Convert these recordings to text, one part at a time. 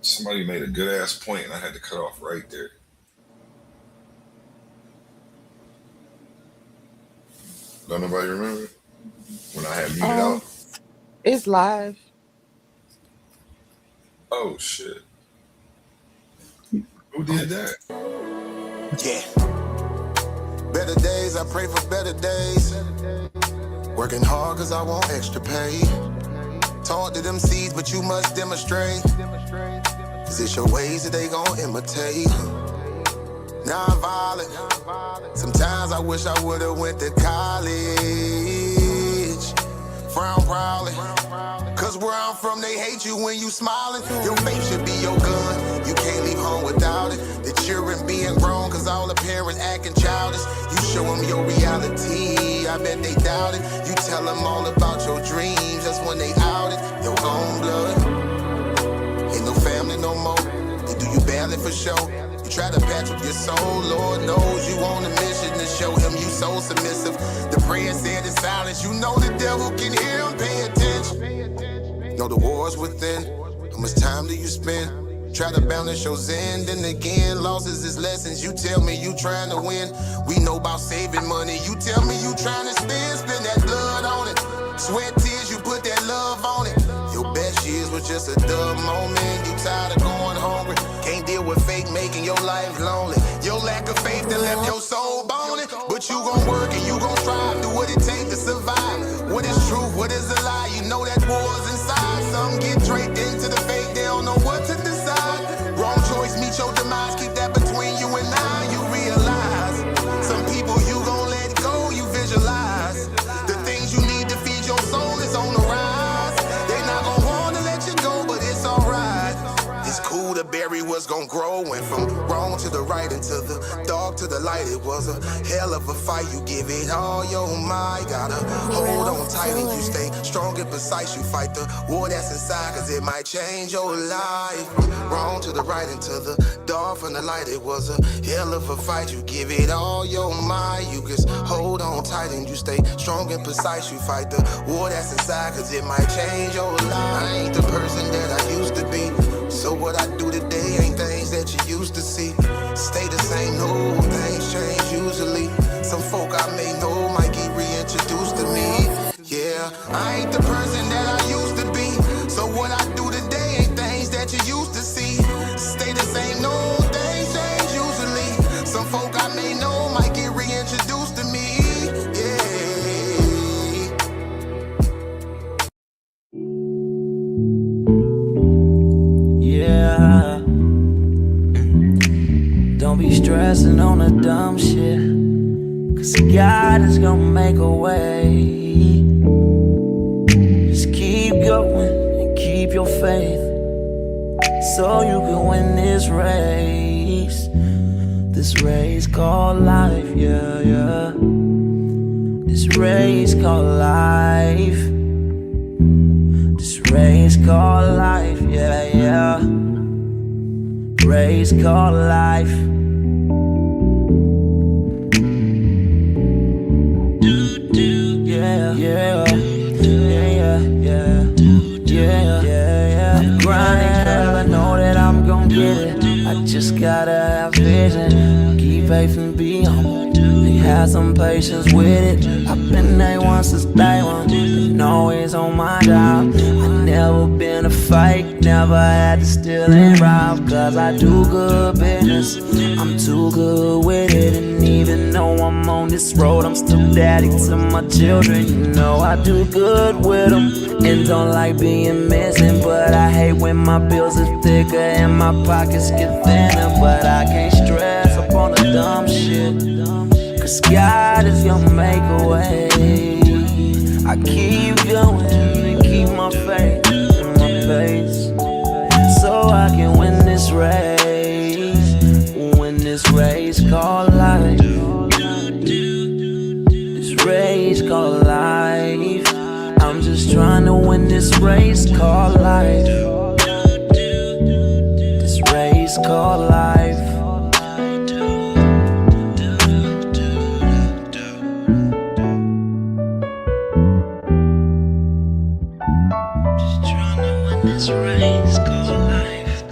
Somebody made a good ass point, and I had to cut off right there. Don't nobody remember when I had muted Um, out? it's live. Oh shit! Who did that? Yeah. Better days, I pray for better days. Working hard cause I want extra pay. Talk to them seeds, but you must demonstrate. Cause it's your ways that they gon' imitate. Non-violent. Sometimes I wish I would've went to college. Frown proudly. Cause where I'm from, they hate you when you smiling. Your faith should be your gun. You can't leave home without it. The children being grown, cause all the parents acting childish. You show them your reality, I bet they doubt it. You tell them all about your dreams, that's when they out it. Your own blood, ain't no family no more. They do you badly for show. You try to patch up your soul, Lord knows you on a mission to show him you so submissive. The prayer said in silence, you know the devil can hear him, pay attention. Know the war's within, how much time do you spend? Try to balance your zen, then again, losses is lessons. You tell me you trying to win, we know about saving money. You tell me you trying to spend that blood on it. Sweat, tears, you put that love on it. Your best years was just a dumb moment. You tired of going hungry, can't deal with fake making your life lonely. Your lack of faith that left your soul boning. But you gon' work and you gon' strive, do what it takes to survive. What is truth, what is a lie? You know that war's inside. Some get draped into the fake, they don't know what to decide. Wrong choice, meet your demise, keep that between you and I. You realize, some people you gon' let go, you visualize. The things you need to feed your soul is on the rise. They not gon' wanna let you go, but it's alright. It's cool to bury what's gon' grow. Went from wrong to the right and to the dark to the light. It was a hell of a fight. You give it all your might. Gotta hold on tight and you stay strong and precise. You fight the war that's inside, cause it might change your life. From wrong to the right and to the dark from the light. It was a hell of a fight. You give it all your might. You just hold on tight and you stay strong and precise. You fight the war that's inside, cause it might change your life. I ain't the person that I used to be. So what I do today ain't things that you used to see. Stay the same, no, things change usually. Some folk I may know might get reintroduced to me. Yeah, I ain't the person that I used to be. So what I do today ain't things that you used to see. Stay the same, no, things change usually. Some folk I may know might get reintroduced to me. Yeah. Don't be stressing on the dumb shit, cause God is gonna make a way. Just keep going and keep your faith, so you can win this race. This race called life, yeah, yeah. This race called life. This race called life, yeah, yeah. Race called life. Yeah, yeah, yeah, yeah, yeah, yeah. I'm grinding, girl, I know that I'm gon' get it. I just gotta have vision, keep faith and be humble. Have some patience with it. I've been A1 since day one, been always on my job. I never been a fake, never had to steal and rob. Cause I do good business, I'm too good with it. And even though I'm on this road, I'm still daddy to my children. You know I do good with them, and don't like being missing. But I hate when my bills are thicker and my pockets get thinner. But I can't stress up on the dumb shit, cause God is gonna make a way. I keep going and keep my faith in my pace, so I can win this race. Win this race called life. This race called life. I'm just trying to win this race called life. This race called life. This race called life.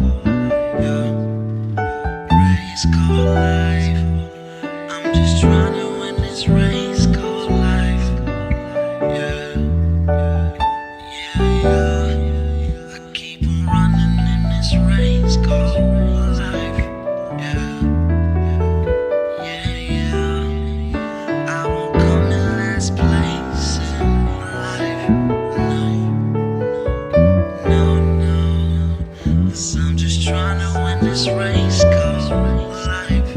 this race called life.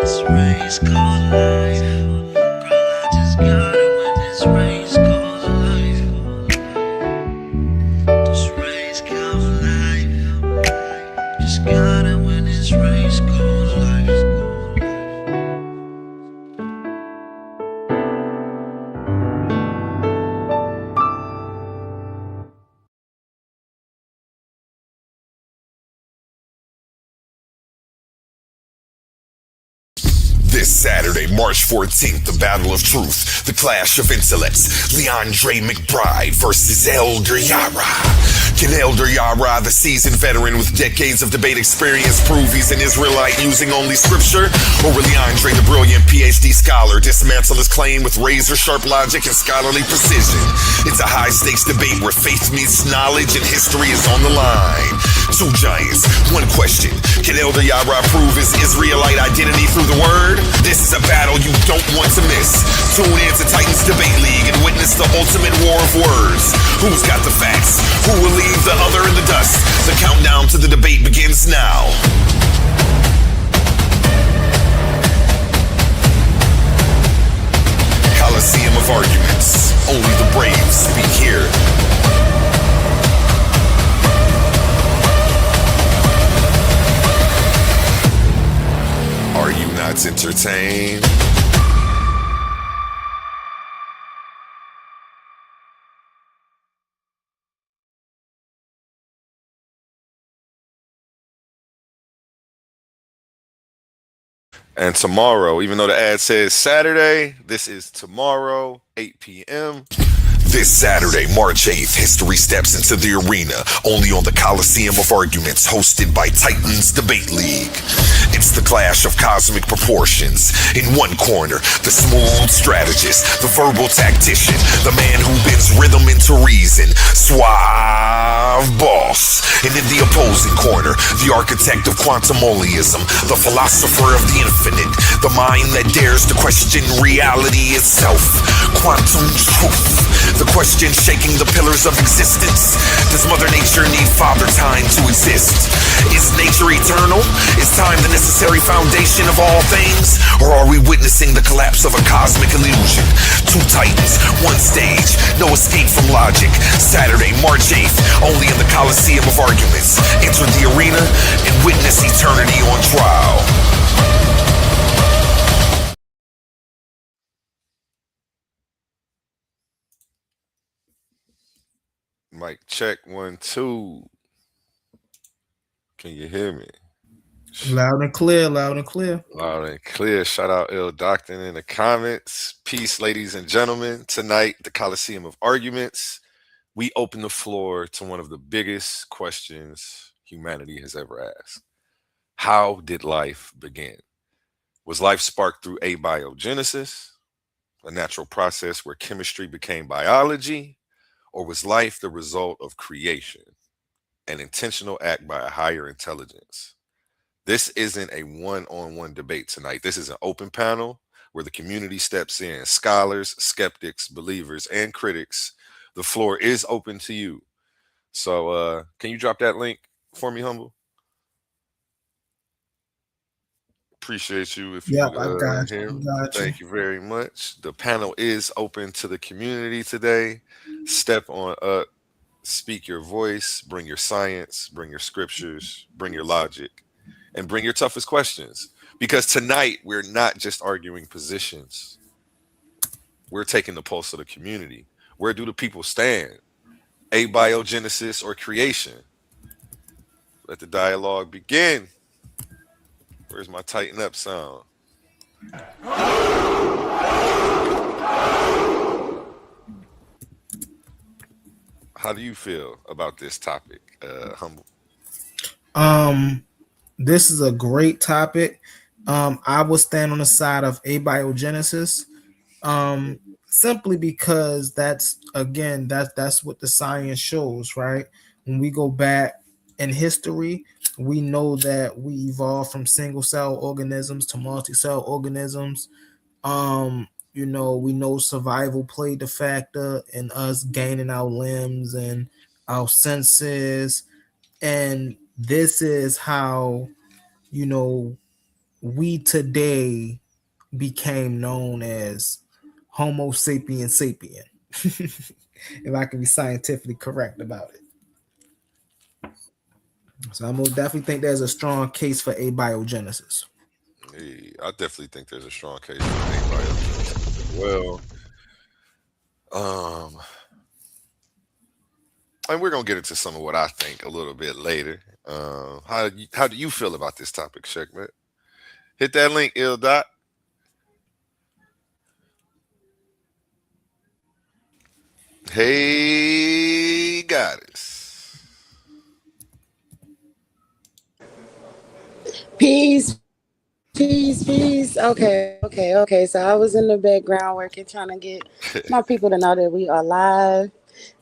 This race called life. Girl, I just gotta win this race called life. This race called life. Just gotta win this race called life. This Saturday, March 14th, the Battle of Truth, the clash of intellects, Leandre McBride versus Elder Yara. Can Elder Yara, the seasoned veteran with decades of debate experience, prove he's an Israelite using only scripture? Or will Leandre, the brilliant PhD scholar, dismantle his claim with razor-sharp logic and scholarly precision? It's a high-stakes debate where faith meets knowledge and history is on the line. Two giants, one question. Can Elder Yara prove his Israelite identity through the word? This is a battle you don't want to miss. Tune in to Titans Debate League and witness the ultimate war of words. Who's got the facts? Who will leave the other in the dust? The countdown to the debate begins now. Coliseum of arguments. Only the brave speak here. Are you not entertained? And tomorrow, even though the ad says Saturday, this is tomorrow, 8 p.m. This Saturday, March 8th, history steps into the arena, only on the Coliseum of Arguments, hosted by Titans Debate League. It's the clash of cosmic proportions. In one corner, the smooth strategist, the verbal tactician, the man who bends rhythm into reason, suave boss. And in the opposing corner, the architect of quantumoliism, the philosopher of the infinite, the mind that dares to question reality itself, quantum truth. The question shaking the pillars of existence. Does Mother Nature need Father Time to exist? Is nature eternal? Is time the necessary foundation of all things? Or are we witnessing the collapse of a cosmic illusion? Two titans, one stage, no escape from logic. Saturday, March 8th, only in the Coliseum of Arguments. Enter the arena and witness eternity on trial. Mic check 1 2. Can you hear me? Loud and clear, loud and clear. Loud and clear. Shout out Il Doctor in the comments. Peace, ladies and gentlemen. Tonight, the Coliseum of Arguments, we open the floor to one of the biggest questions humanity has ever asked. How did life begin? Was life sparked through abiogenesis, a natural process where chemistry became biology? Or was life the result of creation, an intentional act by a higher intelligence? This isn't a one-on-one debate tonight. This is an open panel where the community steps in. Scholars, skeptics, believers, and critics. The floor is open to you. So can you drop that link for me, Humble? Appreciate you if you I got hear. you. Thank you very much. The panel is open to the community today. Step on up, speak your voice, bring your science, bring your scriptures, bring your logic, and bring your toughest questions. Because tonight we're not just arguing positions. We're taking the pulse of the community. Where do the people stand? Abiogenesis or creation? Let the dialogue begin. Where's my tighten up sound? How do you feel about this topic, Humble? This is a great topic. I would stand on the side of abiogenesis, simply because that's what the science shows, right? When we go back in history, we know that we evolved from single cell organisms to multi-cell organisms. We know survival played the factor in us gaining our limbs and our senses, and this is how, you know, we today became known as Homo sapien sapien. If I can be scientifically correct about it. So I most definitely think there's a strong case for abiogenesis. Hey, I definitely think there's a strong case for abiogenesis as well. Um, and we're gonna get into some of what I think a little bit later. How do you feel about this topic, Checkmate? Hit that link, ill dot. Hey, goddess. Peace, peace. Okay. So I was in the background working, trying to get my people to know that we are live.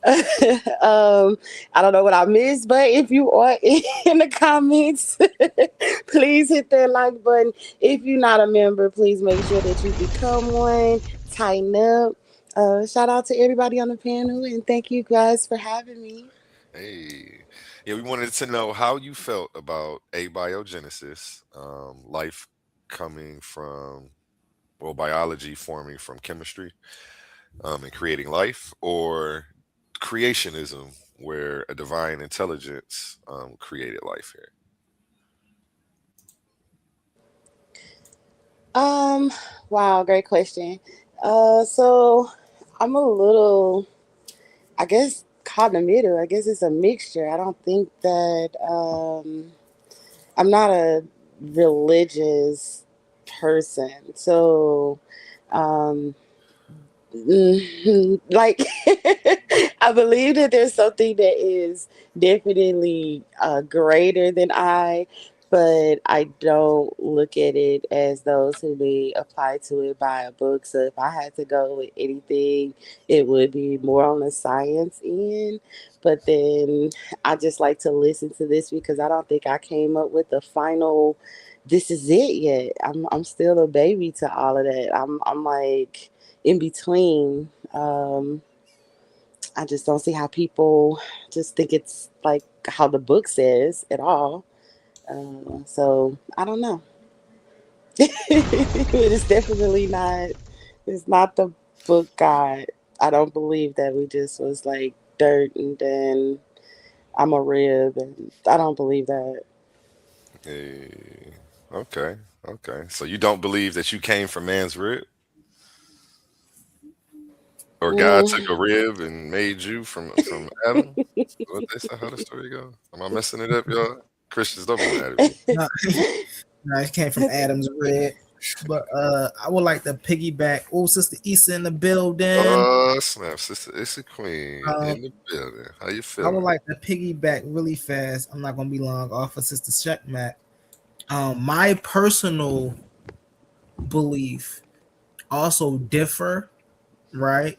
I don't know what I missed, but if you are in the comments, please hit that like button. If you're not a member, please make sure that you become one. Tighten up. Shout out to everybody on the panel, and thank you guys for having me. Hey, yeah, we wanted to know how you felt about abiogenesis, life coming from, well, biology forming from chemistry, and creating life, or creationism, where a divine intelligence created life here. Um, wow, great question. So I'm a little, I guess, caught in the middle. I guess it's a mixture. I don't think that I'm not a religious person, so um, like I believe that there's something that is definitely greater than I, but I don't look at it as those who may apply to it by a book. So if I had to go with anything, it would be more on the science end. But then I just like to listen to this because I don't think I came up with the final. This is it yet. I'm still a baby to all of that. I'm like in between. I just don't see how people just think it's like how the book says at all. So I don't know. It's definitely not. It's not the book God. I don't believe that we just was like dirt and then I'm a rib, and I don't believe that. Hey, okay, okay. So you don't believe that you came from man's rib, or God took Mm. a rib and made you from Adam? What they say? How the story go? Am I messing it up, y'all? Christians, don't be mad at me. No, no, it came from Adam's red. But I would like to piggyback. Oh, Sister Issa in the building. Oh snap, sister, it's a queen Um, in the building. How you I would feeling? like to piggyback really fast. I'm not gonna be long off of Sister Checkmate. My personal belief also differ, right?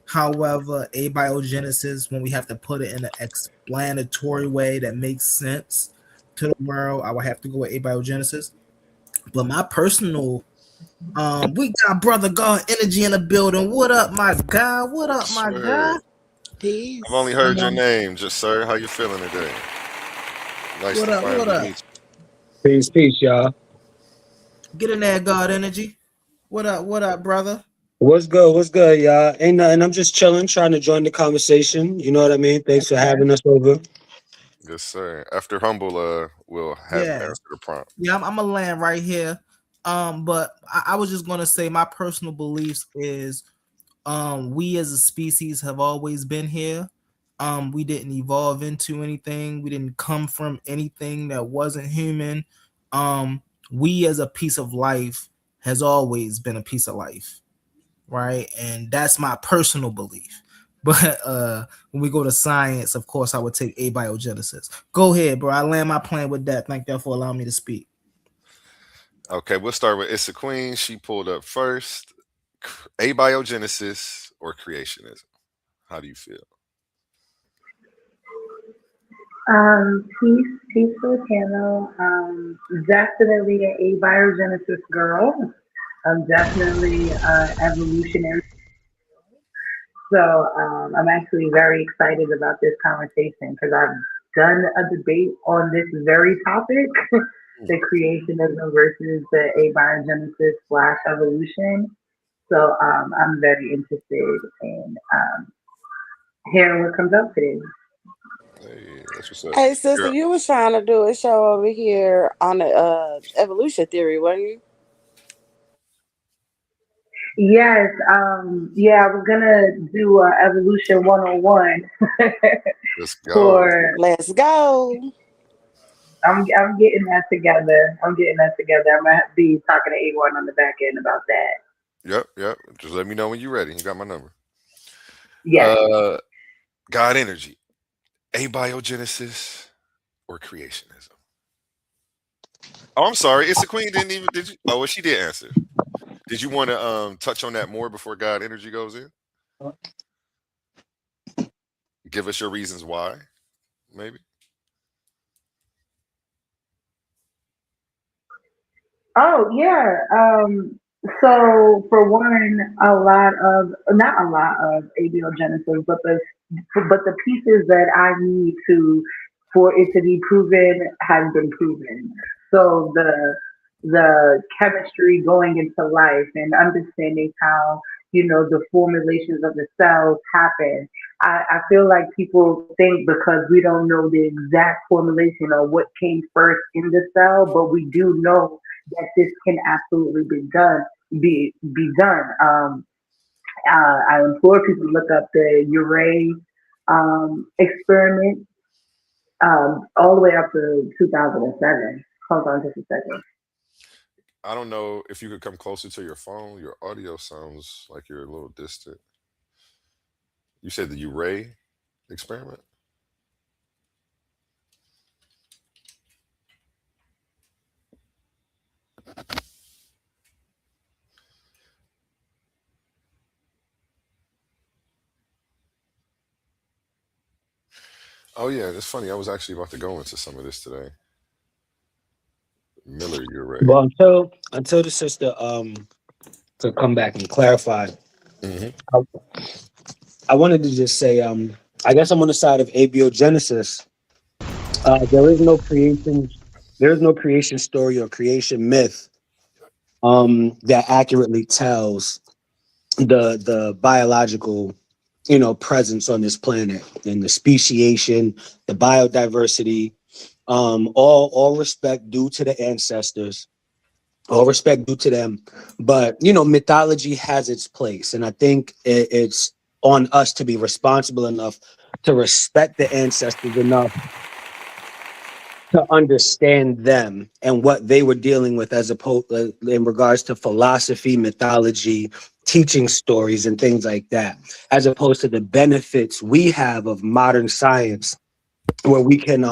However, abiogenesis, when we have to put it in an explanatory way that makes sense to the world, I would have to go with abiogenesis. But my personal, we got brother God energy in the building. What up, my guy? What up, my guy? Swear. I've only Peace. heard your name, just sir. How you feeling today? Nice What to up? What finally up? meet Peace, y'all. Get in there, God energy. What up? What up, brother? What's good? What's good, y'all? Ain't nothing. I'm just chilling, trying to join the conversation. You know what I mean? Thanks for Okay. having us over. you. Yes, sir. After humble, will have Yeah. answer the prompt. Yeah, I'm gonna land right here. But I was just gonna say my personal beliefs is we as a species have always been here. We didn't evolve into anything. We didn't come from anything that wasn't human. We as a piece of life has always been a piece of life, right? And that's my personal belief. But when we go to science, of course, I would take abiogenesis. Go ahead, bro. I land my plane with that. Thank y'all for allowing me to speak. Okay, we'll start with Issa Queen. She pulled up first. Abiogenesis or creationism? How do you feel? Peace to the panel. Definitely a biogenesis girl. I'm definitely evolutionary. So I'm actually very excited about this conversation because I've done a debate on this very topic, the creationism versus the abiogenesis slash evolution. So I'm very interested in hearing what comes up today. Hey, that's what's up. Hey, sister, Girl, you was trying to do a show over here on the evolution theory, wasn't you? Yes, yeah, we're gonna do evolution 101 let's go. for. Let's go. I'm getting that together. I'm getting that together. I'm gonna be talking to A1 on the back end about that. Yep, yep. Just let me know when you're ready. You got my number. Yes. Uh, God energy, abiogenesis or creationism? Oh, I'm sorry. It's the queen. Didn't even did you? Oh, well, she did answer. Did you want to touch on that more before God energy goes in? Give us your reasons why, maybe. Oh yeah. So for one, a lot of not a lot of abiogenesis, but the pieces that I need to for it to be proven have been proven. So the chemistry going into life and understanding how the formulations of the cells happen. I feel like people think because we don't know the exact formulation or what came first in the cell, but we do know that this can absolutely be done. I implore people to look up the Urey experiment all the way up to 2007. Hold on just a second. I don't know if you could come closer to your phone. Your audio sounds like you're a little distant. You said the Uray experiment. Oh yeah, it's funny. I was actually about to go into some of this today. Miller Uray. Well, until the sister to come back and clarify, Hmm. I, I wanted to just say I guess I'm on the side of abiogenesis. There is no creation. There is no creation story or creation myth that accurately tells the biological presence on this planet and the speciation, the biodiversity. All respect due to the ancestors, all respect due to them. But mythology has its place, and I think it's on us to be responsible enough to respect the ancestors enough to understand them and what they were dealing with as opposed in regards to philosophy, mythology, teaching stories and things like that, as opposed to the benefits we have of modern science where we can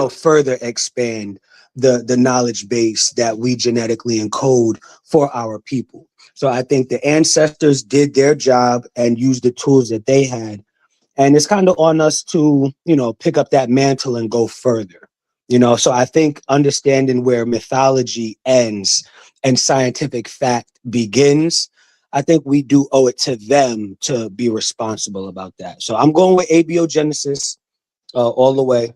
further expand the knowledge base that we genetically encode for our people. So I think the ancestors did their job and used the tools that they had, and it's kind of on us to pick up that mantle and go further. So I think understanding where mythology ends and scientific fact begins, I think we do owe it to them to be responsible about that. So I'm going with abiogenesis all the way.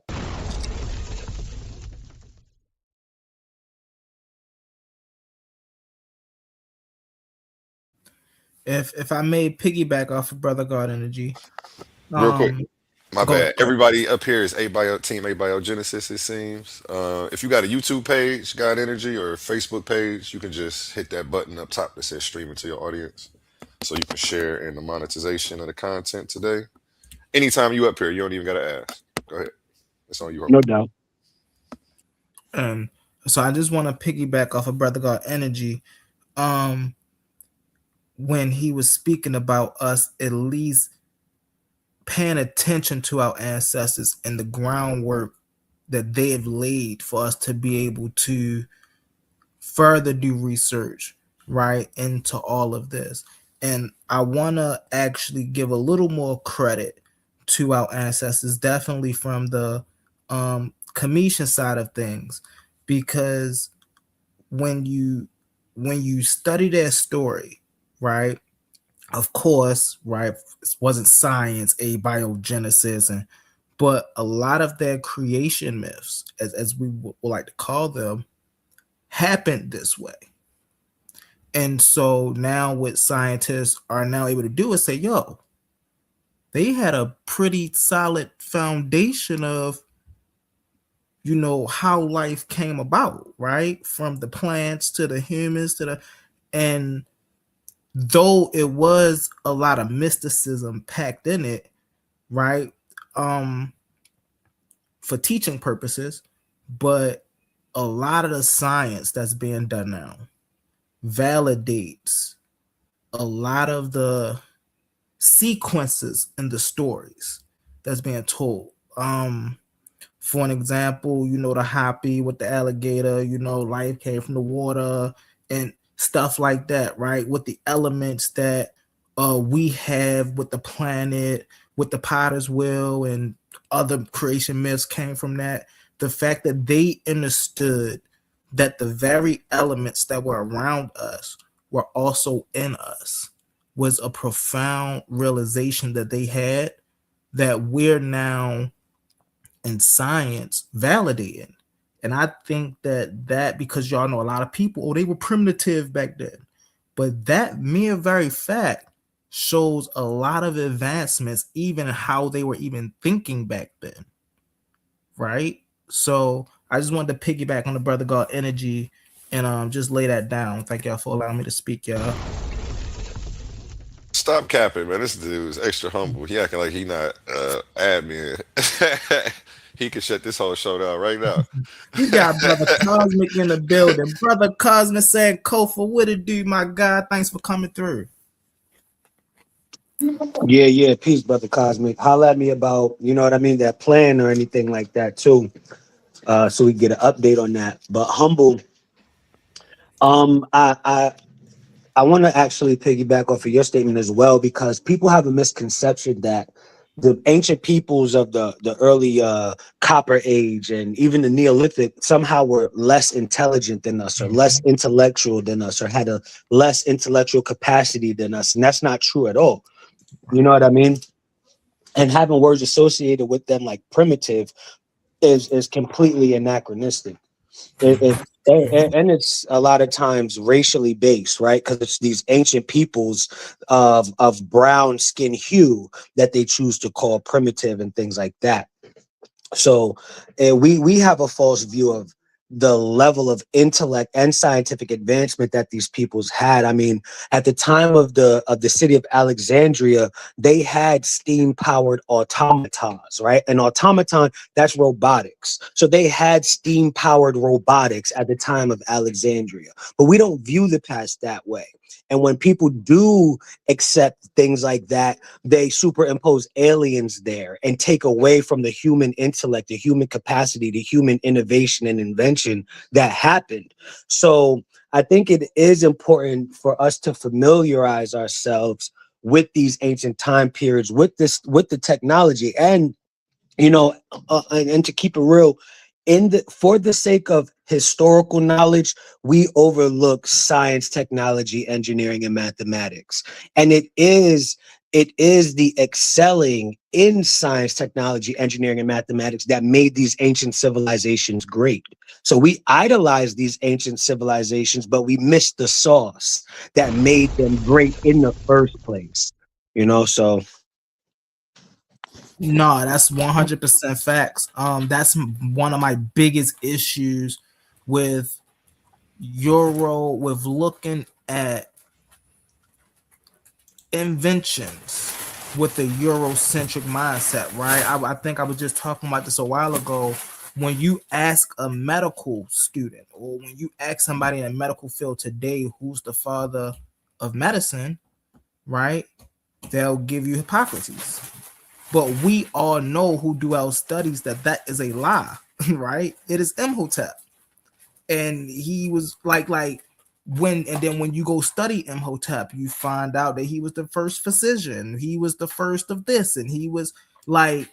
If I may piggyback off of Brother God Energy, Real quick. um, My go bad. ahead, go ahead. Everybody up here is team Abiogenesis, it seems. If you got a YouTube page, God Energy, or a Facebook page, you can just hit that button up top that says streaming to your audience. So you can share in the monetization of the content today. Anytime you up here, you don't even gotta ask. Go ahead. It's on you, No homie. doubt. And so I just want to piggyback off of Brother God Energy. Um, when he was speaking about us at least paying attention to our ancestors and the groundwork that they have laid for us to be able to further do research right into all of this. And I want to actually give a little more credit to our ancestors, definitely from the commission side of things, because when you study their story, right, of course, right, it wasn't science, abiogenesis and but a lot of their creation myths, as we would like to call them, happened this way. And so now what scientists are now able to do is say, yo, they had a pretty solid foundation of, you know, how life came about, right? From the plants to the humans to the, and though it was a lot of mysticism packed in it, right? For teaching purposes, but a lot of the science that's being done now validates a lot of the sequences in the stories that's being told. For an example, you know, the happy with the alligator, you know, life came from the water and stuff like that, right? With the elements that we have with the planet, with the potter's wheel, and other creation myths came from that. The fact that they understood that the very elements that were around us were also in us was a profound realization that they had, that we're now in science validating. And I think that because y'all know a lot of people, oh, they were primitive back then. But that mere very fact shows a lot of advancements, even how they were even thinking back then. Right? So I just wanted to piggyback on the Brother God energy and just lay that down. Thank y'all for allowing me to speak, y'all. Stop capping, man. This dude is extra humble. He acting like he not admin. He could shut this whole show down right now. You got Brother Cosmic in the building. Brother Cosmic saying, Kofa, what it do, my God? Thanks for coming through. Yeah. Peace, brother Cosmic. Holla at me about, you know what I mean, that plan or anything like that too. So we get an update on that. But humble, I want to actually piggyback off of your statement as well, because people have a misconception that the ancient peoples of the early Copper Age and even the Neolithic somehow were less intelligent than us, or less intellectual than us, or had a less intellectual capacity than us. And that's not true at all. You know what I mean? And having words associated with them like primitive is completely anachronistic. And it's a lot of times racially based, right? Because it's these ancient peoples of brown skin hue that they choose to call primitive and things like that. So we have a false view of the level of intellect and scientific advancement that these peoples had. I mean, at the time of the city of Alexandria, they had steam powered automatons, right? An automaton, that's robotics. So they had steam powered robotics at the time of Alexandria, but we don't view the past that way. And when people do accept things like that, they superimpose aliens there and take away from the human intellect, the human capacity, the human innovation and invention that happened. So I think it is important for us to familiarize ourselves with these ancient time periods, with the technology, and and to keep it real, for the sake of historical knowledge, we overlook science, technology, engineering, and mathematics. And it is the excelling in science, technology, engineering, and mathematics that made these ancient civilizations great. So we idolize these ancient civilizations, but we miss the sauce that made them great in the first place. So No, that's 100% facts. That's one of my biggest issues with with looking at inventions with a Eurocentric mindset, right? I think I was just talking about this a while ago. When you ask a medical student, or when you ask somebody in a medical field today, who's the father of medicine, right? They'll give you Hippocrates. But we all know who do our studies that is a lie, right? It is Imhotep. And he was like when you go study Imhotep, you find out that he was the first physician. He was the first of this, and he was like,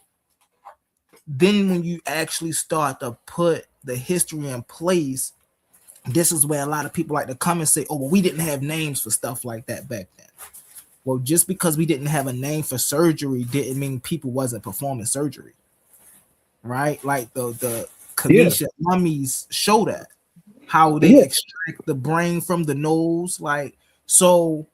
then when you actually start to put the history in place, this is where a lot of people like to come and say, oh, well, we didn't have names for stuff like that back then. Well, just because we didn't have a name for surgery didn't mean people wasn't performing surgery. right? Like the Yeah. Kamisha mummies show that how they Yeah. extract the brain from the nose, like so.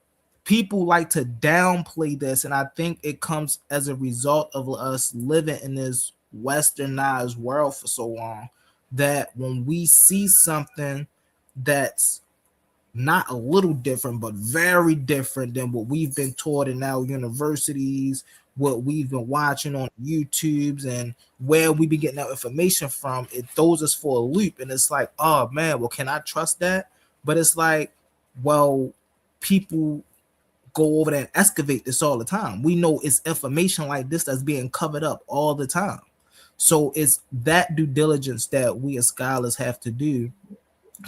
People like to downplay this, and I think it comes as a result of us living in this westernized world for so long that when we see something that's not a little different, but very different than what we've been taught in our universities, what we've been watching on YouTubes, and where we be getting our information from, it throws us for a loop. And it's like, oh man, well, can I trust that? But it's like, well, people go over there and excavate this all the time. We know it's information like this that's being covered up all the time. So it's that due diligence that we as scholars have to do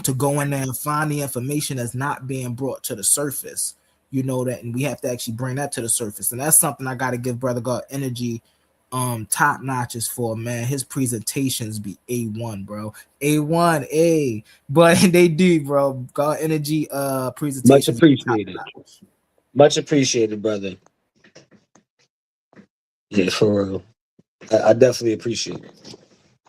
to go in there and find the information that's not being brought to the surface. You know that, and we have to actually bring that to the surface. And that's something I got to give Brother God Energy top notches for, man. His presentations be A1, bro. A1, A. But they do, bro. God Energy Much presentations appreciated. Much appreciated, brother. Yeah, for real. I definitely appreciate it.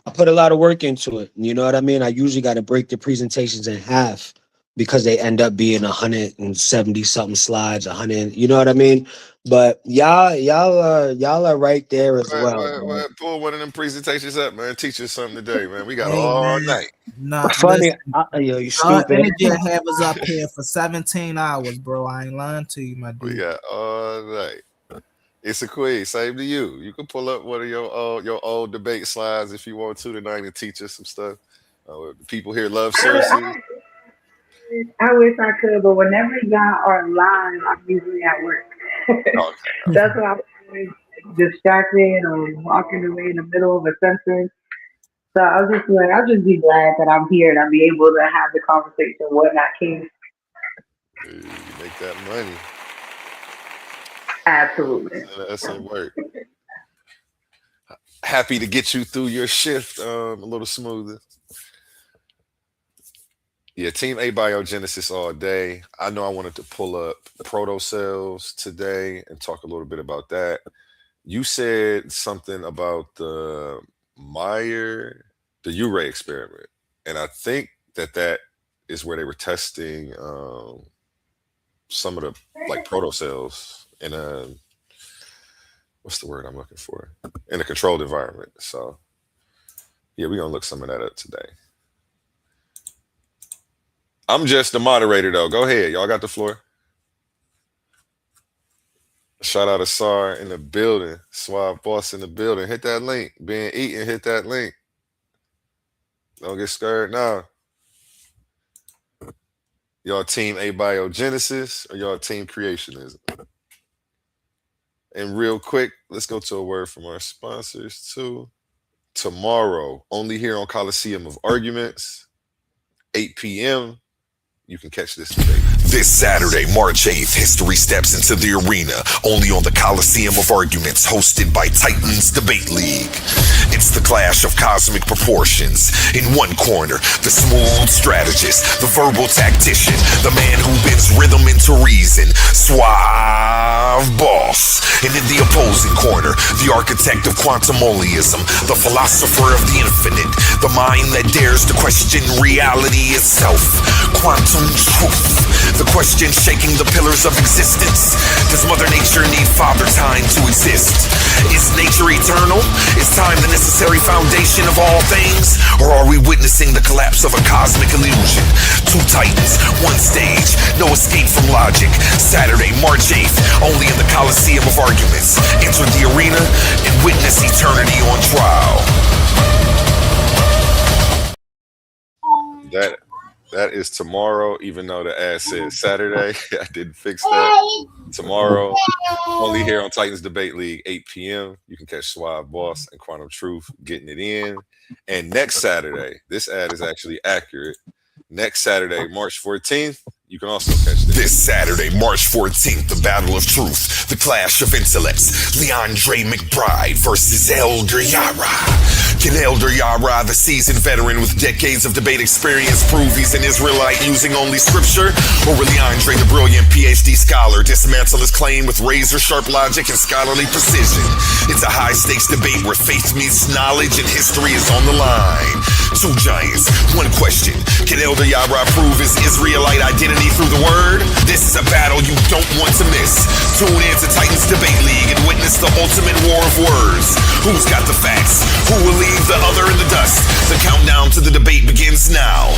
I put a lot of work into it. You know what I mean? I usually got to break the presentations in half because they end up being 170 something slides, 100. You know what I mean? But y'all are right there as well. Well, pull one of them presentations up, man. Teach us something today, man. We got Hey, all man. night. Nah, Funny, listen, yo, you God stupid. Energy have us up here for 17 hours, bro. I ain't lying to you, my We dude. got all night. It's a quiz. Same to you. You can pull up one of your old debate slides if you want to tonight and teach us some stuff. People here love sources. I wish I could, but whenever y'all are live, I'm usually at work. Okay. That's why I'm always distracted or walking away in the middle of a sentence. So I was just like, I'll just be glad that I'm here and I'll be able to have the conversation when I can. You make that money. Absolutely. That's at work. Happy to get you through your shift a little smoother. Yeah, Team Abiogenesis all day. I know I wanted to pull up proto cells today and talk a little bit about that. You said something about the Meyer, the Urey experiment, and I think that is where they were testing some of the like proto cells in a what's the word I'm looking for, in a controlled environment. So yeah, we're gonna look some of that up today. I'm just the moderator though. Go ahead, y'all got the floor. Shout out to SAR in the building, Suave Boss in the building. Hit that link. Being eaten, hit that link. Don't get scared now. Y'all team Abiogenesis or y'all team Creationism? And real quick, let's go to a word from our sponsors too. Tomorrow, only here on Coliseum of Arguments, 8 p.m. You can catch this debate. This Saturday, March 8th, history steps into the arena, only on the Coliseum of Arguments, hosted by Titans Debate League. It's the clash of cosmic proportions. In one corner, the smooth strategist, the verbal tactician, the man who bends rhythm into reason, Suave Boss. And in the opposing corner, the architect of quantumoliism, the philosopher of the infinite, the mind that dares to question reality itself, quantum truth. The question shaking the pillars of existence. Does Mother Nature need Father Time to exist? Is nature eternal? Is time the necessary foundation of all things? Or are we witnessing the collapse of a cosmic illusion? Two titans, one stage, no escape from logic. Saturday, March 8th, only in the Coliseum of Arguments. Enter the arena and witness eternity on trial. That is tomorrow, even though the ad said Saturday. I didn't fix that. Tomorrow, only here on Titans Debate League, 8 p.m. You can catch Suave Boss and Quantum Truth getting it in. And next Saturday, this ad is actually accurate. Next Saturday, March 14th, you can also catch This Saturday, March 14th, the Battle of Truth, the clash of intellects, Leandre McBride versus Elder Yara. Can Elder Yara, the seasoned veteran with decades of debate experience, prove he's an Israelite using only scripture? Or will Andre, the brilliant PhD scholar, dismantle his claim with razor-sharp logic and scholarly precision? It's a high-stakes debate where faith meets knowledge and history is on the line. Two giants, one question. Can Elder Yara prove his Israelite identity through the word? This is a battle you don't want to miss. Tune in to Titans Debate League and witness the ultimate war of words. Who's got the facts? Who will leave the other in the dust? The countdown to the debate begins now.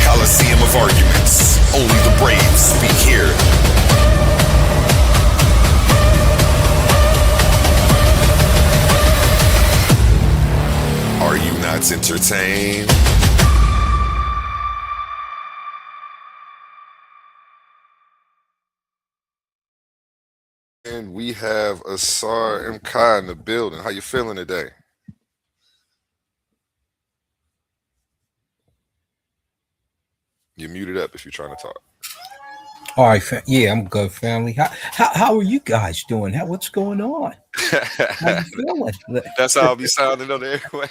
Coliseum of arguments. Only the brave speak here. Are you not entertained? And we have Asar MK in the building. How you feeling today? You're muted up if you're trying to talk. All right, yeah, I'm good, family. How are you guys doing? What's going on? How you feeling? That's how I'll be sounding on the airway.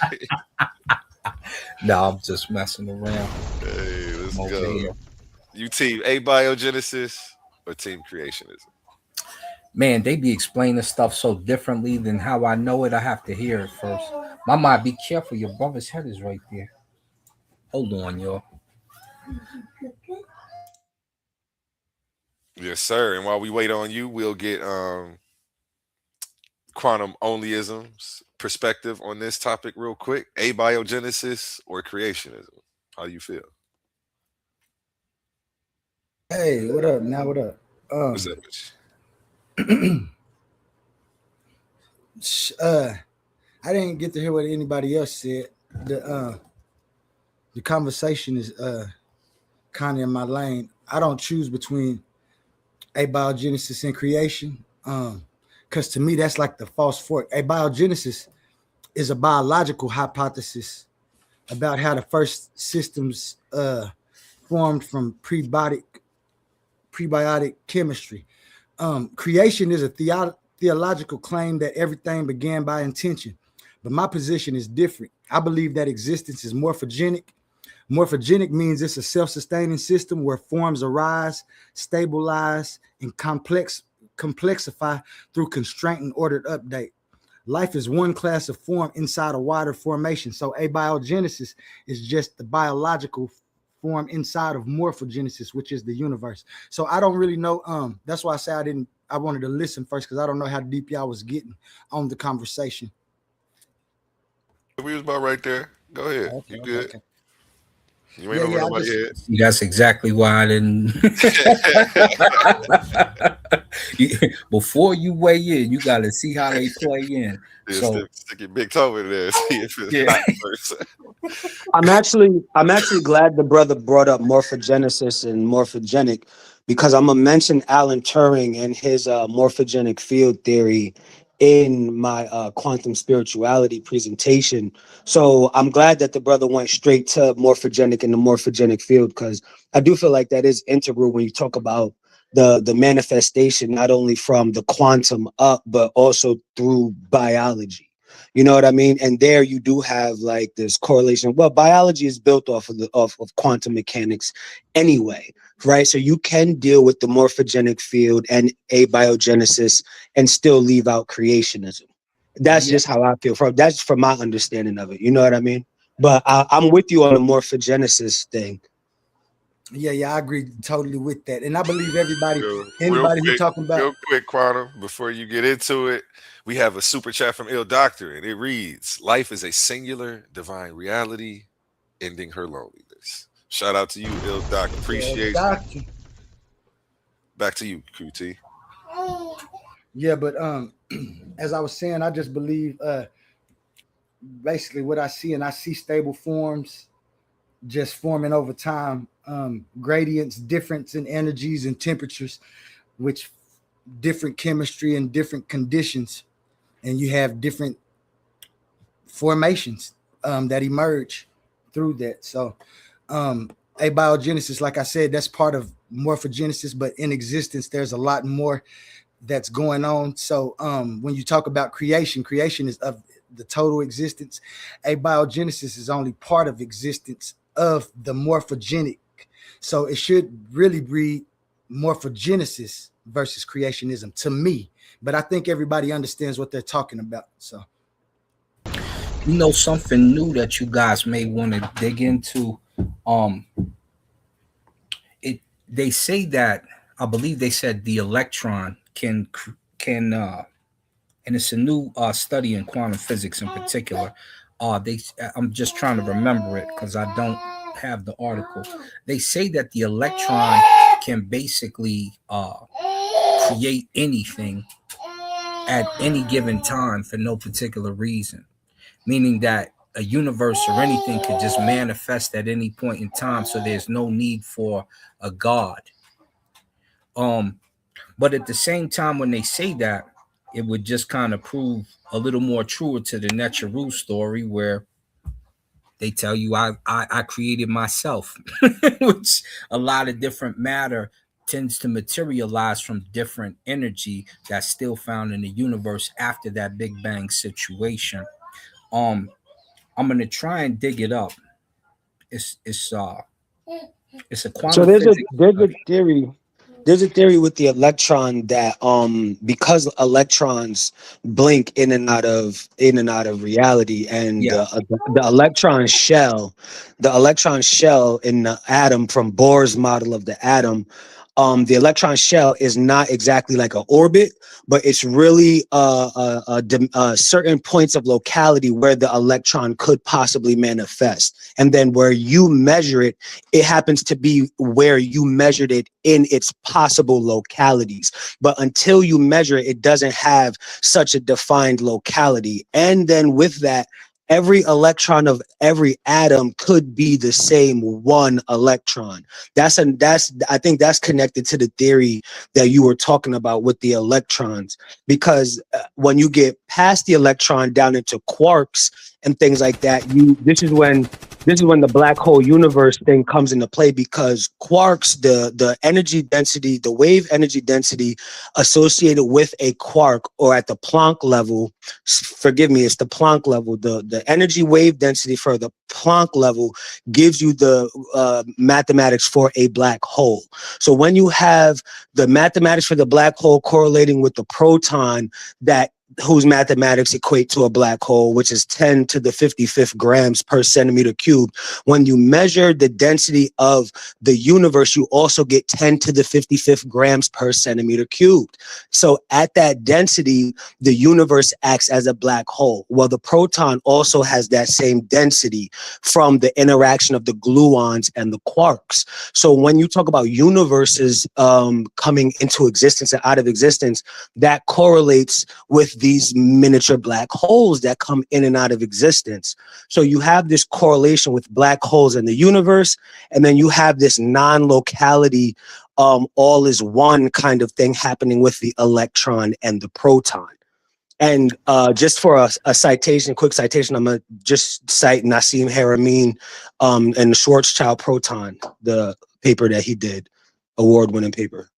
No, I'm just messing around. Hey, let's go. Here. You team Abiogenesis or team Creationism? Man, they be explaining stuff so differently than how I know it. I have to hear it first. My mind, be careful. Your brother's head is right there. Hold on, y'all. Yes, sir. And while we wait on you, we'll get quantum onlyism's perspective on this topic real quick. Abiogenesis or creationism? How do you feel? Hey, what up? Now, what up? What's up with you? I didn't get to hear what anybody else said. The conversation is kind of in my lane. I don't choose between abiogenesis and creation, because to me that's like the false fork. Abiogenesis is a biological hypothesis about how the first systems formed from prebiotic chemistry. Creation is a theological claim that everything began by intention, but my position is different. I believe that existence is morphogenic. Morphogenic means it's a self-sustaining system where forms arise, stabilize, and complexify through constraint and ordered update. Life is one class of form inside a wider formation. So abiogenesis is just the biological form inside of morphogenesis, which is the universe. So I don't really know. That's why I say I wanted to listen first, because I don't know how deep y'all was getting on the conversation. We was about right there. Go ahead. Okay, you good? Okay. You ain't over my head. That's exactly why I didn't. Before you weigh in, you got to see how they play in. Yeah, so stick your big toe in there. See if it's I'm actually glad the brother brought up morphogenesis and morphogenic, because I'm gonna mention Alan Turing and his morphogenic field theory in my quantum spirituality presentation. So I'm glad that the brother went straight to morphogenic and the morphogenic field, because I do feel like that is integral when you talk about the manifestation, not only from the quantum up, but also through biology. You know what I mean? And there you do have like this correlation. Well, biology is built off of quantum mechanics anyway, right? So you can deal with the morphogenic field and abiogenesis and still leave out creationism. That's just how I feel. That's from my understanding of it. You know what I mean? But I'm with you on the morphogenesis thing. Yeah, I agree totally with that. And I believe anybody who's talking about... Real quick, Quantum, before you get into it, we have a super chat from Il Doctor, and it reads, life is a singular divine reality, ending her loneliness. Shout out to you, Il Doc. Appreciate you. Back to you, QT. Yeah, but as I was saying, I just believe basically what I see stable forms just forming over time, gradients, difference in energies and temperatures, which different chemistry and different conditions, and you have different formations that emerge through that. So abiogenesis, like I said, that's part of morphogenesis, but in existence there's a lot more that's going on. So when you talk about creation, creation is of the total existence. Abiogenesis is only part of existence of the morphogenic. So it should really read morphogenesis versus creationism to me. But I think everybody understands what they're talking about. So Something new that you guys may want to dig into. Um, it they say that, I believe they said the electron can and it's a new study in quantum physics in particular. They I'm just trying to remember it because I don't have the article. They say that the electron can basically create anything at any given time for no particular reason, meaning that a universe or anything could just manifest at any point in time, so there's no need for a god. um but at the same time, when they say that, it would just kind of prove a little more truer to the Necharu story, where they tell you I created myself, which a lot of different matter tends to materialize from different energy that's still found in the universe after that Big Bang situation. Um, I'm gonna try and dig it up. It's a So quantum physics study. there's a theory with the electron that because electrons blink in and out of reality, and Yeah, the electron shell in the atom from Bohr's model of the atom, the electron shell is not exactly like an orbit, but it's really certain points of locality where the electron could possibly manifest, and then where you measure it, it happens to be where you measured it in its possible localities. But until you measure it, it doesn't have such a defined locality. And then with that, every electron of every atom could be the same one electron. That's I think that's connected to the theory that you were talking about with the electrons, because when you get past the electron down into quarks and things like that, this is when the black hole universe thing comes into play, because quarks, the energy density, the wave energy density associated with a quark, or at the Planck level, forgive me, it's the Planck level, the energy wave density for the Planck level gives you the mathematics for a black hole. So when you have the mathematics for the black hole correlating with the proton, that whose mathematics equate to a black hole, which is 10 to the 55th grams per centimeter cubed. When you measure the density of the universe, you also get 10 to the 55th grams per centimeter cubed. So at that density, the universe acts as a black hole. Well, the proton also has that same density from the interaction of the gluons and the quarks. So when you talk about universes coming into existence and out of existence, that correlates with these miniature black holes that come in and out of existence. So you have this correlation with black holes in the universe, and then you have this non-locality, all is one kind of thing happening with the electron and the proton. And just for a citation, quick citation, I'm going to just cite Nassim Haramein and the Schwarzschild proton, the paper that he did, award-winning paper.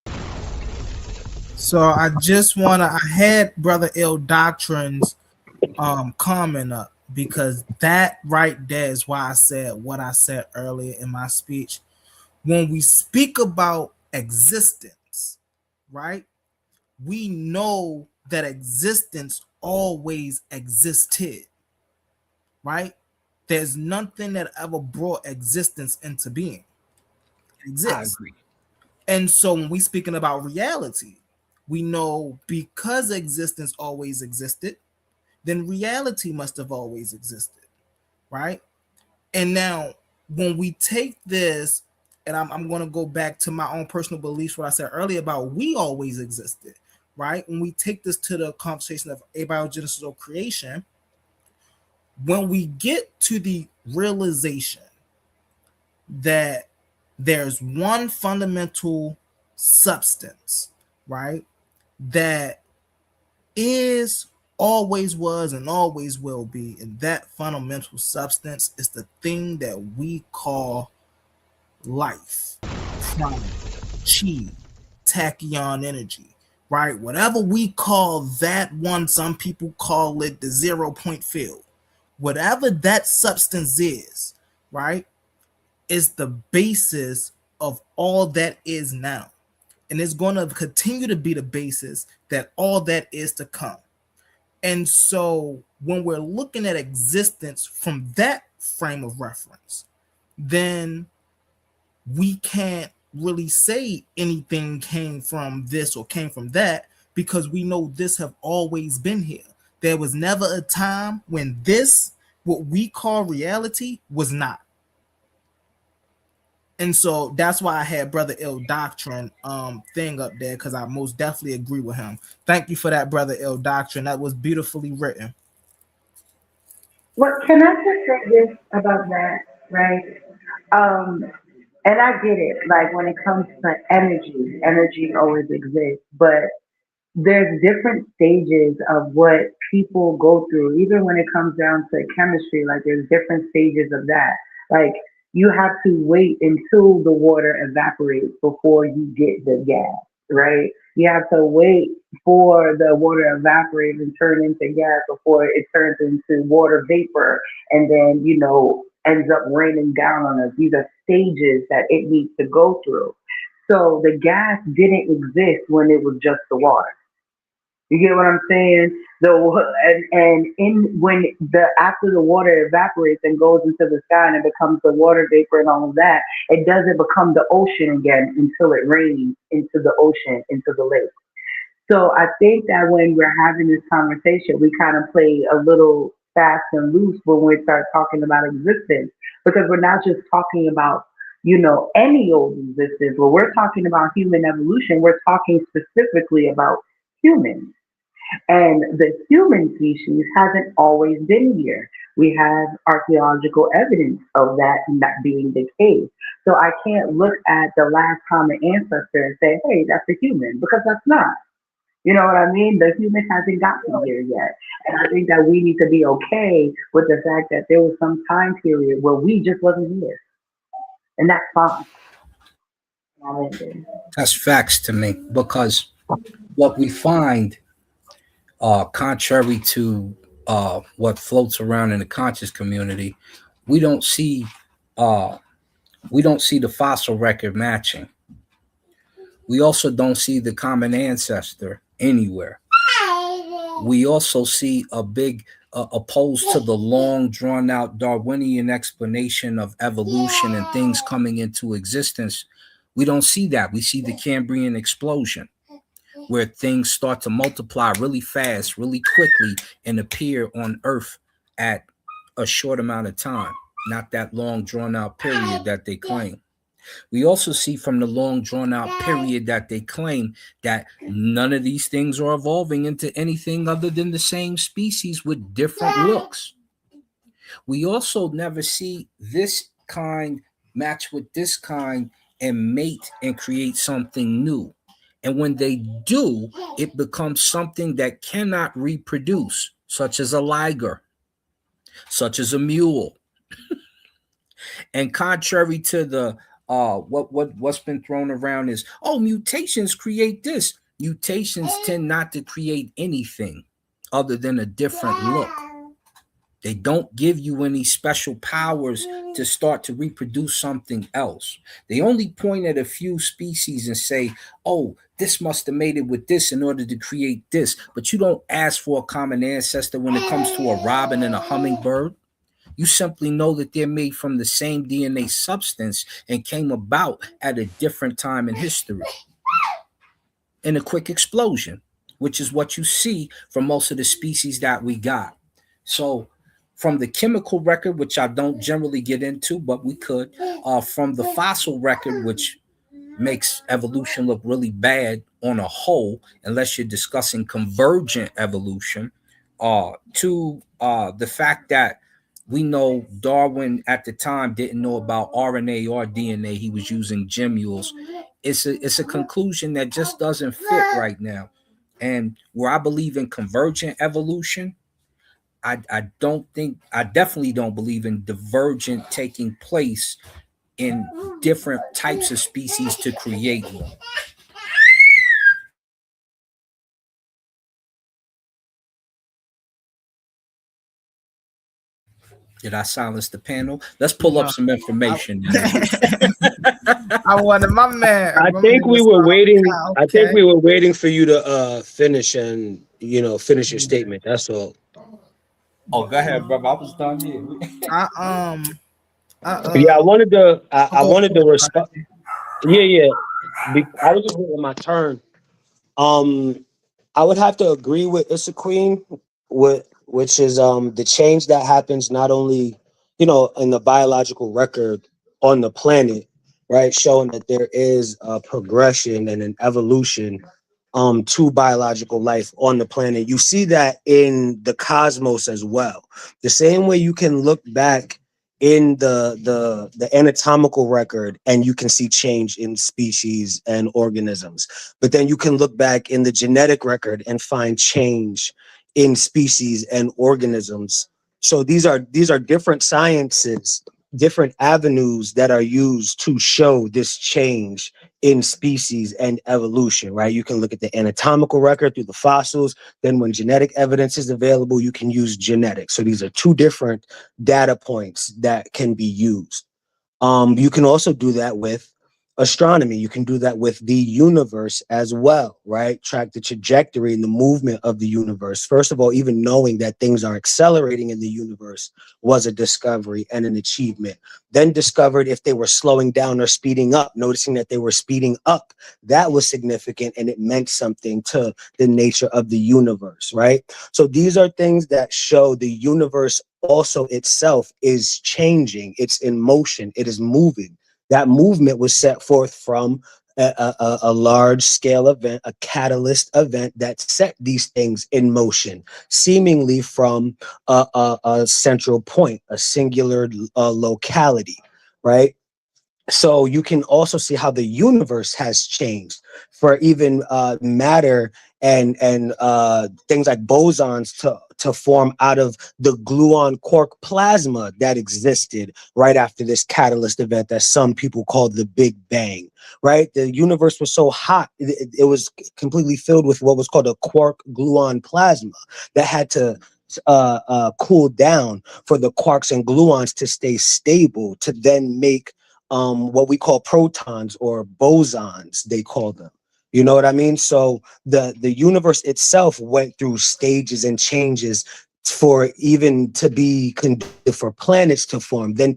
So I just I had Brother Ill Doctrine's comment up, because that right there is why I said what I said earlier in my speech. When we speak about existence, right, we know that existence always existed, right? There's nothing that ever brought existence into being. It exists. I agree. And so when we're speaking about reality, we know because existence always existed, then reality must have always existed, right? And now when we take this, and I'm going to go back to my own personal beliefs, what I said earlier about we always existed, right? When we take this to the conversation of abiogenesis or creation, when we get to the realization that there's one fundamental substance, right, that is, always was, and always will be, and that fundamental substance is the thing that we call life, prana, chi, tachyon energy, right? Whatever we call that one, some people call it the 0 point field. Whatever that substance is, right, is the basis of all that is now. And it's going to continue to be the basis that all that is to come. And so when we're looking at existence from that frame of reference, then we can't really say anything came from this or came from that, because we know this have always been here. There was never a time when this, what we call reality, was not. And so that's why I had Brother Ill Doctrine thing up there, because I most definitely agree with him. Thank you for that, Brother Ill Doctrine. That was beautifully written. What can I just say this about that, right? Um, and I get it. Like when it comes to energy, energy always exists, but there's different stages of what people go through, even when it comes down to chemistry. Like there's different stages of that. Like you have to wait until the water evaporates before you get the gas, right? You have to wait for the water evaporate and turn into gas before it turns into water vapor and then, ends up raining down on us. These are stages that it needs to go through. So the gas didn't exist when it was just the water. You get what I'm saying? And in when the after the water evaporates and goes into the sky and it becomes the water vapor and all of that, it doesn't become the ocean again until it rains into the ocean, into the lake. So I think that when we're having this conversation, we kind of play a little fast and loose when we start talking about existence, because we're not just talking about, any old existence. When we're talking about human evolution, we're talking specifically about humans. And the human species hasn't always been here. We have archaeological evidence of that being the case. So I can't look at the last common ancestor and say, hey, that's a human, because that's not. You know what I mean? The human hasn't gotten here yet. And I think that we need to be okay with the fact that there was some time period where we just wasn't here. And that's fine. That's facts to me, because what we find, contrary to what floats around in the conscious community, we don't see uh, the fossil record matching. We also don't see the common ancestor anywhere. We also see a big opposed to the long drawn out Darwinian explanation of evolution and things coming into existence. We don't see that. We see the Cambrian explosion, where things start to multiply really fast, really quickly, and appear on Earth at a short amount of time, not that long drawn out period that they claim. We also see from the long drawn out period that they claim that none of these things are evolving into anything other than the same species with different looks. We also never see this kind match with this kind and mate and create something new. And when they do, it becomes something that cannot reproduce, such as a liger, such as a mule. And contrary to the what's been thrown around is, oh, mutations create this. Mutations tend not to create anything other than a different look. They don't give you any special powers to start to reproduce something else. They only point at a few species and say, oh, this must have made it with this in order to create this. But you don't ask for a common ancestor when it comes to a robin and a hummingbird. You simply know that they're made from the same DNA substance and came about at a different time in history in a quick explosion, which is what you see from most of the species that we got. So, from the chemical record, which I don't generally get into, but we could, from the fossil record, which makes evolution look really bad on a whole, unless you're discussing convergent evolution, to the fact that we know Darwin at the time didn't know about RNA or DNA. He was using gemmules. It's a conclusion that just doesn't fit right now. And where I believe in convergent evolution, I definitely don't believe in divergent taking place in different types of species to create one. Did I silence the panel? Let's pull up some information. I wanted my man. I My think man we was were waiting. I think okay. we were waiting for you to finish and finish your statement. That's all. Oh, go ahead, brother. I was done here. I I Yeah, I go wanted to ahead. respond. Yeah, yeah. I was just waiting my turn. Um, I would have to agree with Issa Queen, which is the change that happens not only in the biological record on the planet, right, showing that there is a progression and an evolution to biological life on the planet. You see that in the cosmos as well. The same way you can look back in the anatomical record and you can see change in species and organisms, but then you can look back in the genetic record and find change in species and organisms. So these are different sciences, different avenues that are used to show this change in species and evolution, right? You can look at the anatomical record through the fossils. Then when genetic evidence is available, you can use genetics. So these are two different data points that can be used. You can also do that with astronomy. You can do that with the universe as well, right? Track the trajectory and the movement of the universe. First of all, even knowing that things are accelerating in the universe was a discovery and an achievement. Then discovered if they were slowing down or speeding up, noticing that they were speeding up. That was significant and it meant something to the nature of the universe, right? So these are things that show the universe also itself is changing. It's in motion. It is moving. That movement was set forth from a large scale event, a catalyst event that set these things in motion, seemingly from a central point, a singular locality, right? So you can also see how the universe has changed for even matter and things like bosons to form out of the gluon quark plasma that existed right after this catalyst event that some people call the Big Bang. Right, the universe was so hot it was completely filled with what was called a quark gluon plasma that had to cool down for the quarks and gluons to stay stable to then make what we call protons or bosons, they call them. You know what I mean? So the universe itself went through stages and changes for even to be conducive for planets to form. Then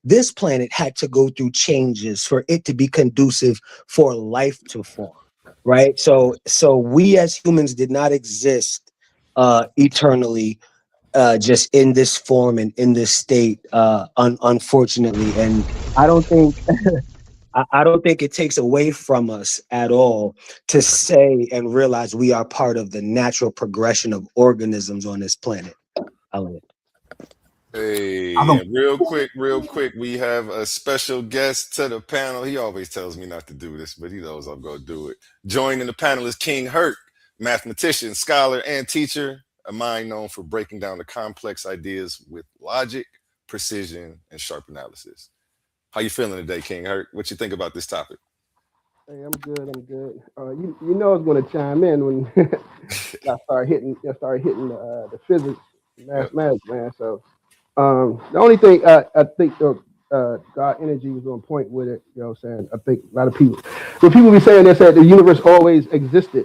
this planet had to go through changes for it to be conducive for life to form. Right? So we as humans did not exist eternally just in this form and in this state, unfortunately. And I don't think I don't think it takes away from us at all to say and realize we are part of the natural progression of organisms on this planet. Hey, and real quick, we have a special guest to the panel. He always tells me not to do this, but he knows I'm going to do it. Joining the panel is King Hurt, mathematician, scholar, and teacher, a mind known for breaking down the complex ideas with logic, precision, and sharp analysis. How you feeling today, King Hurt? What you think about this topic? Hey, I'm good. I'm good. You know I was going to chime in when I started hitting the physics, Yep. mathematics, man. So the only thing I think God energy was on point with it. You know what I'm saying? I think a lot of people, when people be saying this, that the universe always existed.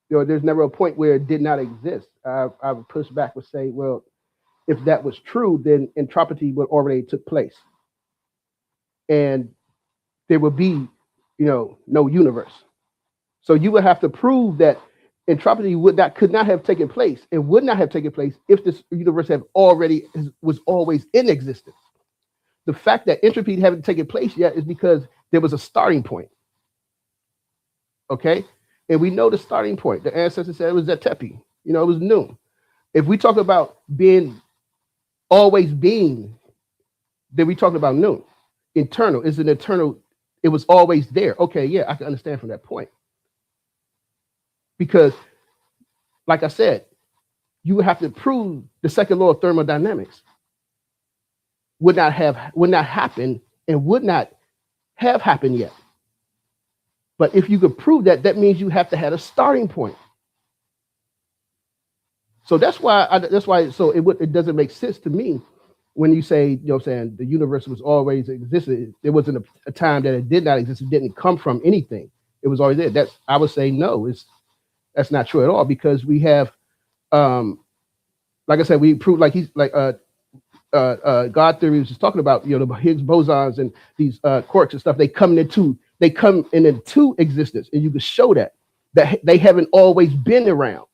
You know, there's never a point where it did not exist. I would push back and say, well, if that was true, then entropy would already took place, and there would be, no universe. So you would have to prove that entropy could not have taken place. It would not have taken place if this universe was always in existence. The fact that entropy haven't taken place yet is because there was a starting point. Okay, and we know the starting point. The ancestors said it was at Tepi. It was noon. If we talk about always being, then we talk about noon. Eternal is an eternal. It was always there. Okay, yeah, I can understand from that point. Because, like I said, you would have to prove the second law of thermodynamics would not happen and would not have happened yet. But if you could prove that, that means you have to have a starting point. So that's why. So it doesn't make sense to me when you say, you know what I'm saying, the universe was always existed, there wasn't a time that it did not exist. It didn't come from anything. It was always there. That's, I would say no, that's not true at all, because we have, like I said, we proved, like he's like God theory was just talking about, you know, the Higgs bosons and these quarks and stuff. They come into existence, and you can show that they haven't always been around.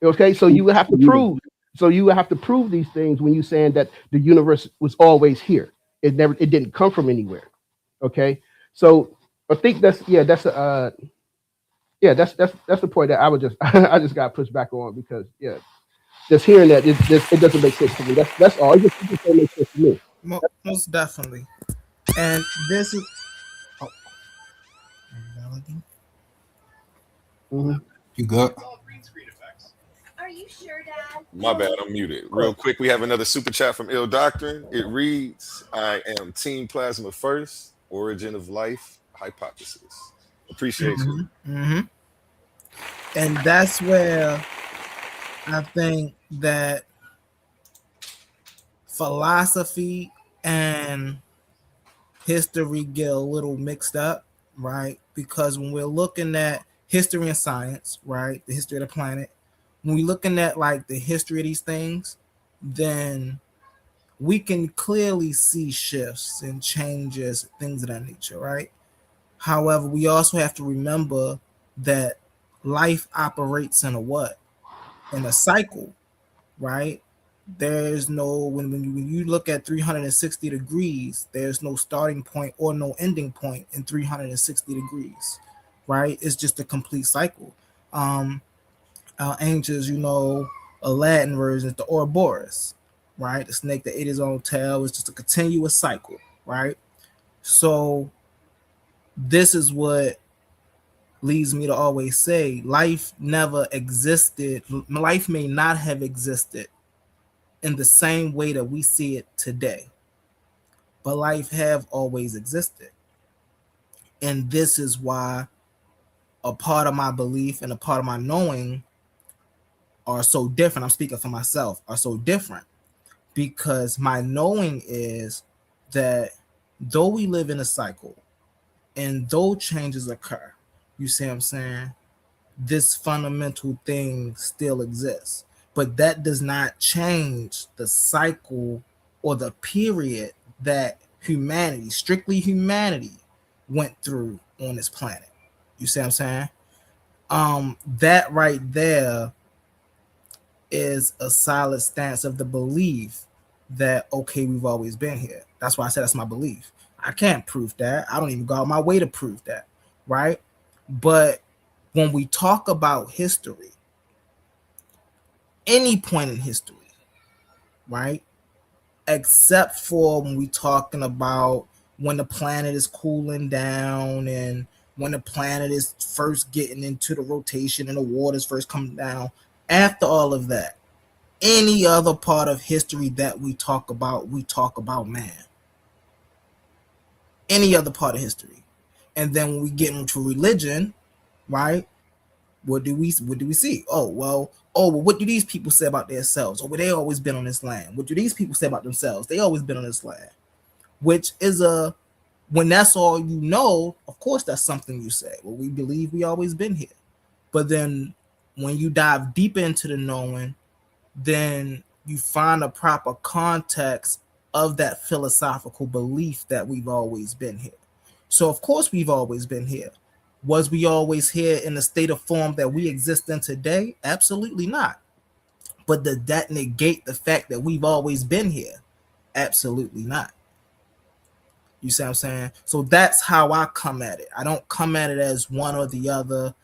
Okay, so you would have to prove. So you would have to prove these things when you're saying that the universe was always here. It didn't come from anywhere. Okay, so I think that's that's the point that I would just I just got pushed back on, because just hearing that it doesn't make sense to me. That's all. It just doesn't make sense to me. Most definitely. And this is You good? Are you sure, Dad? My bad, I'm muted. Real quick, we have another super chat from Ill Doctrine. It reads, I am Team Plasma First, Origin of Life Hypothesis. Appreciate you. And that's where I think that philosophy and history get a little mixed up, right? Because when we're looking at history and science, right, the history of the planet, when we're looking at like the history of these things, then we can clearly see shifts and changes, things of that nature, right? However, we also have to remember that life operates in a what? In a cycle, right? There's no, when you look at 360 degrees, there's no starting point or no ending point in 360 degrees, right? It's just a complete cycle. Our ancients, you know, a Latin version is the Ouroboros, right? The snake that ate his own tail. Is just a continuous cycle, right? So this is what leads me to always say life never existed. Life may not have existed in the same way that we see it today, but life have always existed. And this is why a part of my belief and a part of my knowing are so different. I'm speaking for myself, are so different, because my knowing is that though we live in a cycle and though changes occur, you see what I'm saying, this fundamental thing still exists. But that does not change the cycle or the period that humanity, strictly humanity, went through on this planet. You see what I'm saying? That right there is a solid stance of the belief that, okay, we've always been here. That's why I said that's my belief. I can't prove that. I don't even go out my way to prove that, right? But when we talk about history, any point in history, right? Except for when we talking about when the planet is cooling down and when the planet is first getting into the rotation and the water's first coming down. After all of that, any other part of history that we talk about man. Any other part of history. And then when we get into religion, right? What do we see? Well, what do these people say about themselves? Well, they always been on this land. What do these people say about themselves? They always been on this land. Which is when that's all you know, of course that's something you say. Well, we believe we always been here. But then when you dive deeper into the knowing, then you find a proper context of that philosophical belief that we've always been here. So of course we've always been here. Was we always here in the state of form that we exist in today? Absolutely not. But does that negate the fact that we've always been here? Absolutely not. You see what I'm saying? So that's how I come at it. I don't come at it as one or the other.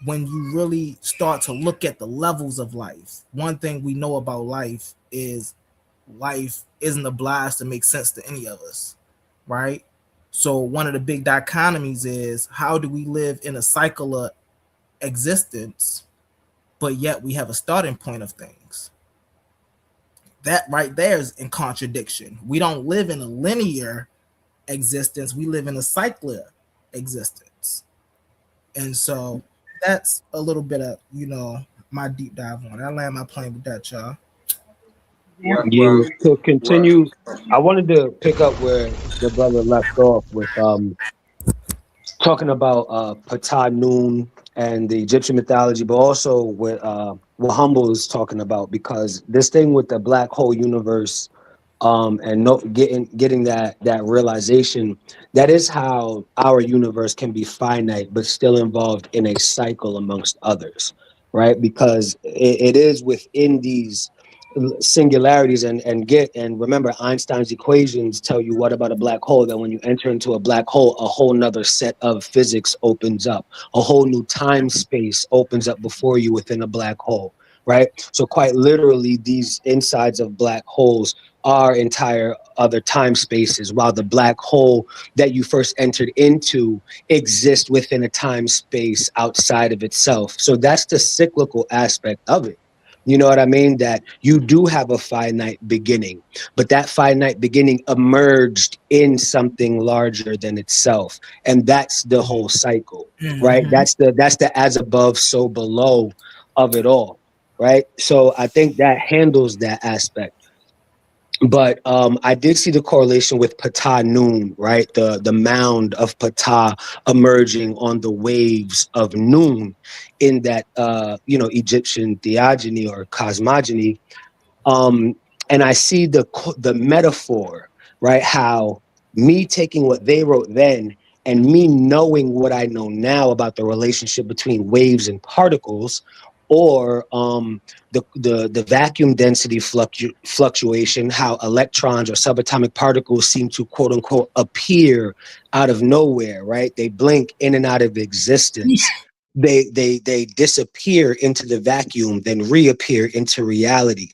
When you really start to look at the levels of life, one thing we know about life is life isn't obliged to make sense to any of us, right? So one of the big dichotomies is, how do we live in a cycle of existence, but yet we have a starting point of things? That right there is in contradiction. We don't live in a linear existence. We live in a cyclic existence. And so that's a little bit of, my deep dive on it. I land my plane with that, y'all. Yeah, to Right. continue, I wanted to pick up where the brother left off with talking about Ptah Noon and the Egyptian mythology, but also what Humble is talking about, because this thing with the black hole universe, and no, getting that realization, that is how our universe can be finite but still involved in a cycle amongst others, right? Because it is within these singularities, and remember, Einstein's equations tell you what about a black hole, that when you enter into a black hole, a whole nother set of physics opens up, a whole new time space opens up before you within a black hole, right? So quite literally, these insides of black holes are entire other time spaces, while the black hole that you first entered into exists within a time space outside of itself. So that's the cyclical aspect of it. You know what I mean? That you do have a finite beginning, but that finite beginning emerged in something larger than itself. And that's the whole cycle, right? Mm-hmm. That's the as above, so below of it all. Right. So I think that handles that aspect. But I did see the correlation with Ptah Noon, right? The mound of Ptah emerging on the waves of Noon in that Egyptian theogony or cosmogony. um, and I see the metaphor, right? How me taking what they wrote then and me knowing what I know now about the relationship between waves and particles, or the vacuum density fluctuation, how electrons or subatomic particles seem to quote unquote appear out of nowhere, right? They blink in and out of existence. They disappear into the vacuum, then reappear into reality.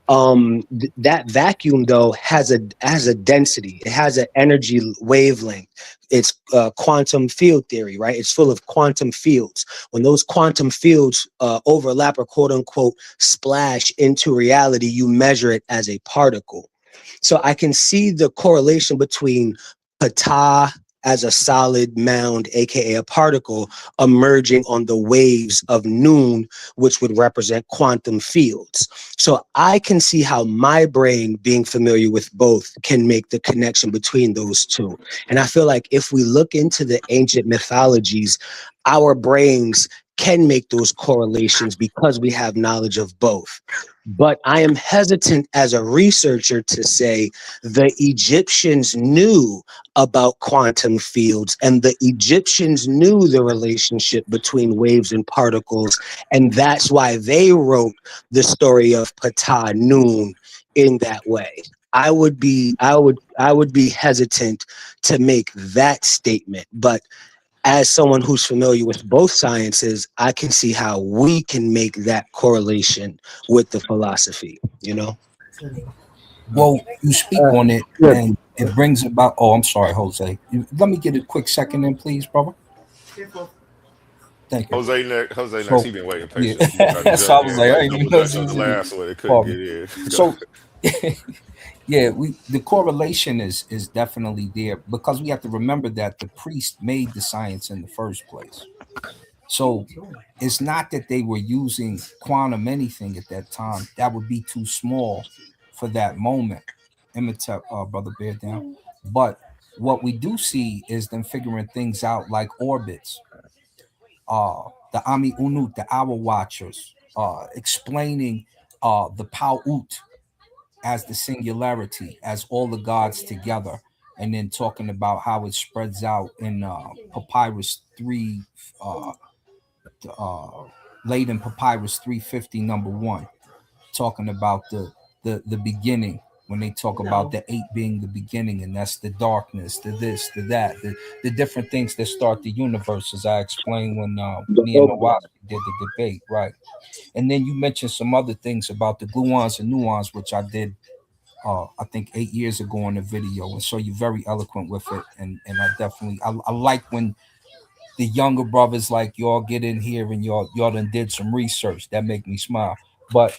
That vacuum though has a density, it has an energy wavelength. It's quantum field theory, right? It's full of quantum fields. When those quantum fields overlap or quote unquote splash into reality, you measure it as a particle. So I can see the correlation between Ptah as a solid mound, aka a particle, emerging on the waves of Noon, which would represent quantum fields. So I can see how my brain, being familiar with both, can make the connection between those two. And I feel like if we look into the ancient mythologies, our brains can make those correlations because we have knowledge of both. But I am hesitant as a researcher to say the Egyptians knew about quantum fields and the Egyptians knew the relationship between waves and particles. And that's why they wrote the story of Ptah Noon in that way. I would be hesitant to make that statement. But as someone who's familiar with both sciences, I can see how we can make that correlation with the philosophy, you know? Well, you speak Uh, on it, yeah, and it brings about. Oh, I'm sorry, Jose. Let me get a quick second in, please, brother. Thank you. Jose next. So, He been waiting yeah. patiently. You try to So I jump was in like, I like didn't even double know dutch this on the was you. last one. It couldn't Pardon get me. in. Go So, yeah, the correlation is definitely there, because we have to remember that the priest made the science in the first place. So it's not that they were using quantum anything at that time. That would be too small for that moment. Imhotep, brother, bear down. But what we do see is them figuring things out like orbits. The Ami Unut, the Hour Watchers, explaining the Pa'ut as the singularity, as all the gods together, and then talking about how it spreads out in Papyrus 3, uh, uh, late in Papyrus 350, number 1, talking about the beginning, when they talk about the 8 being the beginning, and that's the darkness, the this, the that, the different things that start the universe, as I explained when the me and Ogba. Nawaz did the debate, right? And then you mentioned some other things about the gluons and nuance, which I did, I think 8 years ago in the video, and so you're very eloquent with it, and I definitely I like when the younger brothers like y'all get in here and y'all done did some research that make me smile. But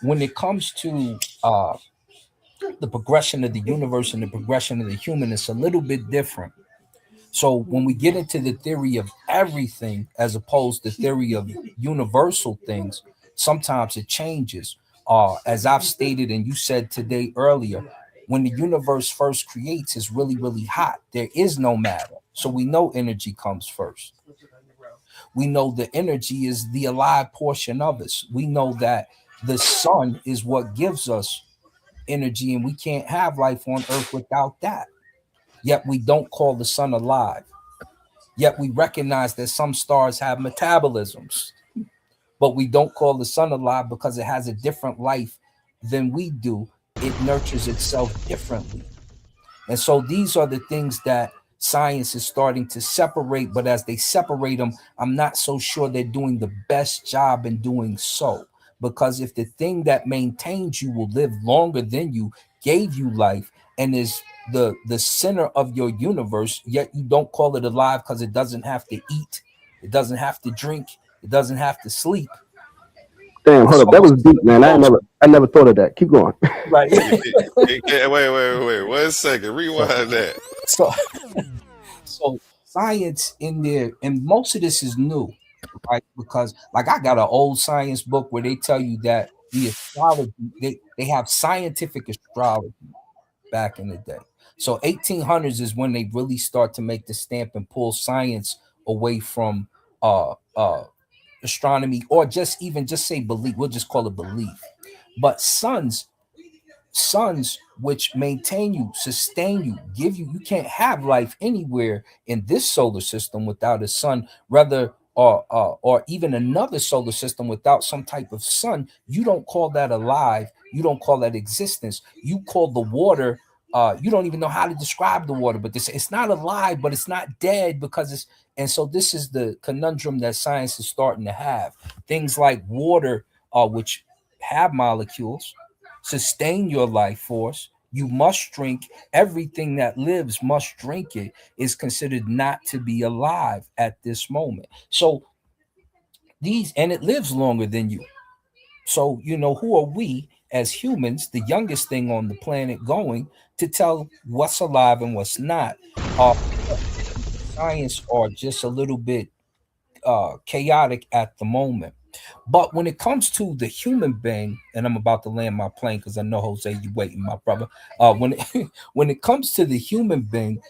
when it comes to the progression of the universe and the progression of the human, it's a little bit different, So when we get into the theory of everything as opposed to theory of universal things, sometimes it changes. As I've stated and you said today earlier, when the universe first creates, it's really, really hot. There is no matter. So we know energy comes first. We know the energy is the alive portion of us. We know that the sun is what gives us energy, and we can't have life on earth without that. Yet we don't call the sun alive. Yet we recognize that some stars have metabolisms, but we don't call the sun alive because it has a different life than we do. It nurtures itself differently. And so these are the things that science is starting to separate. But as they separate them, I'm not so sure they're doing the best job in doing so. Because if the thing that maintains you will live longer than you, gave you life, and is the center of your universe, yet you don't call it alive because it doesn't have to eat, it doesn't have to drink, it doesn't have to sleep. Damn, It's hold up. That was almost deep, man. illogical, I never thought of that. Keep going. right? Wait, 1 second. so, Rewind that. so so science in there, and most of this is new, right? Because like I got an old science book where they tell you that the astrology, they have scientific astrology back in the day. So 1800s is when they really start to make the stamp and pull science away from uh uh astronomy, or just even just say belief. We'll just call it belief. But suns which maintain you, sustain you, give you, you can't have life anywhere in this solar system without a sun, rather, or even another solar system without some type of sun. You don't call that alive, you don't call that existence. You call the water, you don't even know how to describe the water, but this, it's not alive, but it's not dead, because it's, and so this is the conundrum that science is starting to have. Things like water, which have molecules, sustain your life force. You must drink. Everything that lives must drink it, is considered not to be alive at this moment. So these, and it lives longer than you. So, you know, who are we as humans, the youngest thing on the planet, going to tell what's alive and what's not? Uh, Science are just a little bit chaotic at the moment. But when it comes to the human being, and I'm about to land my plane because I know Jose, you waiting, my brother. When it, when it comes to the human being,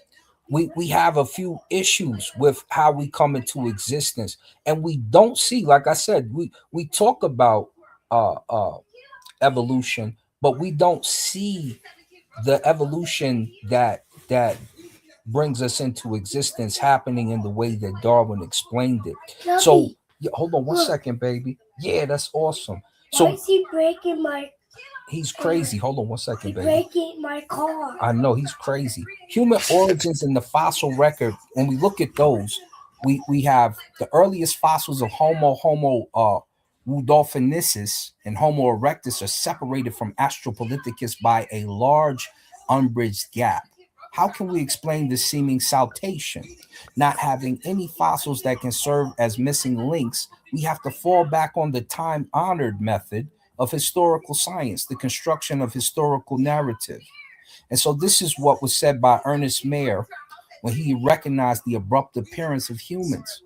we have a few issues with how we come into existence, and we don't see. Like I said, we talk about uh, uh, evolution, but we don't see the evolution that brings us into existence happening in the way that Darwin explained it. So yeah, hold on 1 second, baby. Yeah, that's awesome. So why is he breaking my? He's crazy. Hold on 1 second, he's baby. Breaking my car. I know he's crazy. Human origins in the fossil record. When we look at those, we have the earliest fossils of Homo rudolphinensis and Homo erectus are separated from Australopithecus by a large unbridged gap. How can we explain this seeming saltation? Not having any fossils that can serve as missing links, we have to fall back on the time honored method of historical science, the construction of historical narrative. And so, this is what was said by Ernest Mayr when he recognized the abrupt appearance of humans.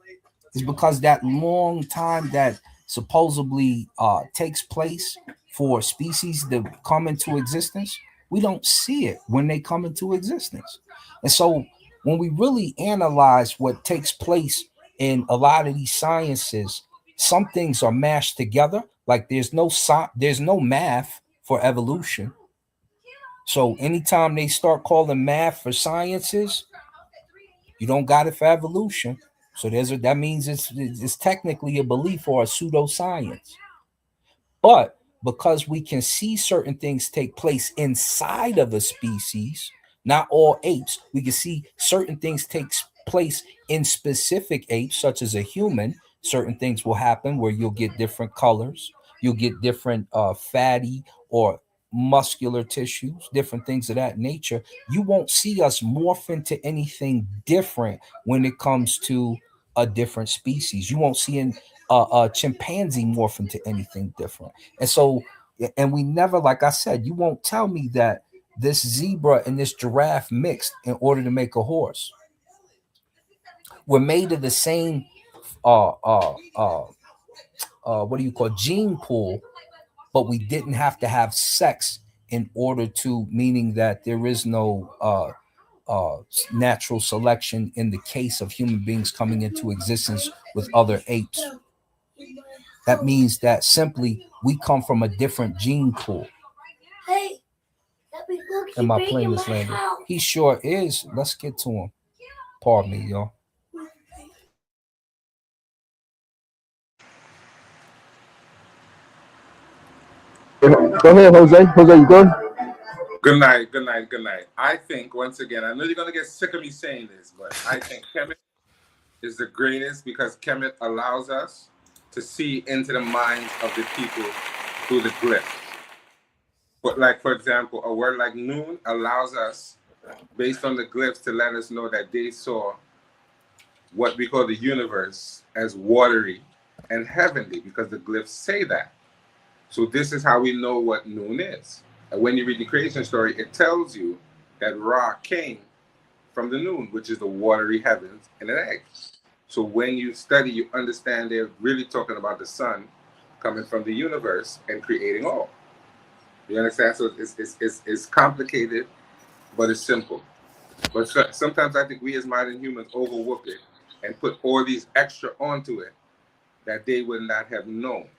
Is because that long time that supposedly takes place for species to come into existence, we don't see it when they come into existence. And so when we really analyze what takes place in a lot of these sciences, some things are mashed together. Like there's no math for evolution. So anytime they start calling math for sciences, you don't got it for evolution. So that means it's technically a belief or a pseudoscience. But because we can see certain things take place inside of a species, not all apes, we can see certain things take place in specific apes, such as a human. Certain things will happen where you'll get different colors, you'll get different fatty or muscular tissues, different things of that nature. You won't see us morph into anything different when it comes to a different species. You won't see a chimpanzee morph into anything different. And so, and we never, like I said, you won't tell me that this zebra and this giraffe mixed in order to make a horse. We're made of the same what do you call gene pool, but we didn't have to have sex in order to, meaning that there is no natural selection in the case of human beings coming into existence with other apes. That means that simply we come from a different gene pool. Hey, am I playing this later? He sure is. Let's get to him. Pardon me, y'all. Go ahead, Jose. Jose, you good? Good night, good night, good night. I think, once again, I know you're going to get sick of me saying this, but I think Kemet is the greatest because Kemet allows us to see into the minds of the people through the glyphs. But, like, for example, a word like noon allows us, based on the glyphs, to let us know that they saw what we call the universe as watery and heavenly because the glyphs say that. So this is how we know what noon is. And when you read the creation story, it tells you that Ra came from the noon, which is the watery heavens and an egg. So when you study, you understand they're really talking about the sun coming from the universe and creating all. You understand? So it's complicated, but it's simple. But sometimes I think we as modern humans overlook it and put all these extra onto it that they would not have known.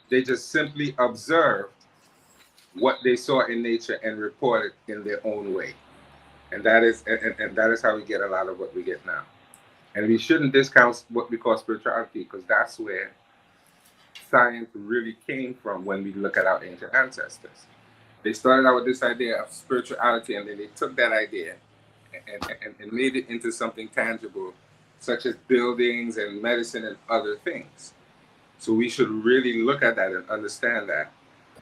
They just simply observed what they saw in nature and reported in their own way. And that is and that is how we get a lot of what we get now. And we shouldn't discount what we call spirituality, because that's where science really came from when we look at our ancient ancestors. They started out with this idea of spirituality, and then they took that idea and made it into something tangible, such as buildings and medicine and other things. So we should really look at that and understand that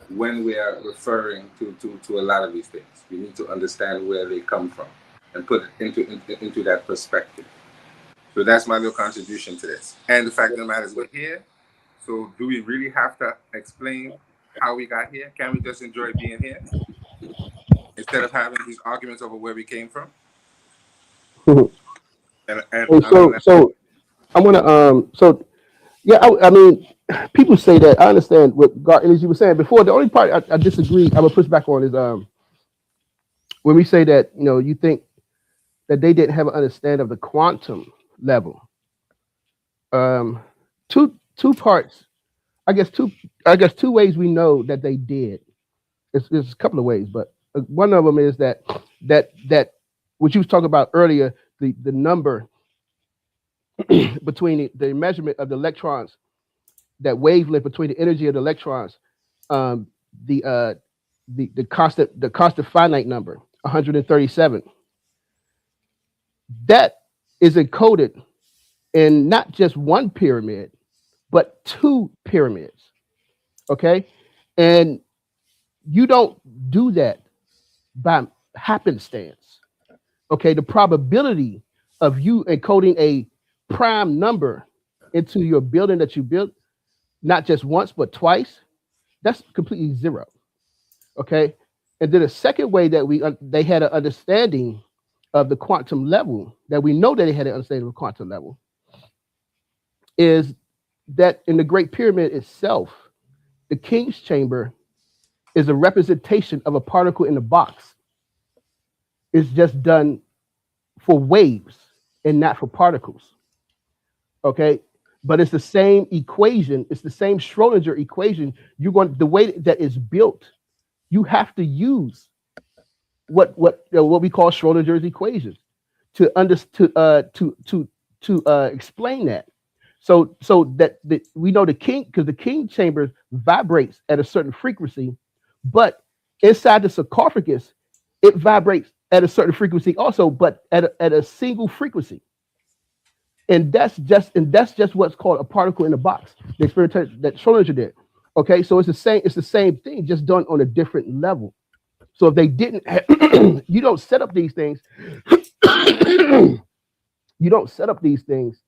when we are referring to a lot of these things. We need to understand where they come from and put it into that perspective. So that's my little contribution to this. And the fact of the matter is we're here. So do we really have to explain how we got here? Can we just enjoy being here instead of having these arguments over where we came from? So I want to yeah, I mean, people say that. I understand what God Energy was saying before. The only part I disagree, I would push back on is when we say that, you know, you think that they didn't have an understanding of the quantum level. Two parts. I guess two ways we know that they did. There's a couple of ways, but one of them is that what you was talking about earlier, the number between the measurement of the electrons, that wavelength between the energy of the electrons, the constant finite number 137. That is encoded in not just one pyramid, but two pyramids. Okay, and you don't do that by happenstance. Okay, the probability of you encoding a prime number into your building that you built, not just once but twice, that's completely zero. Okay, and then the second way that they had an understanding of the quantum level, that we know that they had an understanding of the quantum level, is that in the Great Pyramid itself, the King's Chamber is a representation of a particle in the box. It's just done for waves and not for particles. Okay, but it's the same equation. It's the same Schrodinger equation. The way that it's built, you have to use what we call Schrodinger's equations to explain that. So that we know the king, because the king chamber vibrates at a certain frequency, but inside the sarcophagus, it vibrates at a certain frequency also, but at a single frequency. And that's just what's called a particle in a box. The experimentation that Schrodinger did. Okay, so it's the same thing, just done on a different level. So if they didn't, you don't set up these things. You don't set up these things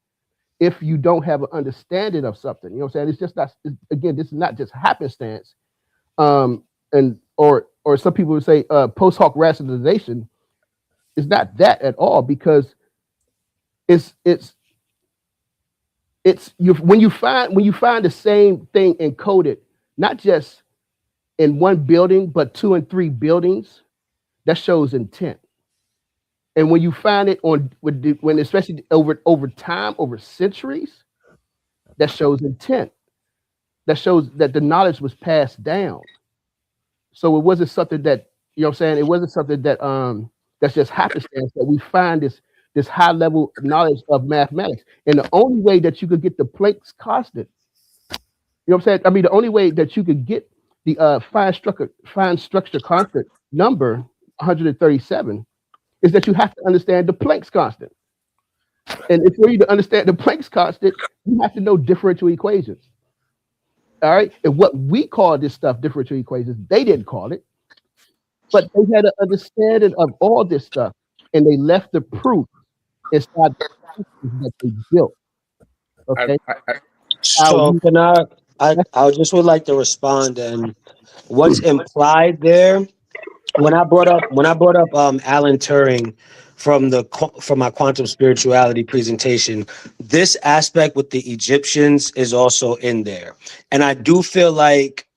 if you don't have an understanding of something. You know what I'm saying? It's just not. Again, this is not just happenstance. Or some people would say post hoc rationalization is not that at all, because it's you when you find the same thing encoded, not just in one building, but two and three buildings, that shows intent. And when you find it when especially over time, over centuries, that shows intent. That shows that the knowledge was passed down. So it wasn't something that, you know what I'm saying, it wasn't something that that's just happenstance that we find this high level knowledge of mathematics. And the only way that you could get the Planck's constant, you know what I'm saying? I mean, the only way that you could get the fine structure constant number 137 is that you have to understand the Planck's constant. And if for you to understand the Planck's constant, you have to know differential equations. All right. And what we call this stuff differential equations, they didn't call it, but they had an understanding of all this stuff, and they left the proof inside the systems that they built. Okay. So can I just would like to respond, and what's implied there when I brought up Alan Turing from my quantum spirituality presentation, this aspect with the Egyptians is also in there, and I do feel like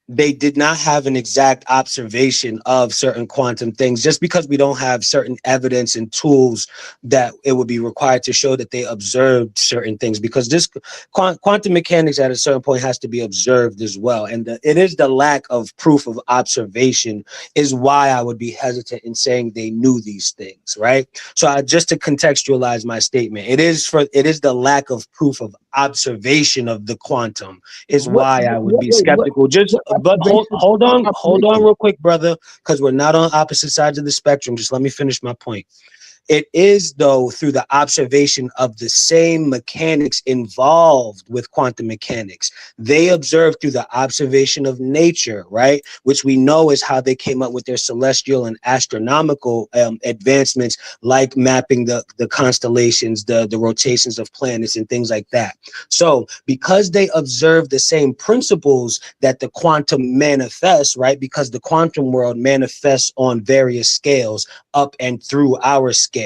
they did not have an exact observation of certain quantum things, just because we don't have certain evidence and tools that it would be required to show that they observed certain things, because this quantum mechanics at a certain point has to be observed as well, and it is the lack of proof of observation is why I would be hesitant in saying they knew these things, right? So just to contextualize my statement, it is the lack of proof of observation of the quantum is why I would be skeptical. But hold on real quick, brother, because we're not on opposite sides of the spectrum. Just let me finish my point. It is, though, through the observation of the same mechanics involved with quantum mechanics. They observed through the observation of nature, right? Which we know is how they came up with their celestial and astronomical advancements, like mapping the constellations, the rotations of planets and things like that. So because they observed the same principles that the quantum manifests, right? Because the quantum world manifests on various scales up and through our scale.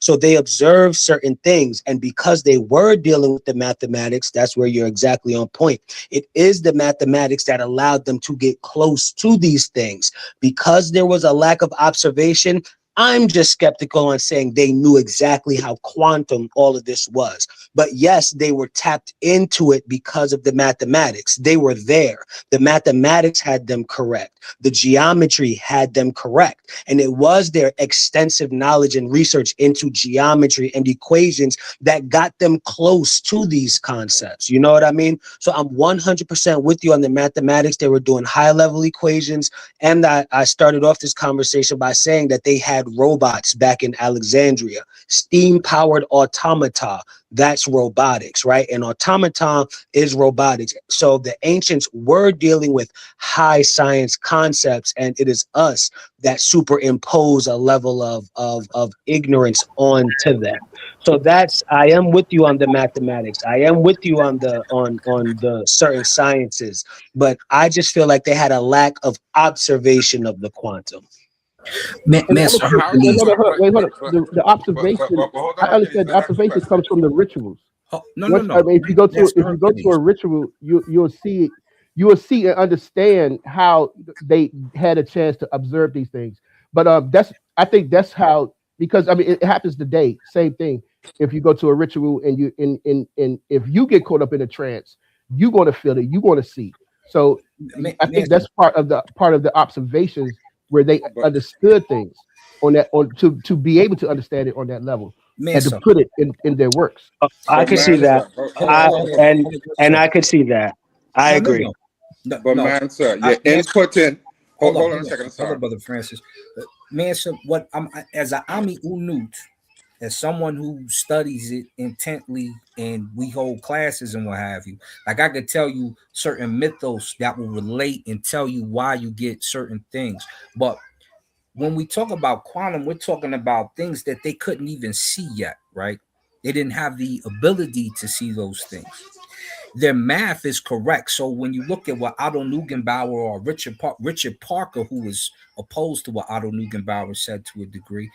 So they observed certain things, and because they were dealing with the mathematics, that's where you're exactly on point. It is the mathematics that allowed them to get close to these things. Because there was a lack of observation, I'm just skeptical on saying they knew exactly how quantum all of this was. But yes, they were tapped into it because of the mathematics. They were there. The mathematics had them correct. The geometry had them correct. And it was their extensive knowledge and research into geometry and equations that got them close to these concepts. You know what I mean? So I'm 100% with you on the mathematics. They were doing high-level equations. And I started off this conversation by saying that they had robots back in Alexandria, steam-powered automata. That's robotics, right? And automaton is robotics. So the ancients were dealing with high science concepts, and it is us that superimpose a level of ignorance onto them. So I am with you on the mathematics. I am with you on the certain sciences, but I just feel like they had a lack of observation of the quantum. Wait, hold on. The observation, I understand the observation comes from the rituals. No. I mean, if you go to a ritual, you'll see and understand how they had a chance to observe these things. But I think that's how, because I mean it happens today. Same thing. If you go to a ritual and if you get caught up in a trance, you're going to feel it. You're going to see. So I think that's part of the observations where they understood things to be able to understand it on that level and to put it in their works. I can see that, and I could see that. I agree. But man, sir, you're inputting. Hold on a second, sorry, brother Francis. Man, sir, what I'm as an Ami Unut, as someone who studies it intently, and we hold classes and what have you, like I could tell you certain mythos that will relate and tell you why you get certain things. But when we talk about quantum, we're talking about things that they couldn't even see yet, right? They didn't have the ability to see those things. Their math is correct. So when you look at what Otto Neugebauer or Richard Parker, who was opposed to what Otto Neugebauer said to a degree,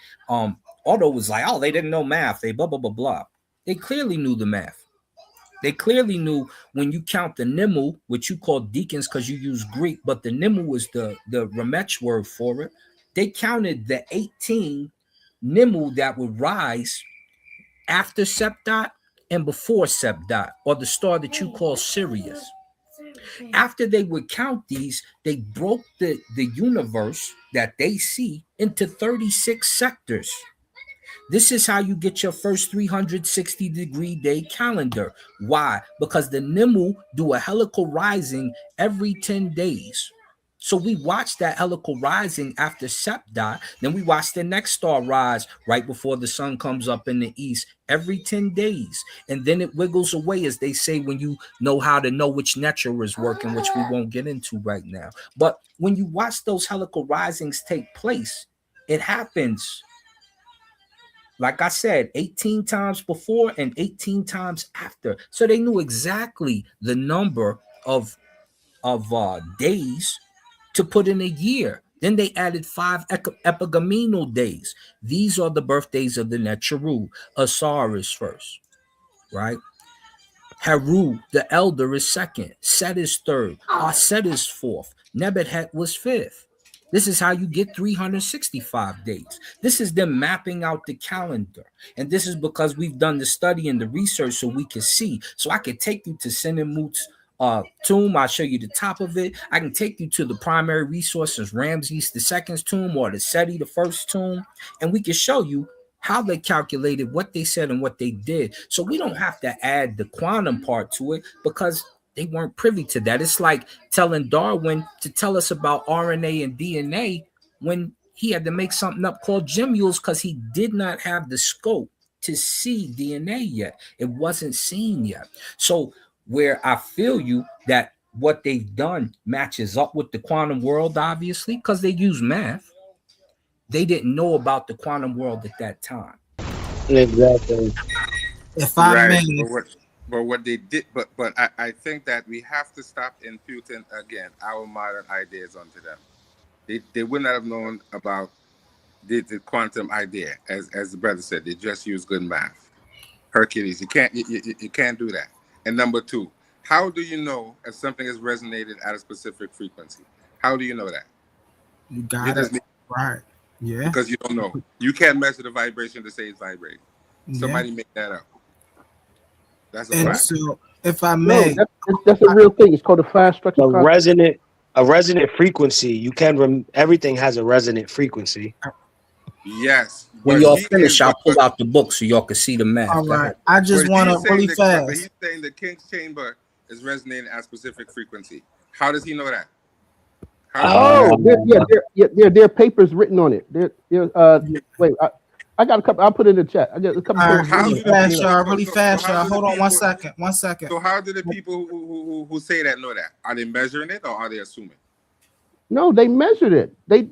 Although it was like, oh, they didn't know math. They blah, blah, blah, blah. They clearly knew the math. They clearly knew when you count the nimel, which you call deacons because you use Greek, but the nimel is the Ramech word for it. They counted the 18 nimel that would rise after Septot and before Septot, or the star that you call Sirius. After they would count these, they broke the universe that they see into 36 sectors. This is how you get your first 360-degree day calendar. Why? Because the Nimmu do a helical rising every 10 days. So we watch that helical rising after Septot, then we watch the next star rise right before the sun comes up in the east every 10 days. And then it wiggles away, as they say, when you know how to know which netra is working, which we won't get into right now. But when you watch those helical risings take place, it happens, like I said, 18 times before and 18 times after. So they knew exactly the number of days to put in a year. Then they added 5 epigeminal days. These are the birthdays of the Netcharu. Asar is first, right? Heru, the elder, is second. Set is third. Aset is fourth. Nebuchadnezzar was fifth. This is how you get 365 days. This is them mapping out the calendar. And this is because we've done the study and the research so we can see. So I can take you to Senenmut's tomb. I'll show you the top of it. I can take you to the primary resources, Ramses II's tomb, or the Seti the first tomb. And we can show you how they calculated, what they said, and what they did. So we don't have to add the quantum part to it because they weren't privy to that. It's like telling Darwin to tell us about RNA and DNA when he had to make something up called gemmules because he did not have the scope to see DNA yet. It wasn't seen yet. So where I feel you that what they've done matches up with the quantum world, obviously, because they use math. They didn't know about the quantum world at that time. Exactly. If I Right. may, But what they did, but I think that we have to stop imputing again our modern ideas onto them. They would not have known about the quantum idea, as the brother said. They just use good math. Hercules, you can't do that. And number two, how do you know if something has resonated at a specific frequency? How do you know that? you got it right. Yeah. Because you don't know. You can't measure the vibration to say it's vibrating. Somebody make that up. That's a fact. So, if I may, that's a real thing. It's called a fast structure. A resonant frequency. You can everything has a resonant frequency. Yes. When y'all finish, I'll pull out the book so y'all can see the math. All right. I just want to really fast. But he's saying the King's chamber is resonating at a specific frequency. How does he know that? There are papers written on it. Wait, I got a couple. I'll put it in the chat. I got a couple. Really fast, y'all. Hold on 1 second. 1 second. So how do the people who say that know that? Are they measuring it or are they assuming? No, they measured it. They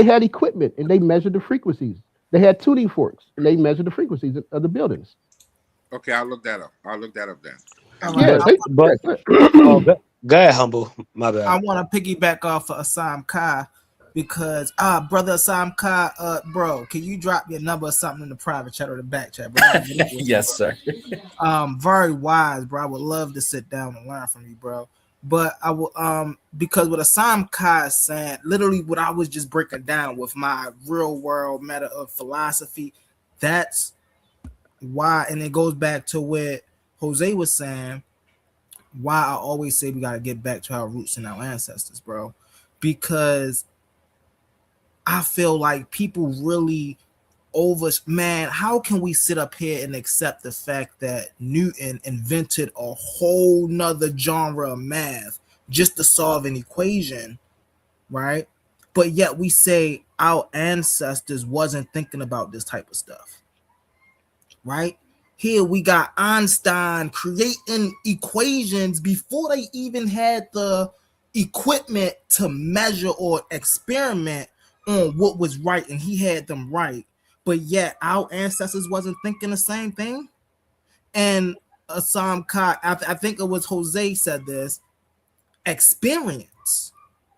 had equipment and they measured the frequencies. They had tuning forks and they measured the frequencies of the buildings. Okay, I'll look that up. then. Go ahead, Humble. My bad. I want to piggyback off of Assam Kai because brother Assam Kai, bro, can you drop your number or something in the private chat or the back chat, bro? Yes, sir. Very wise, bro. I would love to sit down and learn from you, bro. But I will because what Assam Kai is saying, literally what I was just breaking down with my real world meta of philosophy, that's why, and it goes back to what Jose was saying, why I always say we got to get back to our roots and our ancestors, bro. Because I feel like people really how can we sit up here and accept the fact that Newton invented a whole nother genre of math just to solve an equation, right? But yet we say our ancestors wasn't thinking about this type of stuff, right? Here we got Einstein creating equations before they even had the equipment to measure or experiment on what was right, and he had them right. But yet our ancestors wasn't thinking the same thing. And Assam Kai, I think it was Jose said this, experience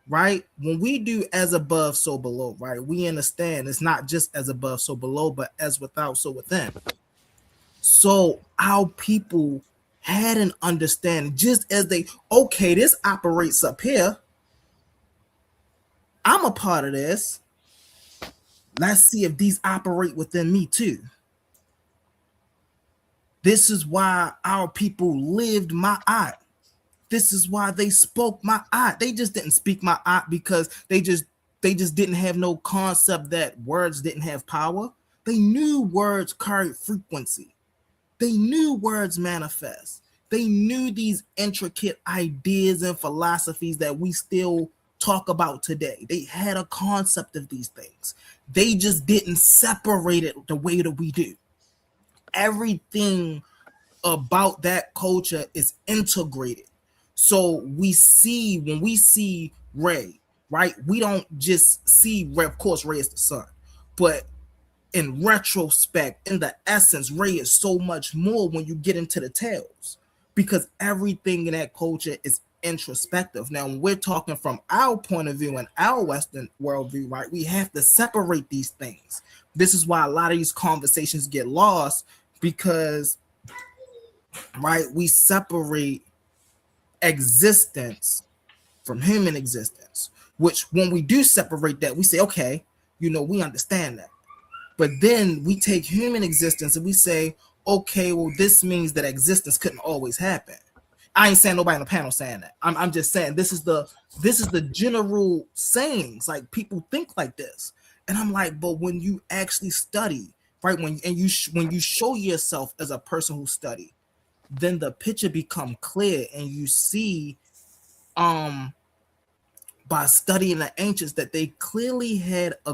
right? When we do as above, so below, right? We understand it's not just as above, so below, but as without, so within. So our people had an understanding, just as they, okay, this operates up here. I'm a part of this. Let's see if these operate within me too. This is why our people lived my art. This is why they spoke my art. They just didn't speak my art because they just didn't have no concept that words didn't have power. They knew words carried frequency. They knew words manifest. They knew these intricate ideas and philosophies that we still talk about today. They had a concept of these things. They just didn't separate it the way that we do. Everything about that culture is integrated. So we see, when we see Ray, right? We don't just see Ray. Of course, Ray is the sun, but in retrospect, in the essence, Ray is so much more when you get into the tales, because everything in that culture is introspective. Now, when we're talking from our point of view and our Western worldview, right, we have to separate these things. This is why a lot of these conversations get lost, because, right, we separate existence from human existence, which when we do separate that, we say, okay, we understand that. But then we take human existence and we say, okay, well, this means that existence couldn't always happen. I ain't saying nobody on the panel saying that. I'm just saying this is the general sayings. Like, people think like this, and I'm like, but when you actually study, right? When you show yourself as a person who study, then the picture become clear, and you see, by studying the ancients, that they clearly had a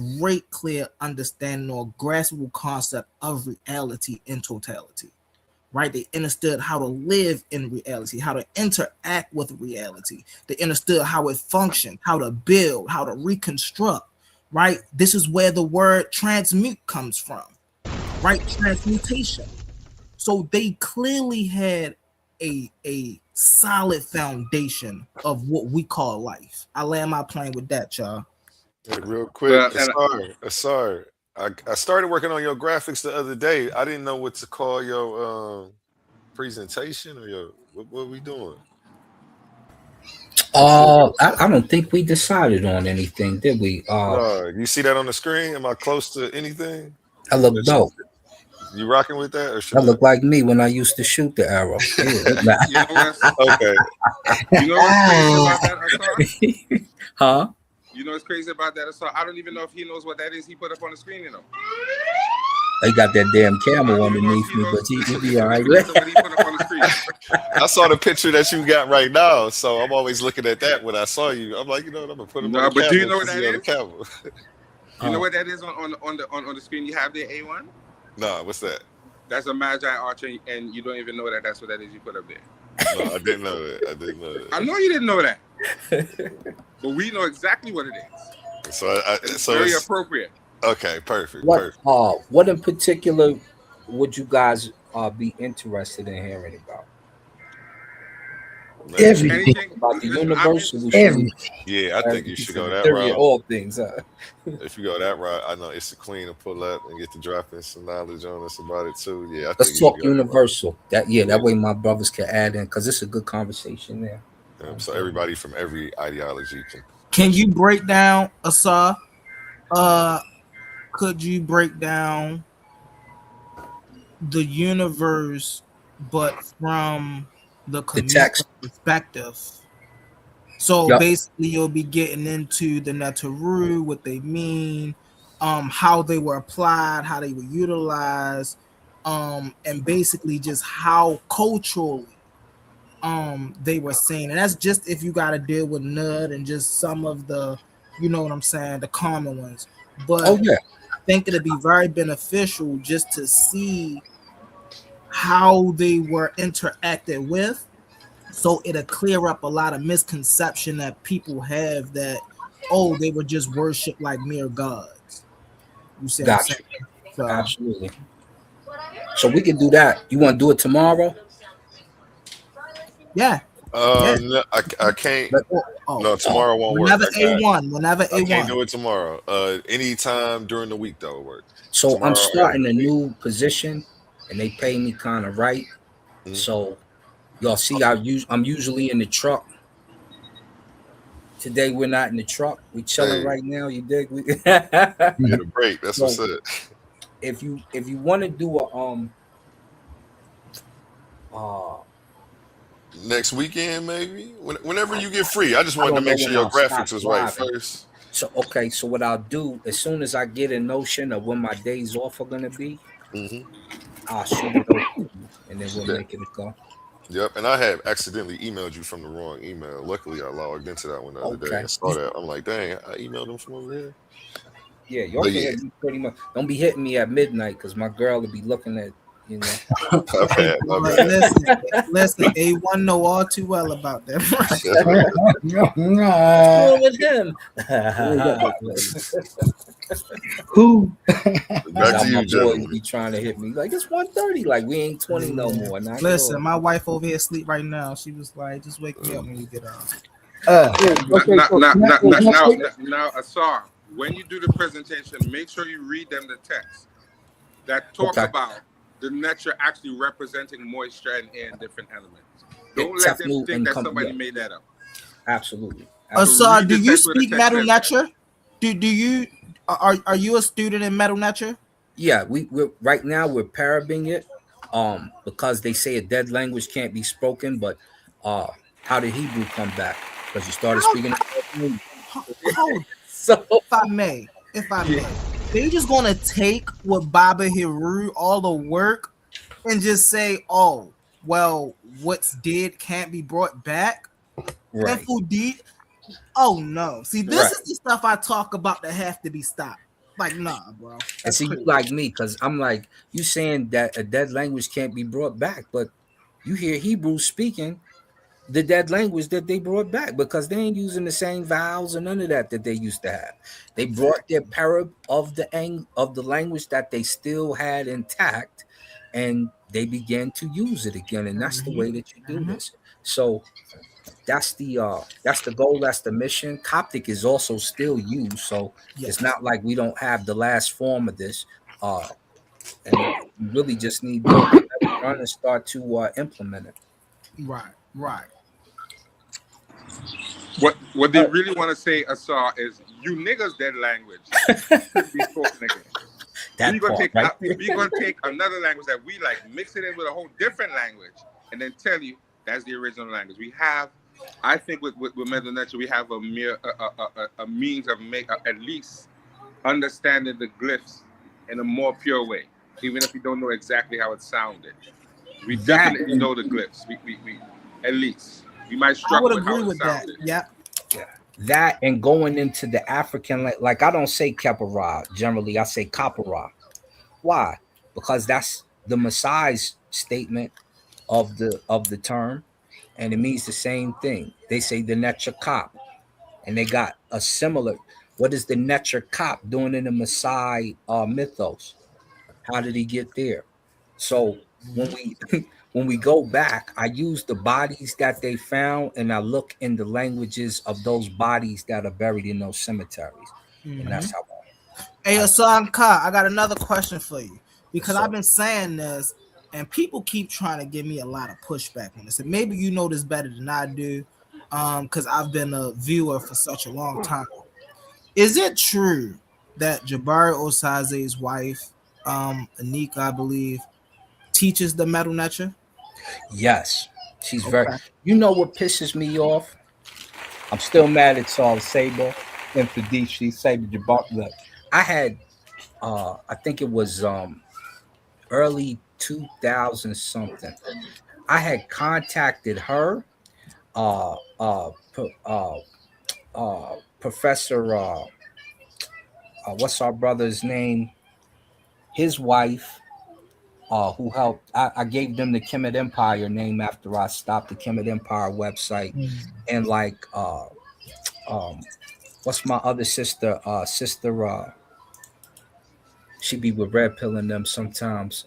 great clear understanding or graspable concept of reality in totality, right? They understood how to live in reality, how to interact with reality. They understood how it functioned, how to build, how to reconstruct, right? This is where the word transmute comes from, right? Transmutation. So they clearly had a solid foundation of what we call life. I land my plane with that, y'all. Hey, real quick, Well, and Asar, I started working on your graphics the other day. I didn't know what to call your presentation or your what we doing. I don't think we decided on anything, did we? No, you see that on the screen? Am I close to anything? I look That dope. you rocking with that, or should I I? look like me when I used to shoot the arrow. you know what's Okay. you know what's crazy about that, Asar? Huh? You know what's crazy about that, Asar? I don't even know if he knows what that is. He put up on the screen, They got that damn I camera don't even know if underneath he me, knows but he the be all right. significance of what he put up on the screen. I saw the picture that you got right now, so I'm always looking at that when I saw you. I'm like, what, I'm gonna put him on No, the but do you camera know what because that he on the is? camera. You know what that is on the screen? You have the A1. Nah, what's that? That's a Magi Archer, and you don't even know that that's what that is you put up there. No, I didn't know that. I didn't know that. I know you didn't know that, but we know exactly what it is. So, It's so very it's appropriate. okay. Perfect. What Perfect. what in particular would you guys be interested in hearing about? Everything. Anything About the listen, I'm universe, or we interested. should Everything. Yeah, I think you should go the that theory of route. all things? If you go that route, I know it's a queen to pull up and get to dropping some knowledge on us about it too. Yeah, I think Let's you should talk go that route. universal. That way my brothers can add in, because it's a good conversation there. So everybody from every ideology can Can touch it. you break down, Asa? Uh, could you break down the universe, but from the The communal text. perspective? So Yep. basically, you'll be getting into the Netaru, what they mean, how they were applied, how they were utilized, and basically just how culturally they were seen. And that's just if you got to deal with Nud and just some of the, you know what I'm saying, the common ones. Oh But yeah. I think it'd be very beneficial just to see how they were interacted with, so it'll clear up a lot of misconception that people have that, oh, they were just worshipped like mere gods. You see what I'm Got saying? you. So Absolutely. So we can do that. You want to do it tomorrow? yeah, Yeah. No, I can't. But, No, tomorrow won't work. whenever A1, whenever I can't A1. do it tomorrow. Anytime during the week though will work. So I'm Tomorrow I got starting a new position, and they pay me kind of right. Mhm. So y'all see, I'm usually in the truck. Today we're not in the truck. We chilling Hey, right now. You dig? get a break. That's what's So it. if you want to do a uh Next weekend, maybe. Whenever you get free. I just I wanted to don't know make sure when your I'll stop graphics was right driving. first. So okay, so what I'll do as soon as I get a notion of when my days off are gonna be, Hmm. I'll shoot it over to you, and then we'll Yeah. make it a go. Yep. And I had accidentally emailed you from the wrong email. Luckily, I logged into that one the other day Okay. and saw that. I'm like, dang, I emailed him from over here. Yeah, y'all But can yeah, hit me pretty much. Don't be hitting me at midnight because my girl will be looking at, you know. my Hey, bad, my but bad. listen, A1 know all too well about that. What's wrong with him? Who? That's Back how to my you, boys gentlemen. be trying to hit me. Like it's 1:30. Like we ain't 20 no Yeah. more. Knock it Listen, off. my wife over here asleep right now. She was like, "Just wake me up when you get off." Yeah, okay, so can I, hey, can I say, Now, Asar, when you do the presentation, make sure you read them the text that talk Okay. about the nature actually representing moisture and air and different elements. Yeah, Don't let them Tefnut think and that come. somebody Yeah, made that up. absolutely, So absolutely. So, read do the you text where the speak text metal says that. nature? Do you are you a student in metal nature? Yeah, we're right now we're parroting it, because they say a dead language can't be spoken. But how did Hebrew come back? Because you started How, speaking. hold, So if I yeah, may, they just gonna take what Baba Hiru all the work and just say, "Oh, well, what's dead can't be brought back." And right, Fudid, oh no! See, this right. is the stuff I talk about that have to be stopped. Like, nah, bro, And that's see, you crazy. like me because I'm like you saying that a dead language can't be brought back, but you hear Hebrew speaking the dead language that they brought back because they ain't using the same vowels and none of that they used to have. They brought their parab of the language that they still had intact, and they began to use it again. And that's the Mm-hmm. way that you do Mm-hmm. this. So that's the goal, that's the mission. Coptic is also still used, so it's Yes. not like we don't have the last form of this. Uh, and you really just need to run and start to implement it. Right. Right. What they really want to say, Asar, is you niggas dead language should be spoken again. That part right there. We gonna take another language that we like, mix it in with a whole different language, and then tell you that's the original language. We have, I think, with Mother Nature, we have a means of make at least understanding the glyphs in a more pure way, even if we don't know exactly how it sounded. We That definitely and know the glyphs. We at least we might I would struggle with agree how it with that. sounded. Yep. yeah, that and going into the African like I don't say Kepara generally, I say Kapara. Why? Because that's the Messiah's statement of the term, and it means the same thing. They say the Netra Kop, and they got a similar. What is the Netra Kop doing in the Messiah mythos? How did he get there? So when we when we go back, I use the bodies that they found, and I look in the languages of those bodies that are buried in those cemeteries, and Mm-hmm. that's how Hey, I Hassan Ka, I got another question for you yes, because I've sir. been saying this, and people keep trying to give me a lot of pushback on this. And maybe you know this better than I do, because I've been a viewer for such a long time. Is it true that Jabari Osaze's wife, Anika, I believe, teaches the metal nature? Yes, she's very. Okay. You know what pisses me off? I'm still mad at Saul Saber and Fadishi Saber Jabbar. I had, I think it was early 2000 something. I had contacted her, uh, uh, Professor, what's our brother's name? His wife, who helped. I gave them the Kemet Empire name after I stopped the Kemet Empire website, and like, um, what's my other sister? She be with Red Pill and them sometimes.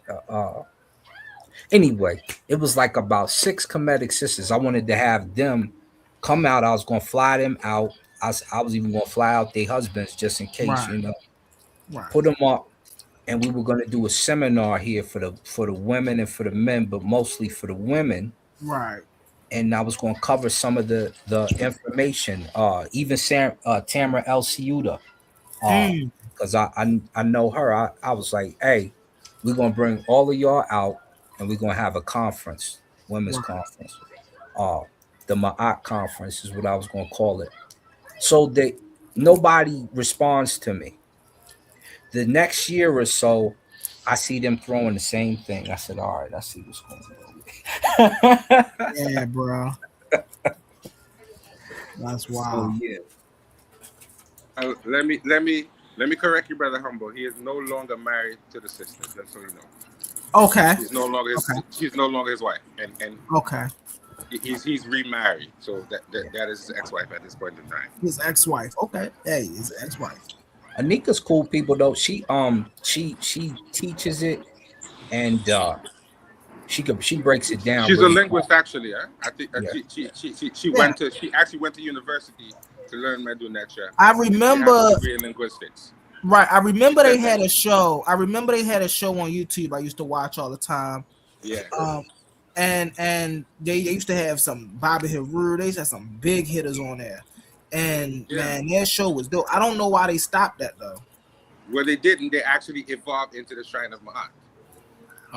Anyway, it was like about 6 Kemetic sisters. I wanted to have them come out. I was going to fly them out. I was even going to fly out their husbands just in case, Right. you know, Right. put them up. And we were going to do a seminar here for the women and for the men, but mostly for the women. Right. And I was going to cover some of the information. Even Tamara El Ciuda, Mm. because I know her. I was like, hey, we're gonna bring all of y'all out, and we're gonna have a conference, women's Right. conference. Uh, the Ma'at conference is what I was gonna call it. So they nobody responds to me. The next year or so, I see them throwing the same thing. I said, all right, I see what's going on. Yeah, bro. That's So wild. yeah. Let me correct you, brother Humble. He is no longer married to the sister. Just so you know, Okay. he's no longer his. Okay. She's no longer his wife, and Okay. he's remarried. So that is his ex-wife at this point in time. His ex-wife. Okay. Hey, his ex-wife. Anika's cool people though. She teaches it and she breaks it down She's a really linguist, actually. I think yeah. she Yeah. she actually went to university to learn Medunetia. I She has remember. a degree in linguistics. Right. I She remember they said had that. a show. I remember they had a show on YouTube I used to watch all the time. Yeah. Um, and they used to have some Bobby Heru. They used to have some big hitters on there. And Yeah. man, their show was dope. I don't know why they stopped that though. Well, they didn't. They actually evolved into the Shrine of Ma'at.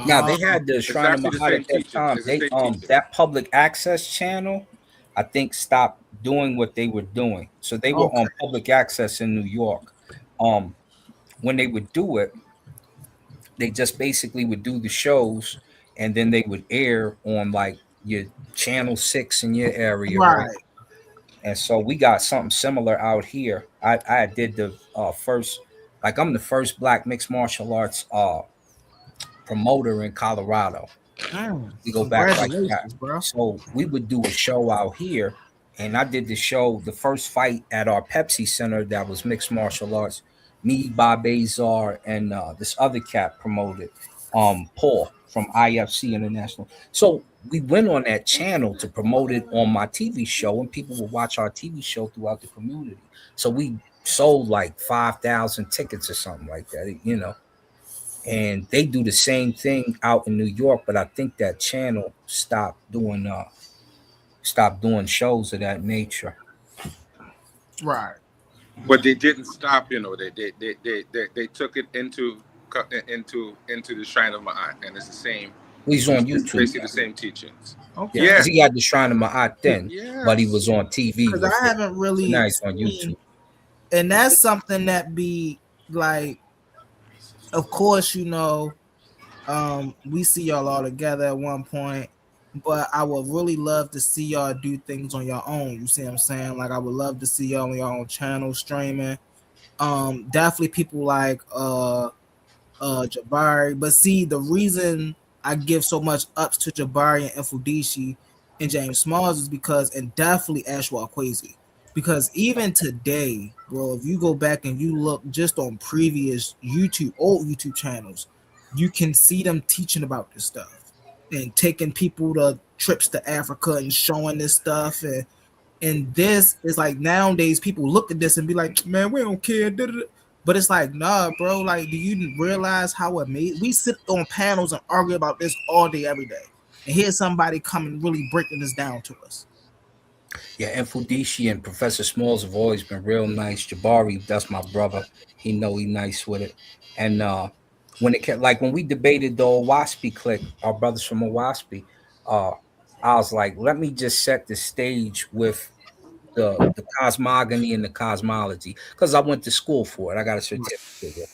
Now Uh, they had the It's Shrine of actually the Mahat at same that teachings. time. It's the They same teaching. that public access channel, I think, stopped doing what they were doing. So they were okay. on public access in New York. Um, when they would do it, they just basically would do the shows, and then they would air on like your channel 6 in your area, right? Right. And so we got something similar out here. I did the first, like I'm the first black mixed martial arts promoter in Colorado. We go back like that. Congratulations, bro. So we would do a show out here, and I did the show, the first fight at our Pepsi Center that was mixed martial arts. Me, Bob Azar, and this other cat promoted, Paul from IFC International. So we went on that channel to promote it on my TV show, and people would watch our TV show throughout the community. So we sold like 5,000 tickets or something like that, you know. And they do the same thing out in New York, but I think that channel stopped doing shows of that nature. Right. But they didn't stop. You know, they took it into the Shrine of Ma'at, and it's the same. He's on It's YouTube. basically the same teachings. Okay. Yeah, Yeah. because he had the Shrine of Ma'at then, Yes. but he was on TV Because with I it. haven't So really now he's on seen, YouTube. and that's something that be like, of course, you know, we see y'all all together at one point, but I would really love to see y'all do things on your own. You see what I'm saying? Like I would love to see y'all on your own channel streaming. Definitely people like Jabari. But see, the reason I give so much ups to Jabari and Infudishi and James Smalls is because, and definitely Ashwa Kwesi, because even today, bro, if you go back and you look just on previous old YouTube channels, you can see them teaching about this stuff and taking people to trips to Africa and showing this stuff. And this is like nowadays people look at this and be like, man, we don't care. But it's like, nah, bro. Like, do you realize how amazing we sit on panels and argue about this all day, every day? And here's somebody coming really breaking this down to us. Yeah, and Fudishi and Professor Smalls have always been real nice. Jabari, that's my brother. He know he nice with it. And when it kept like when we debated the Owaspy clique, our brothers from Owaspy, uh, I was like, let me just set the stage with the cosmogony and the cosmology because I went to school for it. I got a certificate with it.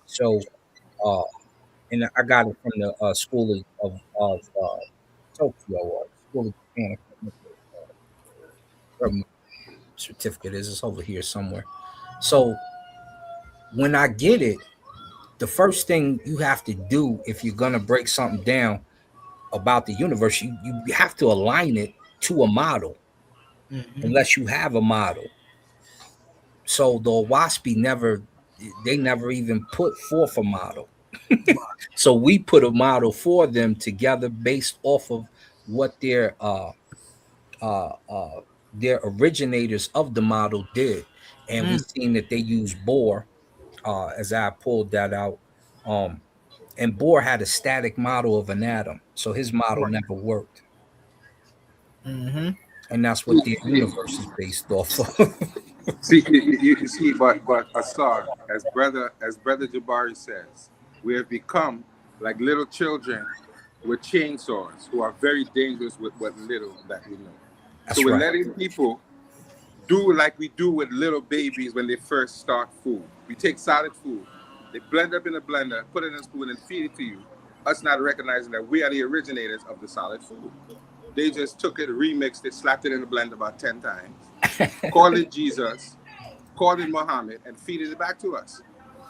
So uh, and I got it from the school of Tokyo or school of Japan. Where my certificate is. It's over here somewhere. So when I get it, the first thing you have to do if you're gonna break something down about the universe, you have to align it to a model, unless you have a model. So the Waspy never they never even put forth a model. So we put a model for them together based off of what uh, their originators of the model did, and we seen that they used Bohr, as I pulled that out. And Bohr had a static model of an atom, so his model never worked. And that's what the universe is based off of. See, you see, but Asar, as brother Jabari says, we have become like little children with chainsaws who are very dangerous with what little that we know. That's So we're right. letting people do like we do with little babies when they first start food. We take solid food, they blend up in a blender, put it in a spoon, and feed it to you. Us not recognizing that we are the originators of the solid food. They just took it, remixed it, slapped it in the blender about 10 times, called it Jesus, called it Muhammad, and feeded it back to us.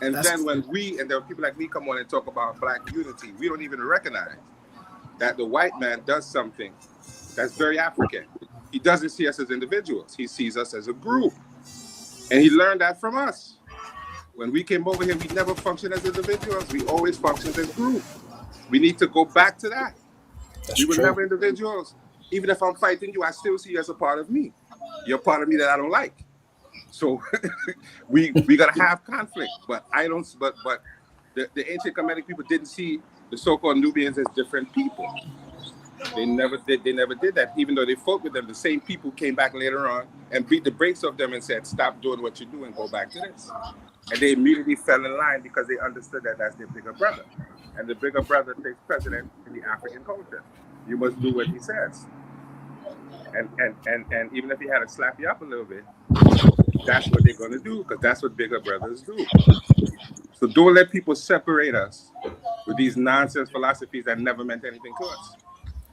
And then when there are people like me come on and talk about black unity, we don't even recognize that the white man does something that's very African. He doesn't see us as individuals. He sees us as a group. And he learned that from us. When we came over here, we never functioned as individuals. We always functioned as group. We need to go back to that. We were never individuals. Even if I'm fighting you, I still see you as a part of me. You're a part of me that I don't like. So we gotta have conflict. But I don't. But the ancient Kemetic people didn't see the so-called Nubians as different people. They never did. They never did that. Even though they fought with them, the same people came back later on and beat the brakes off them and said, "Stop doing what you're doing. Go back to this." And they immediately fell in line because they understood that that's their bigger brother, and the bigger brother takes precedence in the African culture. You must do what he says. And even if he had to slap you up a little bit, that's what they're gonna do because that's what bigger brothers do. So don't let people separate us with these nonsense philosophies that never meant anything to us.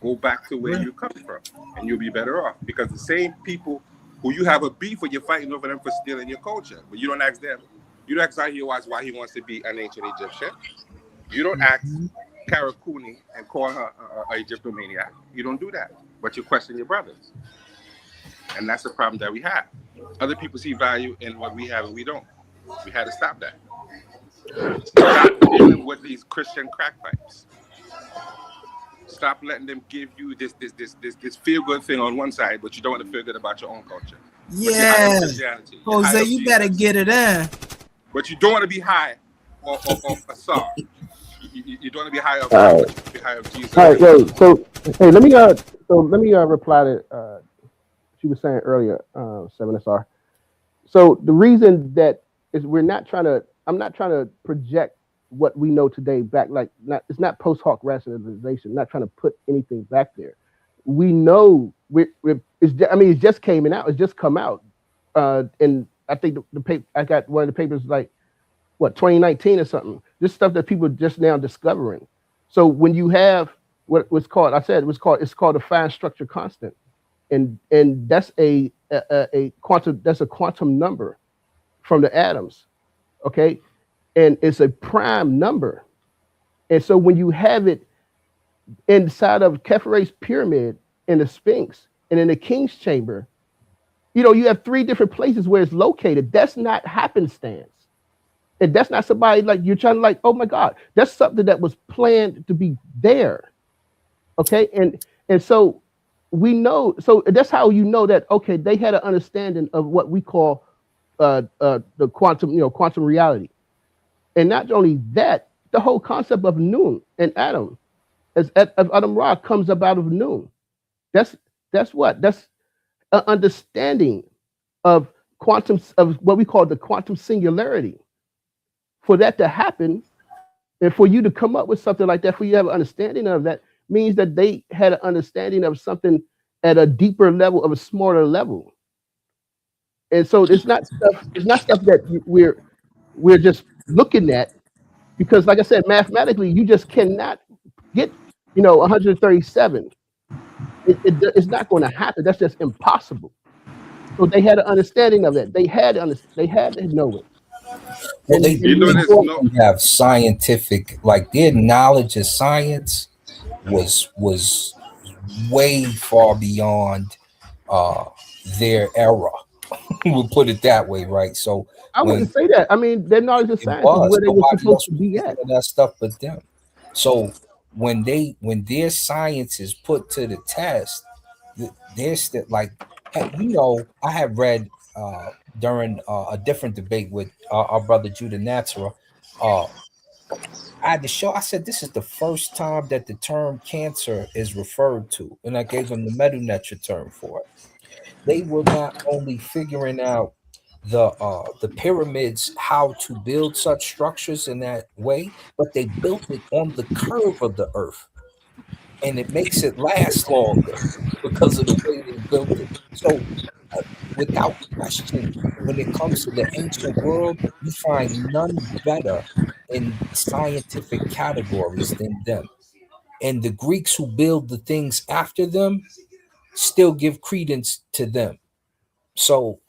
Go back to where you come from, and you'll be better off. Because the same people who you have a beef with, you're fighting over them for stealing your culture. But you don't ask them. You don't ask Zahiwaz why he wants to be an ancient Egyptian. You don't ask Karakuni and call her an Egyptomaniac. You don't do that. But you question your brothers. And that's the problem that we have. Other people see value in what we have and we don't. We had to stop that. Stop dealing with these Christian crack pipes. Stop letting them give you this feel good thing on one side, but you don't want to feel good about your own culture. Yeah, Jose, you better get it in. But you don't want to be high or Asar. You don't want to be high of God, but you be high of Jesus. All right, yo, so hey, let me reply to she was saying earlier, 7SR. So the reason that is I'm not trying to project what we know today back, it's not post hoc rationalization, not trying to put anything back there. We know it just came out, it's just come out. And I think the paper, I got one of the papers like 2019 or something. This stuff that people are just now discovering. So when you have what was called, it's called a fine structure constant. And that's a quantum number from the atoms. Okay. And it's a prime number. And so when you have it inside of Khafre's pyramid, in the Sphinx, and in the King's Chamber, you have 3 different places where it's located. That's not happenstance. And that's not somebody like you're trying to oh my God, that's something that was planned to be there. Okay. And so we know, so that's how you know that, okay, they had an understanding of what we call the quantum reality. And not only that, the whole concept of noon and atom, of Adam Ra comes up out of noon. That's an understanding of quantum, of what we call the quantum singularity. For that to happen, and for you to come up with something like that, for you to have an understanding of that, means that they had an understanding of something at a deeper level, of a smarter level. And so it's not stuff that we're just looking at, because like I said, mathematically, you just cannot get 137. It's not going to happen. That's just impossible. So they had an understanding of that. They had to know it. Well, they have scientific, their knowledge of science was way far beyond their era. We'll put it that way, right? So I when wouldn't say that. I mean, their knowledge of it science is was, where they were nobody supposed else to was be doing at. that stuff but them. So when their science is put to the test, there's that like I have read during a different debate with our brother Judah Natsara. Uh, I had to show. I said this is the first time that the term cancer is referred to, and I gave him the Medunetra term for it. They were not only figuring out the pyramids, how to build such structures in that way, but they built it on the curve of the earth, and it makes it last longer because of the way they built it. So, without question, when it comes to the ancient world, you find none better in scientific categories than them. And the Greeks who build the things after them still give credence to them. So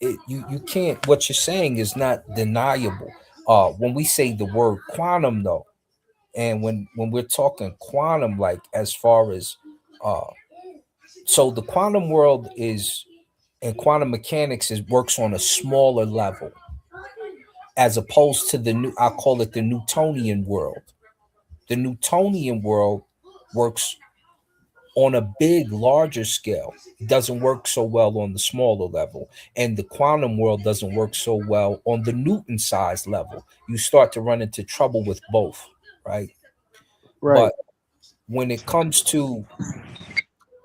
you can't. What you're saying is not deniable. When we say the word quantum, though, and when we're talking quantum, like as far as uh, so the quantum world is and quantum mechanics is works on a smaller level as opposed to the new. I call it the Newtonian world. The Newtonian world works on a big, larger scale. It doesn't work so well on the smaller level. And the quantum world doesn't work so well on the Newton size level. You start to run into trouble with both, right? Right. But when it comes to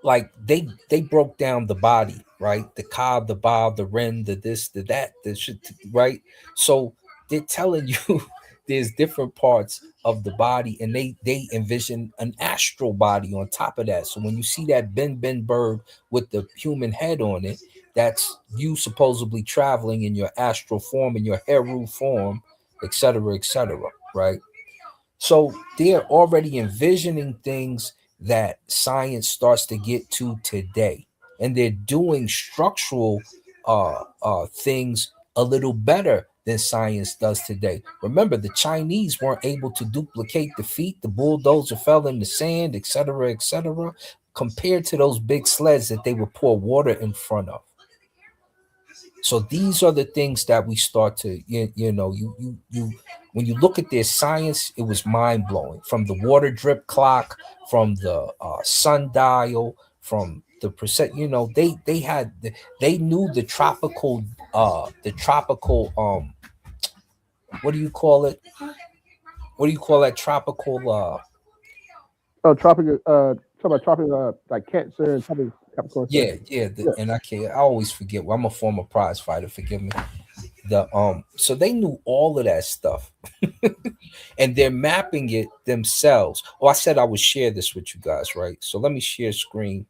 like they broke down the body, right? The ka, the ba, the ren, the this, the that, the shit, right? So they're telling you there's different parts of the body, and they envision an astral body on top of that. So when you see that Ben bird with the human head on it, that's you supposedly traveling in your astral form, in your Heru form, etc., right? So they're already envisioning things that science starts to get to today, and they're doing structural things a little better than science does today. Remember, the Chinese weren't able to duplicate the feet; the bulldozer fell in the sand, etc., compared to those big sleds that they would pour water in front of. So these are the things that we start to you when you look at their science, it was mind blowing. From the water drip clock, from the sundial, from the percent. They knew the tropical what do you call it? What do you call that tropical Oh, tropical. Talk about tropical, like Cancer and tropical Capricorn, yeah, Sagittarius. yeah, Yeah. and I always forget. Well, I'm a former prize fighter. Forgive me. So they knew all of that stuff, and they're mapping it themselves. Oh, I said I would share this with you guys, right? So let me share screen.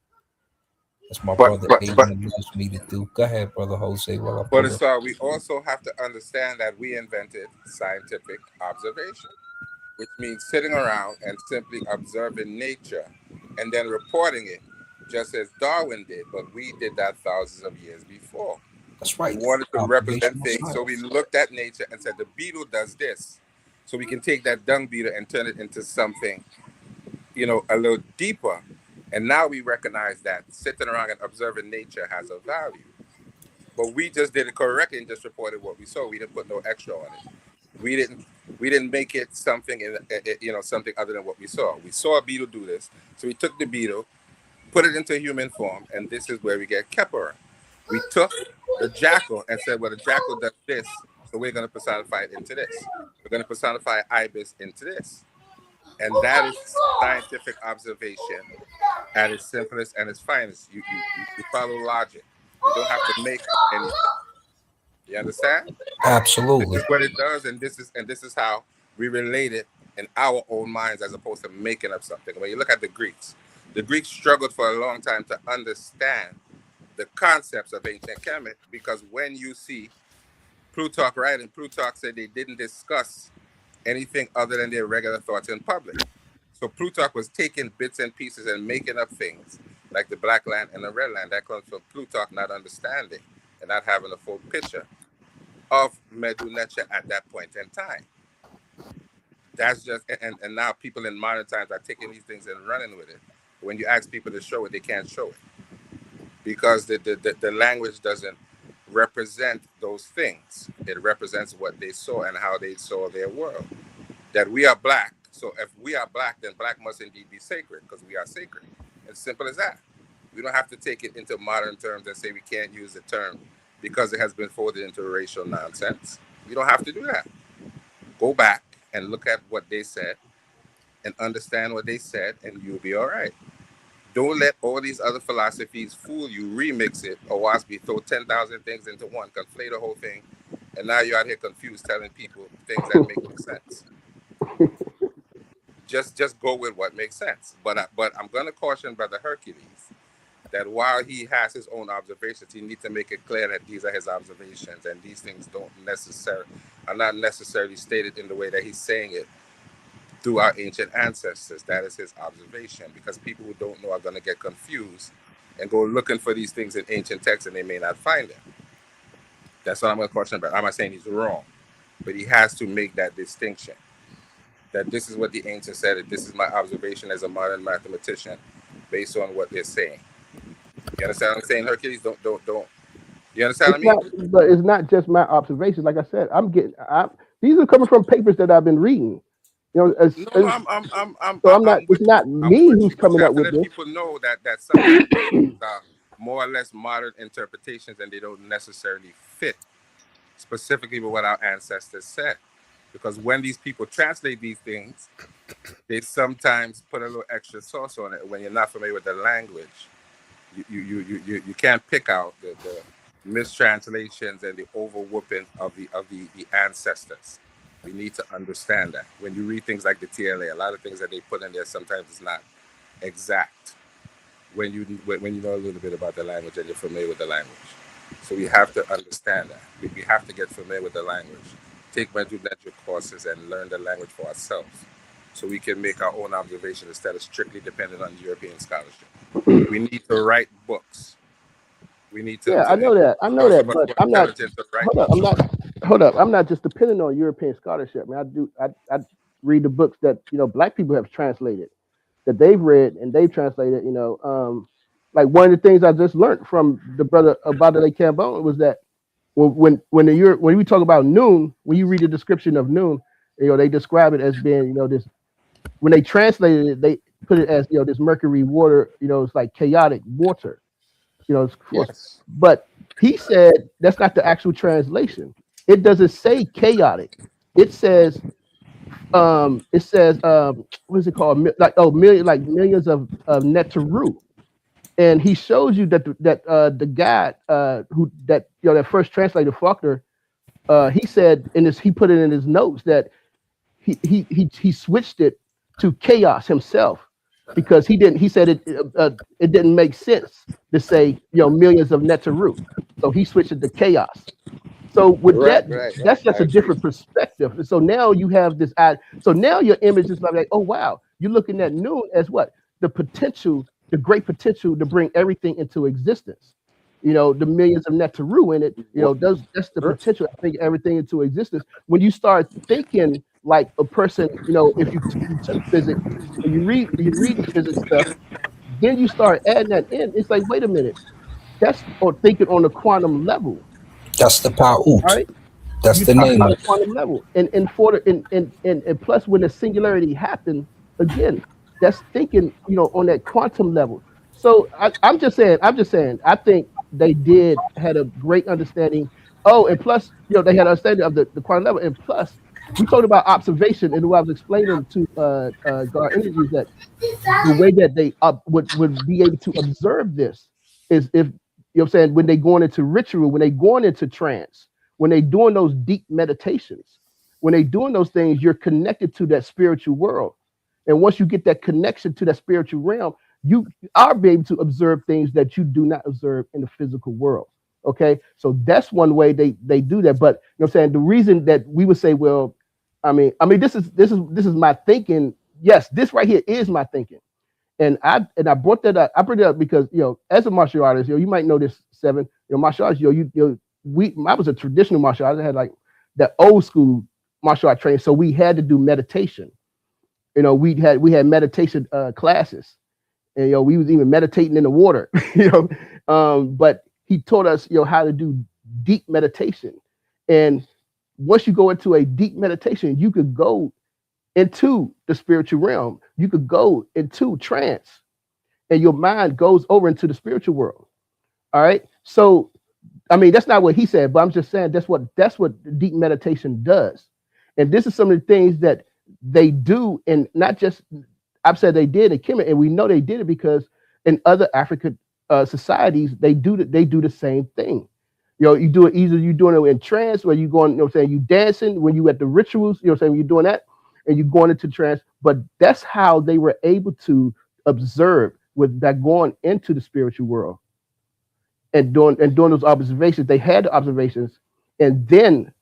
That's my But brother but but Aiden allows me to do. Go ahead, brother Jose. While I but pull up. it's we also have to understand that we invented scientific observation, which means sitting around and simply observing nature and then reporting it, just as Darwin did. But we did that thousands of years before. That's We right. wanted to represent Observational things, so we science. looked at nature and said the beetle does this, so we can take that dung beetle and turn it into something, a little deeper. And now we recognize that sitting around and observing nature has a value. But we just did it correctly and just reported what we saw. We didn't put no extra on it. We didn't we didn't make it something something other than what we saw. We saw a beetle do this, so we took the beetle, put it into human form, and this is where we get Kepler. We took the jackal and said, well, the jackal does this, so we're going to personify it into this. We're going to personify ibis into this, and that is scientific observation at its simplest and its finest. You follow logic. You don't have to make up anything. You understand? This Absolutely. is what it does, and this is how we relate it in our own minds, as opposed to making up something. When you look at the Greeks struggled for a long time to understand the concepts of ancient Kemet, because when you see Plutarch writing, Plutarch said they didn't discuss anything other than their regular thoughts in public. So Plutarch was taking bits and pieces and making up things like the black land and the red land. That comes from Plutarch not understanding and not having a full picture of Medu Neter at that point in time. That's just and now people in modern times are taking these things and running with it. When you ask people to show it, they can't show it because the language doesn't represent those things. It represents what they saw and how they saw their world. That we are black. So if we are black, then black must indeed be sacred because we are sacred. As simple as that. We don't have to take it into modern terms and say we can't use the term because it has been folded into racial nonsense. We don't have to do that. Go back and look at what they said and understand what they said, and you'll be all right. Don't let all these other philosophies fool you, remix it, or watch me throw 10,000 things into one, conflate the whole thing, and now you're out here confused telling people things that make no sense. Just go with what makes sense. But I'm going to caution Brother Hercules that while he has his own observations, he needs to make it clear that these are his observations, and these things are not necessarily stated in the way that he's saying it through our ancient ancestors. That is his observation, because people who don't know are going to get confused and go looking for these things in ancient texts, and they may not find them. That's what I'm going to caution about. I'm not saying he's wrong, but he has to make that distinction, that this is what the ancients said, and this is my observation as a modern mathematician based on what they're saying. You understand what I'm saying, Hercules? Don't. You understand what I mean? But it's not just my observations. Like I said, these are coming from papers that I've been reading. You know, it's not me who's coming up with this. People know that some of these are more or less modern interpretations, and they don't necessarily fit specifically with what our ancestors said. Because when these people translate these things, they sometimes put a little extra sauce on it. When you're not familiar with the language, you can't pick out the mistranslations and the overwhooping of the ancestors. We need to understand that. When you read things like the TLA, a lot of things that they put in there sometimes is not exact. When you know a little bit about the language and you're familiar with the language. So we have to understand that. We have to get familiar with the language. Take mental literature courses and learn the language for ourselves, so we can make our own observations instead of strictly dependent on European scholarship. We need to write books. We need to. Yeah, I know that, but I'm not. Hold up. I'm not just dependent on European scholarship. I mean, I read the books that Black people have translated, that they've read and they've translated. Like one of the things I just learned from the brother Abiogenesis Cambone was that when we talk about noon, when you read the description of noon, they describe it as being this. When they translated it, they put it as this mercury water. It's like chaotic water. Yes. But he said that's not the actual translation. It doesn't say chaotic. It says what is it called? Millions of netaru. And he shows you that the guy that first translated Faulkner, he said he put it in his notes that he switched it to chaos himself, because he said it didn't make sense to say millions of netaru, so he switched it to chaos. So with that's just a different perspective. So now you have this so now your image is like, oh wow, you're looking at noon as what? The potential, the great potential to bring everything into existence. The millions of netaru in it, that's the potential to bring everything into existence. When you start thinking like a person, if you took physics and you read the physics stuff, then you start adding that in. It's like, wait a minute, that's thinking on the quantum level. That's the Pa'ut. All right. That's You're the talking name about of a quantum level, and plus when the singularity happened again, that's thinking on that quantum level. So I'm just saying, I think they had a great understanding. Oh, and plus they had an understanding of the quantum level, and plus we talked about observation, and what I was explaining to God Energy is that the way that they would be able to observe this is if what I'm saying, when they going into ritual, when they going into trance, when they doing those deep meditations, when they doing those things, you're connected to that spiritual world. And once you get that connection to that spiritual realm, you are able to observe things that you do not observe in the physical world. Okay, so that's one way they do that. But what I'm saying, the reason that we would say, well, I mean, this is my thinking. Yes, this right here is my thinking. And I brought that up. I brought it up because as a martial artist, you might know this, Seven. Martial arts, I was a traditional martial artist. I had like that old school martial art training, so we had to do meditation. We had meditation classes, and we was even meditating in the water. But he taught us how to do deep meditation. And once you go into a deep meditation, you could go into the spiritual realm. You could go into trance, and your mind goes over into the spiritual world. All right. So I mean, that's not what he said, but I'm just saying that's what deep meditation does. And this is some of the things that they do, and not just I've said they did in Kemet, and we know they did it because in other African societies they do the same thing. You know, you do it either you doing it in trance, or you going, you know, what I'm saying, you dancing when you at the rituals, you know, what I'm saying, you're doing that, and you going into trance. But that's how they were able to observe with that going into the spiritual world and doing those observations. They had the observations, and then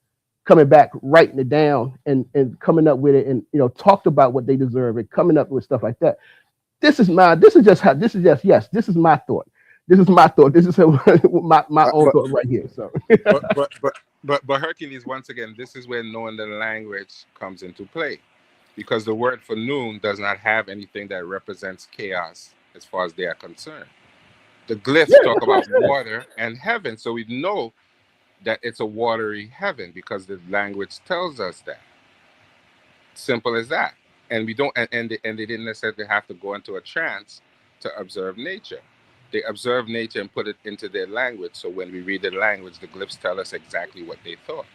coming back, writing it down, and coming up with it, and talked about what they deserve, and coming up with stuff like that. This is just how. This is just yes. This is my thought. This is my thought. This is my own But thought right here. So but Hercules, once again, this is where knowing the language comes into play, because the word for noon does not have anything that represents chaos as far as they are concerned. The yeah, glyphs talk that's what I about said. water and heaven, so we know that it's a watery heaven because the language tells us that. Simple as that. And we don't, and they didn't necessarily have to go into a trance to observe nature. They observe nature and put it into their language. So when we read the language, the glyphs tell us exactly what they thought.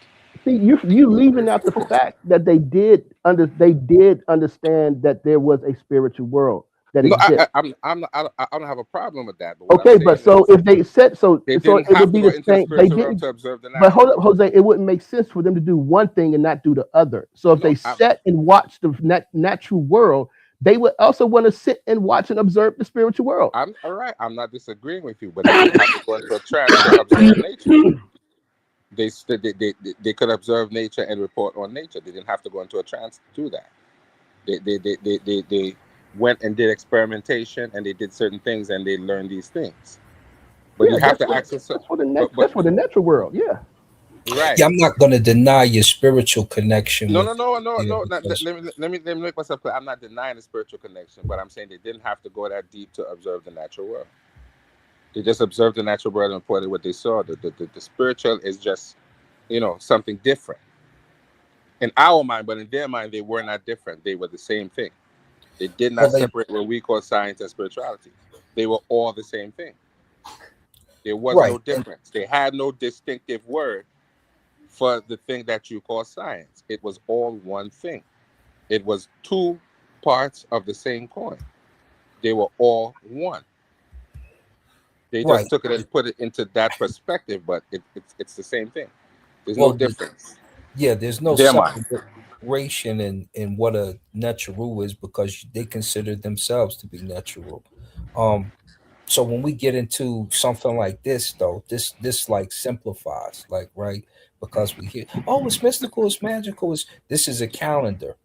See, you leaving out the fact that they did understand that there was a spiritual world that No, exists. I don't have a problem with that. But what I'm Okay, but saying so is, if they said so, they so didn't it would have to be go the into the same. They spiritual realm didn't. to observe the But hold natural. up, Jose. It wouldn't make sense for them to do one thing and not do the other. So if they No, sat and watched the natural world, they would also want to sit and watch and observe the spiritual world. I'm all right. I'm not disagreeing with you, but they didn't have to go into a trance to observe nature. They could observe nature and report on nature. They didn't have to go into a trance to do that. They went and did experimentation, and they did certain things, and they learned these things. But Yeah, you have to access it. But that's for the natural world. Yeah. right. Yeah, I'm not going to deny your spiritual connection No, with no, no, no, yeah, no. because Let me make myself clear. I'm not denying the spiritual connection, but I'm saying they didn't have to go that deep to observe the natural world. They just observed the natural world and reported what they saw. The spiritual is just, something different in our mind, but in their mind, they were not different. They were the same thing. They did well, not they separate what we call science and spirituality. They were all the same thing. There was no right and difference. They had no distinctive word for the thing that you call science. It was all one thing. It was two parts of the same coin. They were all one. They just right. took it and put it into that perspective, but it's the same thing. There's no Well, difference yeah, there's in no their mind. separation in what a natural is because they consider themselves to be natural. Um, so when we get into something like this, though, this like simplifies, like right, because we hear, oh, it's mystical, it's magical, it's this is a calendar,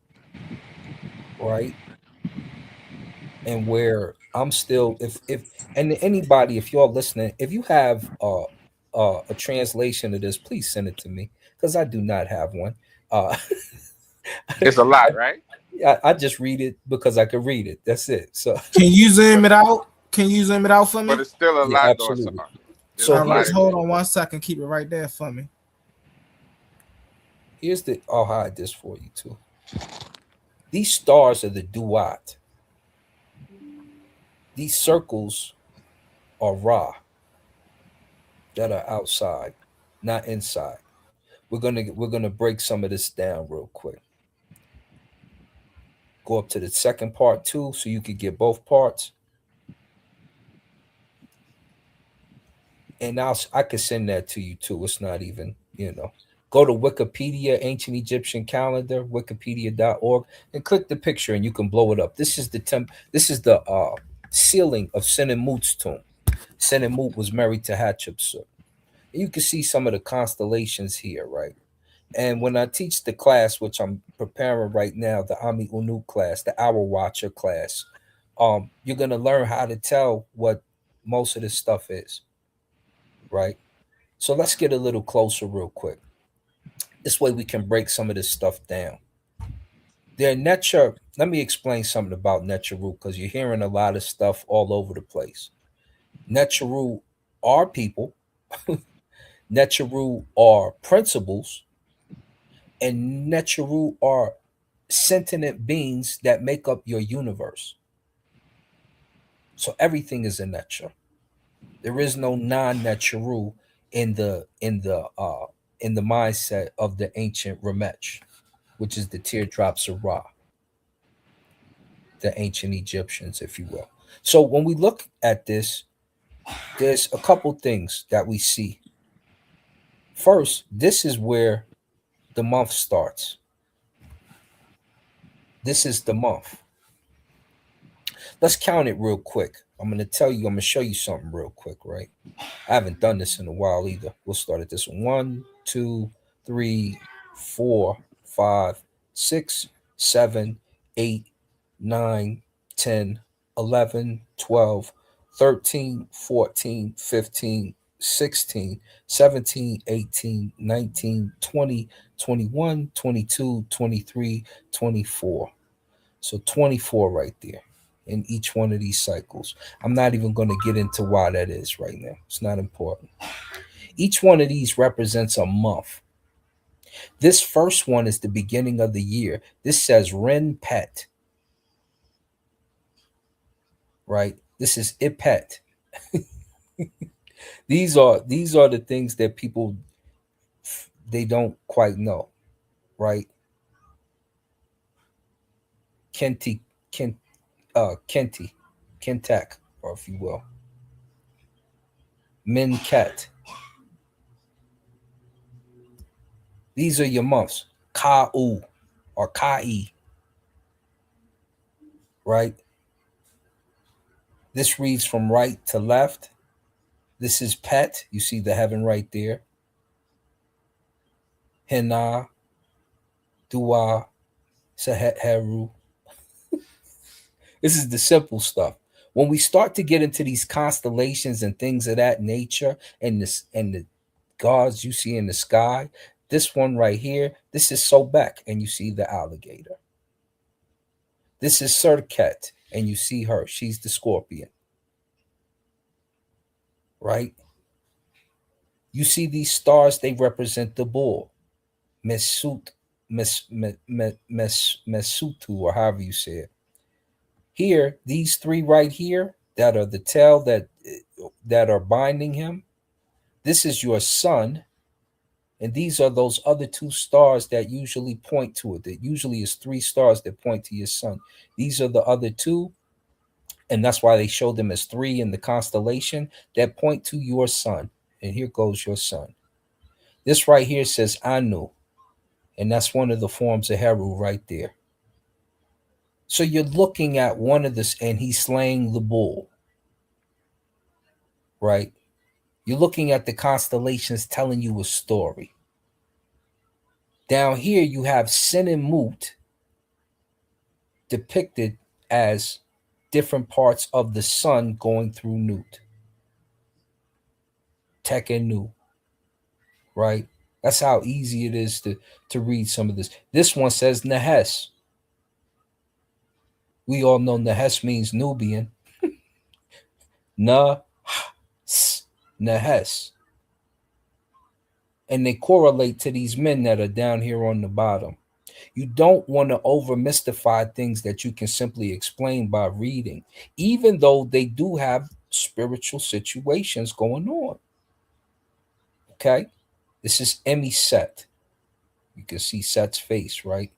right? And where I'm still, if and anybody, if y'all listening, if you have a translation of this, please send it to me because I do not have one. Uh, It's a lot, right? I just read it because I can read it. That's it. So Can you zoom But it out? Can you zoom it out for but me? it's still a yeah, lot, though, sir. absolutely. There's So a All right, lot here's in hold there. on 1 second. Keep it right there for me. the I'll hide this for you too. These stars are the duat. These circles are Ra that are outside, not inside. We're gonna break some of this down real quick. Go up to the second part too, so you could get both parts. And I could send that to you too. It's not even, Go to Wikipedia, Ancient Egyptian Calendar, wikipedia.org, and click the picture and you can blow it up. This is the ceiling of Senenmut's tomb. Senenmut was married to Hatshepsut. You can see some of the constellations here, right? And when I teach the class, which I'm preparing right now, the Ami Unu class, the Hour Watcher class, you're gonna learn how to tell what most of this stuff is, right? So let's get a little closer real quick. This way we can break some of this stuff down. Their Netra, let me explain something about Netraru because you're hearing a lot of stuff all over the place. Netraru are people Neteru are principles, and Neteru are sentient beings that make up your universe. So everything is a Netra. There is no non-Neteru in the mindset of the ancient Ramech, which is the teardrops of Ra, the ancient Egyptians, if you will. So when we look at this, there's a couple things that we see. First, this is where the month starts. This is the month. Let's count it real quick. I'm going to show you something real quick, right? I haven't done this in a while either. We'll start at this one. 1, 2, 3, 4, 5, 6, 7, 8, 9, 10, 11, 12, 13, 14, 15, 16, 17, 18, 19, 20, 21, 22, 23, 24. So 24 right there in each one of these cycles. I'm not even going to get into why that is right now. It's not important. Each one of these represents a month. This first one is the beginning of the year. This says Ren Pet, right? This is Ipet. These are the things that people they don't quite know, right? Kenti, Kenti, Kentek, or if you will. Minket. These are your months. Ka-u or Kai, right? This reads from right to left. This is Pet. You see the heaven right there. Hena, Dua, Sahet Heru. This is the simple stuff. When we start to get into these constellations and things of that nature, and the gods you see in the sky, this one right here, this is Sobek, and you see the alligator. This is Serket, and you see her. She's the scorpion. Right? You see these stars, they represent the bull. Mesut, Mesutu, or however you say it. Here, these three right here that are the tail that are binding him. This is your sun, and these are those other two stars that usually point to it. That usually is three stars that point to your sun. These are the other two, and that's why they show them as three in the constellation that point to your sun. And here goes your sun. This right here says Anu, and that's one of the forms of Heru right there. So you're looking at one of this, and he's slaying the bull, right? You're looking at the constellations telling you a story. Down here, you have Sin and Mut depicted as different parts of the sun going through Nut. Tek and Nu, right? That's how easy it is to read some of this. This one says Nehes. We all know Nehes means Nubian. Nehes. And they correlate to these men that are down here on the bottom. You don't want to over mystify things that you can simply explain by reading, even though they do have spiritual situations going on. Okay? This is Emi Set. You can see Set's face, right?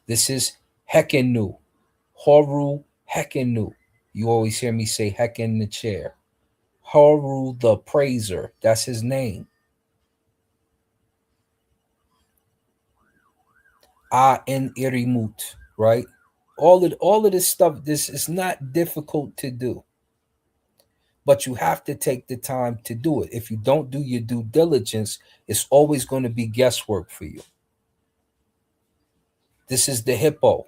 This is Hekenu. Horu Hekenu. You always hear me say Hek in the chair. Horu the praiser. That's his name. In Irimut, right? All of this stuff, this is not difficult to do. But you have to take the time to do it. If you don't do your due diligence, it's always going to be guesswork for you. This is the hippo.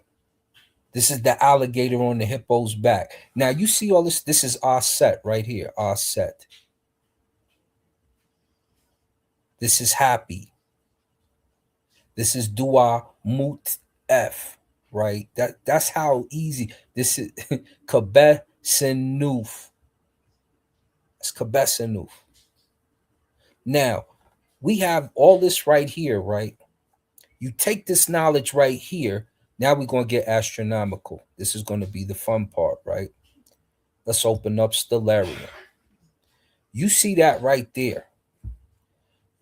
This is the alligator on the hippo's back. Now you see all this. This is our set right here. Our set. This is happy. This is Dua Mut F, right? That's how easy. This is Kabeh Senuf. It's Kabeh Senuf. Now, We have all this right here, right? You take this knowledge right here. Now we're going to get astronomical. This is going to be the fun part, right? Let's open up Stellarium. You see that right there.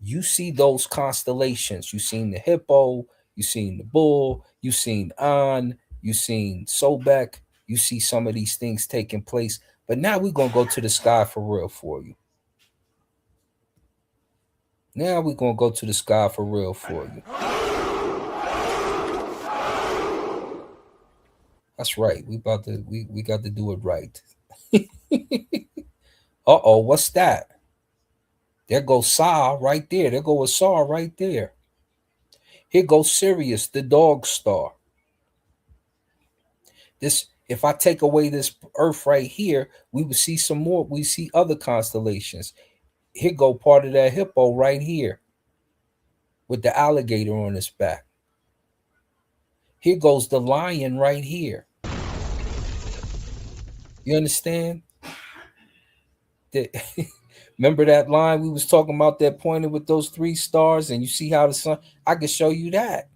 You see those constellations. You seen the hippo, you seen the bull, you seen An, you seen Sobek, you see some of these things taking place. But now we're gonna go to the sky for real for you. Now we're gonna go to the sky for real for you. That's right. We got to do it right. Uh-oh, what's that? There goes Sa right there. There goes Sa right there. Here goes Sirius, the dog star. This, if I take away this Earth right here, we would see some more. We see other constellations. Here go part of that hippo right here with the alligator on its back. Here goes the lion right here. You understand? Remember that line we was talking about that pointed with those 3 stars, and you see how the sun. I can show you that.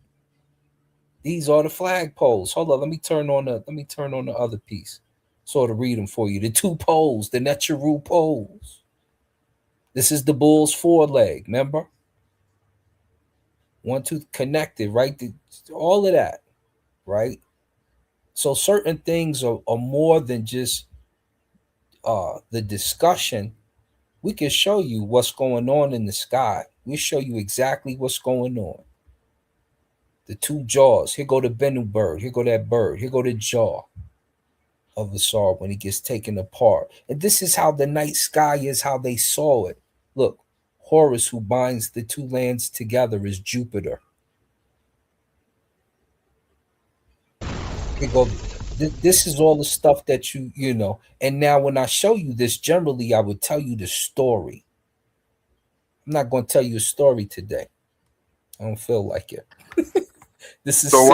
These are the flagpoles. Hold on, let me turn on the other piece, so to read them for you. The 2 poles, the natural poles. This is the bull's foreleg. Remember, 1, 2 connected, right? All of that, right? So certain things are more than just the discussion. We can show you what's going on in the sky. We'll show you exactly what's going on. The 2 jaws. Here go the Bennu bird. Here go that bird. Here go the jaw of the Sar when it gets taken apart. And this is how the night sky is, how they saw it. Look, Horus, who binds the 2 lands together, is Jupiter. Here go. This is all the stuff that you know. And now when I show you this, generally I would tell you the story. I'm not going to tell you a story today. I don't feel like it. This is So silly.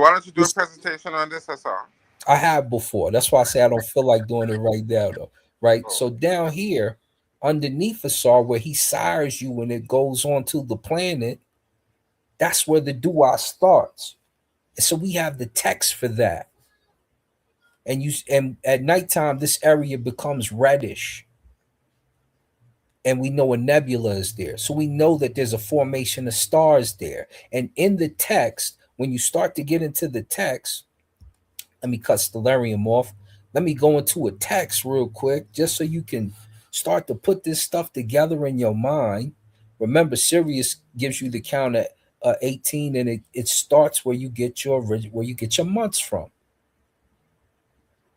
why don't you do a presentation on this, Hassan? I have before. That's why I say I don't feel like doing it right now, though. Right. Oh. So down here, underneath Asar, where he sires you when it goes on to the planet, that's where the dua starts. And so we have the text for that. And at nighttime, this area becomes reddish. And we know a nebula is there. So we know that there's a formation of stars there. And in the text, when you start to get into the text, let me cut Stellarium off. Let me go into a text real quick, just so you can start to put this stuff together in your mind. Remember, Sirius gives you the count at 18, and it starts where you get your months from.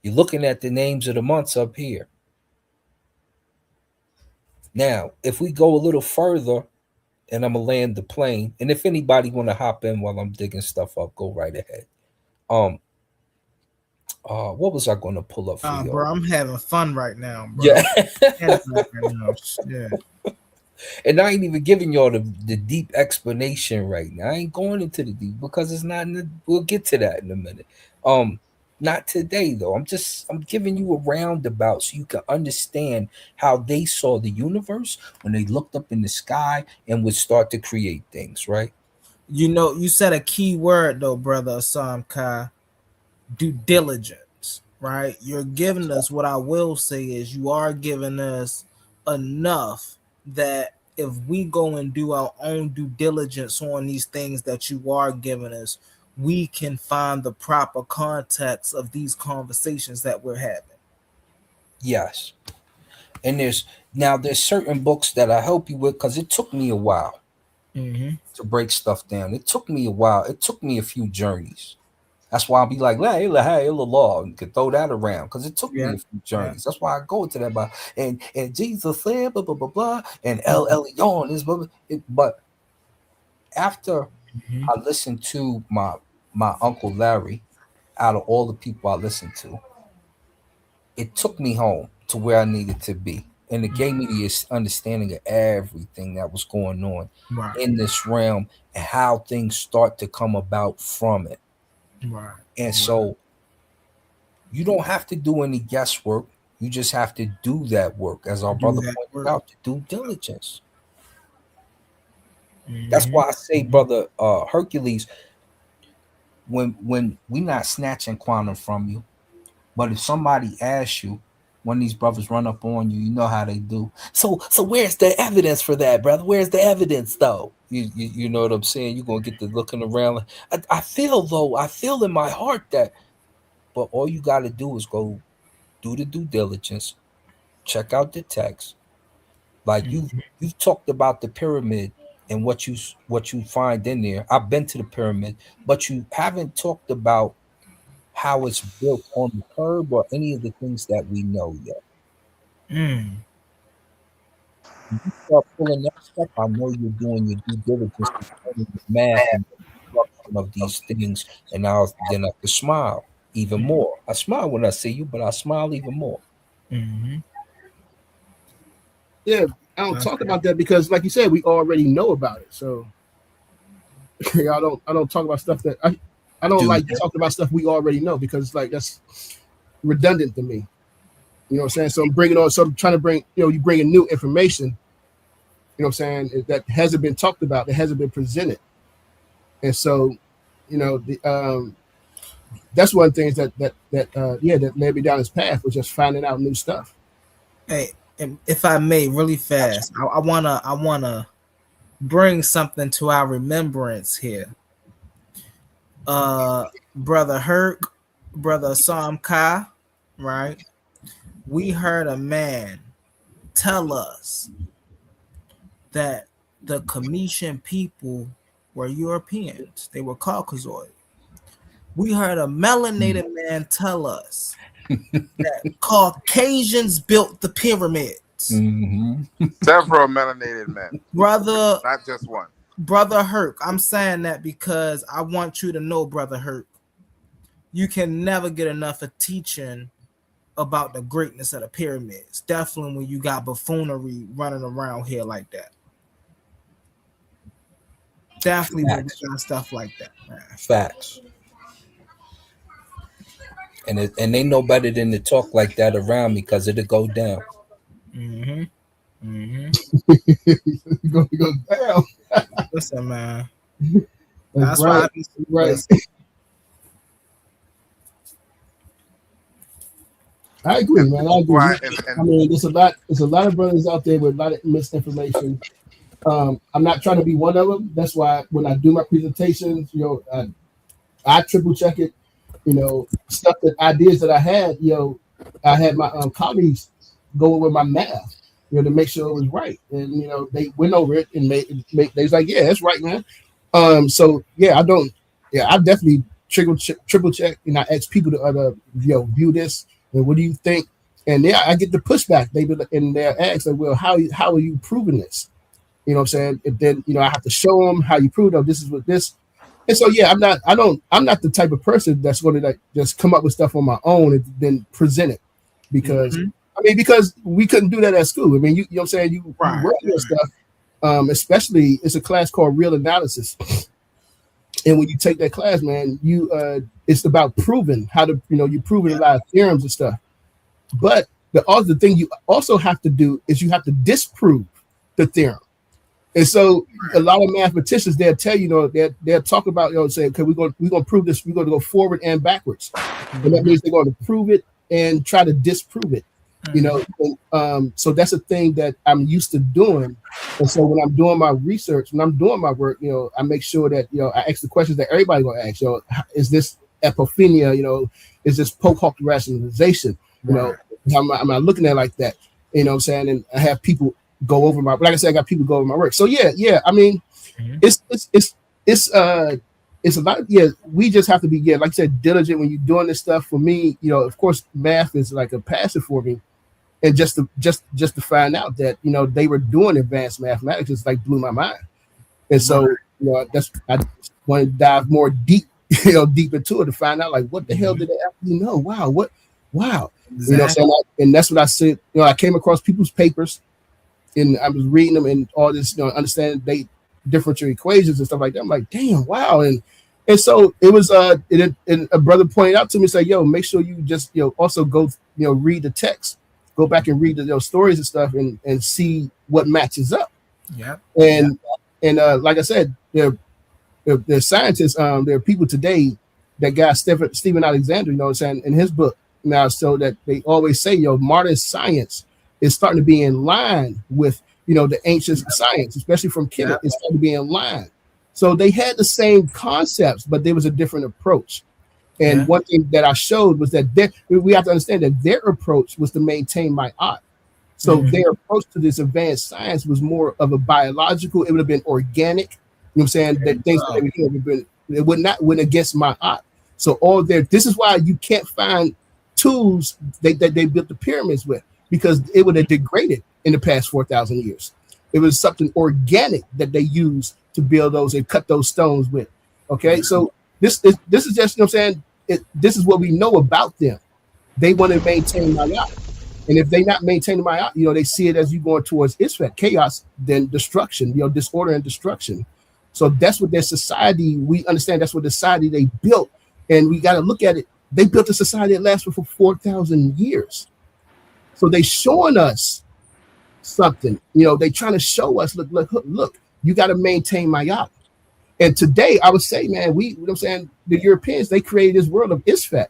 You're looking at the names of the months up here. Now, if we go a little further, and I'm gonna land the plane, and if anybody want to hop in while I'm digging stuff up, go right ahead. What was I going to pull up for you? Bro, I'm having fun right now, bro. Yeah. Yeah. And I ain't even giving y'all the deep explanation right now. I ain't going into the deep because it's not. We'll get to that in a minute. Not today though. I'm giving you a roundabout so you can understand how they saw the universe when they looked up in the sky and would start to create things. Right. You know, you said a key word though, brother Assam Kai. Due diligence, right? You're giving us, what I will say is you are giving us enough that if we go and do our own due diligence on these things that you are giving us, we can find the proper context of these conversations that we're having. Yes. And there's certain books that I help you with because it took me a while to break stuff down. It took me a while. It took me a few journeys. That's why I'll be like, hey, law, you can throw that around because it took me a few journeys. That's why I go to that. And Jesus said, blah, blah, blah, blah, and El Elyon is, blah, blah. But after I listened to my Uncle Larry, out of all the people I listened to, it took me home to where I needed to be. And it gave me the understanding of everything that was going on in this realm and how things start to come about from it. Right. And so you don't have to do any guesswork. You just have to do that work, as our brother pointed out, to due diligence. That's why I say, brother Hercules, when we not snatching quantum from you, but if somebody asks you, when these brothers run up on you, you know how they do. So where's the evidence for that, brother? Where's the evidence, though? You know what I'm saying? You're gonna get to looking around. I feel in my heart that, but all you got to do is go do the due diligence, check out the text. Like you've talked about the pyramid and what you find in there. I've been to the pyramid, but you haven't talked about how it's built on the curb or any of the things that we know yet. When you start pulling that stuff, I know you're doing your due diligence, concerning the math and the construction of these things, and then I can smile even more. I smile when I see you, but I smile even more. Yeah, I don't talk about that because, like you said, we already know about it. So I don't talk about stuff that I don't like talking about stuff we already know because like that's redundant to me. You know what I'm saying? So I'm trying to bring, you bring in new information, you know what I'm saying, that hasn't been talked about, that hasn't been presented. And so, that's one of the things that led me down this path was just finding out new stuff. Hey, if I may, really fast, I wanna bring something to our remembrance here. Brother Herc, brother Sam Ka, right? We heard a man tell us that the Cometian people were Europeans. They were Caucasoid. We heard a melanated man tell us that Caucasians built the pyramids. Several melanated men. Brother, not just one. Brother Herc, I'm saying that because I want you to know, Brother Herc, you can never get enough of teaching about the greatness of the pyramids. Definitely when you got buffoonery running around here like that. Definitely when we got stuff like that, man. Facts. And they know better than to talk like that around me because it'll go down. Go down. Listen, man. That's right. Why I be right. I agree, man. I agree. I mean, there's a lot of brothers out there with a lot of misinformation. I'm not trying to be one of them. That's why when I do my presentations, I triple check it. Stuff ideas that I had, I had my colleagues go over my math, to make sure it was right. And they went over it and made they was like, yeah, that's right, man. So yeah, I definitely triple check, and I ask people to view this and what do you think? And yeah, I get the pushback. They're asked like, well, how are you proving this? You know what I'm saying? And then I have to show them how you prove this is what this. And so yeah, I'm not the type of person that's going to just come up with stuff on my own and then present it because because we couldn't do that at school. I mean, you know what I'm saying? You work on stuff. Especially it's a class called Real Analysis. And when you take that class, man, it's about proving how to, you proving a lot of theorems and stuff. But the thing you also have to do is you have to disprove the theorem. And so a lot of mathematicians, they'll tell you, they'll talk about, say, okay, we're going to prove this. We're going to go forward and backwards. And that means they're going to prove it and try to disprove it. So that's a thing that I'm used to doing. And so when I'm doing my research, when I'm doing my work, I make sure that, I ask the questions that everybody going to ask, is this epiphenia, is this post hoc rationalization, how am I looking at it like that? You know what I'm saying? And I have people go over like I said, I got people go over my work. So yeah. I mean, it's a lot. Yeah, we just have to be, like I said, diligent when you're doing this stuff. For me, of course, math is like a passion for me, and just to find out that they were doing advanced mathematics just like blew my mind. And so I want to dive more deep, deep into it to find out like what the hell did they actually know? Wow. Exactly. And that's what I said. I came across people's papers. And I was reading them and all this, understanding they differential equations and stuff like that. I'm like, damn, wow. And so it was, and a brother pointed out to me, say, yo, make sure you just, also go, read the text, go back and read the stories and stuff and see what matches up. Yeah. And And like I said, there are scientists, there are people today that got Stephen Alexander, you know what I'm saying, in his book now, so that they always say, modern science is starting to be in line with, the ancient science, especially from Kemet, it's starting to be in line. So they had the same concepts, but there was a different approach. And one thing that I showed was that we have to understand that their approach was to maintain my art. So their approach to this advanced science was more of a biological. It would have been organic. You know what I'm saying? That things that they would have been, it would not went against my art. So all their, this is why you can't find tools that they built the pyramids with, because it would have degraded in the past 4,000 years. It was something organic that they used to build those and cut those stones with. Okay, so this is just, you know what I'm saying? This is what we know about them. They want to maintain my art. And if they not maintaining my art, they see it as you going towards Isfet, chaos, then destruction, disorder and destruction. So that's what their society, we understand that's what the society they built. And we got to look at it. They built a society that lasted for 4,000 years. So they showing us something, they trying to show us, look, you got to maintain my art. And today I would say, man, you know what I'm saying, the Europeans, they created this world of Isfet.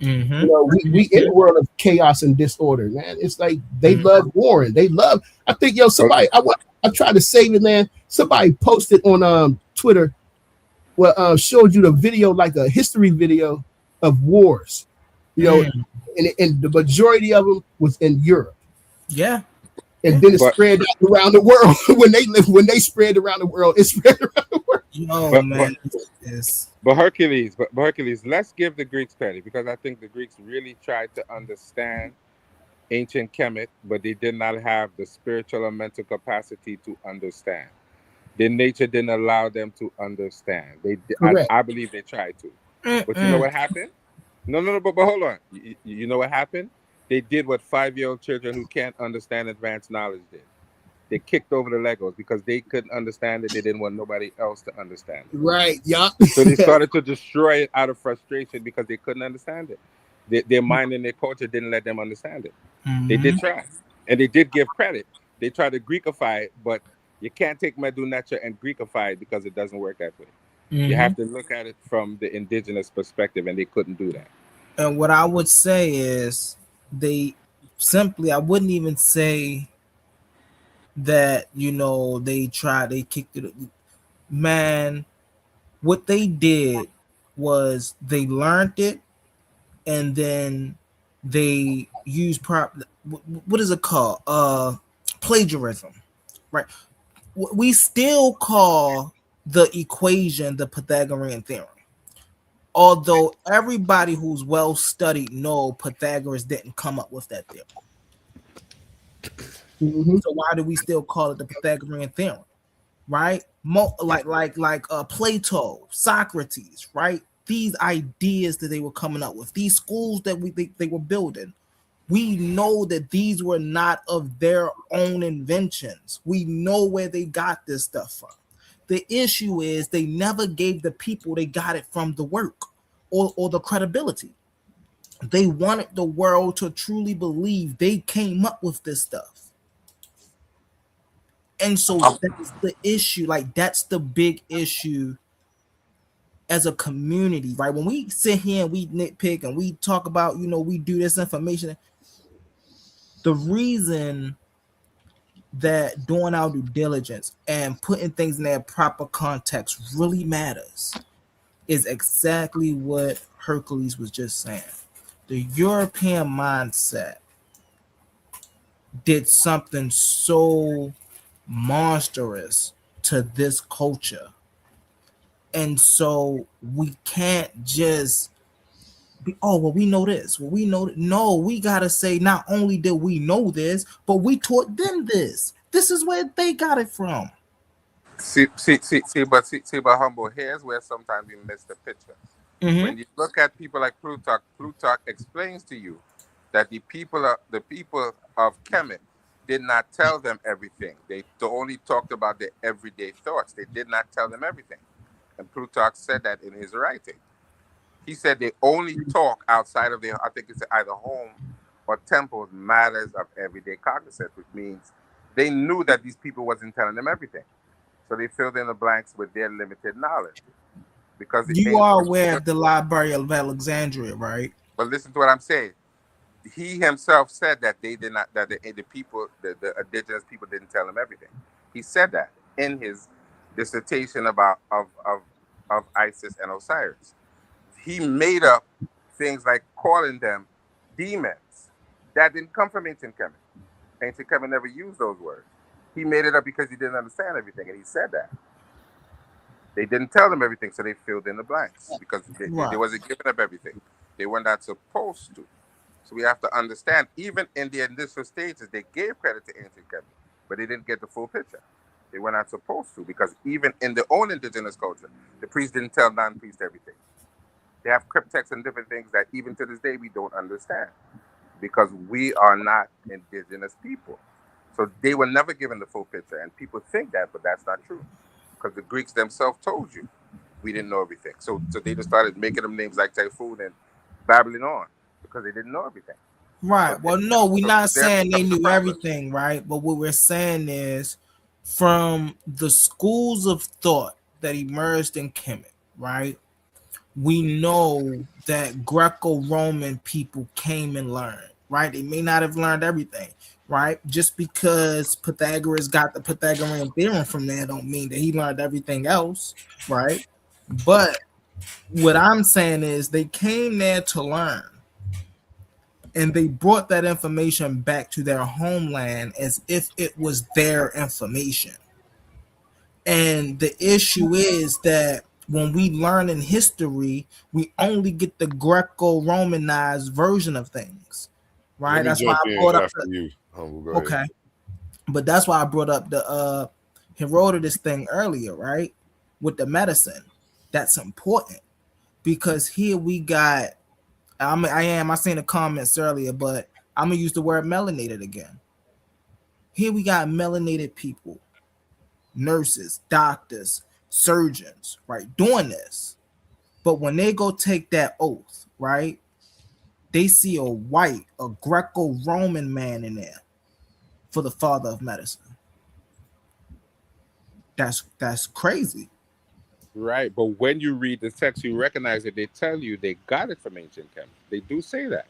We in a world of chaos and disorder, man. It's like they love warring. They love. I think somebody. I tried to save it, man. Somebody posted on Twitter, showed you the video, like a history video of wars, and the majority of them was in Europe. Yeah. And then it spread around the world. when they spread around the world, it spread around the world. Man. But Hercules, let's give the Greeks credit, because I think the Greeks really tried to understand ancient Kemet, but they did not have the spiritual or mental capacity to understand. Their nature didn't allow them to understand. I believe they tried to. But you know what happened? No, but hold on. You know what happened? They did what 5-year-old children who can't understand advanced knowledge did. They kicked over the Legos because they couldn't understand it. They didn't want nobody else to understand it. Right, yeah. So they started to destroy it out of frustration because they couldn't understand it. Their mind and their culture didn't let them understand it. They did try. And they did give credit. They tried to Greekify it, but you can't take Medu Neter and Greekify it because it doesn't work that way. You have to look at it from the indigenous perspective, and they couldn't do that. And what I would say is I wouldn't even say that, they kicked it. Man, what they did was they learned it, and then they used what is it called? Plagiarism, right? We still call the equation the Pythagorean theorem. Although everybody who's well studied know Pythagoras didn't come up with that theorem. So why do we still call it the Pythagorean theorem? Right? Like Plato, Socrates, right? These ideas that they were coming up with, these schools that they were building, we know that these were not of their own inventions. We know where they got this stuff from. The issue is they never gave the people they got it from the work or the credibility. They wanted the world to truly believe they came up with this stuff. And so that's the issue. Like, that's the big issue as a community, right? When we sit here and we nitpick and we talk about, we do this information, the reason that doing our due diligence and putting things in their proper context really matters is exactly what Hercules was just saying. The European mindset did something so monstrous to this culture. And so we can't just be, we know this. Well, we know that. No, we got to say, not only did we know this, but we taught them this. This is where they got it from. But Humble, here's where sometimes we miss the picture. When you look at people like Plutarch explains to you that the people of Kemet did not tell them everything. They only talked about their everyday thoughts. They did not tell them everything. And Plutarch said that in his writing. He said they only talk outside of their, I think it's either home or temples, matters of everyday cognizance, which means they knew that these people wasn't telling them everything. So they filled in the blanks with their limited knowledge because the You are ancient. aware of the Library of Alexandria, right? But listen to what I'm saying. He himself said that they did not, that the people, the indigenous people didn't tell him everything. He said that in his dissertation about of Isis and Osiris. He made up things like calling them demons. That didn't come from ancient Kemet. Ancient Kemet never used those words. He made it up because he didn't understand everything, and he said that. They didn't tell them everything, so they filled in the blanks because they Right. wasn't giving up everything. They were not supposed to. So we have to understand, even in the initial stages, they gave credit to ancient Kemet, but they didn't get the full picture. They were not supposed to, because even in their own indigenous culture, the priests didn't tell non-priests everything. They have cryptex and different things that even to this day we don't understand, because we are not indigenous people. So they were never given the full picture, and people think that, but that's not true, because the Greeks themselves told you we didn't know everything. So they just started making them names like Typhoon and babbling on because they didn't know everything. So, Right. Well, no, we're so not there saying they becomes the knew problem. everything, right? But what we're saying is from the schools of thought that emerged in Kemet, right? We know that Greco-Roman people came and learned, right? They may not have learned everything, right? Just because Pythagoras got the Pythagorean theorem from there don't mean that he learned everything else, right? But what I'm saying is they came there to learn, and they brought that information back to their homeland as if it was their information. And the issue is that when we learn in history, we only get the Greco-Romanized version of things, Let right? me That's why jump I in brought up after you. Humble, go ahead. okay, but that's why I brought up the Herodotus thing earlier, right? With the medicine, that's important because here we got. I seen the comments earlier, but I'm gonna use the word melanated again. Here we got melanated people, nurses, doctors, surgeons, right, doing this. But when they go take that oath, right, they see a Greco-Roman man in there for the father of medicine. That's crazy. Right, but when you read the text, you recognize that they tell you they got it from ancient Kemet. They do say that.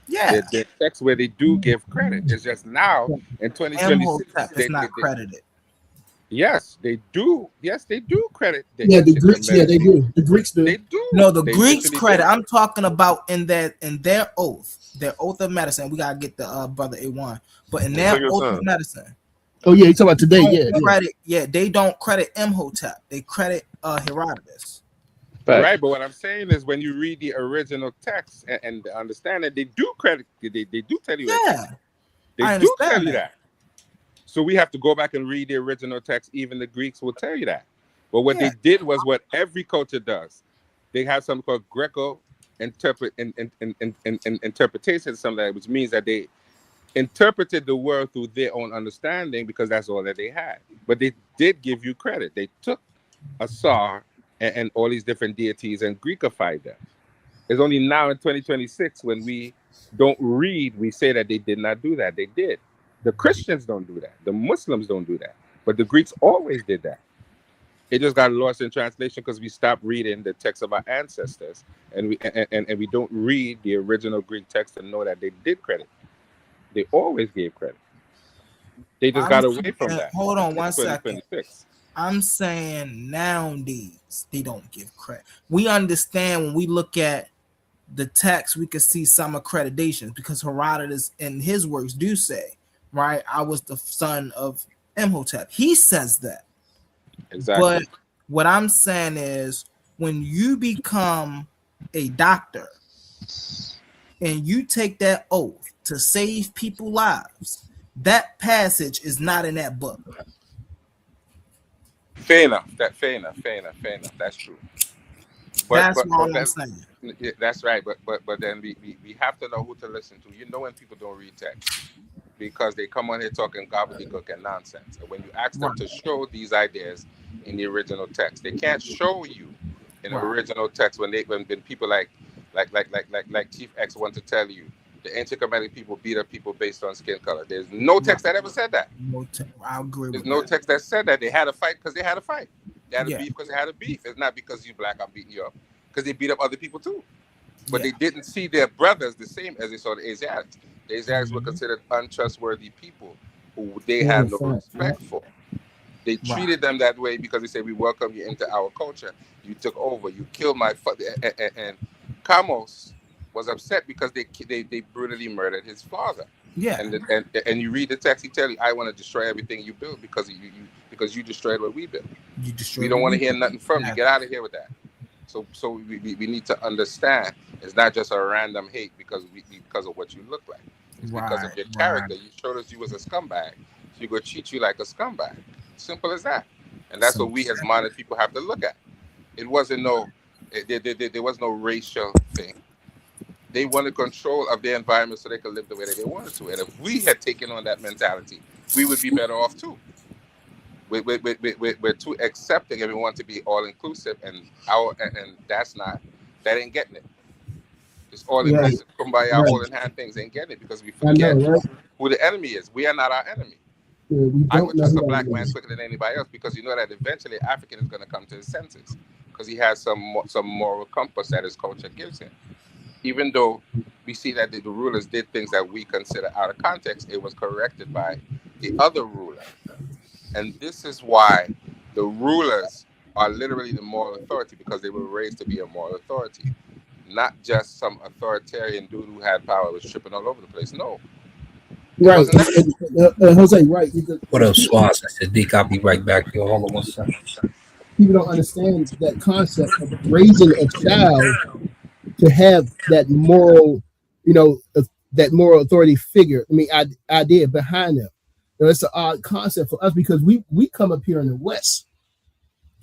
Yeah. There are texts where they do give credit. It's just now in 2026, Imhotep is not credited. yes, they do. Yes, they do credit the Yeah, the ancient Greeks. Yeah, they Kemet. do. The Greeks do. They do. No, the They Greeks literally credit. do. I'm talking about in their oath, their oath of medicine. We gotta get the brother A1, but in their Take your oath of time. medicine, Oh yeah, you talking about today? don't Yeah, yeah. credit. Yeah, they don't credit Imhotep. They credit Herodotus. Right, but what I'm saying is when you read the original text and understand it, they do credit. They do tell you Yeah, everything. They I do tell understand you that. that. So we have to go back and read the original text. Even the Greeks will tell you that. But what Yeah, they did was what every culture does. They have something called Greco interpretation, something like that, which means that they interpreted the world through their own understanding because that's all that they had. But they did give you credit. They took Asar and all these different deities and Greekified them. It's only now in 2026 when we don't read, we say that they did not do that. They did. The Christians don't do that. The Muslims don't do that. But the Greeks always did that. It just got lost in translation because we stopped reading the text of our ancestors, and we don't read the original Greek text to know that they did credit. They always gave credit. They just I'm got away from saying, that hold on in one second. 2026. I'm saying nowadays they don't give credit. We understand when we look at the text, we can see some accreditations because Herodotus in his works do say, right, I was the son of Imhotep. He says that. But Exactly. what I'm saying is when you become a doctor and you take that oath to save people's lives, that passage is not in that book. Fair enough. Fair enough. That's true. But That's but all but I'm then saying. yeah, that's right. But then we have to know who to listen to. You know when people don't read text because they come on here talking gobbledygook and nonsense. And when you ask them Right, to show these ideas in the original text, they can't show you in the right. original text when people like Chief X want to tell you the ancient Kemetic people beat up people based on skin color. There's no text that ever said that. I agree There's with no that. text that said that they had a fight because they had a fight. They had a Yeah. beef because they had a beef. It's not because you black, I'm beating you up. Because they beat up other people too. But Yeah. they didn't see their brothers the same as they saw the Asiatics. The Asiatics were Mhm. considered untrustworthy people who they Yeah, had no fact, respect for. They treated them that way because they said, we welcome you into our culture. You took over. You killed my father. And Kamos was upset because they brutally murdered his father. Yeah. And you read the text, he tell you, I want to destroy everything you built because you destroyed what we built. You destroy. We don't want to hear nothing from you. Get out of here with that. So we need to understand it's not just a random hate because of what you look like. It's because of your character. You showed us you was a scumbag. So you're going to treat you like a scumbag. Simple as that. And that's what we as modern people have to look at. It wasn't there was no racial thing. They wanted control of their environment so they could live the way that they wanted to. And if we had taken on that mentality, we would be better off too. We're too accepting and we want to be all inclusive, and that ain't getting it. Just all inclusive, kumbaya, holding hand things ain't getting it because we forget who the enemy is. We are not our enemy. I would trust a black man quicker than anybody else because you know that eventually African is going to come to his senses because he has some moral compass that his culture gives him. Even though we see that the rulers did things that we consider out of context, it was corrected by the other ruler. And this is why the rulers are literally the moral authority because they were raised to be a moral authority. Not just some authoritarian dude who had power was tripping all over the place. No. Right. Jose, right. What up, Swaz? I said, Dick, I'll be right back. Yo, hold on one second. People don't understand that concept of raising a child to have that moral, that moral authority figure. I mean, idea behind them. It's an odd concept for us because we come up here in the West.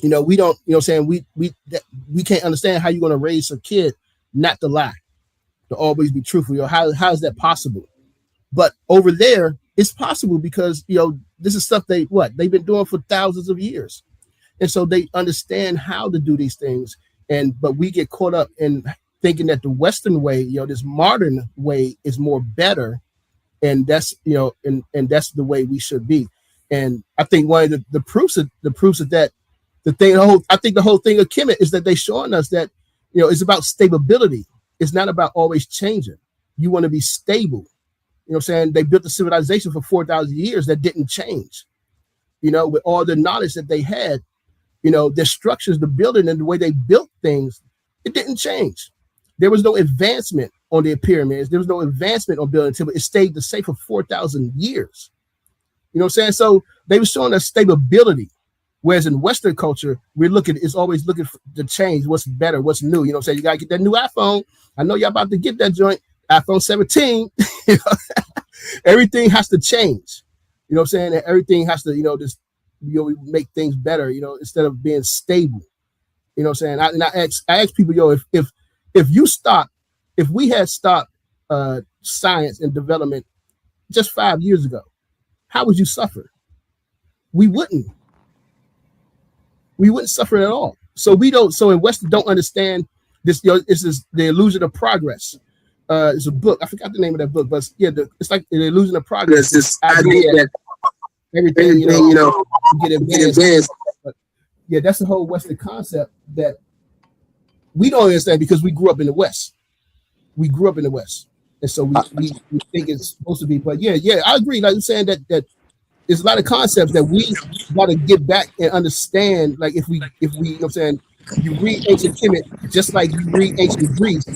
We don't, saying we can't understand how you're going to raise a kid not to lie, to always be truthful. How is that possible? But over there, it's possible because this is stuff they've been doing for thousands of years, and so they understand how to do these things. But we get caught up in thinking that the Western way, this modern way, is more better. And that's and that's the way we should be. And I think one of the proofs of that I think the whole thing of Kemet is that they're showing us that it's about stability. It's not about always changing. You want to be stable. They built the civilization for 4,000 years that didn't change. With all the knowledge that they had, their structures, the building, and the way they built things, it didn't change. There was no advancement on their pyramids. There was no advancement on building temple. It stayed the same for 4,000 years. So they were showing us stability. Whereas in Western culture, it's always looking to change, what's better, what's new. You got to get that new iPhone. I know y'all about to get that joint, iPhone 17. Everything has to change. Everything has to, make things better, instead of being stable. I ask people, if we had stopped science and development just 5 years ago, how would you suffer? We wouldn't suffer at all. So in Western don't understand this. This is the illusion of progress. It's a book. I forgot the name of that book, but it's like the illusion of progress. This idea that everything, get advanced. But that's the whole Western concept that we don't understand because we grew up in the West. And so we think it's supposed to be. But I agree. Like I'm saying that there's a lot of concepts that we got to get back and understand. Like if we, you read ancient Kemet just like you read ancient Greece.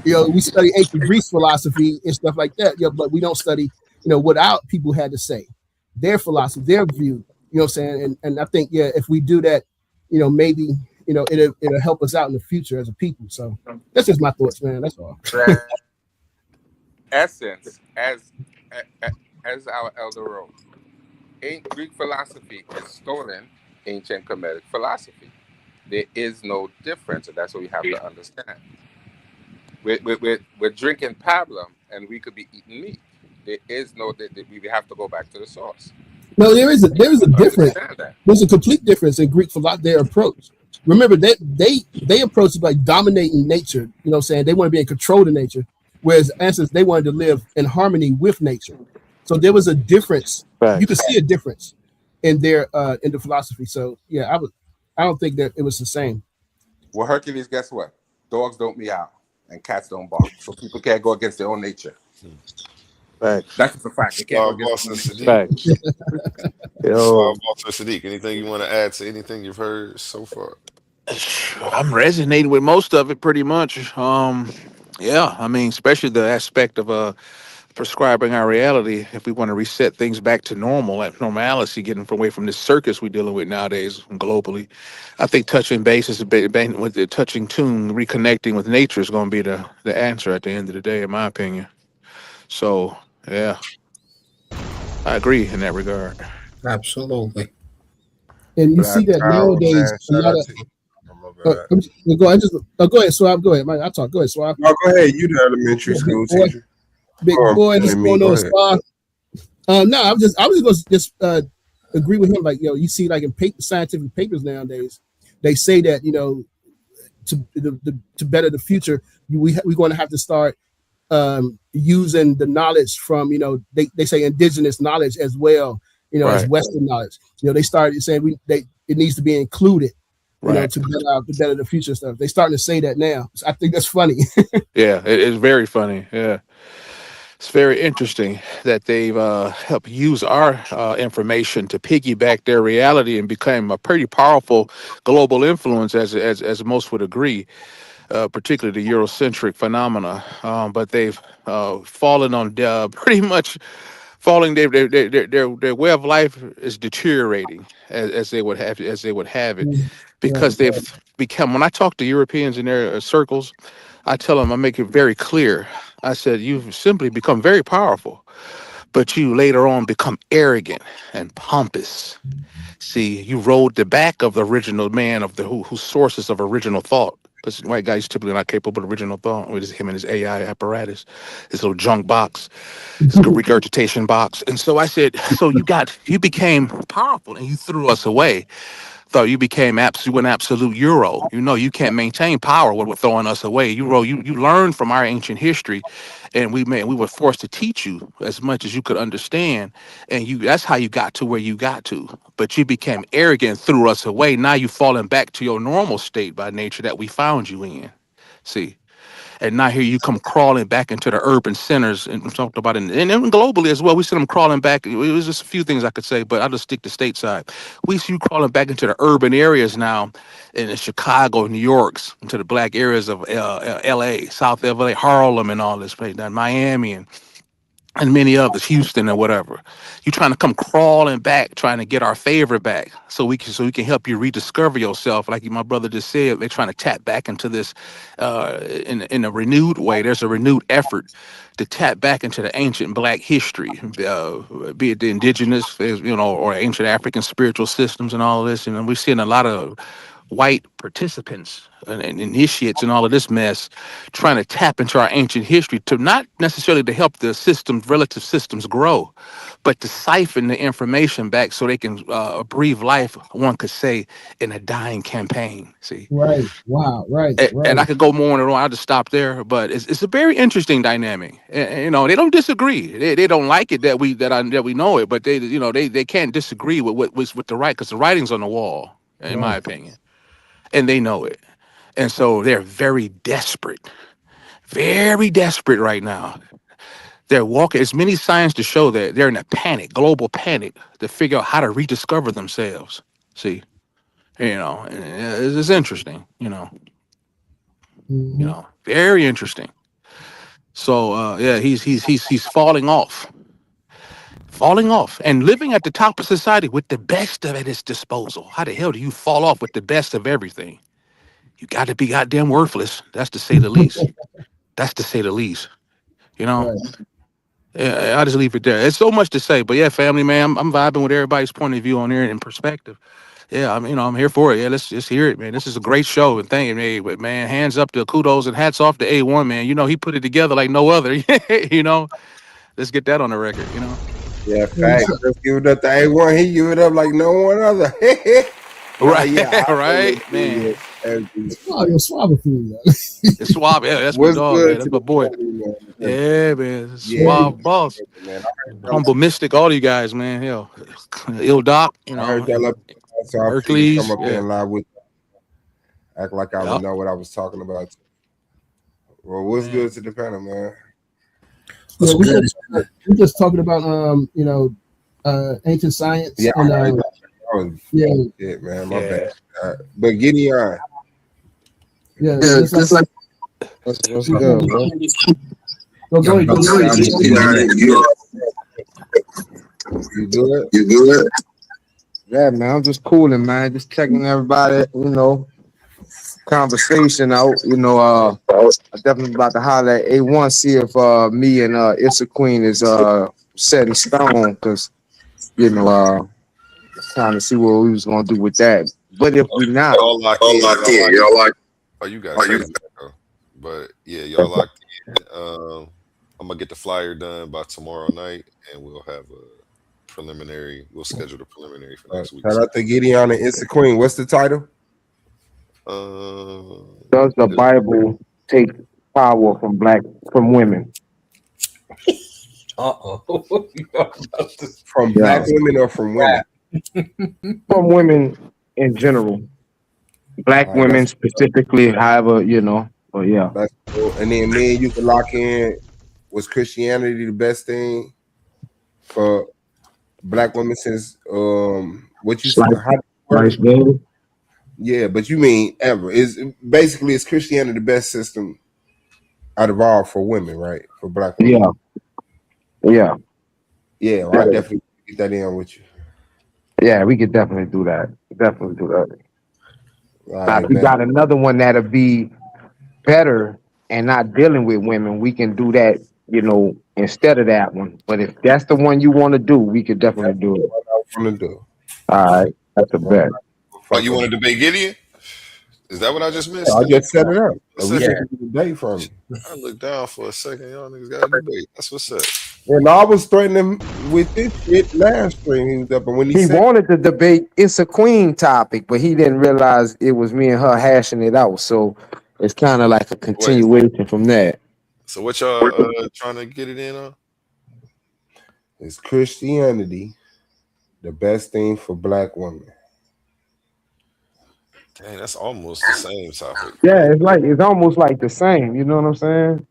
We study ancient Greece philosophy and stuff like that. But we don't study, what our people had to say, their philosophy, their view. And I think if we do that, maybe it'll help us out in the future as a people. So that's just my thoughts, man. That's all. Essence, as our elder wrote, Greek philosophy is stolen ancient Kemetic philosophy. There is no difference, and that's what we have to understand. We're drinking pablum, and we could be eating meat. There is no that we have to go back to the source. No, there is a difference. There's a complete difference in Greek philosophy, their approach. Remember that they approach it like dominating nature. They want to be in control of nature. whereas ancestors they wanted to live in harmony with nature. So there was a difference. You could Facts. see a difference in the philosophy. So yeah, I don't think that it was the same. Well, Hercules, guess what? Dogs don't meow and cats don't bark, so people can't go against their own nature. Facts. That's just a fact. They can't go against Boss their and own nature. Sadiq. Facts. Boss Yo, and Sadiq. Anything you want to add to anything you've heard so far? I'm resonating with most of it pretty much. Yeah, I mean, especially the aspect of prescribing our reality. If we want to reset things back to normal, like normalcy, getting away from this circus we're dealing with nowadays globally, I think touching base is with the touching tune, reconnecting with nature is going to be the answer at the end of the day, in my opinion. So yeah, I agree in that regard. Absolutely. And you Black see that Power, nowadays man. a Shout lot out of. to you. Oh, my bad. Go ahead. Go ahead, Swab. Go ahead, Mike. I'll talk. Go ahead, Swab. No, go ahead. You the elementary Big school boy, teacher. big Oh, boy. What's I mean, going go on, ahead. Swab? No, I was just going to agree with him. Like, you see, like in scientific papers nowadays, they say that to better the future, we're going to have to start using the knowledge from they say indigenous knowledge as well, as Right, Western knowledge. They started saying it needs to be included. right. To better the future stuff. They starting to say that now. So I think that's funny. Yeah, it is very funny. Yeah. It's very interesting that they've helped use our information to piggyback their reality and become a pretty powerful global influence, as most would agree, particularly the Eurocentric phenomena. But they've fallen on pretty much falling. Their way of life is deteriorating as they would have it, Right. because they've become. When I talk to Europeans in their circles, I tell them, I make it very clear. I said, you've simply become very powerful, but you later on become arrogant and pompous. See, you rode the back of the original man of the whose sources of original thought. Because white guys typically not capable of original thought. With him and his AI apparatus, his little junk box, his regurgitation box. And so I said, so you became powerful and you threw us away. Thought you became an absolute Euro. You can't maintain power with throwing us away. You learned from our ancient history, and we were forced to teach you as much as you could understand, and that's how you got to where you got to. But you became arrogant, threw us away. Now you've fallen back to your normal state by nature that we found you in. See. And now here you come crawling back into the urban centers, and we talked about it, and globally as well. We see them crawling back. It was just a few things I could say, but I'll just stick to stateside. We see you crawling back into the urban areas now, in Chicago, New York's, into the black areas of L.A., South L.A., Harlem, and all this place, down Miami, and many others, Houston or whatever. You trying to come crawling back, trying to get our favor back, so we can help you rediscover yourself. Like my brother just said, they're trying to tap back into this in a renewed way. There's a renewed effort to tap back into the ancient Black history, be it the indigenous, or ancient African spiritual systems and all of this. And we're seeing a lot of white participants and initiates and all of this mess trying to tap into our ancient history, to not necessarily to help the relative systems grow, but to siphon the information back so they can breathe life, one could say, in a dying campaign. See. Right. Wow. Right. And I Right. could go more and on. I'll just stop there. But it's a very interesting dynamic. And, they don't disagree. They don't like it that we know it, but they can't disagree with the right, because the writing's on the wall, in my Right. opinion, and they know it. And so they're very desperate right now. They're walking. It's many signs to show that they're in a panic, global panic, to figure out how to rediscover themselves. See, and it's interesting. Mm-hmm. Very interesting. So yeah, he's falling off, and living at the top of society with the best of at his disposal. How the hell do you fall off with the best of everything? You got to be goddamn worthless. That's to say the least. That's to say the least. You know. Right. Yeah, I'll just leave it there. It's so much to say, but yeah, family, man, I'm vibing with everybody's point of view on there and perspective. Yeah, I'm here for it. Yeah, let's just hear it, man. This is a great show, and thank you, but man, hands up to kudos and hats off to A1, man. He put it together like no other. Let's get that on the record. Yeah, facts. Let's give it up to A1. He give it up like no one other. Nah, Right, yeah, I fully right, agree. man. Oh, your swabber food. It's Swab. Yeah, that's my What's dog, man. good That's to my the boy. family, man? Yeah, man. Yeah, Swab boss. man. Humble Mystic, all you guys, man. Hell, Ill Doc, you I heard know, y'all up, so I figured come Hercules. up here Yeah. and lie with, act like I would Yep. know what I was talking about. Well, what's Man. good to the panel, man? Yeah, we're just talking about ancient science Yeah, and I was yeah, shit, man. My Yeah. bad. But Gideon, yeah, just like what's good, go bro? ahead. You good? You good? Yeah, man. I'm just cooling, man. Just checking everybody, conversation out. I definitely about to holler at A1, see if me and Issa Queen is set in stone, because trying to see what we was gonna do with that. But if we not, Y'all locked in. y'all like. Oh, you got crazy echo. But yeah, y'all locked in. I'm gonna get the flyer done by tomorrow night, and we'll have a preliminary. We'll schedule the preliminary for next week. Shout out to Gideon and Issa Queen. What's the title? Does the Bible take power from women? From black women or from women? From women in general. Black women specifically, however, but yeah. That's cool. And then me and you can lock in. Was Christianity the best thing for black women since what you said? Yeah, but you mean ever? Is Christianity the best system out of all for women, right? For black women. Yeah. Well, I definitely get that in with you. Yeah, we could definitely do that. Definitely do that. Now, Right, if we got another one that'll be better and not dealing with women, we can do that, instead of that one. But if that's the one you want to do, we could definitely do it. What I want to do. All right, that's a bet. Oh, you want to debate Gideon? Is that what I just missed? I just set it up. We take a debate from me. I looked down for a second. Y'all niggas got a debate. That's what's up. And I was threatening him with this shit last stream. He was up, and when He wanted to debate It's a Queen topic, but he didn't realize it was me and her hashing it out. So it's kind of like a continuation from that. So what y'all trying to get it in on? Is Christianity the best thing for black women? Dang, that's almost the same topic. Yeah, it's almost like the same. You know what I'm saying?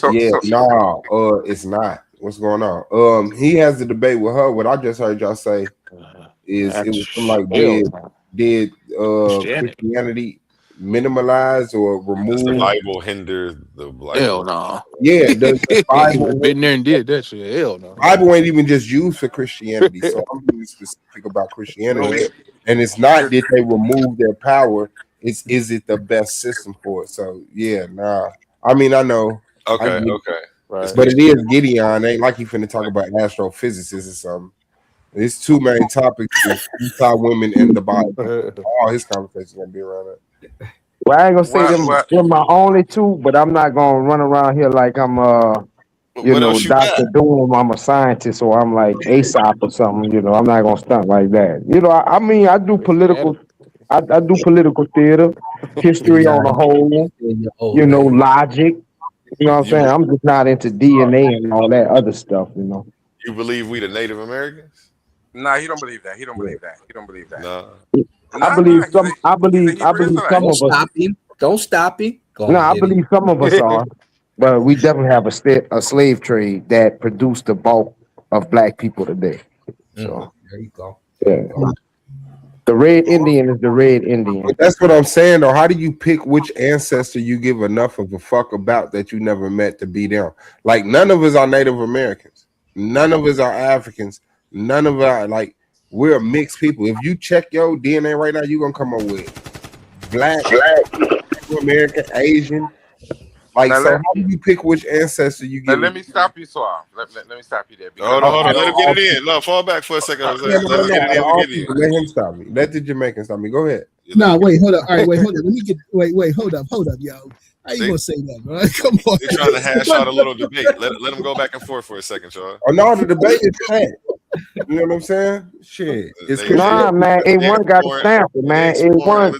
It's not. What's going on? He has a debate with her. What I just heard y'all say is it was something like did Christianity minimalize or remove? Does the Bible hinder the Bible? Hell no. Yeah, does the Bible been there and did that shit? Hell no. Bible ain't even just used for Christianity, so I'm being specific about Christianity. And it's not that they remove their power; is it the best system for it? So yeah, nah. I mean, I know. Okay. Right. But it is Gideon. Ain't like you finna talk about astrophysicists or something. His two main topics is anti-women and the Bible. All his conversations gonna be around it. Well, I ain't gonna say them my only two, but I'm not gonna run around here like I'm Dr. Doom, I'm a scientist, or I'm like Aesop or something, I'm not gonna stunt like that. I do political I do political theater, history on the whole, logic. You know what I'm saying? I'm just not into DNA and all that other stuff, You believe we the Native Americans? Nah, he don't believe that. He don't believe that. Nah. I believe some of us. Don't stop him. I believe some of us are, but we definitely have a slave trade that produced the bulk of black people today. So there you go. Yeah. The red Indian is the red Indian. But that's what I'm saying, though. How do you pick which ancestor you give enough of a fuck about that you never met to be them? Like, none of us are Native Americans. None of us are Africans. None of us are, we're mixed people. If you check your DNA right now, you're going to come up with black, American, Asian. So how do you pick which ancestor you give? Let me stop you, Suave. Let me stop you there. Hold on. Let him get it in. No, fall back for a second. Let him stop me. Let the Jamaican stop me. Go ahead. No, wait, hold up. All right, hold up. Let me get. Wait, hold up, yo. How you gonna say that, bro? Come on. They're trying to hash out a little debate. Let them go back and forth for a second, y'all. Oh no, the debate is fat. You know what I'm saying? Shit. Man, A1 got to stamp it, man. A1.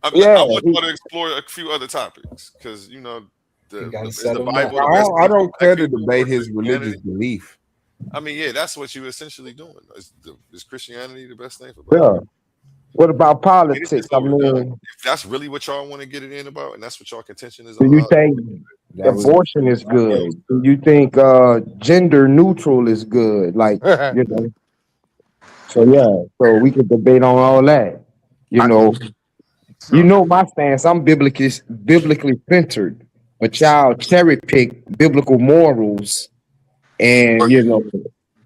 I want y'all to explore a few other topics because you know is the Bible the best thing for I don't black care to people or debate his religious Christianity? belief. I mean, yeah, that's what you're essentially doing. Is Christianity the best thing for black Yeah. people? What about I mean, it's politics? just I overdone. mean, If that's really what y'all want to get it in about, and that's what y'all contention is, do you I'll think That was abortion is good? Do you think gender neutral is good? Like, you know, so yeah, so we could debate on all that. You know, my stance. I'm biblically centered, but y'all cherry pick biblical morals and But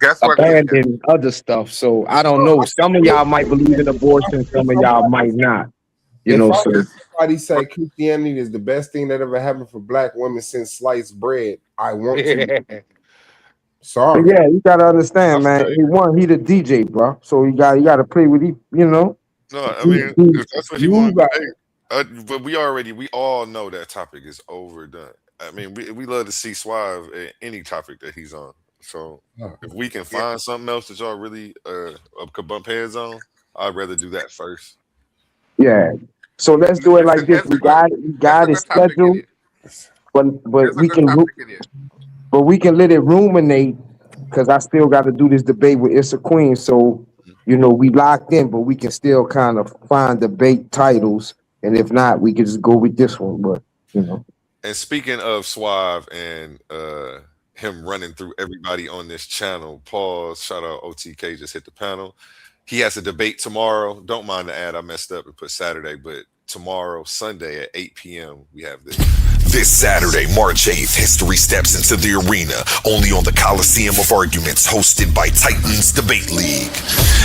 guess what, Gideon? abandon other stuff. So I don't know. Some of y'all might believe in abortion, some of y'all might not. if I So hear somebody say Christianity is the best thing that ever happened for black women since sliced bread, I want to. Sorry. yeah, you gotta understand, man. He the DJ, bro. So you gotta play with No, I mean, if that's what he You wanted got to but we all know that topic is overdone. I mean, we love to see Suave at any topic that he's on. So if we can Yeah, find something else that y'all really could bump heads on, I'd rather do that first. yeah. So let's do it like listen. this. We Here's a got it good topic, scheduled, Gideon. but Here's a good topic, Gideon. we can let it ruminate because I still got to do this debate with Issa Queen. So we locked in, but we can still kind of find debate titles, and if not, we can just go with this one. But And speaking of Suave and him running through everybody on this channel, pause, shout out OTK, just hit the panel. He has a debate tomorrow. Don't mind the ad. I messed up and put Saturday, but tomorrow, Sunday at 8 p.m., we have this. This Saturday, March 8th, history steps into the arena, only on the Coliseum of Arguments, hosted by Titans Debate League.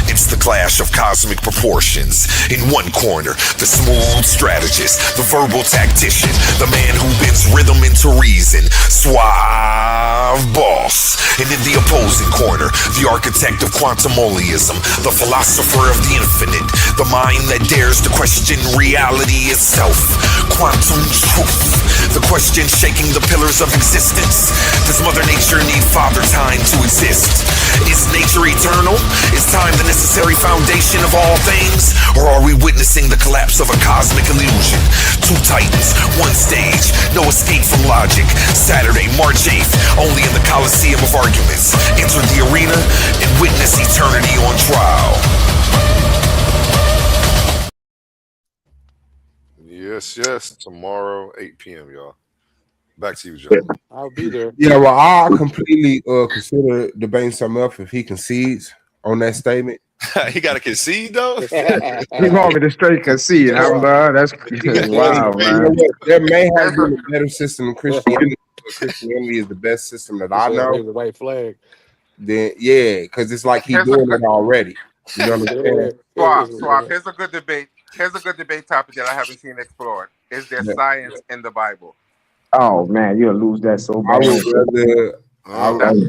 It's the clash of cosmic proportions. In one corner, the smooth strategist, the verbal tactician, the man who bends rhythm into reason, Suave Boss. And in the opposing corner, the architect of quantumoliism, the philosopher of the infinite, the mind that dares to question reality itself, Quantum Truth. The question shaking the pillars of existence. Does Mother Nature need Father Time to exist? Is nature eternal? Is time the necessary foundation of all things? Or are we witnessing the collapse of a cosmic illusion? Two titans, one stage, no escape from logic. Saturday, March 8th, only in the Coliseum of Arguments. Enter the arena and witness eternity on trial. Yes. Tomorrow, 8 p.m., y'all. Back to you, Joe. I'll be there. Yeah, well, I completely consider debating something else if he concedes on that statement. He got to concede, though? he want me to straight concede. That's wow, You know man. what? There may have been a better system than Christianity, but Christianity is the best system that I know. The white flag. Then yeah, because it's like he's Here's a doing good it already. You know what I'm saying? Swap. Here's a good debate. Here's a good debate topic that I haven't seen explored. Is there Yeah. science in the Bible? Oh man, you'll lose that so I bad. would rather. That's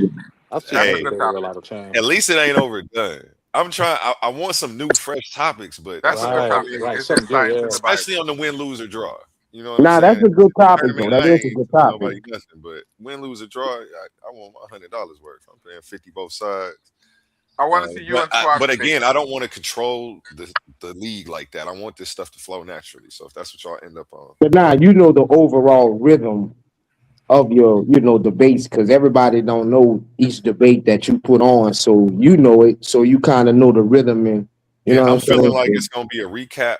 a good topic. At least it ain't overdone. I'm trying. I want some new, fresh topics, but That's a good topic. Is there science in the Bible? especially on the win, lose, or draw. You know what Nah, I'm that's saying? a good topic though. Tournament, That I is a ain't good telling topic. nobody nothing, but win, lose, or draw, I want my $100 worth. I'm paying 50 both sides. I want to see you and Swab. But again, I don't want to control the league like that. I want this stuff to flow naturally. So if that's what y'all end up on, But now the overall rhythm of your debates because everybody don't know each debate that you put on, so you know it, so you kind of know the rhythm and you know what I'm I'm feeling saying. like it's gonna be a recap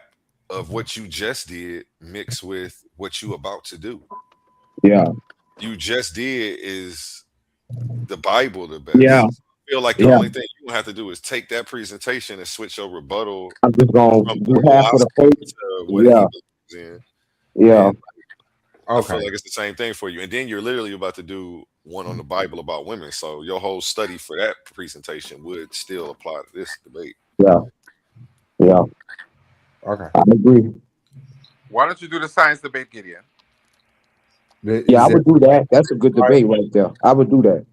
of what you just did mixed with what you about to do. Yeah. You just did is the Bible the Yeah. best. I feel like the only thing you gonna have to do is take that presentation and switch your rebuttal I'm just gonna from do half of the philosophy first. to what he Yeah. believes in. Yeah. And I feel like it's the same thing for you. And then you're literally about to do one on the Bible about women. So your whole study for that presentation would still apply to this debate. Yeah. Okay. I agree. Why don't you do the science debate, Gideon? Yeah, I would do that. That's a good debate right there. I would do that.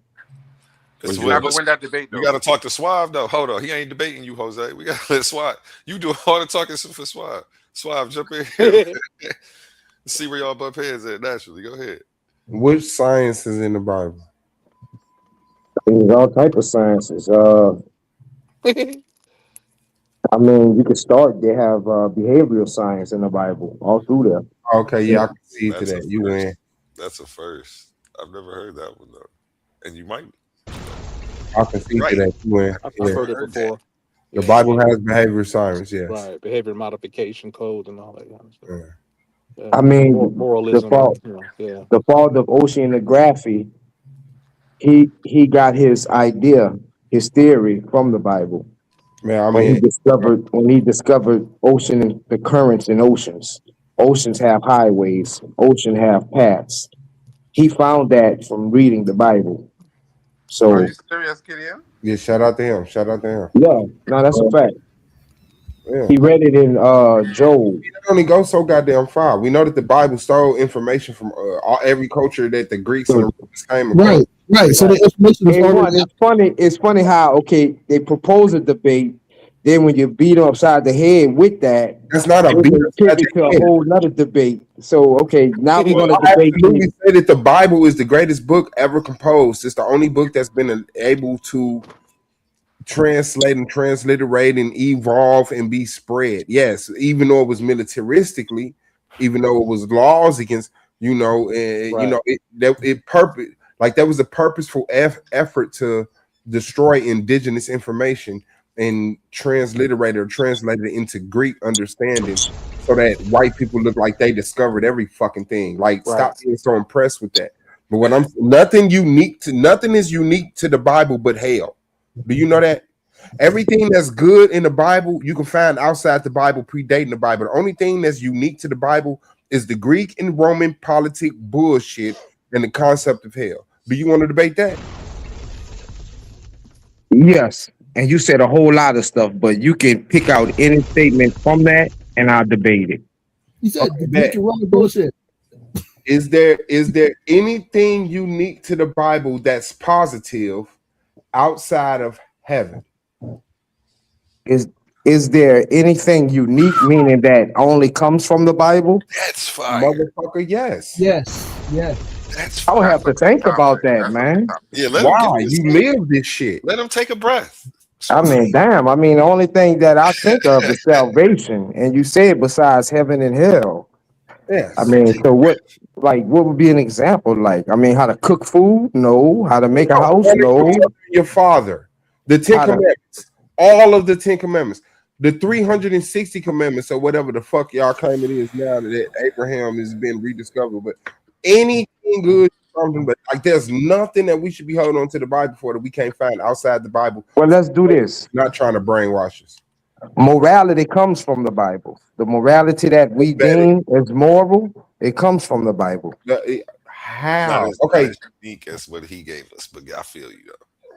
You're not gonna win that debate, though. We got to talk to Suave, though. Hold on. He ain't debating you, Jose. We got to let Suave. You do all the talking for Suave. Suave, jump in here. See where y'all butt heads at naturally. Go ahead. Which science is in the Bible? There's all type of sciences. I mean, you can start. They have behavioral science in the Bible all through there. Okay, yeah, I can see to That's a that. You win. first. That's a first. I've never heard that one though, and you might. I can see to Right. that. You win. I've Yeah. Never heard it heard that. before. The Yeah, Bible has behavior science. Yes. right. Behavior modification code and all that kind of stuff. Yeah. Yeah, I mean, the moralism fault and yeah. the fault of oceanography. He got his idea, his theory from the Bible Man, I when he mean, discovered ocean and the currents in oceans. Oceans have highways. Ocean have paths. He found that from reading the Bible. Are So you serious, Gideon? yeah, shout out to him. Shout out to him. yeah, no, that's a fact. Yeah. He read it in Job. It only goes so goddamn far. We know that the Bible stole information from every culture that the Greeks and the Romans came across. Right. So the information is And already. it's funny. It's funny how they propose a debate. Then when you beat them upside the head with that, That's not a they beat can kick upside it to the a head. whole nother debate. So okay, now we're Well, gonna I debate absolutely this. say that the Bible is the greatest book ever composed. It's the only book that's been able to translate and transliterate and evolve and be spread. Yes, even though it was militaristically, even though it was laws against, it purpose like that was a purposeful effort to destroy indigenous information and transliterate or translate it into Greek understanding so that white people look like they discovered every fucking thing. Like, stop being so impressed with that. But what nothing is unique to the Bible but hell. Do you know that? Everything that's good in the Bible, you can find outside the Bible, predating the Bible. The only thing that's unique to the Bible is the Greek and Roman politic bullshit and the concept of hell. Do you want to debate that? Yes, and you said a whole lot of stuff, but you can pick out any statement from that, and I'll debate it. You said Okay, Greek and Roman bullshit. Is there anything unique to the Bible that's positive outside of heaven? Is there anything unique, meaning that only comes from the Bible? That's fire. Motherfucker, yes. That's I would have to think about that, man. Yeah, let him Why? give You his live this shit. Let him take a breath. I mean, damn. I mean, the only thing that I think of is salvation, and you said besides heaven and hell. Yes. I mean, so what would be an example? Like, I mean, how to cook food? No. How to make a house? No. Your father. The 10 Commandments. All of the 10 Commandments. The 360 Commandments or whatever the fuck y'all claim it is now that Abraham has been rediscovered. But anything good, something, but like there's nothing that we should be holding on to the Bible for that we can't find outside the Bible. Well, let's do this. Not trying to brainwash us. Morality comes from the Bible. The morality that we deem as moral, it comes from the Bible. How? Not as unique as what he gave us, but I feel you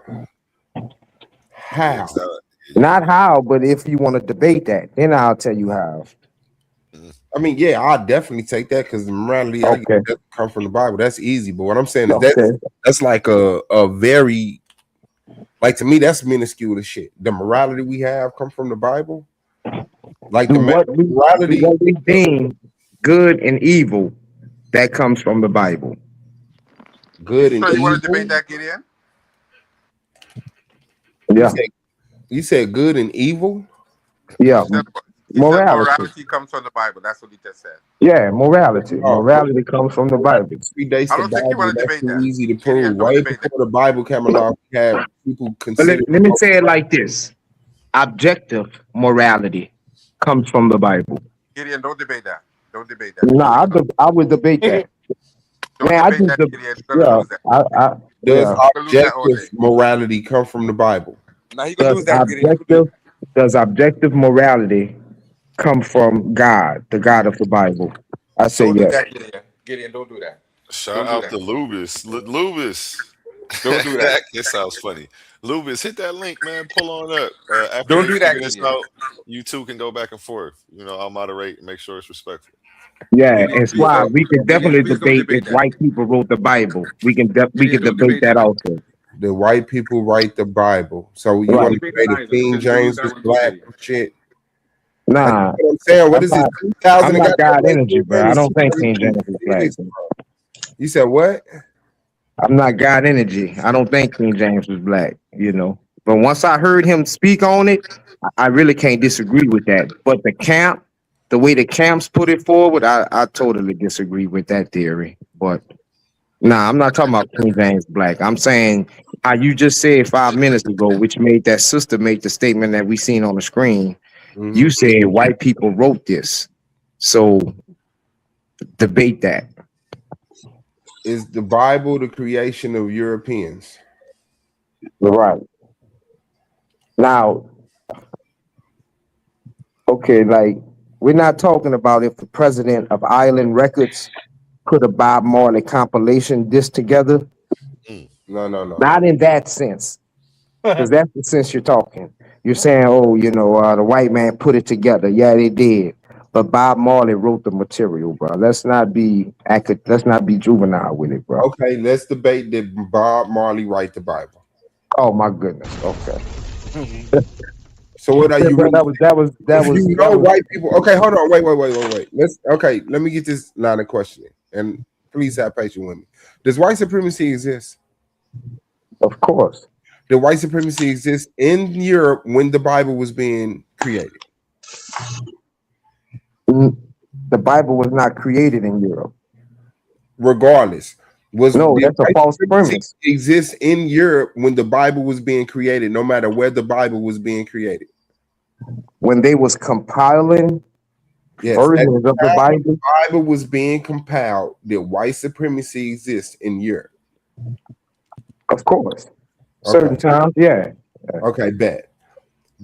though. How? Not how, but if you want to debate that, then I'll tell you how. I mean, yeah, I'll definitely take that because the morality I get doesn't come from the Bible. That's easy. But what I'm saying is that's like a very, like, to me, that's minuscule as shit. The morality we have come from the Bible. Like the morality what we deem good and evil, that comes from the Bible. Good and So you evil. want to debate that, Gideon? Yeah. You said good and evil? Yeah. He said morality comes from the Bible. That's what he just said. Yeah, morality. Morality comes from the Bible. Predates I don't the think you Bible. want to That's debate too that. easy to prove. Way before the Bible came along, we had people consider. Let me say it like this: objective morality comes from the Bible. Gideon, don't debate that. Don't debate that. No, I would debate that. Man, I just Does objective morality come from the Bible? Now he gonna lose that, Gideon. Does objective morality come from God, the God of the Bible? I say Don't do yes. that, Gideon. Gideon, don't do that. Shout out to Lubis. Lubis. Don't do that. It sounds funny. Lubis, hit that link, man. Pull on up. After Don't do that, this Gideon. out, you two can go back and forth. You know, I'll moderate and make sure it's respectful. Yeah, and Squad, we can definitely debate if white people wrote the Bible. We can debate that also. The white people write the Bible. So you want to debate if King James was black or shit? Nah. What I'm saying, what is this? 2000 I'm not God energy, bro. I don't think King James is black. You said what? I'm not God energy. I don't think King James was black, you know. But once I heard him speak on it, I really can't disagree with that. But the way the camps put it forward, I totally disagree with that theory. But nah, I'm not talking about King James Black. I'm saying how you just said 5 minutes ago, which made that sister make the statement that we seen on the screen. Mhm. You said white people wrote this. So debate that. Is the Bible the creation of Europeans? Right. Now, okay, like we're not talking about if the president of Island Records put a Bob Marley compilation disc together. No. Not in that sense, because that's the sense you're talking. You're saying, oh, the white man put it together. Yeah, they did. But Bob Marley wrote the material, bro. Let's not be juvenile with it, bro. Okay, let's debate did Bob Marley write the Bible? Oh my goodness. Okay. So what are you? That was white people. Okay, hold on. Wait. Let me get this line of questioning, and please have patience with me. Does white supremacy exist? Of course. Did white supremacy exist in Europe when the Bible was being created? The Bible was not created in Europe. Regardless, that's a false premise. Exists in Europe when the Bible was being created, no matter where the Bible was being created. When they was compiling versions of the Bible was being compiled, did white supremacy exist in Europe? Of course. Certain times, yeah. Okay, bet.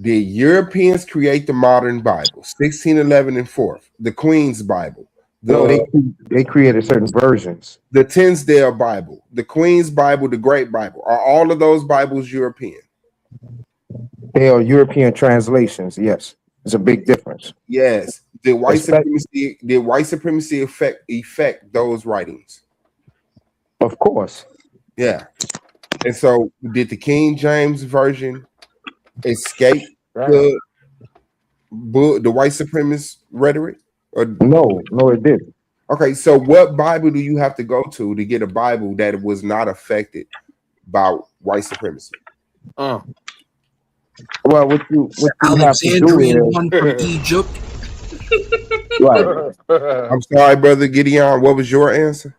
Did Europeans create the modern Bible, 1611 and 4th, the Queen's Bible? No, they created certain versions. The Tinsdale Bible, the Queen's Bible, the Great Bible. Are all of those Bibles European? They are European translations, yes. There's a big difference. Yes. Did white supremacy affect those writings? Of course. Yeah. And so did the King James Version escape the white supremacist rhetoric? Or no, it didn't. Okay, so what Bible do you have to go to get a Bible that was not affected by white supremacy? Well, what you have to do is one from Egypt. Right. I'm sorry, brother Gideon. What was your answer?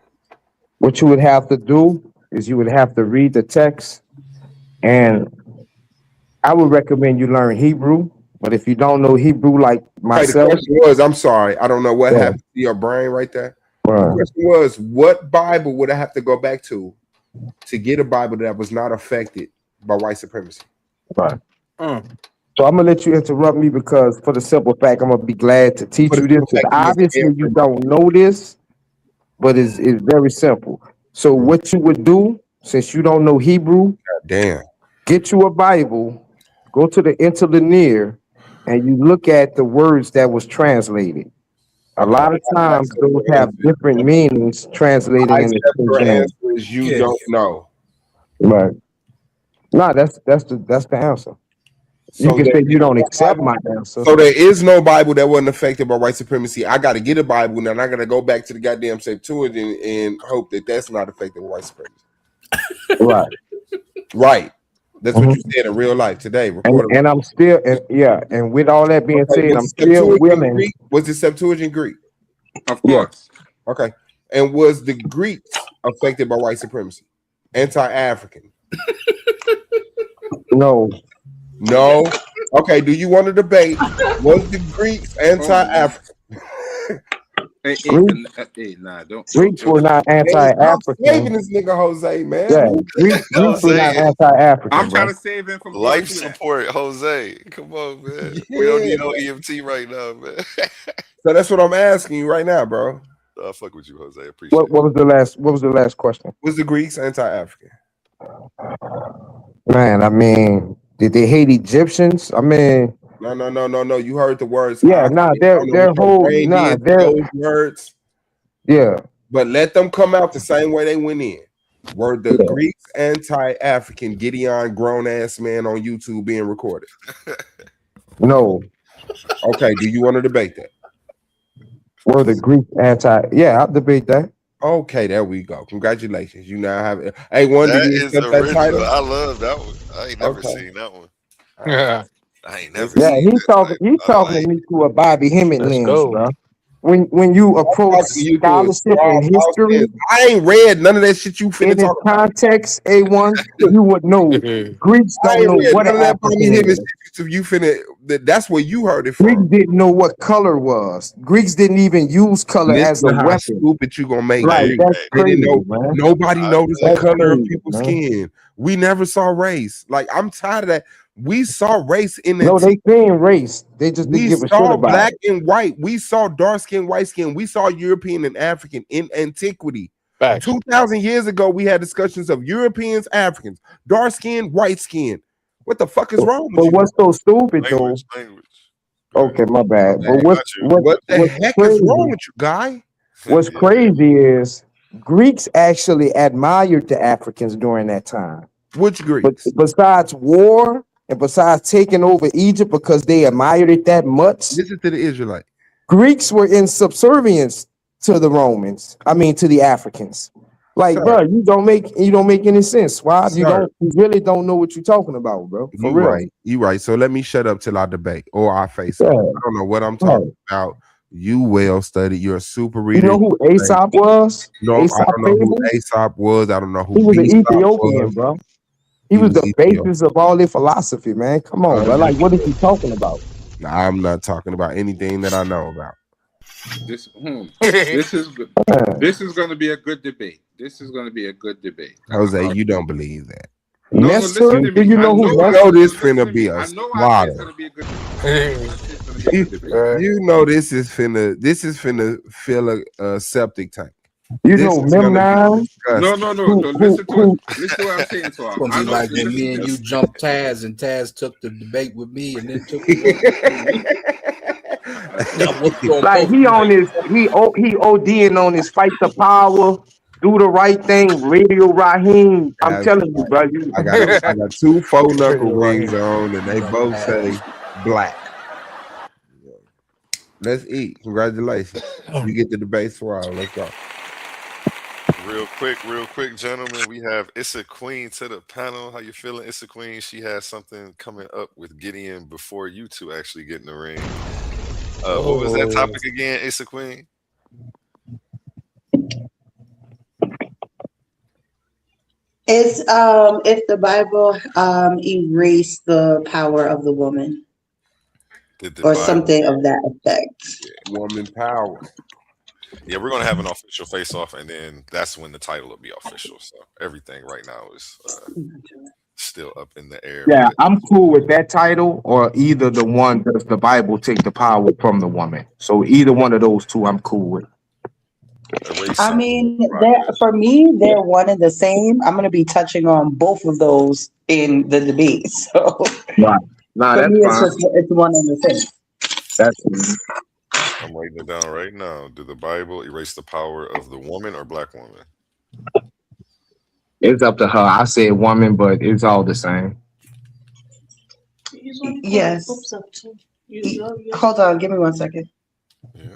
What you would have to do is you would have to read the text, and I would recommend you learn Hebrew. But if you don't know Hebrew like myself, the question was, I'm sorry, I don't know what happened to your brain right there. The question was, what Bible would I have to go back to get a Bible that was not affected by white supremacy? Right. So I'm gonna let you interrupt me because, for the simple fact, I'm gonna be glad to teach you this. Obviously, you don't know this, but it's very simple. So what you would do, since you don't know Hebrew, get you a Bible, go to the interlinear, and you look at the words that was translated. A lot of times those have different meanings translated in the King James. You don't know. Right. No, that's the answer. You can say you don't accept my answer. So there is no Bible that wasn't affected by white supremacy. I got to get a Bible now, and I got to go back to the goddamn Septuagint and hope that that's not affected by white supremacy. Right. Right. That's what you said in real life today. And I'm still, and with all that being said, I'm still willing. Was the Septuagint Greek? Of course. Yeah. Okay. And was the Greeks affected by white supremacy? Anti-African? No. Okay. Do you want to debate? Was the Greeks anti-African? Greeks were not anti-African. I'm saving this nigga Jose, man. Yeah, Greeks were not anti-African. I'm trying to save him from life support, Jose. Come on, man. Yeah. We don't need no EMT right now, man. So that's what I'm asking you right now, bro. I fuck with you, Jose. Appreciate it. What was the last question? Was the Greeks anti-African? Man, I mean, did they hate Egyptians? I mean, no. You heard the words. Yeah, their whole those words. Yeah. But let them come out the same way they went in. Were the Greeks anti-African? Gideon, grown ass man on YouTube being recorded. No. Okay, do you want to debate that? Were the Greeks anti? Yeah, I'll debate that. Okay, there we go. Congratulations. You now have it. Hey, one that is original. I love that one. I ain't never seen that one. Yeah. I ain't never Yeah, seen he's that talking. type. He's talking to me through a Bobby Hemmett Let's lens, go. bro. When you I'm approach talking to you through a scholarship and house history lens. I ain't read none of that shit you finna in its talk about. context, A1, you would know. Greeks I don't ain't know read what an none of that Bobby African Hemmett is. shit you finna. That's where you heard it Greeks from. didn't know what color was. Greeks didn't even use color as Listen a to how weapon. stupid you gonna make Like, Greeks. that's They didn't crazy, know. man. Nobody noticed the That's color of crazy, people's man. skin. We never saw race. Like I'm tired of that. We saw race in No, they antiquity. saying race. They just didn't We give a shit saw about black it. and white. We saw dark skin, white skin. We saw European and African in antiquity. Facts. 2,000 years ago, we had discussions of Europeans, Africans, dark skin, white skin. What the fuck is wrong with But you? what's so stupid though? Language. Okay, my My bad. But bad. what's Got you. what's What the what's heck is wrong crazy? with you, guy? What's Yeah. crazy is Greeks actually admired the Africans during that time. Which But Greeks? besides war and besides taking over Egypt because they admired it that much, Listen to the Israelite. Greeks were in subservience to the Romans. I mean, to the Africans. Like, Sir, bro, you don't make any sense. Why? sir, You really don't know what you're talking about, bro. For you real. right. You right. So let me shut up till I debate or I face Yeah, off. I don't know what I'm right. talking about. You well studied. You're a super You reader. know who Aesop was? No, I Aesop don't know who Fable? Aesop was. I don't know who He was an Aesop Ethiopian, was. bro. He He was was the Ethiopian. basis of all their philosophy, man. Come on, bro. Like, what is he talking about? I'm not talking about anything that I know about. This is good. This is going to be a good debate. This is going to be a good debate. Jose, you don't believe that. No, Yes, sir. listen to Do me. you I know who know You I know no, this listen finna to be me. a I know I say it's slaughter. going to be a good debate. I know I say it's going to be a You, good debate. you know this is finna fill a septic tank. You This know is gonna be Memnon? No, disgusting. no, no, no. Who Listen to what I'm saying to It's her. gonna I be know. like when Listen. me and you jumped Taz, and Taz took the debate with me, and then took the one with you. That was gonna like post tonight. he ODing on his fight the power, do the right thing, Radio Raheem. I'm That's telling you, right. bro. I got two four knuckle Right. rings on, and they both say black. Let's eat. Congratulations. You get the debate swallow. Let's go. Real quick, gentlemen. We have Issa Queen to the panel. How you feeling, Issa Queen? She has something coming up with Gideon before you two actually get in the ring. What was that Oh, topic again, Issa Queen? It's if the Bible erased the power of the woman Did the or Bible? something of that effect. Woman power. Yeah, we're gonna have an official face off, and then that's when the title will be official. So everything right now is still up in the air. Yeah, But I'm cool with that title or either the one does the Bible take the power from the woman. So either one of those two, I'm cool with. I erasing mean, progress. for me, they're one and the same. I'm going to be touching on both of those in the debate. So Right. Nah, for that's me, fine. it's one and the same. That's I'm writing it down right now. Did the Bible erase the power of the woman or black woman? it's up to her. I said woman, but it's all the same. Yes. Hold on, give me 1 second. Yeah.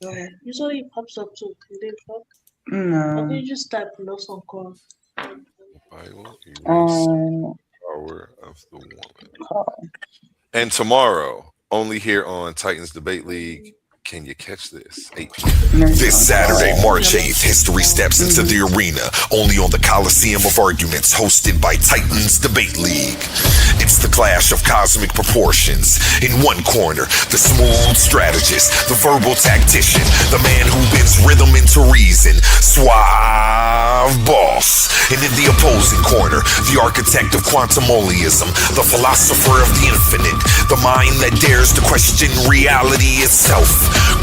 Go ahead. Usually it pops up too. Did it pop? No. Okay, you just type loss on call. The Bible erase Um, power of the woman. And tomorrow, only here on Titans Debate League. Can you catch this? 8 p.m. This Saturday, March 8th, history steps into the arena, only on the Coliseum of Arguments, hosted by Titans Debate League. It's the clash of cosmic proportions. In one corner, the smooth strategist, the verbal tactician, the man who bends rhythm into reason, Suave Boss. And in the opposing corner, the architect of quantumoliism, the philosopher of the infinite, the mind that dares to question reality itself.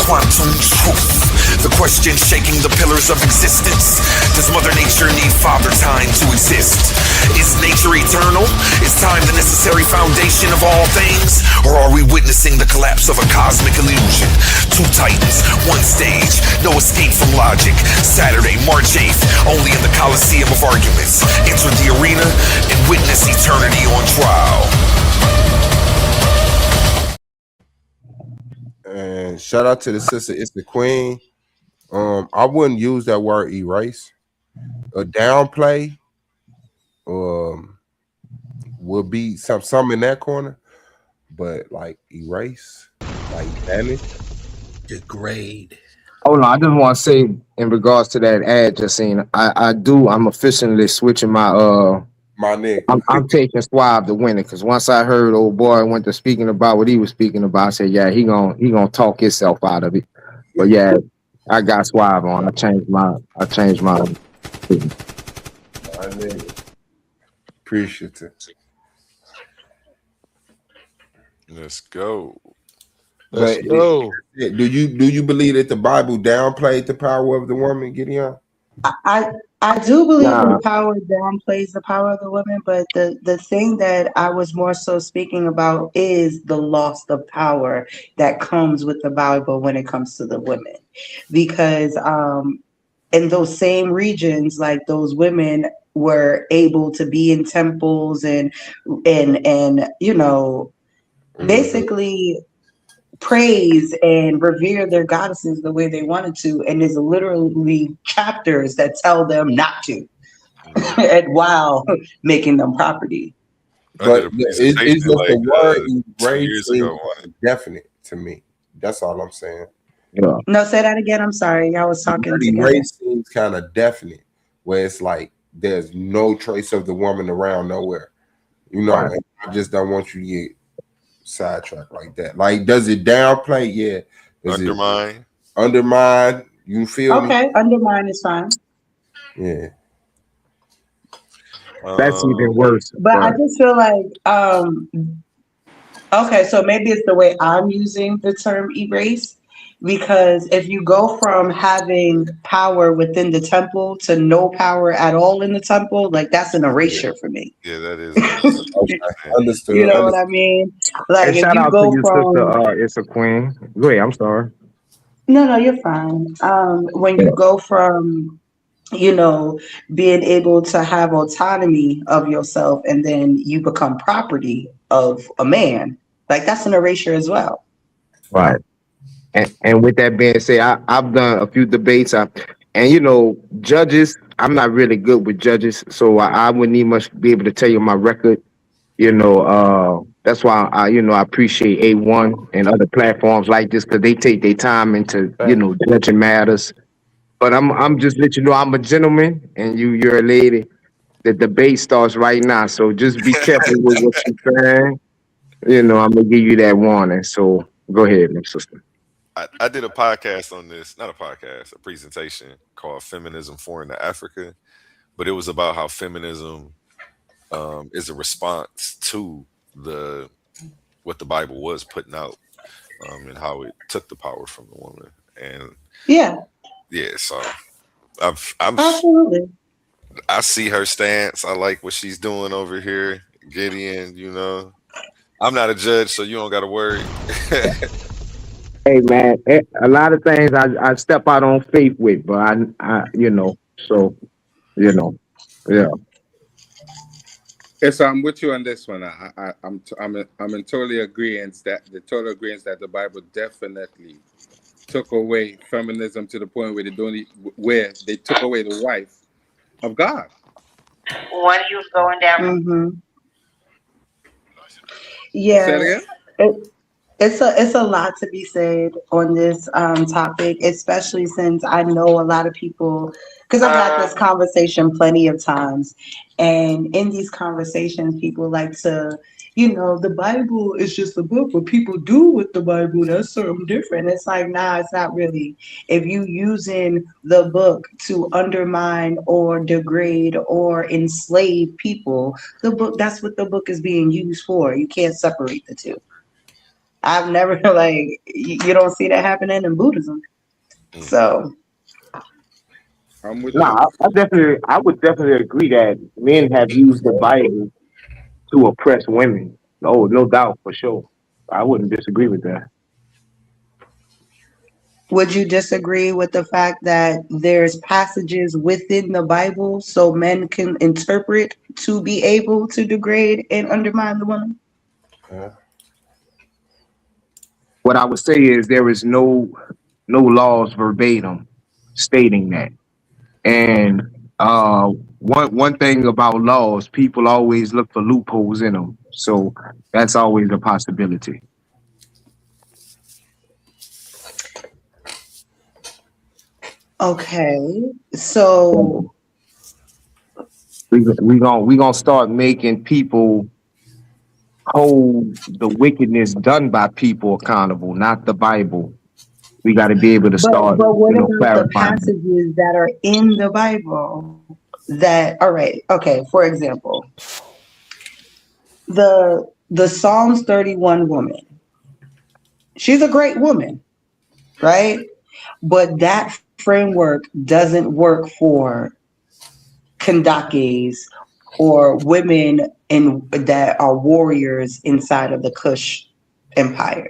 Quantum truth, the question shaking the pillars of existence. Does Mother Nature need Father Time to exist? Is nature eternal? Is time the necessary foundation of all things? Or are we witnessing the collapse of a cosmic illusion? Two titans, one stage, no escape from logic. Saturday, March 8th, only in the Coliseum of Arguments. Enter the arena and witness eternity on trial. And shout out to the sister, it's the queen. I wouldn't use that word erase. A downplay would be some in that corner. but like erase, like vanish. Degrade. Hold on, I just want to say in regards to that ad just seen, I'm officially switching my My nigga. I'm taking Swab to win it because once I heard old boy went to speaking about what he was speaking about, I said, yeah, he gonna talk himself out of it. But yeah, I got Swab on. I changed my My nigga. Appreciative. Let's go. But do you believe that the Bible downplayed the power of the woman, Gideon? I do believe Nah. the power downplays the power of the woman, but the thing that I was more so speaking about is the loss of power that comes with the Bible when it comes to the women, because in those same regions, like those women were able to be in temples and basically praise and revere their goddesses the way they wanted to, and there's literally chapters that tell them not to, and while making them property. I did But a it's presentation just the like word 2 erase years is ago on it. definite to me. That's all I'm saying. Yeah. No, say that again. I'm sorry, y'all was The talking word together. erase seems kind of definite, where it's like there's no trace of the woman around nowhere. You know, Right. and I just don't want you to get sidetracked like that. Like, does it downplay? Yeah. Does Undermine. it undermine? You feel me? Okay, undermine is fine. Yeah. That's even worse. But I just feel like, okay, so maybe it's the way I'm using the term erase, because if you go from having power within the temple to no power at all in the temple, like that's an erasure for me. Yeah, that is a Understood. You know what I mean? Hey, Like if shout you out to go your sister. from It's a queen. Go ahead. I'm sorry. no, you're fine. When Yeah. you go from being able to have autonomy of yourself and then you become property of a man, like that's an erasure as well. Right. And with that being said, I've done a few debates. And judges, I'm not really good with judges, so I wouldn't even much be able to tell you my record. That's why I appreciate A1 and other platforms like this because they take their time into judging matters. But I'm just let you know I'm a gentleman and you're a lady. The debate starts right now, so just be careful with what you're saying. I'm gonna give you that warning. So go ahead, my sister. I did a podcast on this, not a podcast, a presentation called Feminism Foreign to Africa, but it was about how feminism is a response to the what the Bible was putting out, and how it took the power from the woman. And Yeah, yeah, so I'm absolutely. I see her stance. I like what she's doing over here, Gideon. I'm not a judge, so you don't got to worry. Hey man, a lot of things I step out on faith with, but so yeah. Yes, I'm with you on this one. I'm in totally agreement that the Bible definitely took away feminism to the point where where they took away the wife of God. When he was going down. Yeah. Say it again? It's a lot to be said on this topic, especially since I know a lot of people, because I've had this conversation plenty of times, and in these conversations, people like to, the Bible is just a book. What people do with the Bible, that's something different. It's like, nah, it's not really. If you using the book to undermine or degrade or enslave people, that's what the book is being used for. You can't separate the two. I've never like you don't see that happening in Buddhism. So I'm with No, you. I would definitely agree that men have used the Bible to oppress women. No doubt for sure. I wouldn't disagree with that. would you disagree with the fact that there's passages within the Bible so men can interpret to be able to degrade and undermine the woman? What I would say is there is no laws verbatim stating that. And one thing about laws, people always look for loopholes in them. So that's always a possibility. Okay, so We gonna start making people hold the wickedness done by people accountable, not the Bible. We got to be able to start, but what about the clarifying it. passages that are in the Bible that, all right, okay, for example, the Psalms 31 woman, she's a great woman, right? But that framework doesn't work for Kandakes or women that are warriors inside of the Kush Empire,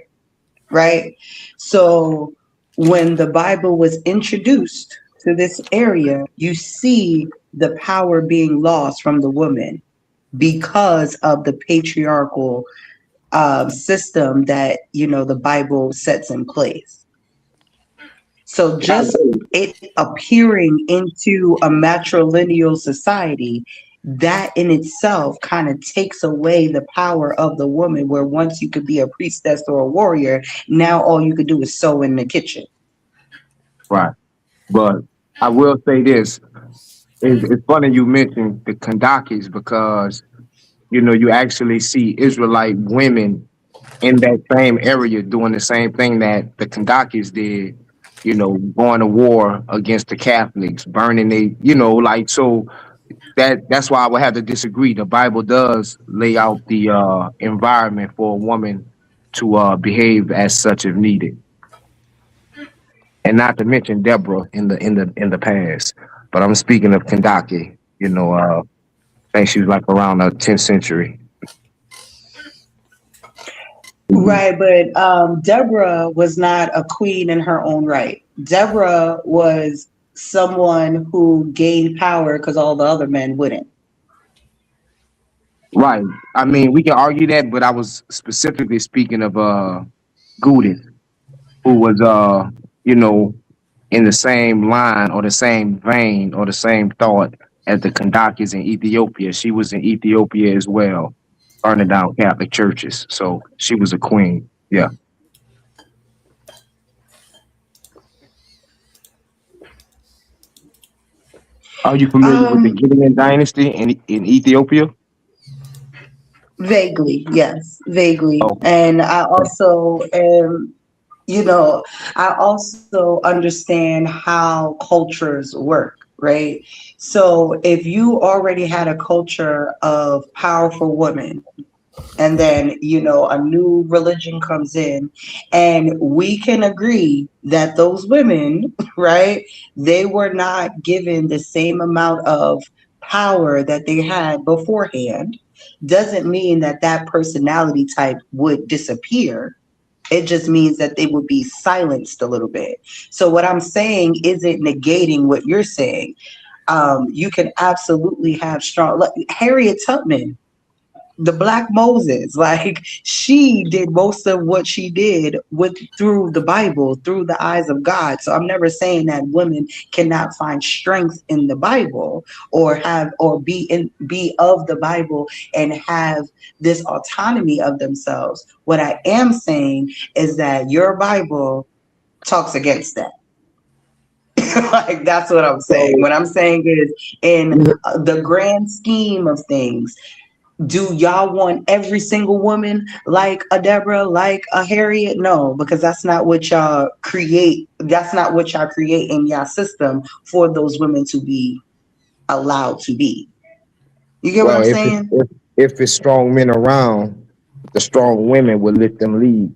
right? So when the Bible was introduced to this area, you see the power being lost from the woman because of the patriarchal system that the Bible sets in place. So just it appearing into a matrilineal society, that in itself kind of takes away the power of the woman, where once you could be a priestess or a warrior, now all you could do is sew in the kitchen. Right. But I will say this. It's funny you mentioned the Kandakis because, you actually see Israelite women in that same area doing the same thing that the Kandakis did, going to war against the Catholics, burning so that's why I would have to disagree. The Bible does lay out the environment for a woman to behave as such if needed. And not to mention Deborah in the past. But I'm speaking of Kandake, I think she was like around the 10th century. Right, but Deborah was not a queen in her own right. Deborah was someone who gained power because all the other men wouldn't. Right. I mean, we can argue that, but I was specifically speaking of Judith, who was in the same line or the same vein or the same thought as the Kandakis in Ethiopia. She was in Ethiopia as well, burning down Catholic churches. So she was a queen. Yeah. Are you familiar with the Gideon dynasty in Ethiopia? Vaguely, yes, vaguely. Oh. And I also am, I also understand how cultures work, right? So if you already had a culture of powerful women, and then a new religion comes in, and we can agree that those women, right, they were not given the same amount of power that they had beforehand, doesn't mean that that personality type would disappear. It just means that they would be silenced a little bit. So what I'm saying isn't negating what you're saying. You can absolutely have strong, like Harriet Tubman, the Black Moses, like she did most of what she did through the Bible, through the eyes of God. So I'm never saying that women cannot find strength in the Bible or be of the Bible and have this autonomy of themselves. What I am saying is that your Bible talks against that. Like that's what I'm saying. What I'm saying is, in the grand scheme of things, do y'all want every single woman like a Deborah, like a Harriet? No, because that's not what y'all create. That's not what y'all create in y'all system for those women to be allowed to be. You get what I'm saying? If it's strong men around, the strong women will let them lead.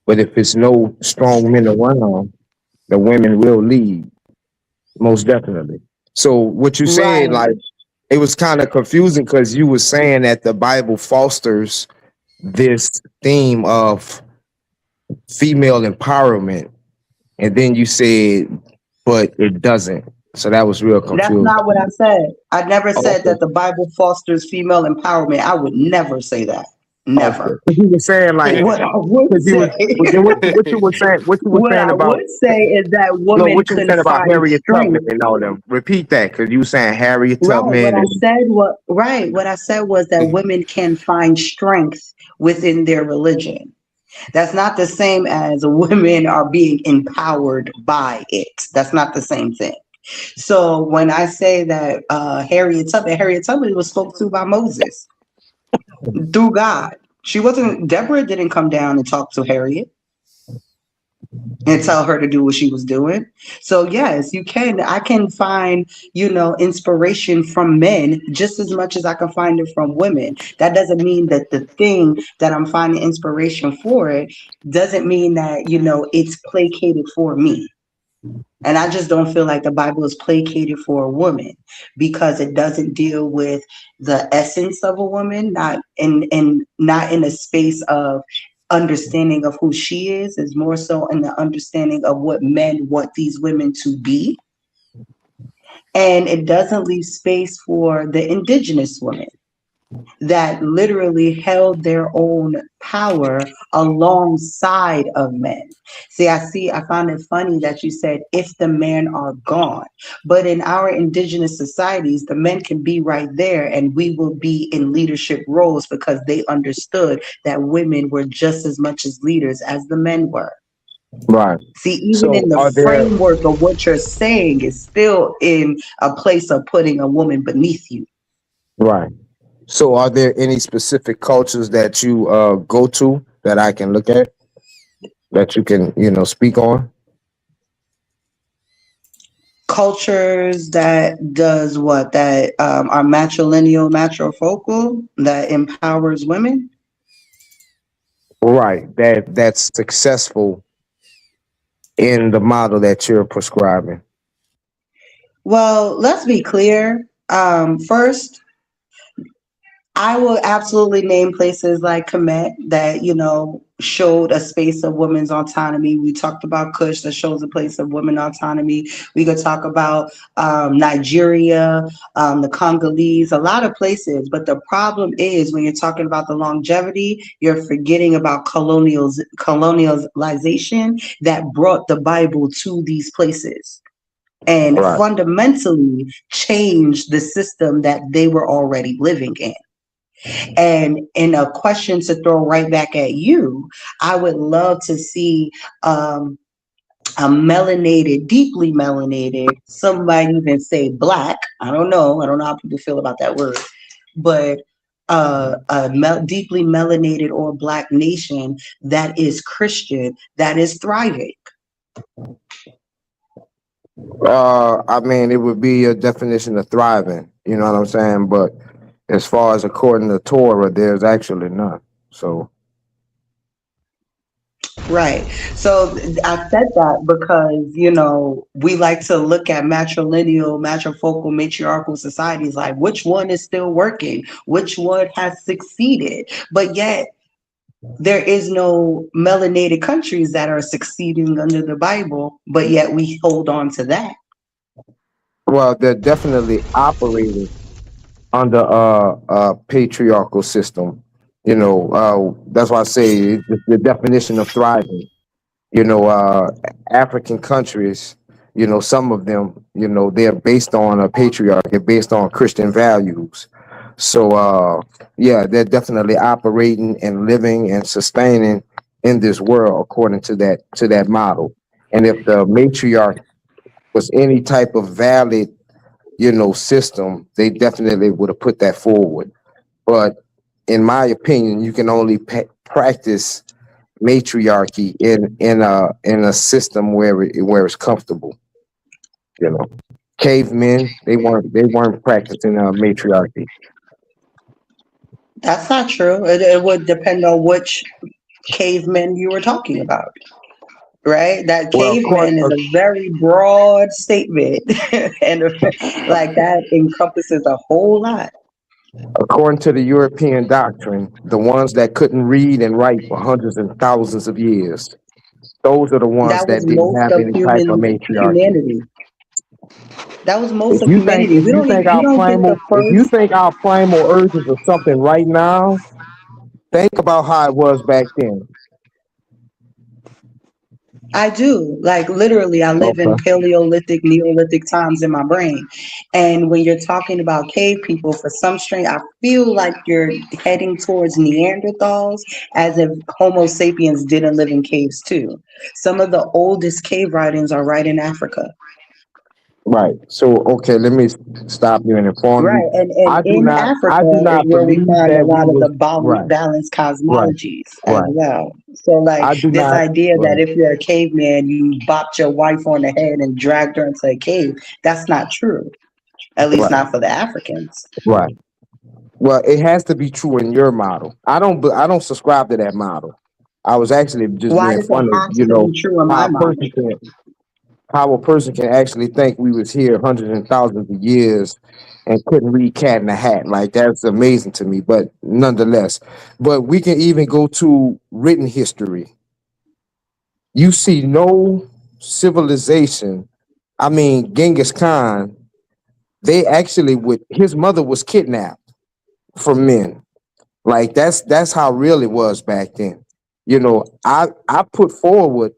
But if it's no strong men around, the women will lead, most definitely. So what you said, Right. like, it was kind of confusing because you were saying that the Bible fosters this theme of female empowerment, and then you said, but it doesn't. So that was real That's confusing. not what I said. I never said Okay. that the Bible fosters female empowerment. I would never say that. Never. Okay. Because you were saying like, What I would because you was say, then what you were what saying I about would say is that no, women what you were can saying about find Harriet Tubman strength. and all them. Repeat that, because you were saying Harriet Right. What Tubman I and said what I said was that women can find strength within their religion. That's not the same as women are being empowered by it. That's not the same thing. So when I say that Harriet Tubman was spoke to by Moses through God. She wasn't. Deborah didn't come down and talk to Harriet and tell her to do what she was doing. So yes, you can. I can find, inspiration from men just as much as I can find it from women. That doesn't mean that the thing that I'm finding inspiration for it doesn't mean that, it's placated for me. And I just don't feel like the Bible is placated for a woman because it doesn't deal with the essence of a woman, not in a space of understanding of who she is more so in the understanding of what men want these women to be. And it doesn't leave space for the indigenous woman that literally held their own power alongside of men. I found it funny that you said if the men are gone, but in our indigenous societies, the men can be right there and we will be in leadership roles because they understood that women were just as much as leaders as the men were. right. See, even So in the are there framework of what you're saying is still in a place of putting a woman beneath you. right? So are there any specific cultures that you go to that I can look at that you can speak on? Cultures that does what that are matrilineal matrifocal that empowers women. Right, that's successful in the model that you're prescribing. Well, let's be clear. First, I will absolutely name places like Kemet that, showed a space of women's autonomy. We talked about Kush that shows a place of women autonomy. We could talk about Nigeria, the Congolese, a lot of places. But the problem is when you're talking about the longevity, you're forgetting about colonialization that brought the Bible to these places and Right. fundamentally changed the system that they were already living in. And in a question to throw right back at you, I would love to see a melanated, deeply melanated, some might even say black. I don't know. I don't know how people feel about that word, but deeply melanated or black nation that is Christian, that is thriving. I mean, it would be a definition of thriving. You know what I'm saying? But as far as according to Torah, there's actually none. So Right. So I said that because, we like to look at matrilineal, matrifocal, matriarchal societies like which one is still working, which one has succeeded. But yet there is no melanated countries that are succeeding under the Bible, but yet we hold on to that. well, they're definitely operating under a patriarchal system. That's why I say the definition of thriving. African countries, some of them, they're based on a patriarch, they're based on Christian values. So, yeah, they're definitely operating and living and sustaining in this world according to that model. And if the matriarch was any type of valid, system, they definitely would have put that forward. But in my opinion, you can only practice matriarchy in a system where it's comfortable. Cavemen, they weren't practicing matriarchy. That's not true. It would depend on which cavemen you were talking about. Right? That Well, caveman is a very broad statement, and like that encompasses a whole lot. according to the European doctrine, the ones that couldn't read and write for hundreds and thousands of years, those are the ones That was that didn't most have of any type of matriarchy. humanity. That was most If of you think humanity. if you think You our don't think the primal if you first think our primal urges are something right now, Think about how it was back then. I do. Like literally, I live in Okay. Paleolithic, Neolithic times in my brain. And when you're talking about cave people, for some strange, I feel like you're heading towards Neanderthals, as if Homo sapiens didn't live in caves too. Some of the oldest cave writings are right in Africa. Right. So okay, let me stop you and inform Right. you. And in I do Africa is not where we believe find a that we lot of was the right, balanced right, cosmologies as right. well. So, like, I do this not idea that right, if you're a caveman, you bopped your wife on the head and dragged her into a cave, that's not true. At least right, not for the Africans. right. Well, it has to be true in your model. I don't subscribe to that model. I was actually just Why being does it funny, have to be true in how my a model? person can how a person can actually think we was here hundreds and thousands of years and couldn't read cat in a hat. Like that's amazing to me. But nonetheless, but we can even go to written history. You see no civilization. I mean, Genghis Khan, they actually would his mother was kidnapped from men. Like that's how real it was back then. I put forward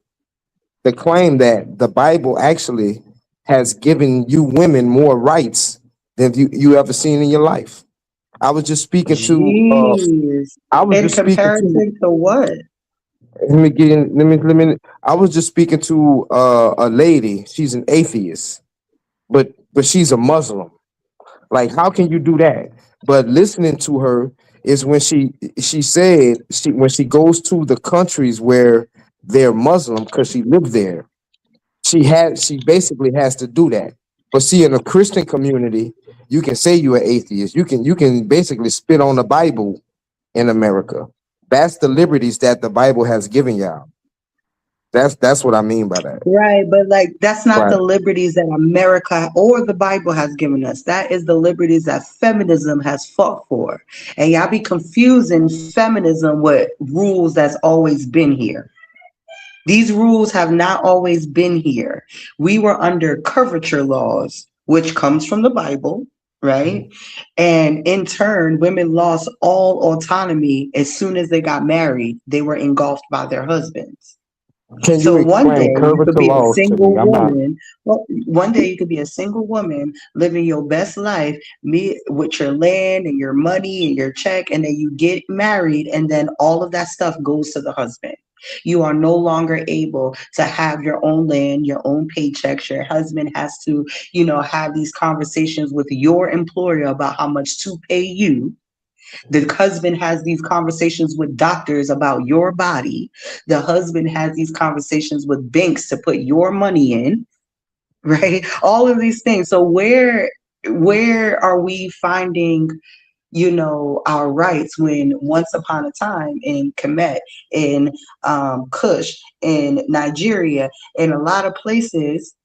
the claim that the Bible actually has given you women more rights than you ever seen in your life. I was just speaking to Jeez. I was In just speaking to comparison to what? let me get in, let me I was just speaking to a lady. She's an atheist, but she's a Muslim. Like, how can you do that? But listening to her is when she said when she goes to the countries where they're Muslim because she lived there, she basically has to do that. But see, in a Christian community, you can say you're an atheist. You can basically spit on the Bible in America. That's the liberties that the Bible has given y'all. That's what I mean by that. Right, but like that's not Right. the liberties that America or the Bible has given us. That is the liberties that feminism has fought for. And y'all be confusing feminism with rules that's always been here. These rules have not always been here. We were under curvature laws, which comes from the Bible, right? And in turn, women lost all autonomy as soon as they got married. They were engulfed by their husbands. Can you So one explain day you could curvature be a laws to me? single I'm not. woman. Well, one day you could be a single woman living your best life, me with your land and your money and your check, and then you get married, and then all of that stuff goes to the husband. You are no longer able to have your own land, your own paychecks. Your husband has to, have these conversations with your employer about how much to pay you. The husband has these conversations with doctors about your body. The husband has these conversations with banks to put your money in, right? All of these things. So where are we finding, our rights when once upon a time in Kemet, in Kush, in Nigeria, in a lot of places,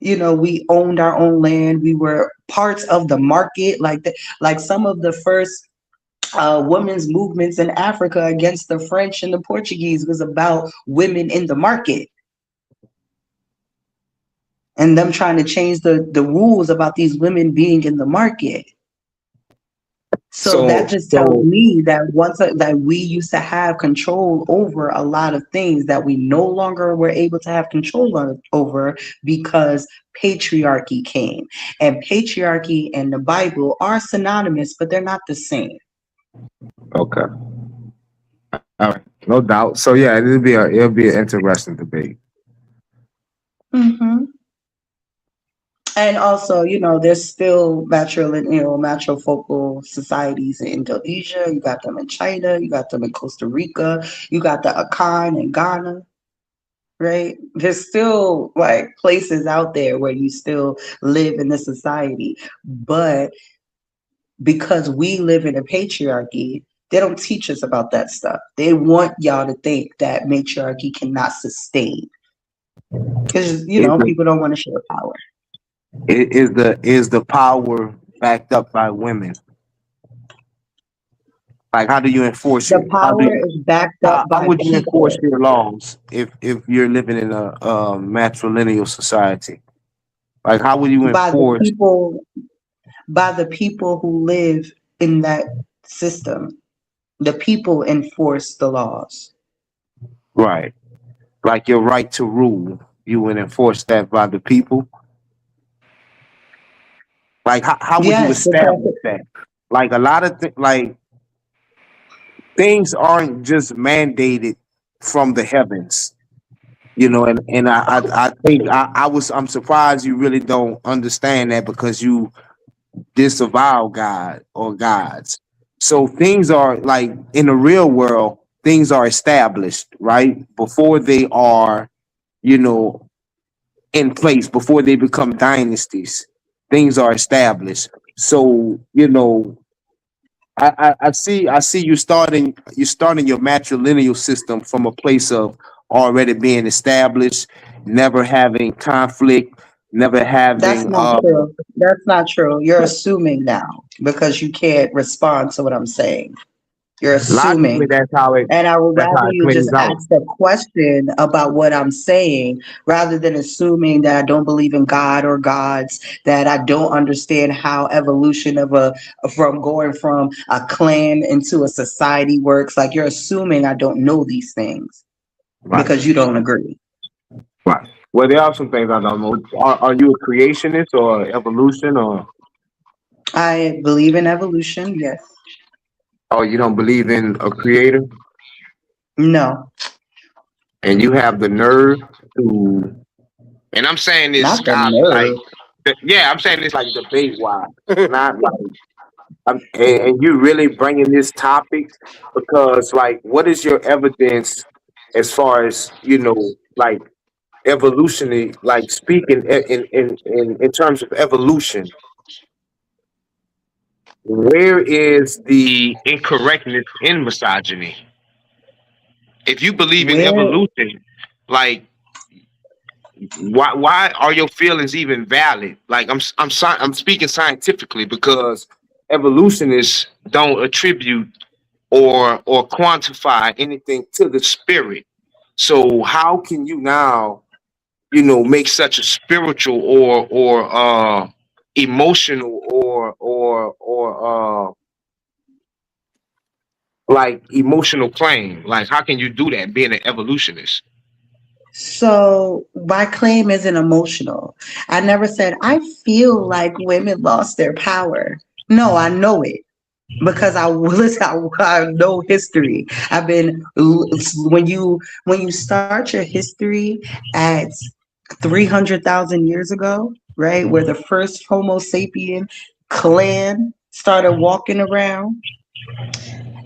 we owned our own land. We were parts of the market, like some of the first women's movements in Africa against the French and the Portuguese was about women in the market and them trying to change the rules about these women being in the market. So that So just tells so me that that we used to have control over a lot of things that we no longer were able to have control over because patriarchy came. And patriarchy and the Bible are synonymous, but they're not the same. okay. All right. No doubt. So yeah, it'll be an interesting debate. Hmm. And also, there's still matrifocal societies in Indonesia. You got them in China. You got them in Costa Rica. You got the Akan in Ghana, right? There's still like places out there where you still live in this society. But because we live in a patriarchy, they don't teach us about that stuff. They want y'all to think that matriarchy cannot sustain because, Is the people don't want to share power. is the power backed up by women? Like, how do you enforce The it? power is backed up How by would you enforce people. your laws if you're living in a matrilineal society? Like, how would you by the enforce? people by the people who live in that system. The people enforce the laws. Right. Like your right to rule, you would enforce that by the people. Like how would you Yes, because establish that? Like a lot of like things aren't just mandated from the heavens, you know. And I think I'm surprised you really don't understand that because you disavow God or gods. So things are like in the real world, things are established, right? Before they are, you know, in place, before they become dynasties, things are established. So, you know, I see you starting your matrilineal system from a place of already being established, never having conflict, never that's having not true. That's not true. You're assuming now because you can't respond to what I'm saying. You're logically assuming. that's how it And I would that's rather how it you plays just out. ask a question about what I'm saying rather than assuming that I don't believe in God or gods, that I don't understand how evolution of from going from a clan into a society works. Like you're assuming I don't know these things Right. because you don't agree. Right. Well, there are some things I don't know. Are you a creationist or evolution or I believe in evolution, yes. you don't believe in a creator No, and you have the nerve to and I'm saying this not the scholar like nerve. yeah, I'm saying this like debate wise, not like and you really bringing this topic because like what is your evidence as far as like evolutionary like speaking in terms of evolution, where is the incorrectness in misogyny? If you believe in Where evolution, like why are your feelings even valid? Like I'm speaking scientifically because evolutionists don't attribute or quantify anything to the spirit. So how can you now, make such a spiritual or emotional or like emotional claim? Like how can you do that being an evolutionist? So my claim isn't emotional. I never said I feel like women lost their power. No, I know it because listen, I know history. I've been when you start your history at 300,000 years ago, right, where the first Homo sapien clan started walking around,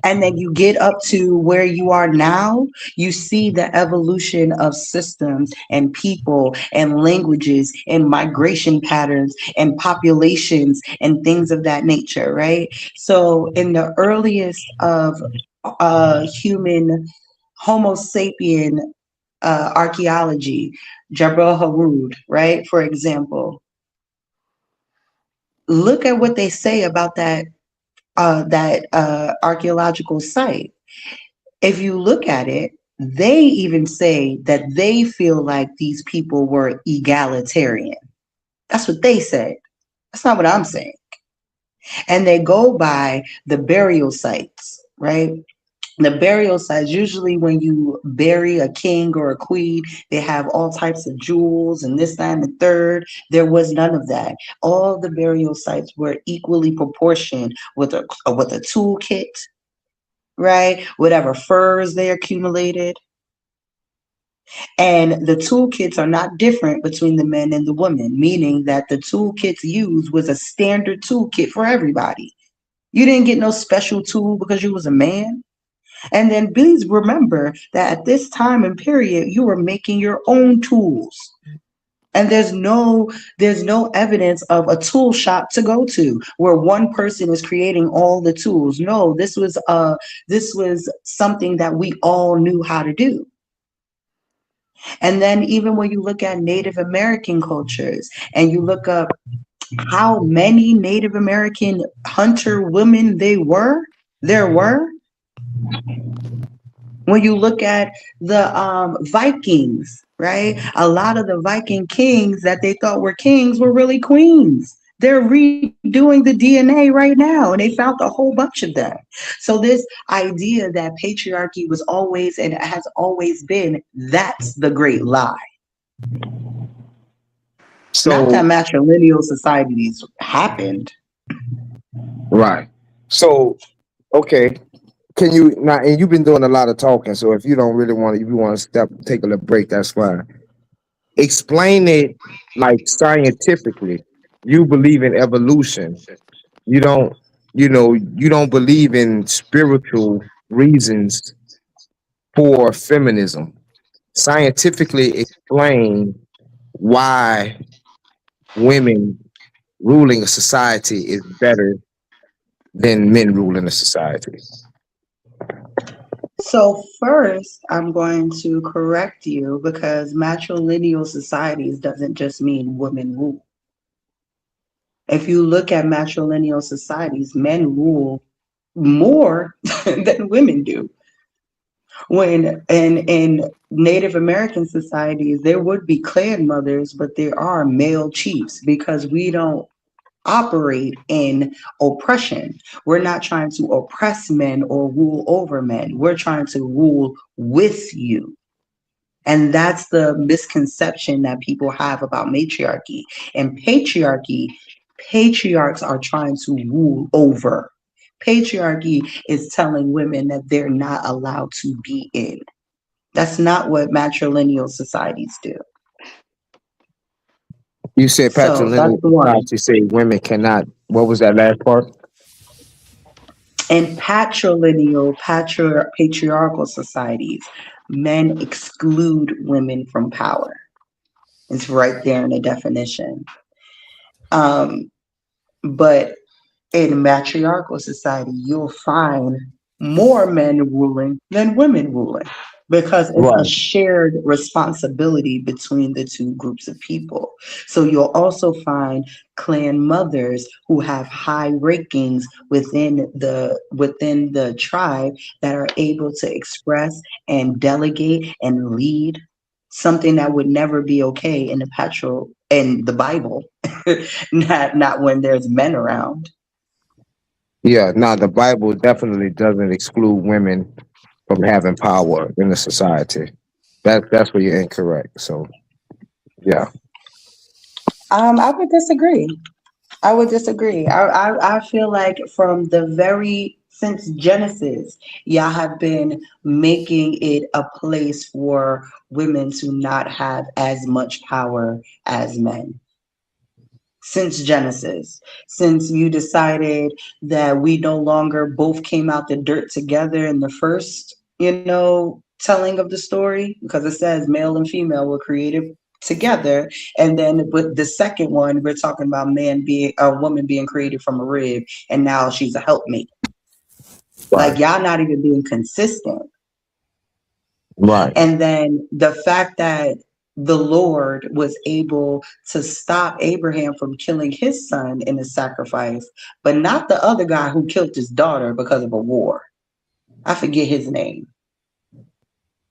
and then you get up to where you are now, you see the evolution of systems and people and languages and migration patterns and populations and things of that nature, right? So in the earliest of human Homo sapien archaeology, Jabal Harud, right? For example, look at what they say about that archaeological site. If you look at it, they even say that they feel like these people were egalitarian. That's what they said. That's not what I'm saying. And they go by the burial sites, right? The burial sites, usually when you bury a king or a queen, they have all types of jewels and this, that, and the third. There was none of that. All the burial sites were equally proportioned with a toolkit, right? Whatever furs they accumulated. And the toolkits are not different between the men and the women, meaning that the toolkits used was a standard toolkit for everybody. You didn't get no special tool because you was a man. And then please remember that at this time and period, you were making your own tools. And there's no evidence of a tool shop to go to where one person is creating all the tools. No, this was something that we all knew how to do. And then even when you look at Native American cultures and you look up how many Native American hunter women there were, when you look at the Vikings, right? A lot of the Viking kings that they thought were kings were really queens. They're redoing the DNA right now, and they found a whole bunch of them. So this idea that patriarchy was always and has always been, that's the great lie. Not that So matrilineal societies happened. right. So okay. Can you now? And you've been doing a lot of talking. So if you don't really want to, if you want to take a little break, that's fine. Explain it like scientifically. You believe in evolution. You don't. You don't believe in spiritual reasons for feminism. Scientifically explain why women ruling a society is better than men ruling a society. So first, I'm going to correct you because matrilineal societies doesn't just mean women rule. If you look at matrilineal societies, men rule more than women do. When in Native American societies, there would be clan mothers, but there are male chiefs because we don't operate in oppression. We're not trying to oppress men or rule over men. We're trying to rule with you. And that's the misconception that people have about matriarchy. And patriarchy, patriarchs are trying to rule over. Patriarchy is telling women that they're not allowed to be in. That's not what matrilineal societies do. You said So that's patrilineal one. society say women cannot. What was that last part? In patrilineal, patriarchal societies, men exclude women from power. It's right there in the definition. Um, but in matriarchal society, you'll find more men ruling than women ruling because it's a Right. shared responsibility between the two groups of people. So you'll also find clan mothers who have high rankings within the tribe that are able to express and delegate and lead, something that would never be okay in the Bible, not when there's men around. Yeah. Now the Bible definitely doesn't exclude women from having power in the society. That's where you're incorrect. So yeah. I would disagree. I would disagree. I feel like from the very since Genesis, y'all have been making it a place for women to not have as much power as men. Since Genesis, since you decided that we no longer both came out the dirt together in the first, telling of the story, because it says male and female were created together, and then with the second one, we're talking about a woman being created from a rib, and now she's a helpmate. Right. Like y'all not even being consistent. Right. And then the fact that the Lord was able to stop Abraham from killing his son in a sacrifice, but not the other guy who killed his daughter because of a war. I forget his name.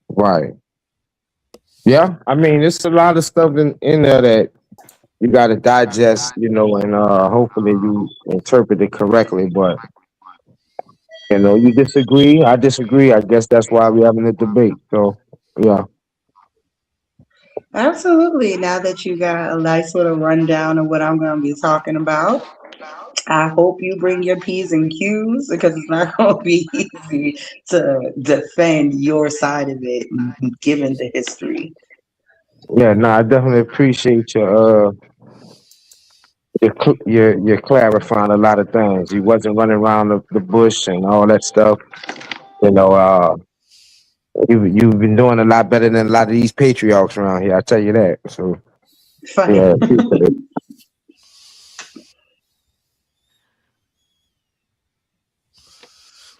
Right. Yeah. I mean, it's a lot of stuff in there that you got to digest, and hopefully you interpret it correctly. But you disagree. I disagree. I guess that's why we're having a debate. So yeah. Absolutely. Now that you got a nice little rundown of what I'm going to be talking about, I hope you bring your P's and Q's because it's not going to be easy to defend your side of it given the history. Yeah. No, I definitely appreciate you're clarifying a lot of things. You wasn't running around the bush and all that stuff. You know, uh, you've been doing a lot better than a lot of these patriarchs around here. I tell you that. So Funny. yeah, appreciate it.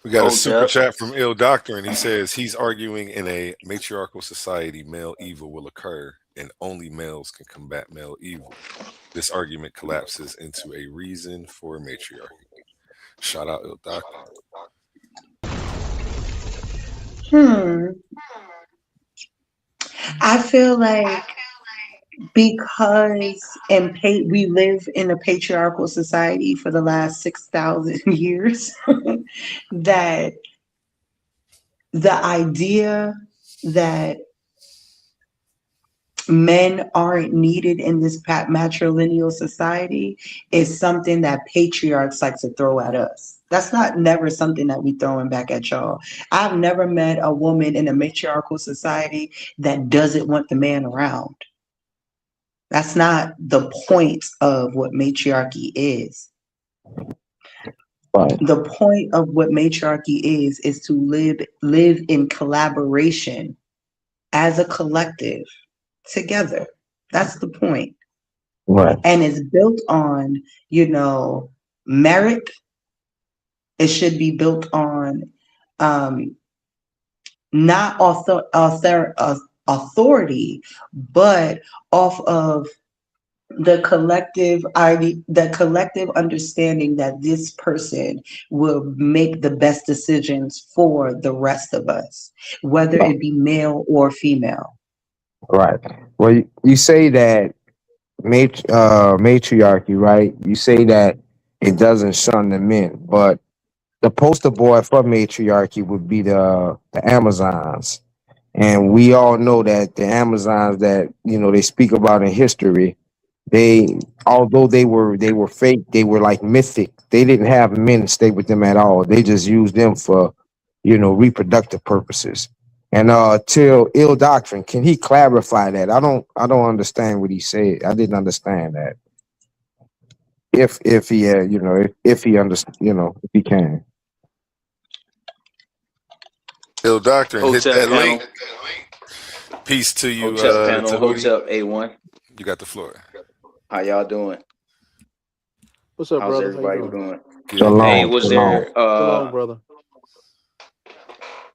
We got a super chat from Ill Doctor, and he says he's arguing in a matriarchal society, male evil will occur, and only males can combat male evil. This argument collapses into a reason for matriarchy. Shout out Ill Doctor. I feel like Because we live in a patriarchal society for the last 6,000 years, that the idea that men aren't needed in this matrilineal society is something that patriarchs like to throw at us. That's not never something that we throwing back at y'all. I've never met a woman in a matriarchal society that doesn't want the man around. That's not the point of what matriarchy is. Right. The point of what matriarchy is to live in collaboration as a collective together. That's the point. Right. And it's built on, merit. It should be built on not authority, but off of the collective understanding that this person will make the best decisions for the rest of us, whether it be male or female. Right. Well, you say that matriarchy, right? You say that it doesn't shun the men, but the poster boy for matriarchy would be the Amazons. And we all know that the Amazons that they speak about in history, they although they were fake, they were like mythic. They didn't have men stay with them at all. They just used them for reproductive purposes. And till ill doctrine, can he clarify that? I don't understand what he said. I didn't understand that. If he if he understand, if he can. Ill Doctrine, hit Hotep that link. panel. Peace to you, Hotep panel. Tahuti. Hotep A1. You got the floor. How y'all doing? What's up, How's brother? How you everybody doing? doing? Good, Hey, good. Shalom, was shalom. there Shalom, brother.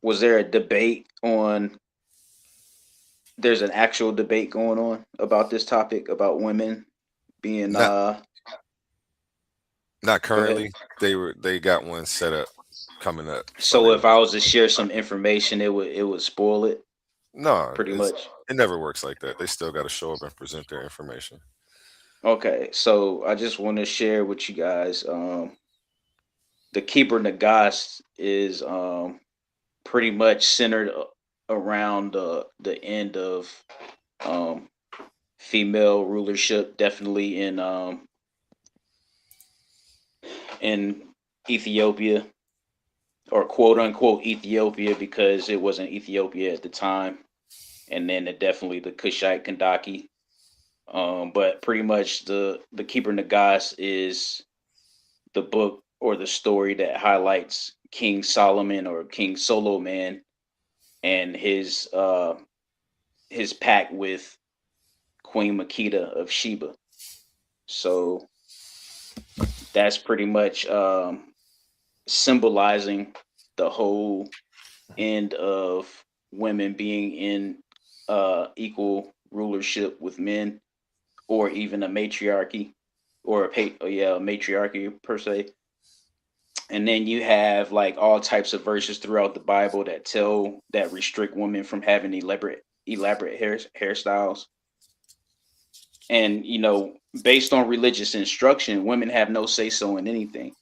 was there a debate on there's an actual debate going on about this topic about women being Not not go ahead. currently. They got one set up coming up. So So they if I was to share some information, it would spoil it no, pretty much. it never works like that. They still got to show up and present their information. Okay, so I just want to share with you guys. The Keeper Nagas is pretty much centered around the end of um, female rulership, definitely in Ethiopia, or quote unquote Ethiopia, because it wasn't Ethiopia at the time, and then definitely the Kushite Kandaki. But pretty much the Keeper Nagas is the book or the story that highlights King Solomon or King Solomon and his pact with Queen Makeda of Sheba. So that's pretty much symbolizing the whole end of women being in equal rulership with men, or even a matriarchy, or a matriarchy per se. And then you have like all types of verses throughout the Bible that restrict women from having elaborate hairstyles. And based on religious instruction, women have no say so in anything.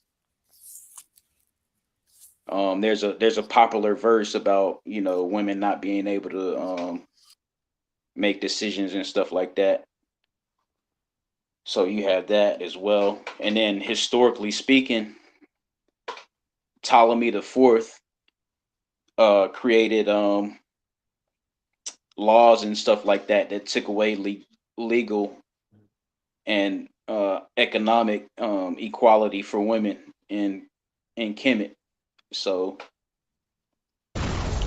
There's a popular verse about women not being able to make decisions and stuff like that. So you have that as well. And then historically speaking, Ptolemy the Fourth created laws and stuff like that took away legal and economic equality for women in Kemet. So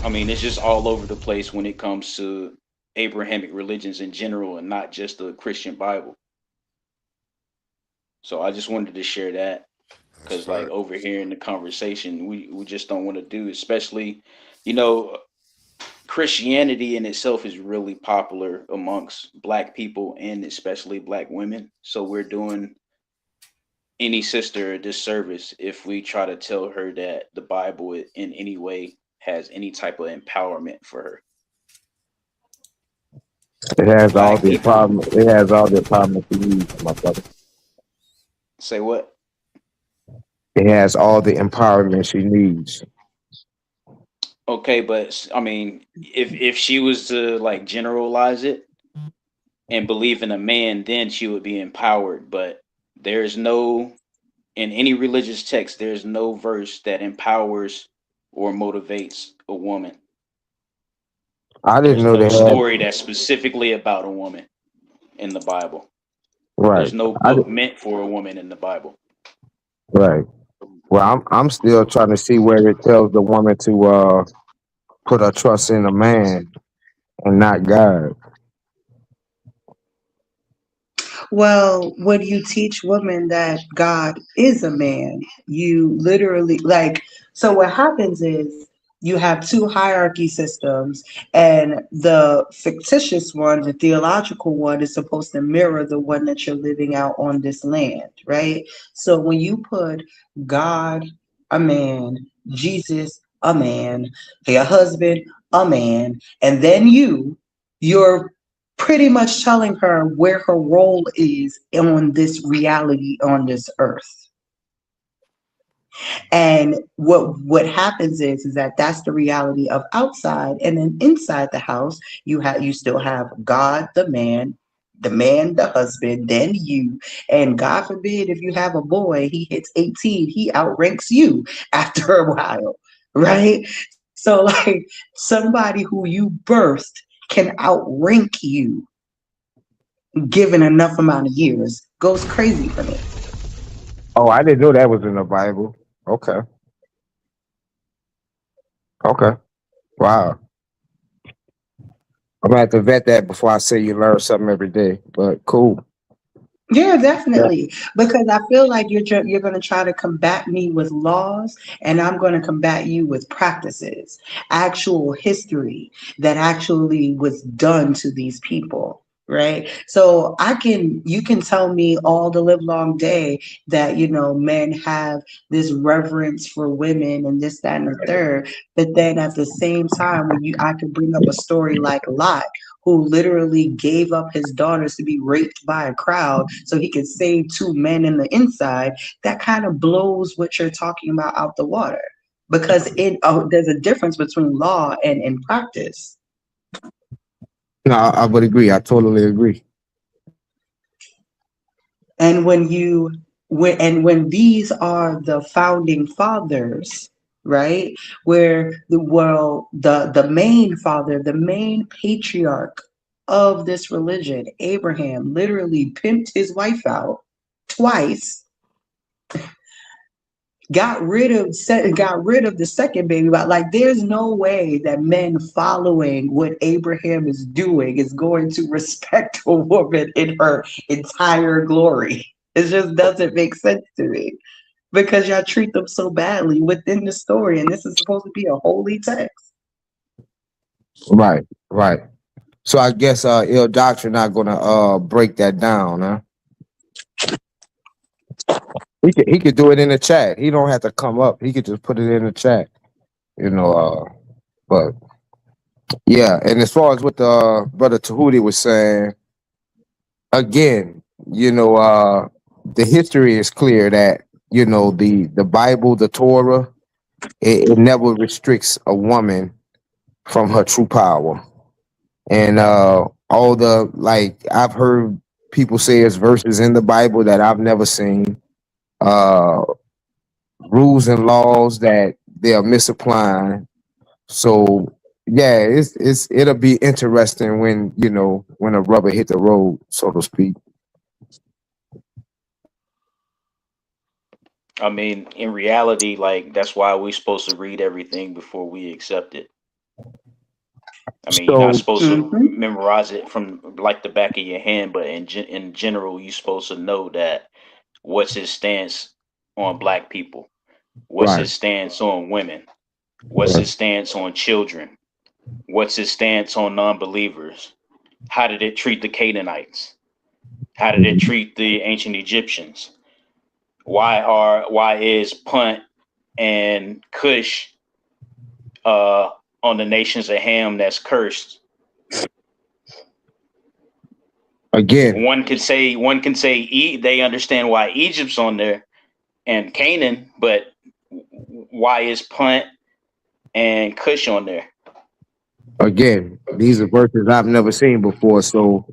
I mean, it's just all over the place when it comes to Abrahamic religions in general, and not just the Christian Bible. So I just wanted to share that, That's because like fact. over here in the conversation, we just don't want to do, especially you know Christianity in itself is really popular amongst black people and especially black women. So we're doing any sister a disservice if we try to tell her that the Bible in any way has any type of empowerment for her. It has all Black the people. apartment. It has all the apartments you need, my brother. Say what? It has all the empowerment she needs. Okay, but I mean, if she was to like generalize it and believe in a man, then she would be empowered. But there's no in any religious text, there's no verse that empowers or motivates a woman. I didn't There's know no they had. story that's specifically about a woman in the Bible. Right. There's no book meant for a woman in the Bible. Right. Well, I'm still trying to see where it tells the woman to put her trust in a man and not God. Well, when you teach women that God is a man, you literally like, so what happens is you have two hierarchy systems, and the fictitious one, the theological one, is supposed to mirror the one that you're living out on this land, right? So when you put God, a man, Jesus, a man, your husband, a man, and then you're pretty much telling her where her role is on this reality on this earth. And what happens is that that's the reality of outside, and then inside the house you still have God the man, the husband, then you. And God forbid if you have a boy, he hits 18, he outranks you after a while, right? So like somebody who you birthed can outrank you given enough amount of years. Goes crazy for me. Oh, I didn't know that was in the Bible. Okay. Okay. Wow. I'm gonna have to vet that before I say you learn something every day. But cool. Yeah, Yeah. definitely. Because I feel like you're going to try to combat me with laws, and I'm going to combat you with practices, actual history that actually was done to these people. Right. So you can tell me all the live long day that, men have this reverence for women and this, that, and the third. But then at the same time, I could bring up a story like Lot, who literally gave up his daughters to be raped by a crowd so he could save two men in the inside, that kind of blows what you're talking about out the water. Because there's a difference between law and practice. No, I would agree. I totally agree. And when these are the founding fathers, right? Where the main father, the main patriarch of this religion, Abraham, literally pimped his wife out twice, got rid of the second baby. But like, there's no way that men following what Abraham is doing is going to respect a woman in her entire glory. It just doesn't make sense to me because y'all treat them so badly within the story, and this is supposed to be a holy text. Right. Right. So I guess ill doctrine not gonna break that down, huh? He could do it in the chat. He don't have to come up. He could just put it in the chat. You know, but yeah, and as far as what the brother Tahuti was saying, again, the history is clear that the Bible, the Torah, it never restricts a woman from her true power. And all the like I've heard people say it's verses in the Bible that I've never seen. Uh rules and laws that they are misapplying. So yeah, it'll be interesting when when a rubber hit the road, so to speak. I mean, in reality, like that's why we're supposed to read everything before we accept it. I mean, you're not So supposed to Mm-hmm. memorize it from like the back of your hand, but in general, you're supposed to know that what's his stance on black people, what's right, his stance on women, what's right, his stance on children, what's his stance on non-believers, how did it treat the Canaanites, how did it mhm, treat the ancient Egyptians, why is Punt and Cush uh, on the nations of Ham that's cursed? Again, One can say they understand why Egypt's on there and Canaan, but why is Punt and Cush on there? again, these are verses I've never seen before. So,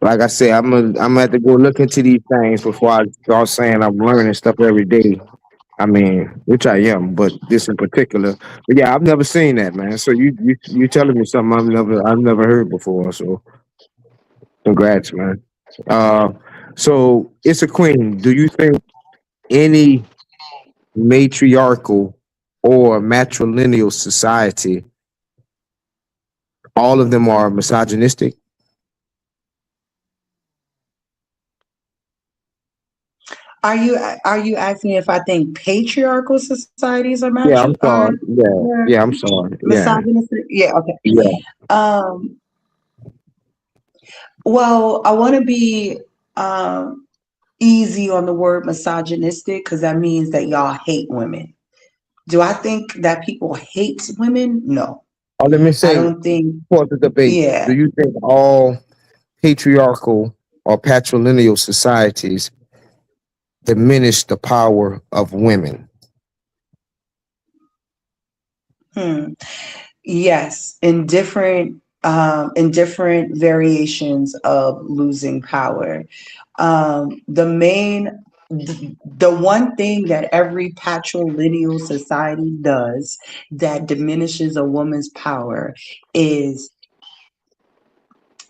like I said, I'm gonna have to go look into these things before I start saying I'm learning stuff every day. I mean, which I am, but this in particular. But yeah, I've never seen that, man. So you telling me something I've never heard before. So congrats, man. Uh, so it's a queen. Do you think any matriarchal or matrilineal society, all of them are misogynistic? Are you asking if I think patriarchal societies are Yeah, I'm are sorry. Yeah, are yeah, I'm sorry. Yeah, misogynistic? Yeah, okay. yeah. Um, well, I want to be um easy on the word misogynistic because that means that y'all hate women. Do I think that people hate women? No, Let me I say don't think. for the debate. Yeah. Do you think all patriarchal or patrilineal societies diminish the power of women? Hmm. Yes, in different variations of losing power. The one thing that every patrilineal society does that diminishes a woman's power is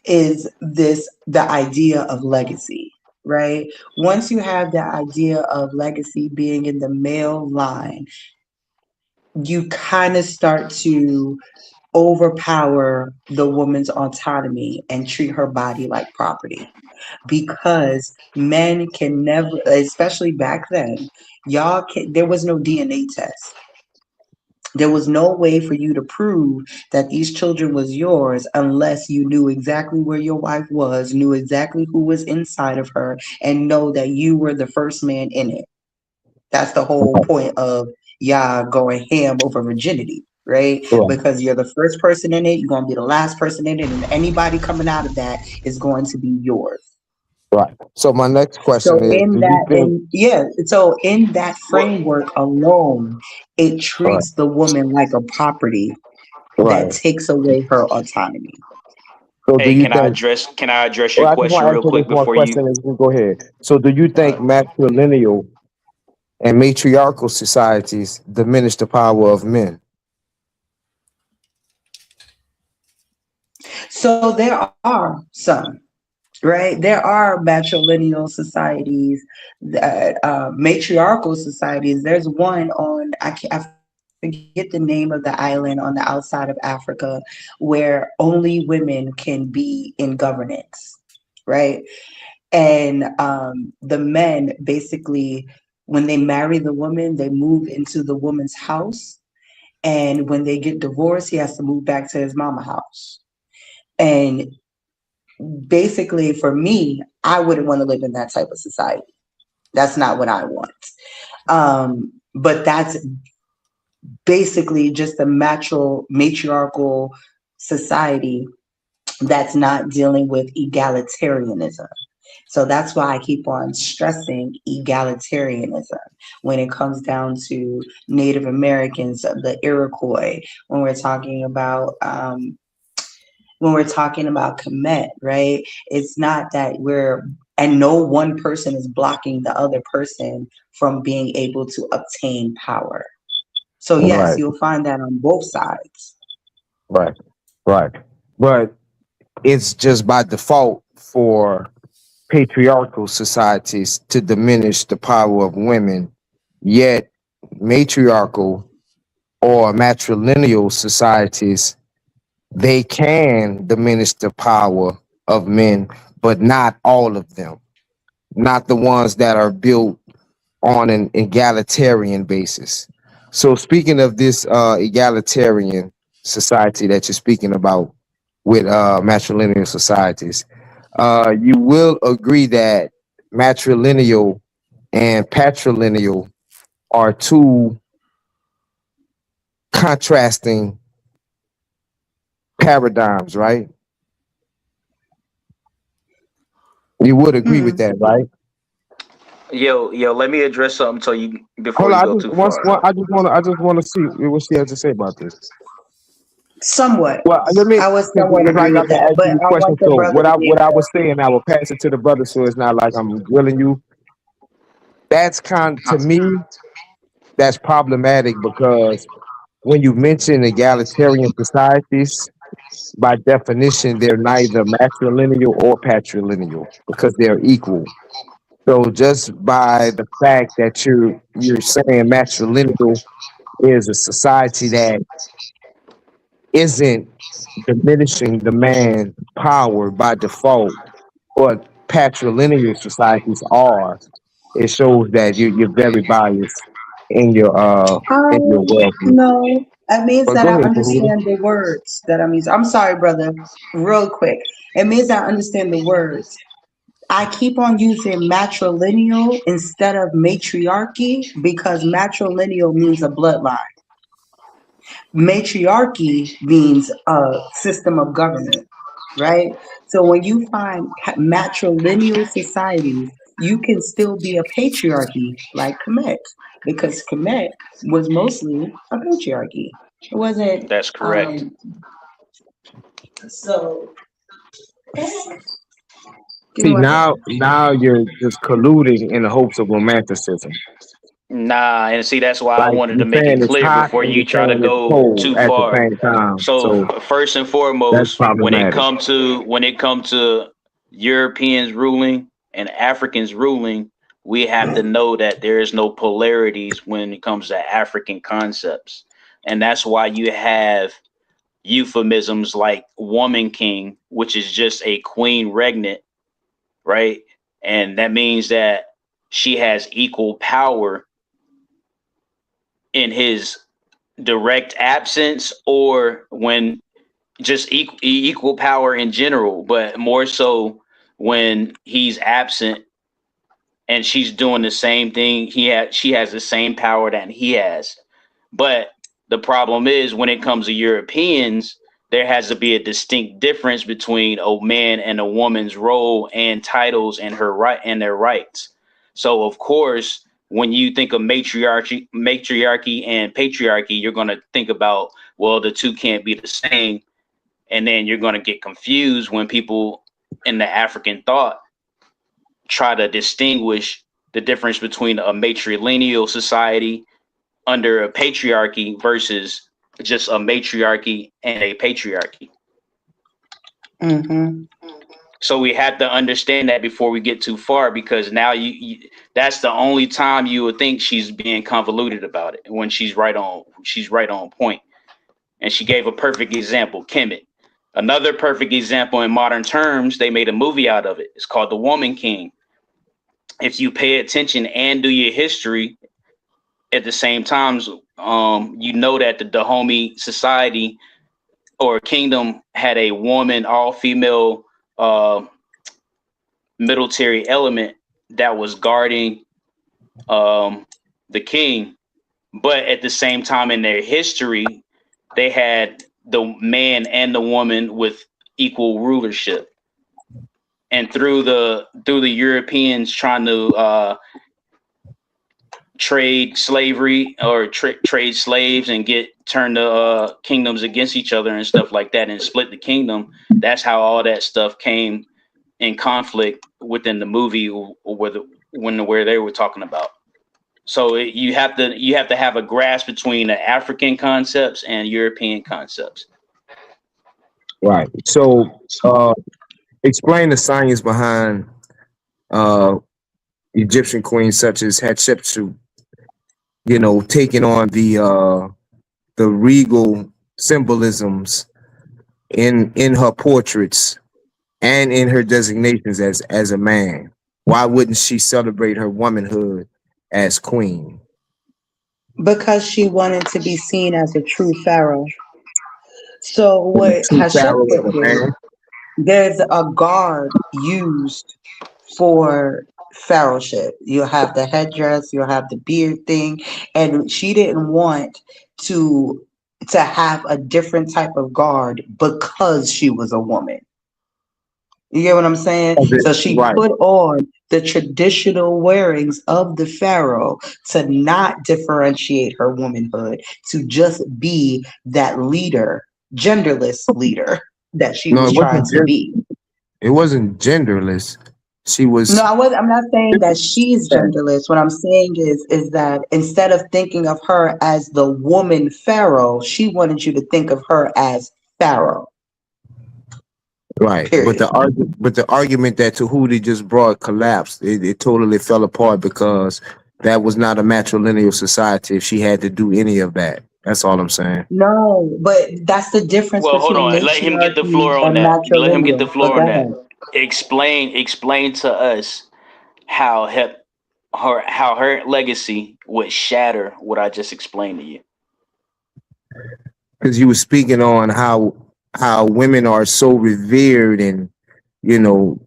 the idea of legacy, right? Once you have the idea of legacy being in the male line, you kind of start to overpower the woman's autonomy and treat her body like property because men can never, especially back then, there was no DNA test. There was no way for you to prove that these children was yours unless you knew exactly where your wife was, knew exactly who was inside of her, and know that you were the first man in it. That's the whole point of y'all going ham over virginity, right? Right, Because you're the first person in it, you're going to be the last person in it, and anybody coming out of that is going to be yours. right. So my next question So is: in do you that, think? so in that framework alone, it Right, treats the woman like a property that right. takes away her autonomy. So do Hey, you think? can I address your Well, I just question want to real answer this quick one before you? question, and you can go ahead. So do you think matrilineal and matriarchal societies diminish the power of men? So there are some, right? There are matrilineal societies, that matriarchal societies. There's one on I forget the name of the island on the outside of Africa where only women can be in governance, right? And the men basically, when they marry the woman, they move into the woman's house, and when they get divorced, he has to move back to his mama house. And basically, for me, I wouldn't want to live in that type of society. That's not what I want. But that's basically just a matriarchal society that's not dealing with egalitarianism. So that's why I keep on stressing egalitarianism when it comes down to Native Americans, the Iroquois, when we're talking about Kemet, right? It's not that and no one person is blocking the other person from being able to obtain power. So yes, Right, you'll find that on both sides. right, right. But it's just by default for patriarchal societies to diminish the power of women, yet matriarchal or matrilineal societies, they can diminish the power of men, but not all of them, not the ones that are built on an egalitarian basis. So speaking of this egalitarian society that you're speaking about with matrilineal societies, you will agree that matrilineal and patrilineal are two contrasting paradigms, right? You would agree with that, right? Yo, let me address something so you before Hold on, you I go just too far. I just wanna see what she has to say about this. Somewhat. Well, let me, I would somewhat because I agree got with to that, ask but you the I question. want the So brother to be what I able was saying, I will pass it to the brother, so it's not like I'm grilling you. That's to me, that's problematic because when you mention egalitarian societies, by definition, they're neither matrilineal or patrilineal because they're equal. So just by the fact that you're saying matrilineal is a society that isn't diminishing the man's power by default, but patrilineal societies are, it shows that you're very biased in your worldview. No, it means But that go I ahead, Tahuti. understand the words that I'm using. I'm sorry, brother. Real quick. It means I understand the words. I keep on using matrilineal instead of matriarchy because matrilineal means a bloodline. Matriarchy means a system of government, right? So when you find matrilineal societies, you can still be a patriarchy like Kemet, because Kemet was mostly a patriarchy. It wasn't. That's correct. So give me See, one second. now you're just colluding in the hopes of romanticism. Nah, and see that's why I Like wanted to you're make it saying it's clear hot before and you you're try to saying it's go cold too at the far. same time. So So first and that's foremost, problematic. when it comes to Europeans ruling and Africans ruling, we have to know that there is no polarities when it comes to African concepts, and that's why you have euphemisms like woman king, which is just a queen regnant, right? And that means that she has equal power in his direct absence or when just equal power in general, but more so when he's absent and she's doing the same thing she has the same power that he has. But the problem is when it comes to Europeans, there has to be a distinct difference between a man and a woman's role and titles and her right and their rights. So of course, when you think of matriarchy and patriarchy, you're going to think about, well, the two can't be the same, and then you're going to get confused when people in the African thought try to distinguish the difference between a matrilineal society under a patriarchy versus just a matriarchy and a patriarchy. Mm-hmm. So we have to understand that before we get too far, because now that's the only time you would think she's being convoluted about it when she's right on point. And she gave a perfect example, Kemet. Another perfect example in modern terms, they made a movie out of it. It's called The Woman King. If you pay attention and do your history at the same times, you know that the Dahomey society or kingdom had a woman, all female military element that was guarding the king. But at the same time in their history, they had the man and the woman with equal rulership. And through the Europeans trying to trade slavery or trade slaves and get turn the kingdoms against each other and stuff like that and split the kingdom, that's how all that stuff came in conflict within the movie where they were talking about. So you have to have a grasp between the African concepts and European concepts. Right. So explain the science behind uh Egyptian queens such as Hatshepsut, taking on the regal symbolisms in her portraits and in her designations as a man. Why wouldn't she celebrate her womanhood as queen? Because she wanted to be seen as a true pharaoh. So And the what true pharaoh is Hatshepsut a did, man. there's a guard used for pharaohship. You'll have the headdress, you'll have the beard thing, and she didn't want to to have a different type of guard because she was a woman. You get what I'm saying? So she Right. put on the traditional wearings of the pharaoh to not differentiate her womanhood, to just be that leader, genderless leader that she No, was it trying wasn't. to be. It wasn't genderless. She No, was. I'm not saying that she's genderless. What I'm saying is that instead of thinking of her as the woman pharaoh, she wanted you to think of her as pharaoh. Right, but Period. the argument that Tahuti just brought collapsed. It totally fell apart because that was not a matrilineal society. If she had to do any of that, that's all I'm saying. No, but that's the difference Well, hold between on. Let him get the matriarchy floor on and that. Let him get the matrilineal. But floor go on that. ahead. Explain to us how her legacy would shatter what I just explained to you. Because you were speaking on how women are so revered, and you know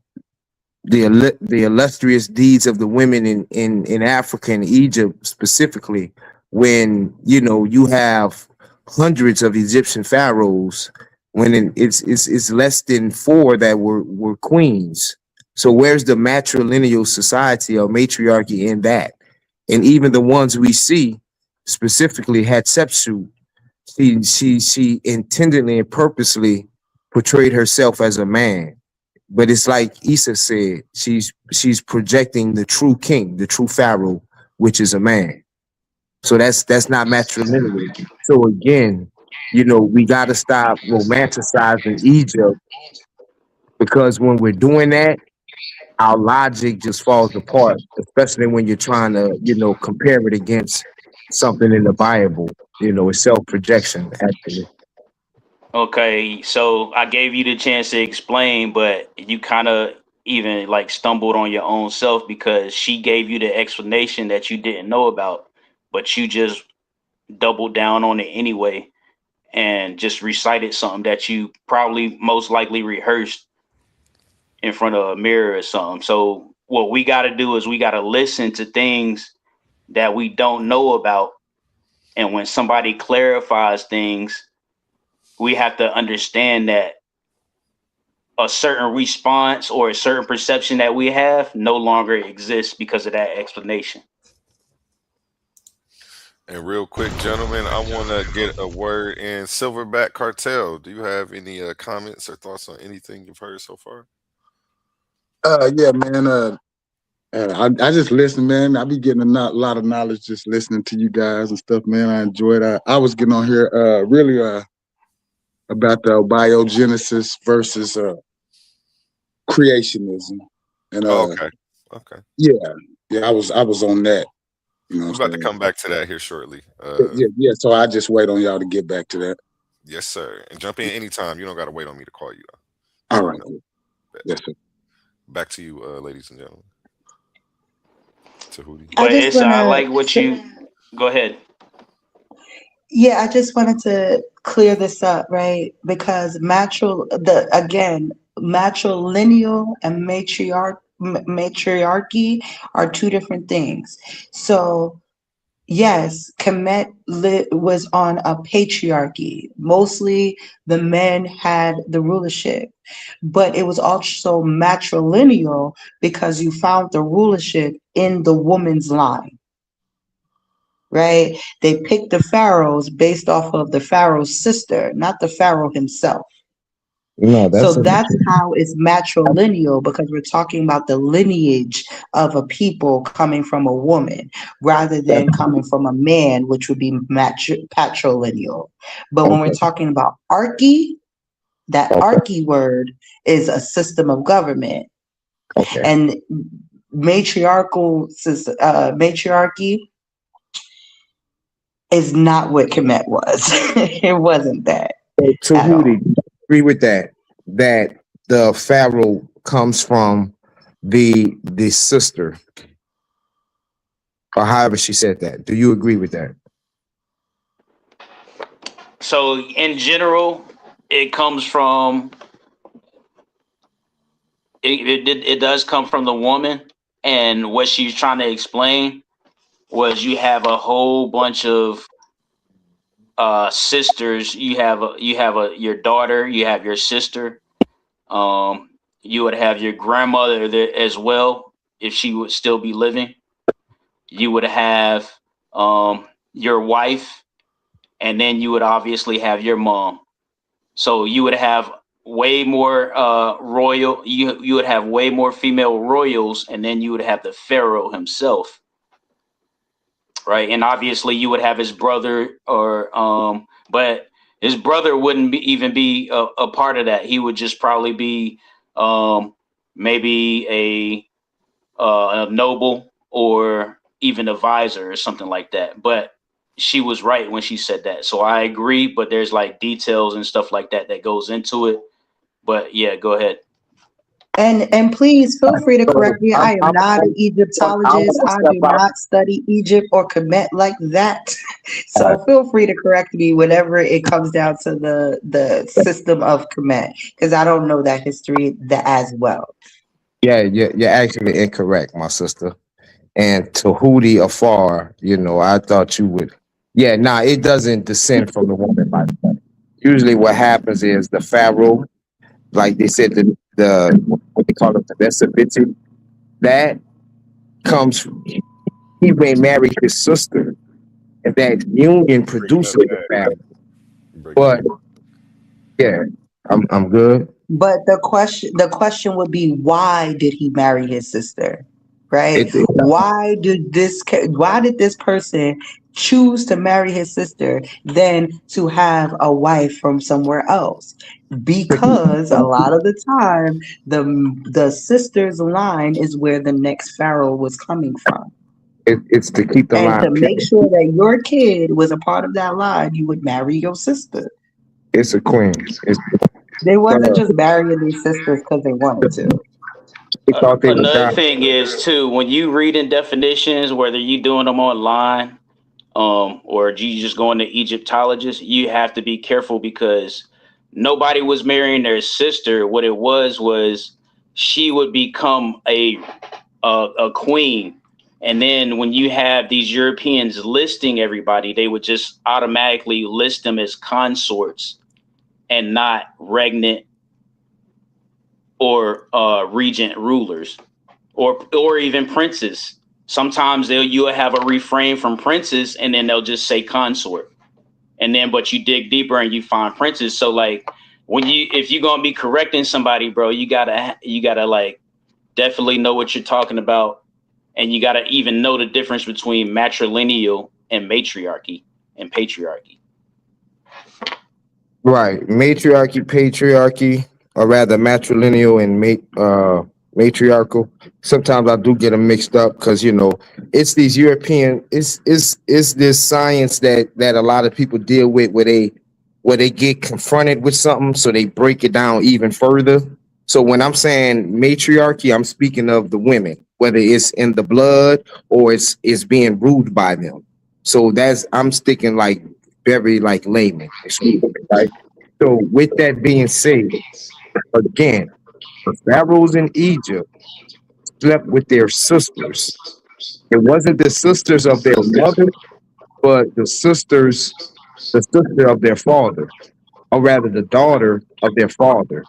the illustrious deeds of the women in Africa and Egypt specifically, when you have hundreds of Egyptian pharaohs, when it's less than four that were queens. So where's the matrilineal society or matriarchy in that? And even the ones we see, specifically Hatshepsut, she intendedly and purposely portrayed herself as a man, but it's like Issa said, she's projecting the true king, the true pharaoh, which is a man. So that's not matrilineal. So again, we got to stop romanticizing Egypt, because when we're doing that, our logic just falls apart, especially when you're trying to, compare it against something in the Bible. It's self projection, actually. Okay, so I gave you the chance to explain, but you kind of even like stumbled on your own self because she gave you the explanation that you didn't know about, but you just doubled down on it anyway and just recited something that you probably most likely rehearsed in front of a mirror or something. So what we got to do is we got to listen to things that we don't know about, and when somebody clarifies things, we have to understand that a certain response or a certain perception that we have no longer exists because of that explanation. And real quick, gentlemen, I want to get a word in. Silverback Cartel, do you have any comments or thoughts on anything you've heard so far? Yeah, man. I just listen, man. I be getting a lot of knowledge just listening to you guys and stuff, man. I enjoy it. I was getting on here really about the biogenesis versus creationism, and Okay. yeah, I was on that. You know We're what I'm about to saying? come back to that here shortly. Yeah. So I just wait on y'all to get back to that. Yes, sir. And jump in anytime. You don't got to wait on me to call you. All right. Yes, sir. Back to you, ladies and gentlemen. Tahuti. I But just it's want I to like what you go ahead. Yeah, I just wanted to clear this up, right? Because matrilineal and matriarchy are two different things. So, yes, Kemet was on a patriarchy. Mostly the men had the rulership, but it was also matrilineal because you found the rulership in the woman's line, right? They picked the pharaohs based off of the pharaoh's sister, not the pharaoh himself. No, So that's a that's how it's matrilineal, because we're talking about the lineage of a people coming from a woman rather than coming from a man, which would be patrilineal. But when we're okay. talking about archy, that archy word is a system of government, Okay. and matriarchy is not what Kemet was. It wasn't that So at all. Tahuti, agree with that? That the pharaoh comes from the sister, or however she said that. Do you agree with that? So in general, it comes from it does come from the woman, and what she's trying to explain was you have a whole bunch of sisters. You have your daughter, you have your sister, You would have your grandmother there as well if she would still be living. You would have your wife, and then you would obviously have your mom. So you would have way more royal. You would have way more female royals, and then you would have the pharaoh himself, right? And obviously you would have his brother, or but his brother wouldn't even be a part of that. He would just probably be maybe a noble or even a visor or something like that. But she was right when she said that. So I agree, but there's like details and stuff like that that goes into it. But yeah, go ahead. And please feel free to correct me. I am not an I Egyptologist. want to I step do out. not study Egypt or Kemet like that. So feel free to correct me whenever it comes down to the system of Kemet, because I don't know that history that as well. Yeah, you're actually incorrect, my sister. And to Hootie afar, I thought you would. Yeah, nah, it doesn't descend from the woman like that. Usually, what happens is the pharaoh, like they said, the what they call it, the Vesaviti, that comes. He may marry his sister, and that union Breaking up produces the bad. pharaoh. You breaking But up. yeah, I'm good. But the question would be, why did he marry his sister? Right? It, it Why did this person choose to marry his sister than to have a wife from somewhere else? Because a lot of the time the sister's line is where the next pharaoh was coming from. it's to keep the And line to pure. make sure that your kid was a part of that line, you would marry your sister. It's a queen. They wasn't Uh, just marrying these sisters because they wanted to. they thought they were Another God. thing is too, when you read in definitions, whether you doing them online, or you just going to Egyptologist, you have to be careful because nobody was marrying their sister. What it was she would become a queen, and then when you have these Europeans listing everybody, they would just automatically list them as consorts and not regnant or regent rulers, or even princes. Sometimes you'll have a refrain from princes, and then they'll just say consort, and then but you dig deeper and you find princes. So like if you're gonna be correcting somebody, bro, you gotta like definitely know what you're talking about, and you gotta even know the difference between matrilineal and matriarchy and patriarchy. Right. Matriarchy, patriarchy, or rather matrilineal and matriarchal. Sometimes I do get them mixed up because it's these European. It's this science that a lot of people deal with where they get confronted with something, so they break it down even further. So when I'm saying matriarchy, I'm speaking of the women, whether it's in the blood or it's being ruled by them. So I'm sticking like very like layman, excuse me, right? So with that being said, again, the pharaohs in Egypt slept with their sisters. It wasn't the sisters of their mother, but the sister of their father, or rather the daughter of their father.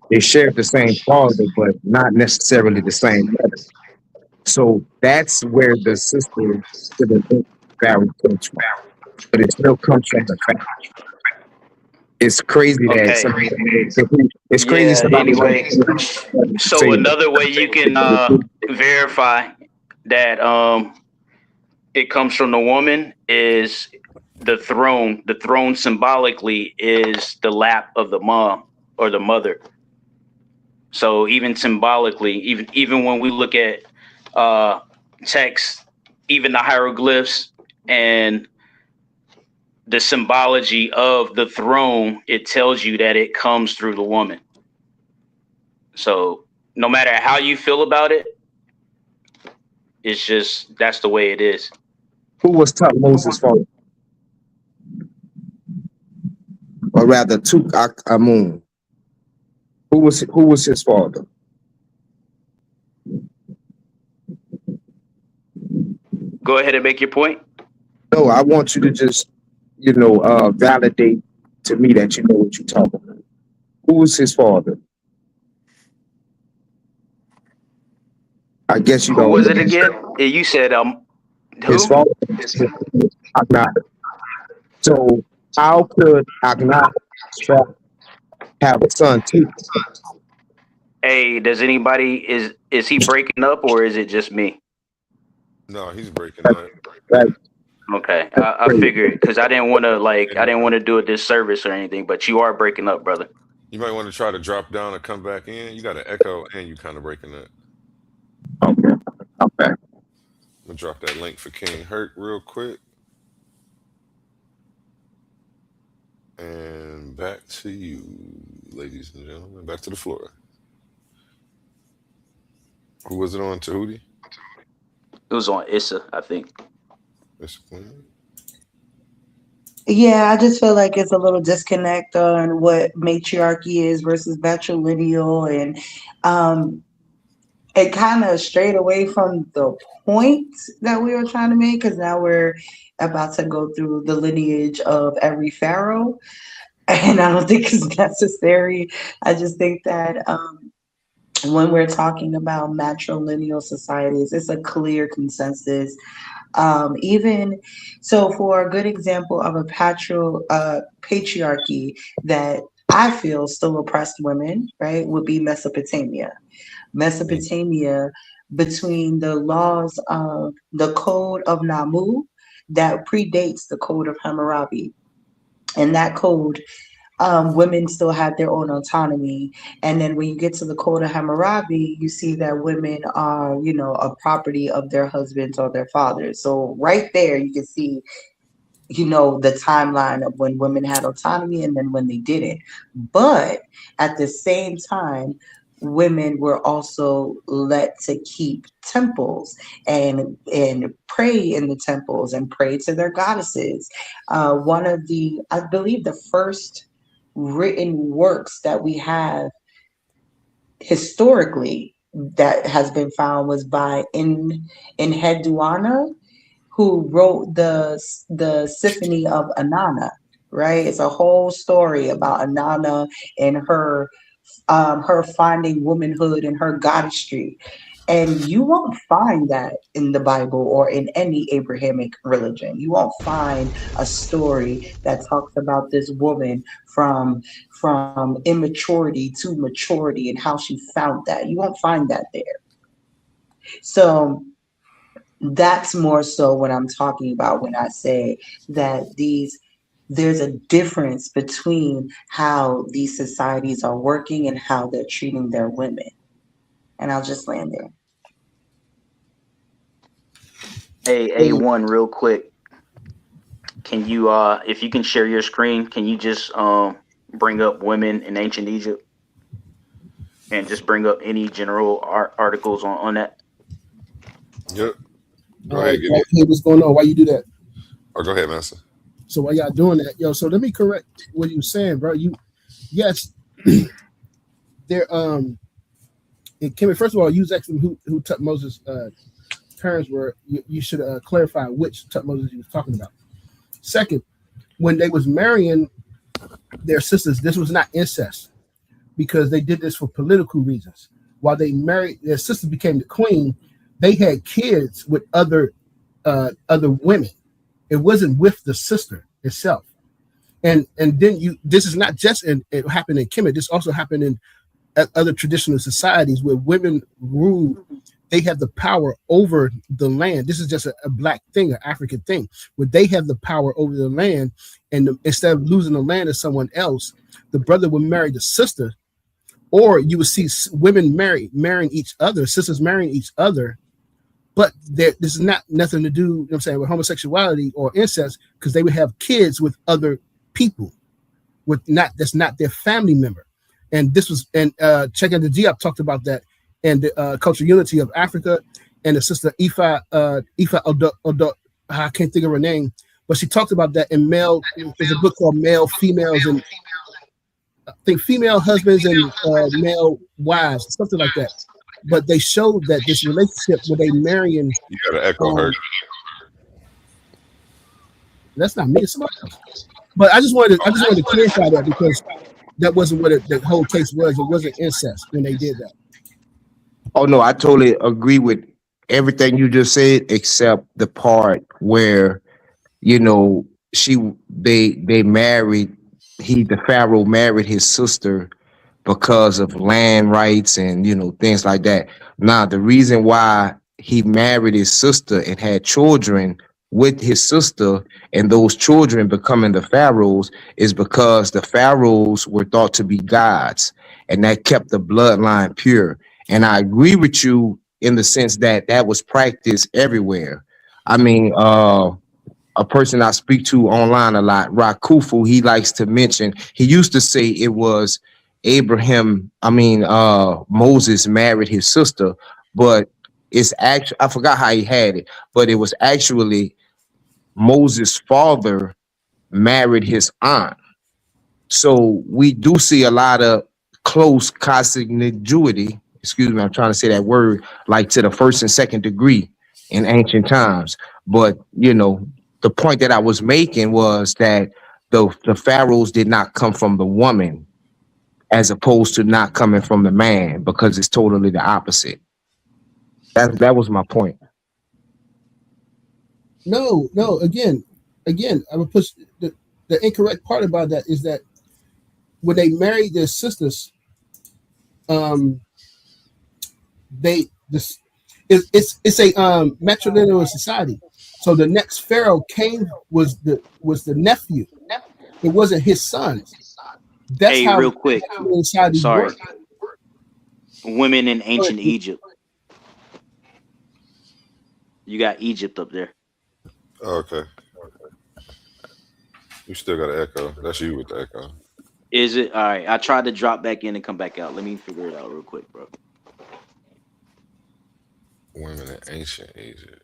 They shared the same father, but not necessarily the same mother. So that's where the sister to the pharaoh comes from. But it still comes from the family. It's crazy that Okay. somebody it's crazy Yeah. somebody Anyway, so say another way you can verify that it comes from the woman is the throne. The throne symbolically is the lap of the mom or the mother. So even symbolically, even when we look at uh, text, even the hieroglyphs and the symbology of the throne, it tells you that it comes through the woman. So no matter how you feel about it, it's just that's the way it is. who was Tutmosis' father, or rather Amun. Who was his father? Go ahead and make your point. No, I want you to just validate to me that you know what you're talking about. Who was his father? I guess you Who don't. was it again? You said His who? father is Akhenaten. So how could Akhenaten have a son too? Hey, does anybody is he breaking up or is it just me? No, he's breaking up. Right. Okay, I figured because I didn't want to do a disservice or anything, but you are breaking up, brother. You might want to try to drop down and come back in. You got an echo and you kind of breaking up. Okay. Okay. I'm gonna drop that link for King Hurt real quick. And back to you, ladies and gentlemen. Back to the floor. Who was it on? Tahuti? It was on Issa, I think. Mr. Queen? Yeah, I just feel like it's a little disconnect on what matriarchy is versus matrilineal, and it kind of strayed away from the point that we were trying to make because now we're about to go through the lineage of every pharaoh, and I don't think it's necessary. I just think that when we're talking about matrilineal societies, it's a clear consensus. Even so, for a good example of a patriarchy that I feel still oppressed women, right, would be Mesopotamia. Mesopotamia, between the laws of the Code of Namu that predates the Code of Hammurabi. And that code, women still had their own autonomy. And then when you get to the Code of Hammurabi, you see that women are, a property of their husbands or their fathers. So right there, you can see the timeline of when women had autonomy and then when they didn't. But at the same time, women were also let to keep temples and pray in the temples and pray to their goddesses. One of I believe the first written works that we have historically that has been found was by Enheduanna, who wrote the Symphony of Inanna, right? It's a whole story about Inanna and her finding womanhood and her goddessry. And you won't find that in the Bible or in any Abrahamic religion. You won't find a story that talks about this woman from immaturity to maturity and how she found that. You won't find that there. So that's more so what I'm talking about when I say that there's a difference between how these societies are working and how they're treating their women. And I'll just land there. Hey, A1 real quick. Can you if you can share your screen, can you just bring up women in ancient Egypt and just bring up any general articles on that? Yep. Go All ahead, right. get it. Hey, what's going on? Why you do that? Or go ahead, Master. So while y'all doing that, yo, so let me correct what you were saying, bro. Yes, there and Kimmy, first of all, you was asking who Tutmosis' parents were. You should clarify which Tutmosis you was talking about. Second, when they was marrying their sisters, this was not incest because they did this for political reasons. While they married, their sister became the queen. They had kids with other women. It wasn't with the sister itself. And then this is not just it happened in Kemet. This also happened in other traditional societies where women rule. They have the power over the land. This is just a black thing, an African thing, where they have the power over the land. And instead of losing the land to someone else, the brother would marry the sister, or you would see women marrying each other, sisters marrying each other. But this is not nothing to do, you know what I'm saying, with homosexuality or incest, because they would have kids with other people that's not their family member. And this was, and Check and the Diop talked about that and the cultural unity of Africa, and the sister Ifa Odo, I can't think of her name, but she talked about that in there's a book called Male, Females, and I think Female Husbands and Male Wives, something like that. But they showed that this relationship where they marrying. You gotta echo her. That's not me, it's somebody else. But I just wanted to clarify that because that wasn't what the whole case was. It wasn't incest when they did that. Oh no, I totally agree with everything you just said, except the part where you know she they married. The Pharaoh married his sister because of land rights and things like that. Now, the reason why he married his sister and had children with his sister, and those children becoming the pharaohs, is because the pharaohs were thought to be gods, and that kept the bloodline pure. And I agree with you in the sense that that was practiced everywhere. I mean, a person I speak to online a lot, Rakufu, he likes to mention, he used to say it was Moses married his sister, but it's actually, I forgot how he had it, but it was actually Moses' father married his aunt. So we do see a lot of close consanguinity. Excuse me, I'm trying to say that word, like to the first and second degree in ancient times. But the point that I was making was that the pharaohs did not come from the woman, as opposed to not coming from the man, because it's totally the opposite. That was my point. No, no. Again, I would push the incorrect part about that is that when they married their sisters, um, they this it's a matrilineal society. So the next pharaoh came was the nephew. It wasn't his sons. That's Hey, real how quick. societies Sorry. work. Women in ancient Egypt. You got Egypt up there. Okay. You still got an echo. That's you with the echo. Is it all right? I tried to drop back in and come back out. Let me figure it out real quick, bro. Women in ancient Egypt.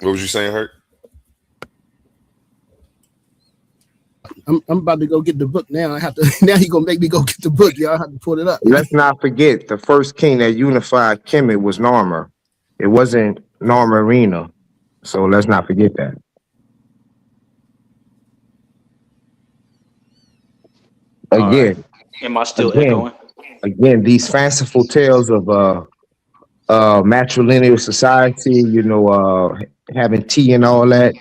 What was you saying, Hurt? I'm about to go get the book now. I have to now he gonna make me go get the book, y'all. I have to pull it up. Let's not forget the first king that unified Kemet was Narmer. It wasn't Narmerina. So let's not forget that. All right. Again, Am I still again, echoing? again, these fanciful tales of matrilineal society, having tea and all that,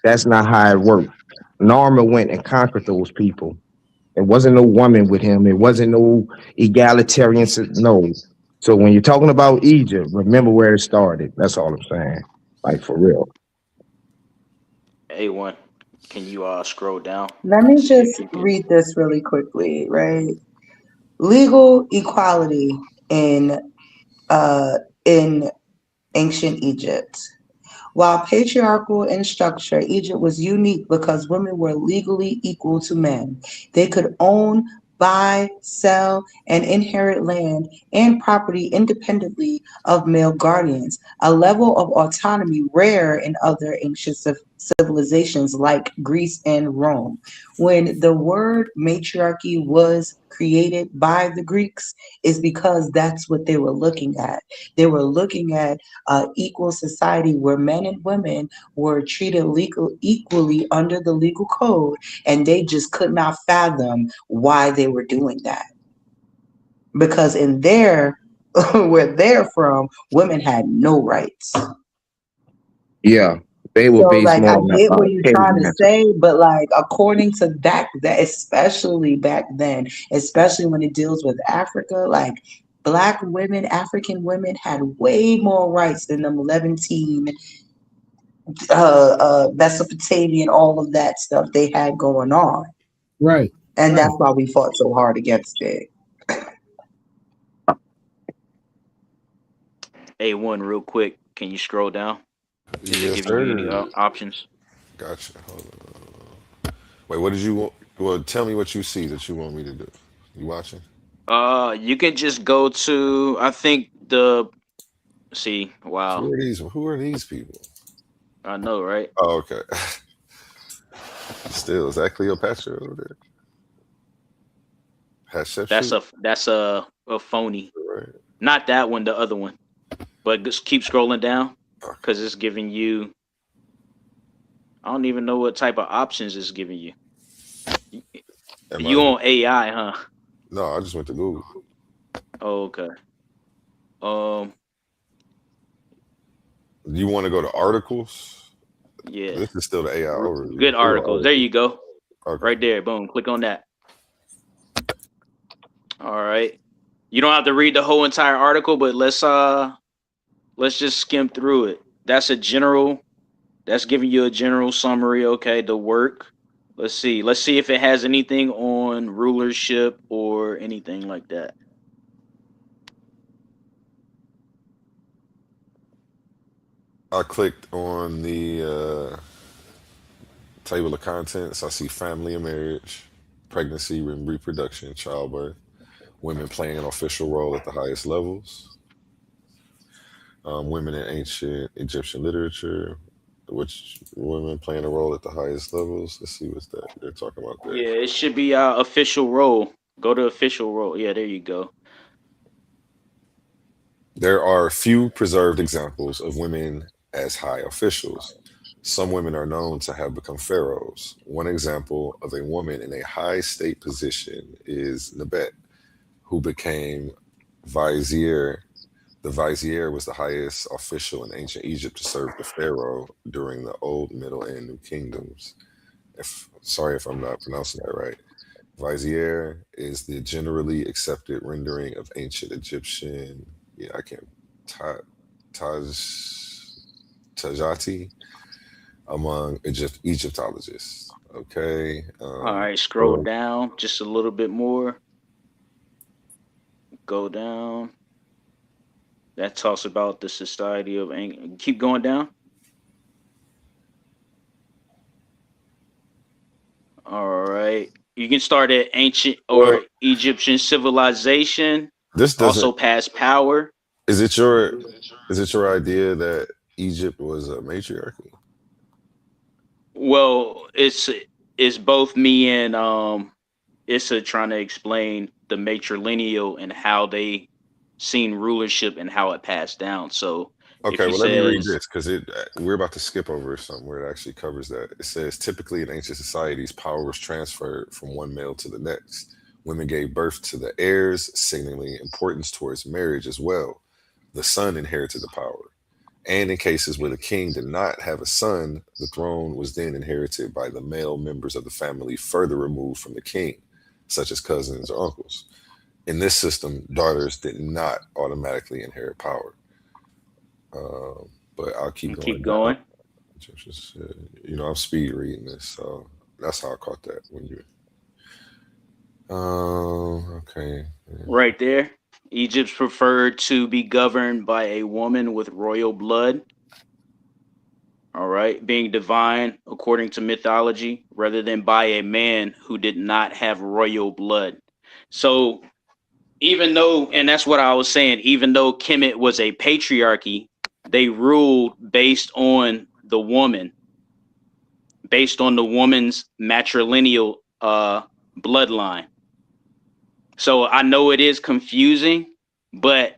that's not how it worked. Narmer went and conquered those people. It wasn't no woman with him. It wasn't no egalitarian. No. So when you're talking about Egypt, remember where it started. That's all I'm saying. Like for real. A1. Can you scroll down? Let me See just if you can. read this really quickly, right? Legal equality uh in ancient Egypt. While patriarchal in structure, Egypt was unique because women were legally equal to men. They could own, buy, sell, and inherit land and property independently of male guardians, a level of autonomy rare in other ancient civilizations like Greece and Rome. When the word matriarchy was created by the Greeks, is because that's what they were looking at. They were looking at equal society where men and women were treated equally under the legal code, and they just could not fathom why they were doing that. Because in their where they're from, women had no rights. Yeah. They were So based like more I on get what you're trying to caveman. say, but like according to that especially back then, especially when it deals with Africa, like Black women, African women had way more rights than them Levantine, Mesopotamian, all of that stuff they had going on. Right. And Right. that's why we fought so hard against it. A1, real quick. Can you scroll down? Is it Yes, giving you any sir. options? Gotcha. Hold on. Wait, what did you want? Well, tell me what you see that you want me to do. You watching? You can just go to. I think the. See, wow. Who are these? Who are these people? I know, right? Oh, okay. Still, is that Cleopatra over there? Hatshepsut? That's a phony. Right. Not that one, the other one. But just keep scrolling down because it's giving you. I don't even know what type of options it's giving you. Am I? You on AI, huh? No, I just went to Google. Oh, okay. Um, You want to go to articles? yeah. This is still the AI overview. Good Here go articles. There articles. you go. Okay. Right there. Boom. Click on that. All right. You don't have to read the whole entire article, but let's just skim through it. That's giving you a general summary, okay, the work. Let's see. Let's see if it has anything on rulership or anything like that. I clicked on the table of contents. I see family and marriage, pregnancy and reproduction, childbirth, women playing an official role at the highest levels, women in ancient Egyptian literature, which women playing a role at the highest levels. Let's see what's that they're talking about there. Yeah, it should be official role. Go to official role. Yeah, there you go. There are few preserved examples of women as high officials. Some women are known to have become pharaohs. One example of a woman in a high state position is Nebet, who became vizier. The vizier was the highest official in ancient Egypt to serve the pharaoh during the Old, Middle, and New Kingdoms. Sorry if I'm not pronouncing that right. Vizier is the generally accepted rendering of ancient Egyptian. Yeah, I can't. Taj Tajati among Egyptologists. Okay. All right, scroll down just a little bit more. Go down. That talks about the society of keep going down. All right. You can start at ancient or Well, Egyptian civilization. this doesn't. Also past power. Is it your idea that Egypt was a matriarchy? Well, it's both me and Issa trying to explain the matrilineal and how they seen rulership and how it passed down. So if Okay, he well, let me read says, this because we're about to skip over something where it actually covers that. It says typically in ancient societies, power was transferred from one male to the next. Women gave birth to the heirs, signaling importance towards marriage as well. The son inherited the power. And in cases where the king did not have a son, the throne was then inherited by the male members of the family further removed from the king, such as cousins or uncles. In this system, daughters did not automatically inherit power. But I'll keep going keep down. going. I'm speed reading this, so that's how I caught that when you. Okay. Right there. Egypt's preferred to be governed by a woman with royal blood. All right, being divine according to mythology, rather than by a man who did not have royal blood. So even though, and that's what I was saying, even though Kemet was a patriarchy, they ruled based on the woman's matrilineal bloodline. So I know it is confusing, but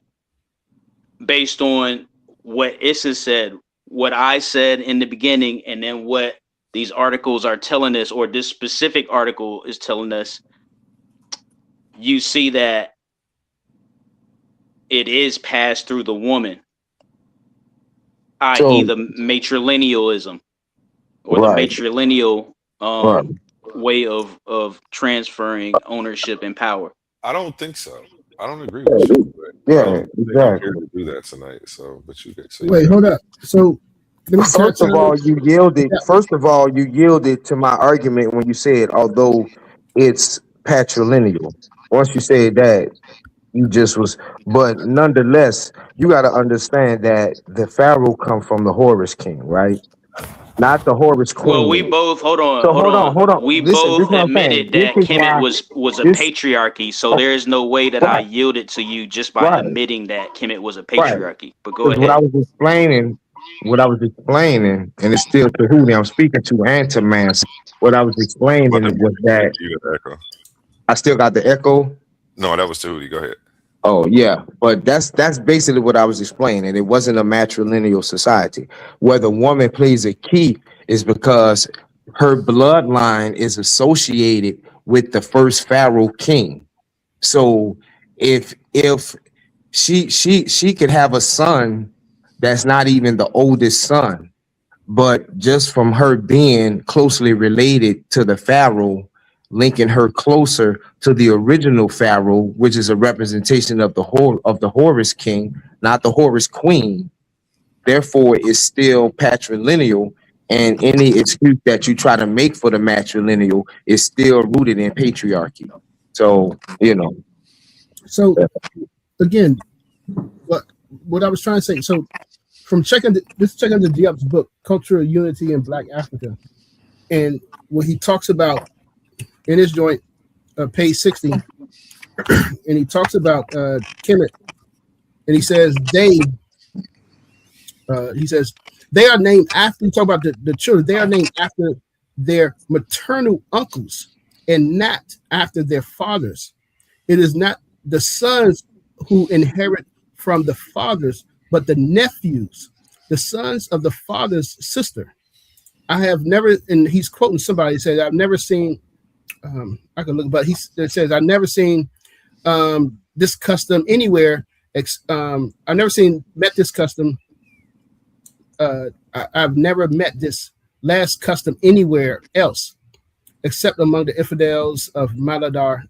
based on what Issa said, what I said in the beginning, and then what these articles are telling us, or this specific article is telling us, you see that it is passed through the woman, i.e., So the matrilinealism or the right, matrilineal right. way of transferring ownership and power. I don't think so. I don't agree with you, but I don't Yeah, think I'm here exactly. to do that tonight. So, but you get so you Wait, got. hold up. So let me First of tell all, you yielded. First of all, you yielded to my argument when you said, although it's patrilineal. Once you said that, you just was. But nonetheless, you got to understand that the pharaoh come from the Horus king, right? Not the Horus Well, we queen. both hold on, So hold hold on, on. hold on. We Listen, this both is what I'm saying. admitted This that is Kemet why was a this. patriarchy, so there is no way that I Right, yielded to you just by right, admitting that Kemet was a right. patriarchy. But go Because what I ahead. was explaining, and it's still to who I'm speaking to and to man. What I was About to explaining was that you got the echo. I still got the echo. No, that was Tahuti. Go ahead. Oh yeah, but that's basically what I was explaining. It wasn't a matrilineal society where the woman plays a key is because her bloodline is associated with the first Pharaoh king. So if she could have a son that's not even the oldest son, but just from her being closely related to the Pharaoh, linking her closer to the original Pharaoh, which is a representation of the Horus king, not the Horus queen. Therefore, it's still patrilineal, and any excuse that you try to make for the matrilineal is still rooted in patriarchy. So, you know. So again, what I was trying to say. So from checking the Diop's book, Cultural Unity in Black Africa, and what he talks about in his joint, page 60, and he talks about Kemet, and he says they are named after. You talk about the children. They are named after their maternal uncles and not after their fathers. It is not the sons who inherit from the fathers, but the nephews, the sons of the father's sister. I have never, and he's quoting somebody, said, I've never seen, I can look, but he says, I've never seen this custom anywhere. I've never met this custom. I've never met this last custom anywhere else, except among the infidels of Malabar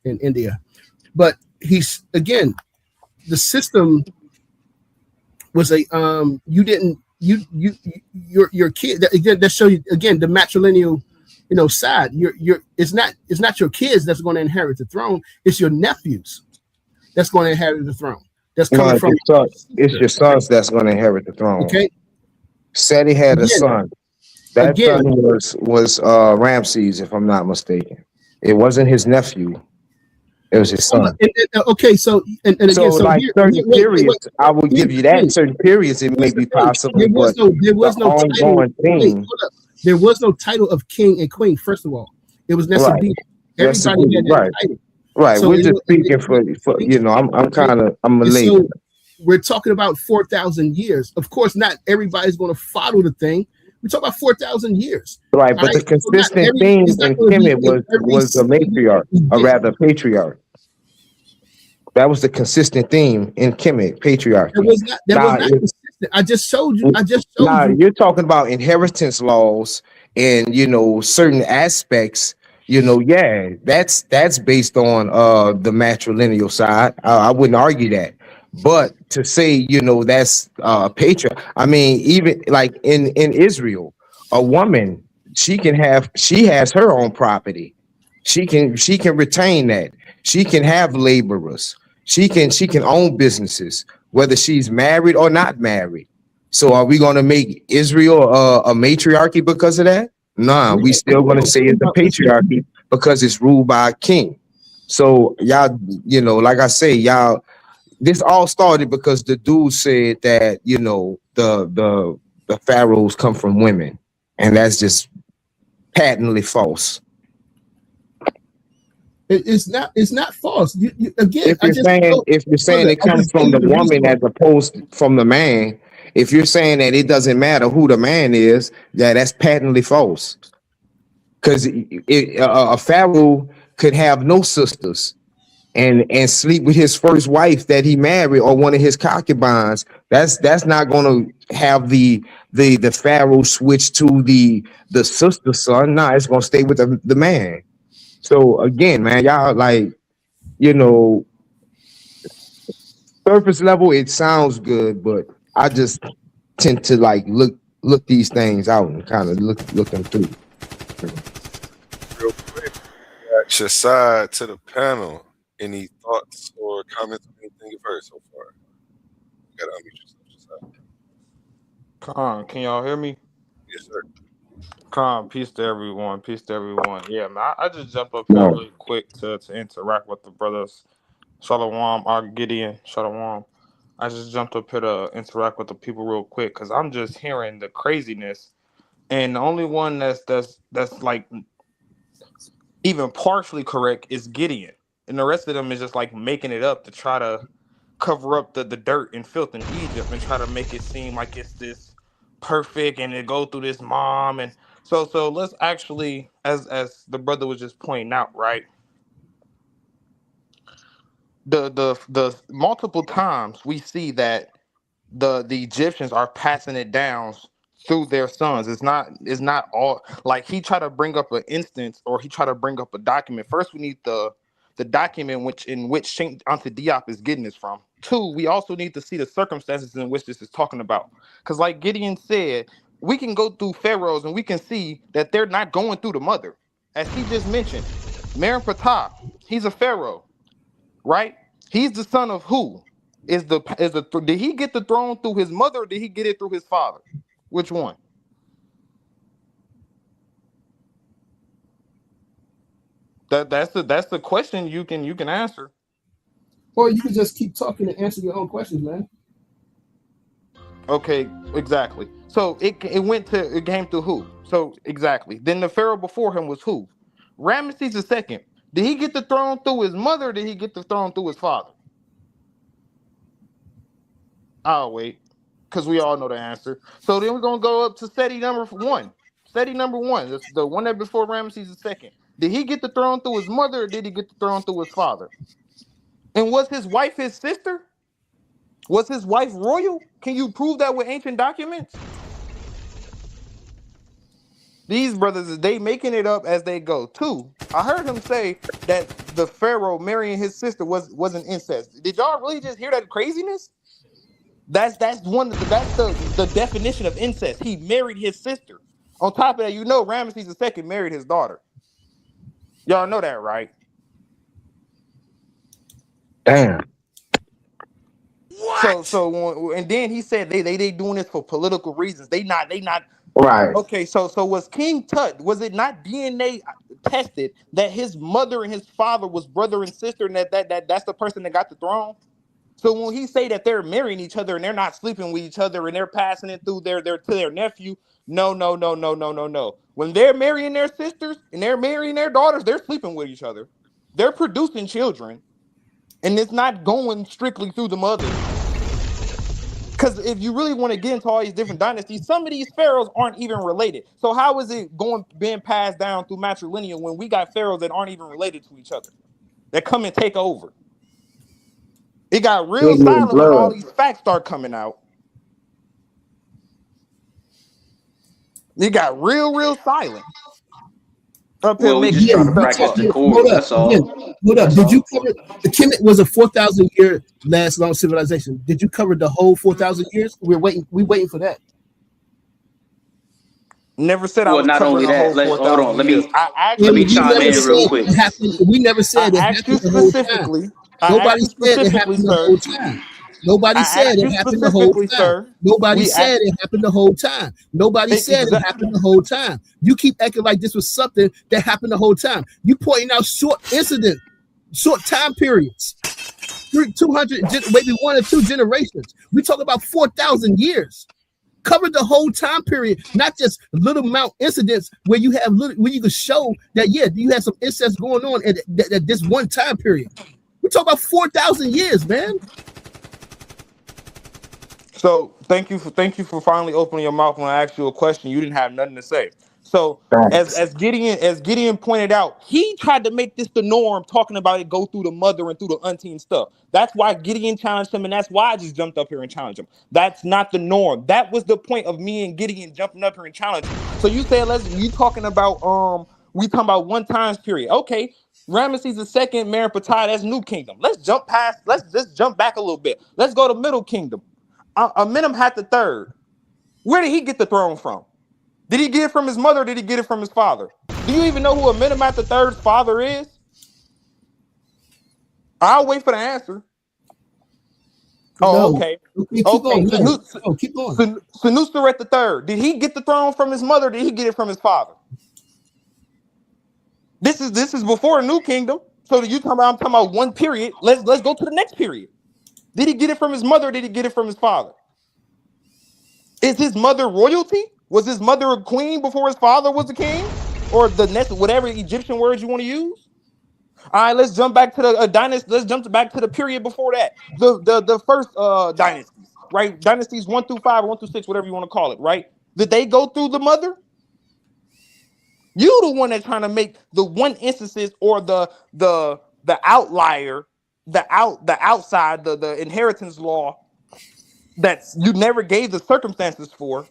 in India. But he's, again, the system was a your kid, that again, that show you again the matrilineal, side. It's not your kids that's going to inherit the throne. It's your nephews that's going to inherit the throne. That's coming from it's your sons that's going to inherit the throne. Okay. Seti had a son. That son was Ramses, if I'm not mistaken. It wasn't his nephew. It was his son. Okay, so and again, so like here, certain periods, I will give you that. In certain periods, it may be possible. There was no title. Thing. There was no title of king and queen. First of all, it was necessary. Everybody had that title. Right. So we're just speaking for I'm related. So we're talking about 4,000 years. Of course, not everybody's going to follow the thing. We talk about 4,000 years. Right, but the consistent theme in Kemet was a matriarch, or rather patriarch. That was the consistent theme in Kemet, patriarchy. That was not consistent. I just showed you. You're talking about inheritance laws and certain aspects. That's based on the matrilineal side. I wouldn't argue that. But to say, that's patriarch. I mean, even like in Israel, a woman, she has her own property. She can retain that. She can have laborers. She can own businesses, whether she's married or not married. So are we going to make Israel a matriarchy because of that? Nah, we still going to say it's a patriarchy because it's ruled by a king. So y'all, like I say, y'all, this all started because the dude said that, the pharaohs come from women, and that's just patently false. It's not false. Again, if you're saying it comes from the woman as opposed to from the man, if you're saying that it doesn't matter who the man is, that's patently false. Because a pharaoh could have no sisters and sleep with his first wife that he married or one of his concubines. That's not going to have the pharaoh switch to the sister son. Nah, it's going to stay with the man. So again, man, y'all surface level, it sounds good, but I just tend to look these things out and kind of look them through. Real quick, your side to the panel. Any thoughts or comments on anything you've heard so far? You gotta unmute yourself. Con, can y'all hear me? Yes, sir. Con, peace to everyone. Peace to everyone. Yeah, man, I just jumped up here really quick to interact with the brothers. Shalom, Gideon, Shalom. I just jumped up here to interact with the people real quick because I'm just hearing the craziness, and the only one that's like even partially correct is Gideon, and the rest of them is just like making it up to try to cover up the dirt and filth in Egypt and try to make it seem like it's this perfect and they go through this mom. And so let's actually, as the brother was just pointing out, right? The multiple times we see that the Egyptians are passing it down through their sons. It's not all like he tried to bring up an instance or he tried to bring up a document. First, we need the document in which Saint Anta Diop is getting this from. Two, we also need to see the circumstances in which this is talking about. Because like Gideon said, we can go through pharaohs and we can see that they're not going through the mother. As he just mentioned, Meron Ptah, he's a pharaoh, right? He's the son of who? Did he get the throne through his mother or did he get it through his father? Which one? That's the question you can answer. Or you can just keep talking and answer your own questions, man. Okay, exactly. So it came to who? So exactly. Then the pharaoh before him was who? Ramesses II. Did he get the throne through his mother or did he get the throne through his father? I'll wait. Because we all know the answer. So then we're gonna go up to Seti number one. Seti number one. That's the one that before Ramesses II. Did he get the throne through his mother or did he get the throne through his father? And was his wife his sister? Was his wife royal? Can you prove that with ancient documents? These brothers, they making it up as they go. Two, I heard him say that the pharaoh marrying his sister wasn't incest. Did y'all really just hear that craziness? That's the definition of incest. He married his sister. On top of that, Ramesses II married his daughter. Y'all know that, right? Damn. So and then he said they doing this for political reasons. They not Right. okay. So was King Tut, was it not DNA tested that his mother and his father was brother and sister, and that's the person that got the throne? So when he say that they're marrying each other and they're not sleeping with each other and they're passing it through their to their nephew, no. When they're marrying their sisters and they're marrying their daughters, they're sleeping with each other. They're producing children, and it's not going strictly through the mother. Because if you really want to get into all these different dynasties, some of these pharaohs aren't even related. So how is it being passed down through matrilineal when we got pharaohs that aren't even related to each other, that come and take over? It got real Ignorant silent when all blood. these facts start coming out. It got real silent. Up here Well, we making just Yeah, trying this to we stuff practice talked. up. decorum. Hold up, That's all. again. Hold up. That's Did you all. cover the Kemet was a 4,000 year last long civilization? Did you cover the whole 4,000 years? We're waiting. We waiting for that. Never said I Well, was not covering only the whole that. Hold on. 4,000 years. I asked Let And me you we chime never in real said specifically. quick. it happened. We never I said it asked you happened the whole time. specifically. I asked Nobody you said it specifically, happened the sir. whole time. Nobody I said asked it you happened the whole specifically, time. sir. Nobody We said asked it happened the whole time. Nobody said it exactly. happened the whole time. You keep acting like this was something that happened the whole time. You pointing out short incidents, short time periods. 200, maybe 1 or 2 generations. We talk about 4,000 years. Cover the whole time period, not just little amount incidents where you have where you can show that you have some incest going on at this one time period. We talk about 4,000 years, man. So thank you for finally opening your mouth when I asked you a question. You didn't have nothing to say. So Thanks. as Gideon pointed out, he tried to make this the norm, talking about it go through the mother and through the auntie and stuff. That's why Gideon challenged him, and that's why I just jumped up here and challenged him. That's not the norm. That was the point of me and Gideon jumping up here and challenging. So you said we talking about one time period. Okay. Ramesses II, Meron Ptah, that's New Kingdom. Let's just jump back a little bit. Let's go to Middle Kingdom. Amenemhat the third. Where did he get the throne from? Did he get it from his mother or did he get it from his father? Do you even know who Amenemhat the third's father is? I'll wait for the answer. Oh, No. okay. Okay, keep Okay. on. No, keep on. Senuseret the third. Did he get the throne from his mother or did he get it from his father? This is before a new kingdom. So I'm talking about one period. Let's go to the next period. Did he get it from his mother or did he get it from his father? Is his mother royalty? Was his mother a queen before his father was a king? Or the next, whatever Egyptian words you want to use? All right, let's jump back to the dynasty. Let's jump back to the period before that. The first dynasties. right? Dynasties 1 through 5, 1 through 6, whatever you want to call it, right? Did they go through the mother? You the one that's trying to make the one instances or the outlier, the outside, the inheritance law that you never gave the circumstances for,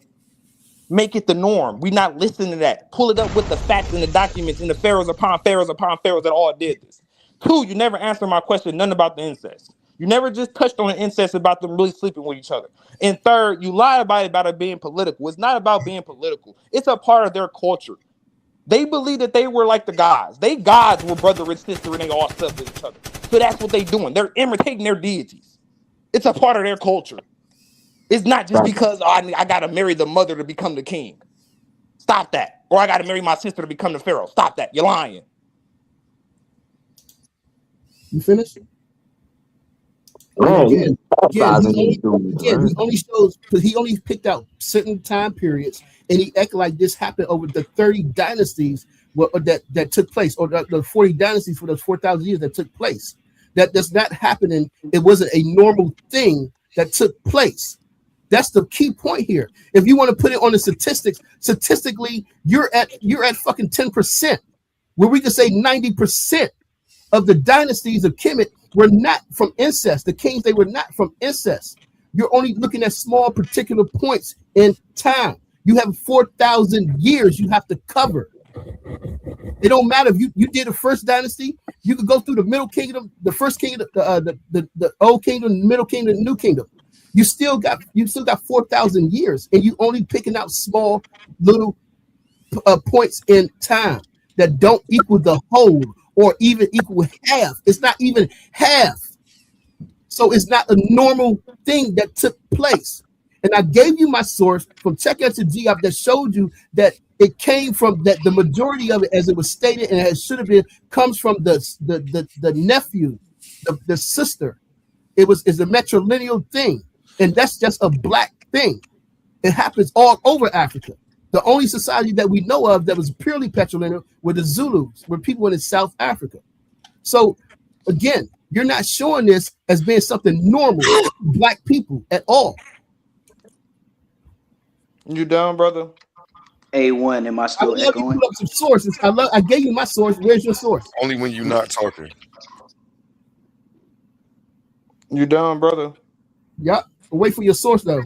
make it the norm. We not listening to that. Pull it up with the facts and the documents and the pharaohs upon pharaohs upon pharaohs that all did this. 2, you never answered my question, none about the incest. You never just touched on the incest about them really sleeping with each other. And 3rd, you lied about it being political. It's not about being political. It's a part of their culture. They believe that they were like the gods. They gods were brother and sister and they all slept with each other. So that's what they doing. They're imitating their deities. It's a part of their culture. It's not just because I got to marry the mother to become the king. Stop that. Or I got to marry my sister to become the pharaoh. Stop that. You're lying. You finished? Man, again, he only shows because he only picked out certain time periods, and he acted like this happened over the 30 dynasties that took place, or the 40 dynasties for those 4,000 years that took place. That does not happen, and it wasn't a normal thing that took place. That's the key point here. If you want to put it on the statistics, statistically, you're at fucking 10%, where we could say 90% of the dynasties of Kemet were not from incest. The kings, they were not from incest. You're only looking at small particular points in time. You have 4,000 years you have to cover. It don't matter if you did the first dynasty. You could go through the middle kingdom, the first kingdom, the old kingdom, the middle kingdom, the new kingdom. You still got 4,000 years, and you only picking out small little points in time that don't equal the whole or even equal half. It's not even half. So it's not a normal thing that took place. And I gave you my source from Check Out Your Geop that showed you that it came from that the majority of it, as it was stated and as should have been, comes from the nephew, the sister. It's a matrilineal thing, and that's just a black thing. It happens all over Africa. The only society that we know of that was purely patrilineal were the Zulus, were people in South Africa. So again, you're not showing this as being something normal to black people at all. You done, brother? A1, am I still I echoing? You put up some sources. I gave you my source. Where's your source? Only when you're not talking. You done, brother? Yep. Wait for your source though.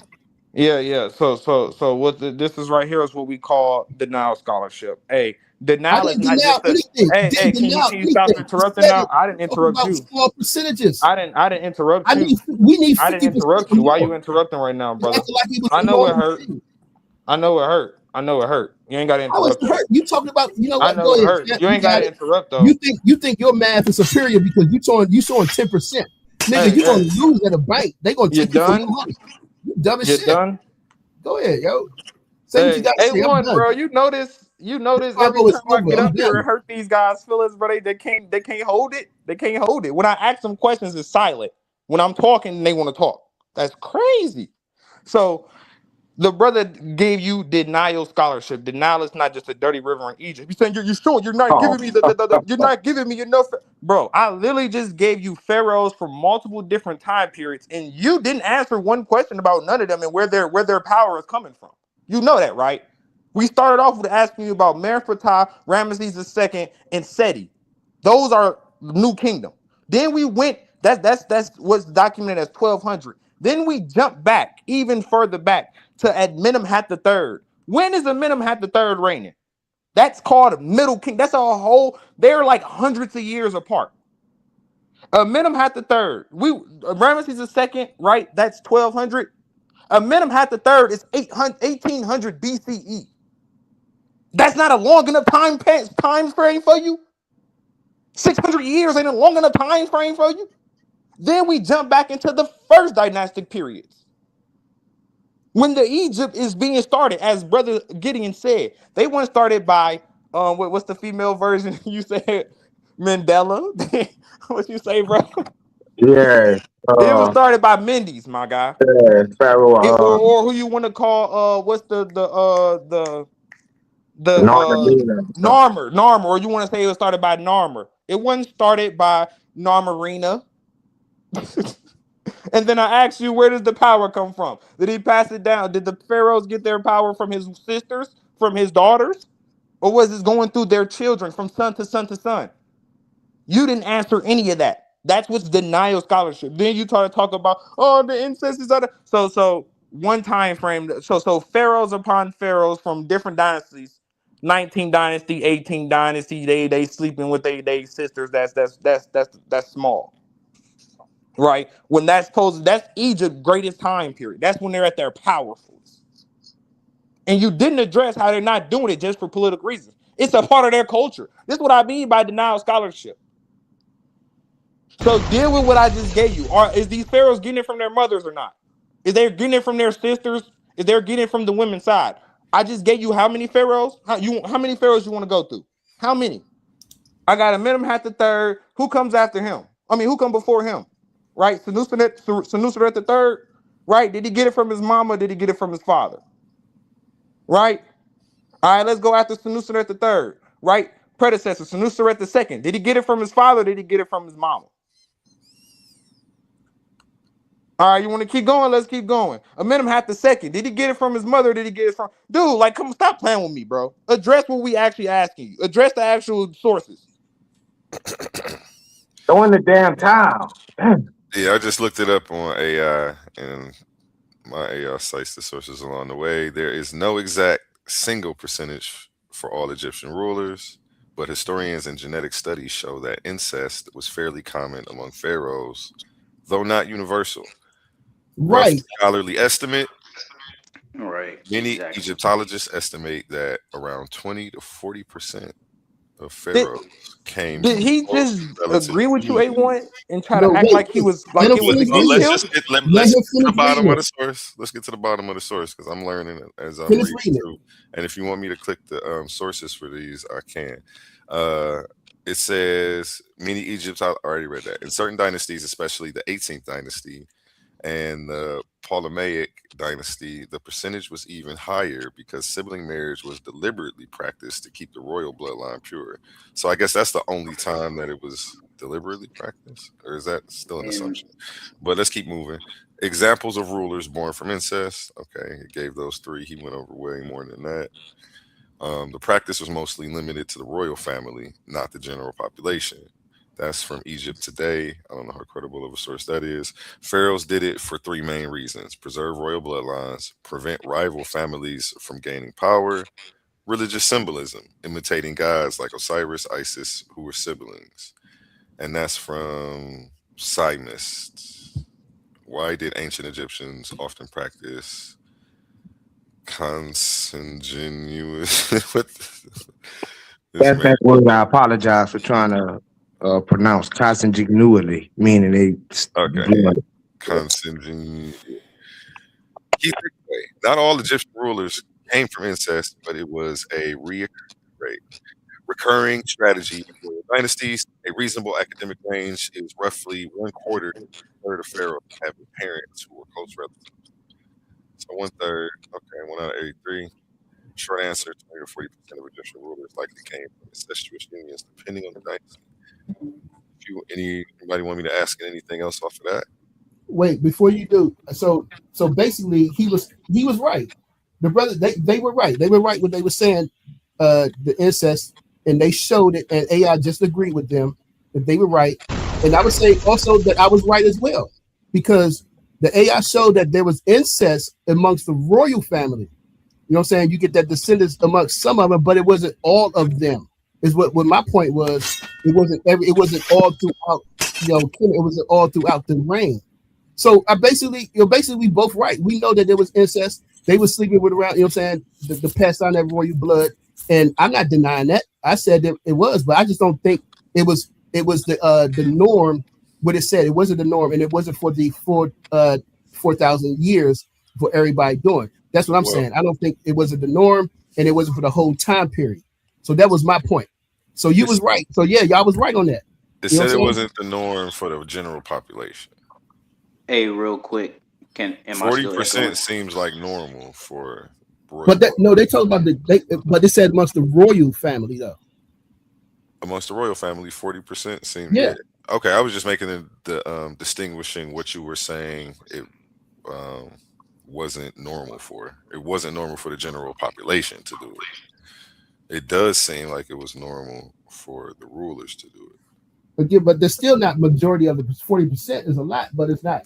Yeah. So what this is right here is what we call denial scholarship. Hey, denial is not just anything. Hey, can you stop interrupting now? I didn't interrupt you. Small percentages. I didn't interrupt you. We need 50%. I didn't interrupt you. Why you interrupting right now, brother? I know it hurt. I know it hurt. You ain't got to interrupt. How is it hurt? You talking about? You know what? I know it hurt. You ain't got to interrupt though. You think your math is superior because you showing 10%. Nigga, you gonna lose at a bank. They gonna take you for money. You dumb as shit. Done? Go ahead, yo. Say what you got to say. A1, bro. You notice every time I get up here and hurt these guys' feelings, bro. They can't hold it. They can't hold it. When I ask them questions, it's silent. When I'm talking, they want to talk. That's crazy. So the brother gave you denial scholarship. Denial is not just a dirty river in Egypt. He's saying you're sure you're not giving me you're not giving me enough. Bro, I literally just gave you pharaohs from multiple different time periods, and you didn't answer one question about none of them and where their power is coming from. You know that, right? We started off with asking you about Menfertah, Ramesses II, and Seti. Those are New Kingdom. Then we went. That's what's documented as 1200. Then we jumped back even further back to Amenemhat III. When is Amenemhat III reigning? That's called Middle King. That's a whole. They're like hundreds of years apart. Amenemhat III. Ramesses II, right? That's 1200. Amenemhat III is 1800 BCE. That's not a long enough time frame for you. 600 years ain't a long enough time frame for you. Then we jump back into the first dynastic periods. When the Egypt is being started, as Brother Gideon said, they weren't started by what's the female version? You said Mandela. What you say, bro? Yeah. It was started by Mendes, my guy. Yeah, Pharaoh. Or who you want to call what's the Narmer, or you want to say it was started by Narmer. It wasn't started by Narmerina. And then I ask you, where does the power come from? Did he pass it down? Did the pharaohs get their power from his sisters, from his daughters? Or was it going through their children from son to son to son? You didn't answer any of that. That's what's denial scholarship. Then you try to talk about, oh, the incest is other. So one time frame. So pharaohs upon pharaohs from different dynasties. 19th dynasty, 18th dynasty. They sleeping with they sisters. That's small, right? When that's Egypt's greatest time period. That's when they're at their powerful. And you didn't address how they're not doing it just for political reasons. It's a part of their culture. This is what I mean by denial scholarship. So deal with what I just gave you. Is these pharaohs getting it from their mothers or not? Is they getting it from their sisters? Is they getting it from the women's side? I just gave you how many pharaohs? How many pharaohs you want to go through? How many? I got Amenemhat the third. Who comes after him? I mean, who come before him? Right? Senuseret the third. Right? Did he get it from his mama? Or did he get it from his father? Right? All right, let's go after Senuseret the third. Right? Predecessor, Senuseret the second. Did he get it from his father? Or did he get it from his mama? All right, you want to keep going? Let's keep going. Amenemhat the second. Did he get it from his mother? Or did he get it from? Dude, like, come stop playing with me, bro. Address what we actually asking you. Address the actual sources. Go in the damn town. Yeah, I just looked it up on AI, and my AI cites the sources along the way. There is no exact single percentage for all Egyptian rulers, but historians and genetic studies show that incest was fairly common among pharaohs, though not universal. Rough Right. scholarly estimate. Right. Many Exactly. Egyptologists estimate that around 20 to 40% of pharaohs came Did from he close just relative agree with you, unity. A1, and try No, to act wait, like he wait. was Let like him it was finish against reading him? it. Let Let's him get to the finish bottom reading of it. the source. Let's get to the bottom of the source because I'm learning it as I'm Finish reading reading it. too. And if you want me to click the sources for these, I can. It says many Egypts. I already read that. In certain dynasties, especially the 18th dynasty and the Ptolemaic dynasty, the percentage was even higher because sibling marriage was deliberately practiced to keep the royal bloodline pure. So I guess that's the only time that it was deliberately practiced, or is that still an And assumption? But let's keep moving. Examples of rulers born from incest. Okay, he gave those three. He went over way more than that. The practice was mostly limited to the royal family, not the general population. That's from Egypt Today. I don't know how credible of a source that is. Pharaohs did it for three main reasons: preserve royal bloodlines, prevent rival families from gaining power, religious symbolism, imitating gods like Osiris, Isis, who were siblings. And that's from Psalmist. Why did ancient Egyptians often practice consanguineous? What? This That's man. that word. I apologize for trying to pronounce consanguinely, meaning they Okay. blood. Consanguine. Key takeaway. Not all Egyptian rulers came from incest, but it was a recurring strategy in royal dynasties. A reasonable academic range is roughly one quarter to a third of pharaohs having parents who were close relatives. So one third, okay, 1 out of 83. Short answer: 20 to 40% of Egyptian rulers likely came from incestuous unions, depending on the dynasty. If anybody want me to ask anything else off of that? Wait, before you do, so basically he was right. The brother they were right. They were right what they were saying, the incest, and they showed it, and AI just agreed with them that they were right. And I would say also that I was right as well, because the AI showed that there was incest amongst the royal family. You know what I'm saying? You get that descendants amongst some of them, but it wasn't all of them. Is what my point was. It wasn't all throughout, it wasn't all throughout the reign. So I basically, basically we both right. We know that there was incest. They were sleeping with around, you know what I'm saying, the pass on that royal blood. And I'm not denying that. I said that it was, but I just don't think it was the norm, what it said. It wasn't the norm, and it wasn't for the 4,000 years for everybody doing. That's what I'm Well, saying. I don't think it wasn't the norm, and it wasn't for the whole time period. So that was my point. So you was it's, right. So yeah, y'all was right on that. it You know said what it I'm saying? wasn't the norm for the general population. hey, real quick, am I Forty still echoing? percent seems like normal for royal But that blood. no, they talk about but they said amongst the royal family though. Amongst the royal family, 40% seem, Yeah. yeah. Okay, I was just making the distinguishing what you were saying. It um, wasn't normal for. It wasn't normal for the general population to do it. It does seem like it was normal for the rulers to do it. But there's still not majority of it. 40% is a lot, but it's not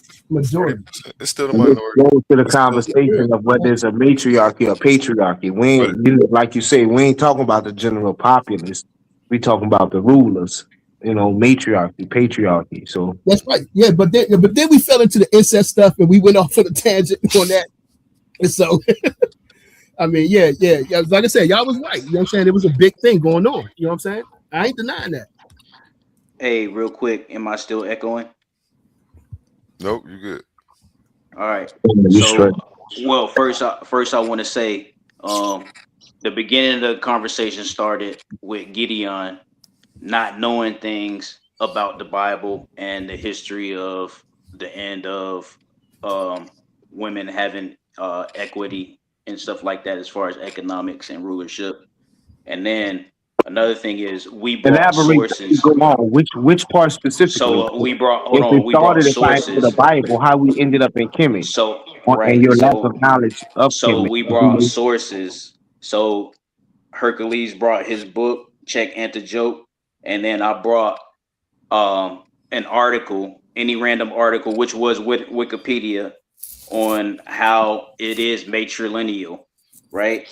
Forty majority. percent. It's still the And this minority. goes to the It's still, conversation of whether it's a matriarchy or patriarchy. We but ain't, like you say, we ain't talking about the general populace. We talking about the rulers. Matriarchy, patriarchy. So That's right. Yeah, but then we fell into the incest stuff and we went off on a tangent on that. And so I mean, yeah. Like I said, y'all was right. You know what I'm saying? There was a big thing going on. You know what I'm saying? I ain't denying that. Hey, real quick, am I still echoing? nope, you good. All right. you straight. So, well, first I want to say, the beginning of the conversation started with Gideon not knowing things about the Bible and the history of the end of um, women having equity and stuff like that, as far as economics and rulership. And then another thing is we brought Elaborate. sources. Go on. Which part specifically? So we brought, hold If it on, we brought started by the sources. Bible, how we ended up in Kemet, So and right, your lack of knowledge of so Kemet. we brought sources. So Hercules brought his book, Check and the Joke, and then I brought an article, any random article, which was with Wikipedia, on how it is matrilineal, right?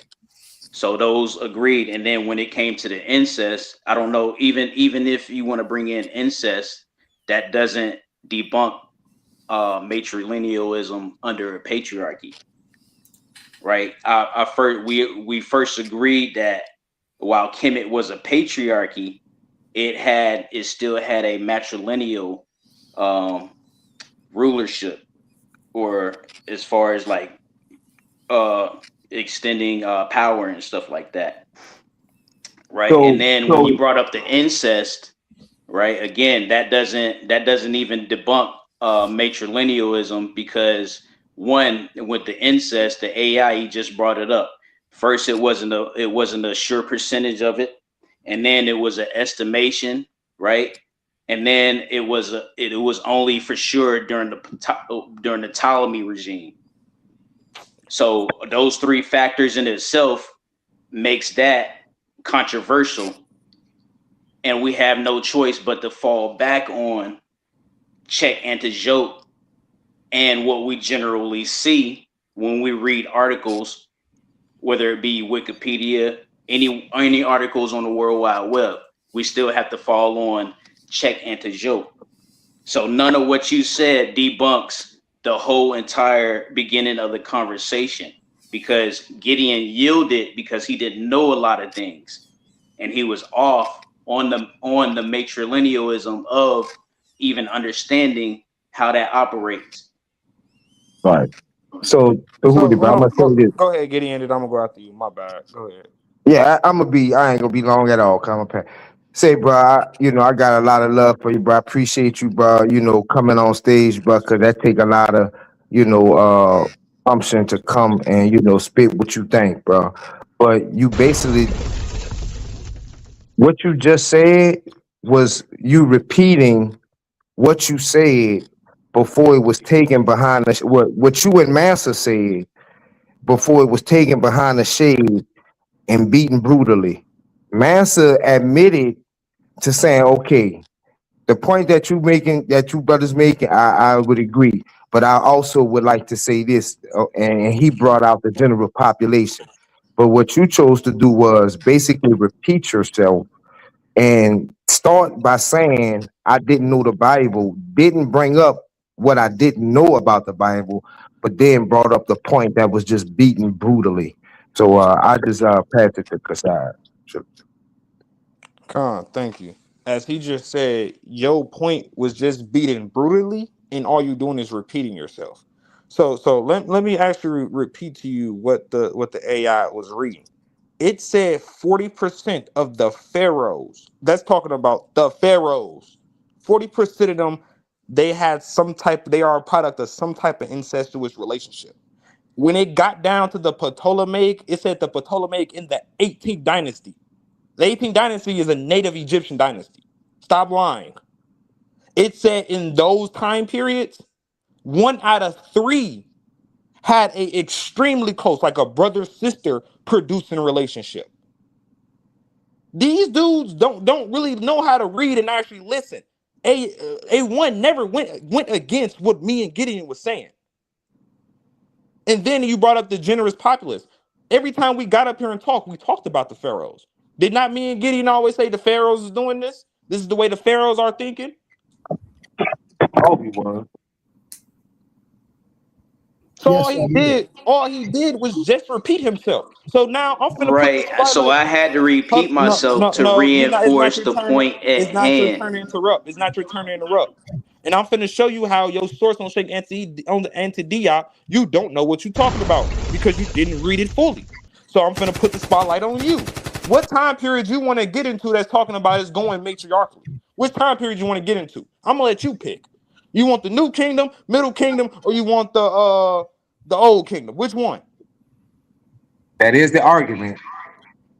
So those agreed, and then when it came to the incest, I don't know. Even if you want to bring in incest, that doesn't debunk matrilinealism under a patriarchy, right? I first we first agreed that while Kemet was a patriarchy, it still had a matrilineal um, rulership, or as far as like uh, extending power and stuff like that, right? And So, then when you so brought up the incest, right? Again, that doesn't even debunk matrilinealism, because one, with the incest, the AI, he just brought it up. First, it wasn't a sure percentage of it, and then it was an estimation, right? And then it was only for sure during the Ptolemy regime. So those three factors in itself makes that controversial, and we have no choice but to fall back on check and to joke, and what we generally see when we read articles, whether it be Wikipedia, any articles on the World Wide Web, we still have to fall on check and to joke. So none of what you said debunks the whole entire beginning of the conversation, because Gideon yielded because he didn't know a lot of things, and he was off on the matrilinealism of even understanding how that operates. right. So, So Hootie, but hold I'm on, gonna say this. go ahead, get in it. I'm gonna go after you. My bad. Go ahead. Yeah, I'm gonna be. I ain't gonna be long at all. Come on, say, bro. I got a lot of love for you, bro. I appreciate you, bro. Coming on stage, bro, because that take a lot of, umption to come and spit what you think, bro. But you basically, what you just said was you repeating what you said before it was taken behind the what you and Massa said before it was taken behind the shade and beaten brutally. Massa admitted to saying, okay, the point that that you brothers making, I would agree. But I also would like to say this, and he brought out the general population. But what you chose to do was basically repeat yourself and start by saying, I didn't know the Bible, didn't bring up what I didn't know about the Bible, but then brought up the point that was just beaten brutally. So I just pass it to Kasai. Sure. Khan, thank you. As he just said, your point was just beaten brutally, and all you're doing is repeating yourself. So let me actually repeat to you what the AI was reading. It said 40% of the pharaohs. That's talking about the pharaohs. 40% of them, they are a product of some type of incestuous relationship. When it got down to the Ptolemaic, it said the Ptolemaic in the 18th dynasty. The 18th dynasty is a native Egyptian dynasty. Stop lying. It said in those time periods, 1 out of 3 had a extremely close, like a brother-sister producing relationship. These dudes don't really know how to read and actually listen. A1 never went against what me and Gideon was saying. And then you brought up the generous populace. Every time we got up here and talked, we talked about the pharaohs. Did not me and Gideon always say the pharaohs is doing this? This is the way the pharaohs are thinking? So Yes, I did. all he did was just repeat himself. So now I'm finna put the Right. So spotlight. I had to repeat No, myself no, to no. You're not. It's not reinforce your the turn. point at It's not your hand. turn to interrupt. It's not your turn to interrupt. And I'm finna show you how your source on Sheikh on the anti-Dia, you don't know what you're talking about because you didn't read it fully. So I'm finna put the spotlight on you. What time period you want to get into that's talking about is going matriarchally? Which time period you want to get into? I'm gonna let you pick. You want the new kingdom, middle kingdom, or you want the old kingdom? Which one? That is the argument.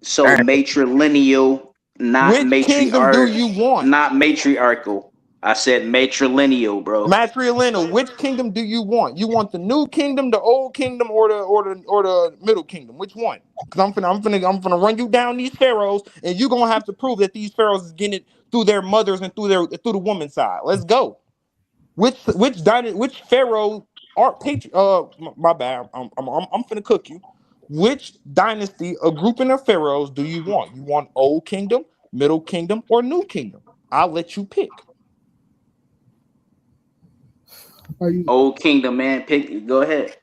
So matrilineal, not Which kingdom do you want? not matriarchal. I said matrilineal, bro. Matrilineal, which kingdom do you want? You want the new kingdom, the old kingdom, or the middle kingdom? Which one? Because I'm finna run you down these pharaohs, and you're gonna have to prove that these pharaohs is getting it through their mothers and through the woman's side. Let's go. Which pharaoh are my bad. I'm finna cook you. Which dynasty, a grouping of pharaohs, do you want? You want old kingdom, middle kingdom, or new kingdom? I'll let you pick. Old Kingdom, man. Pick. Go ahead.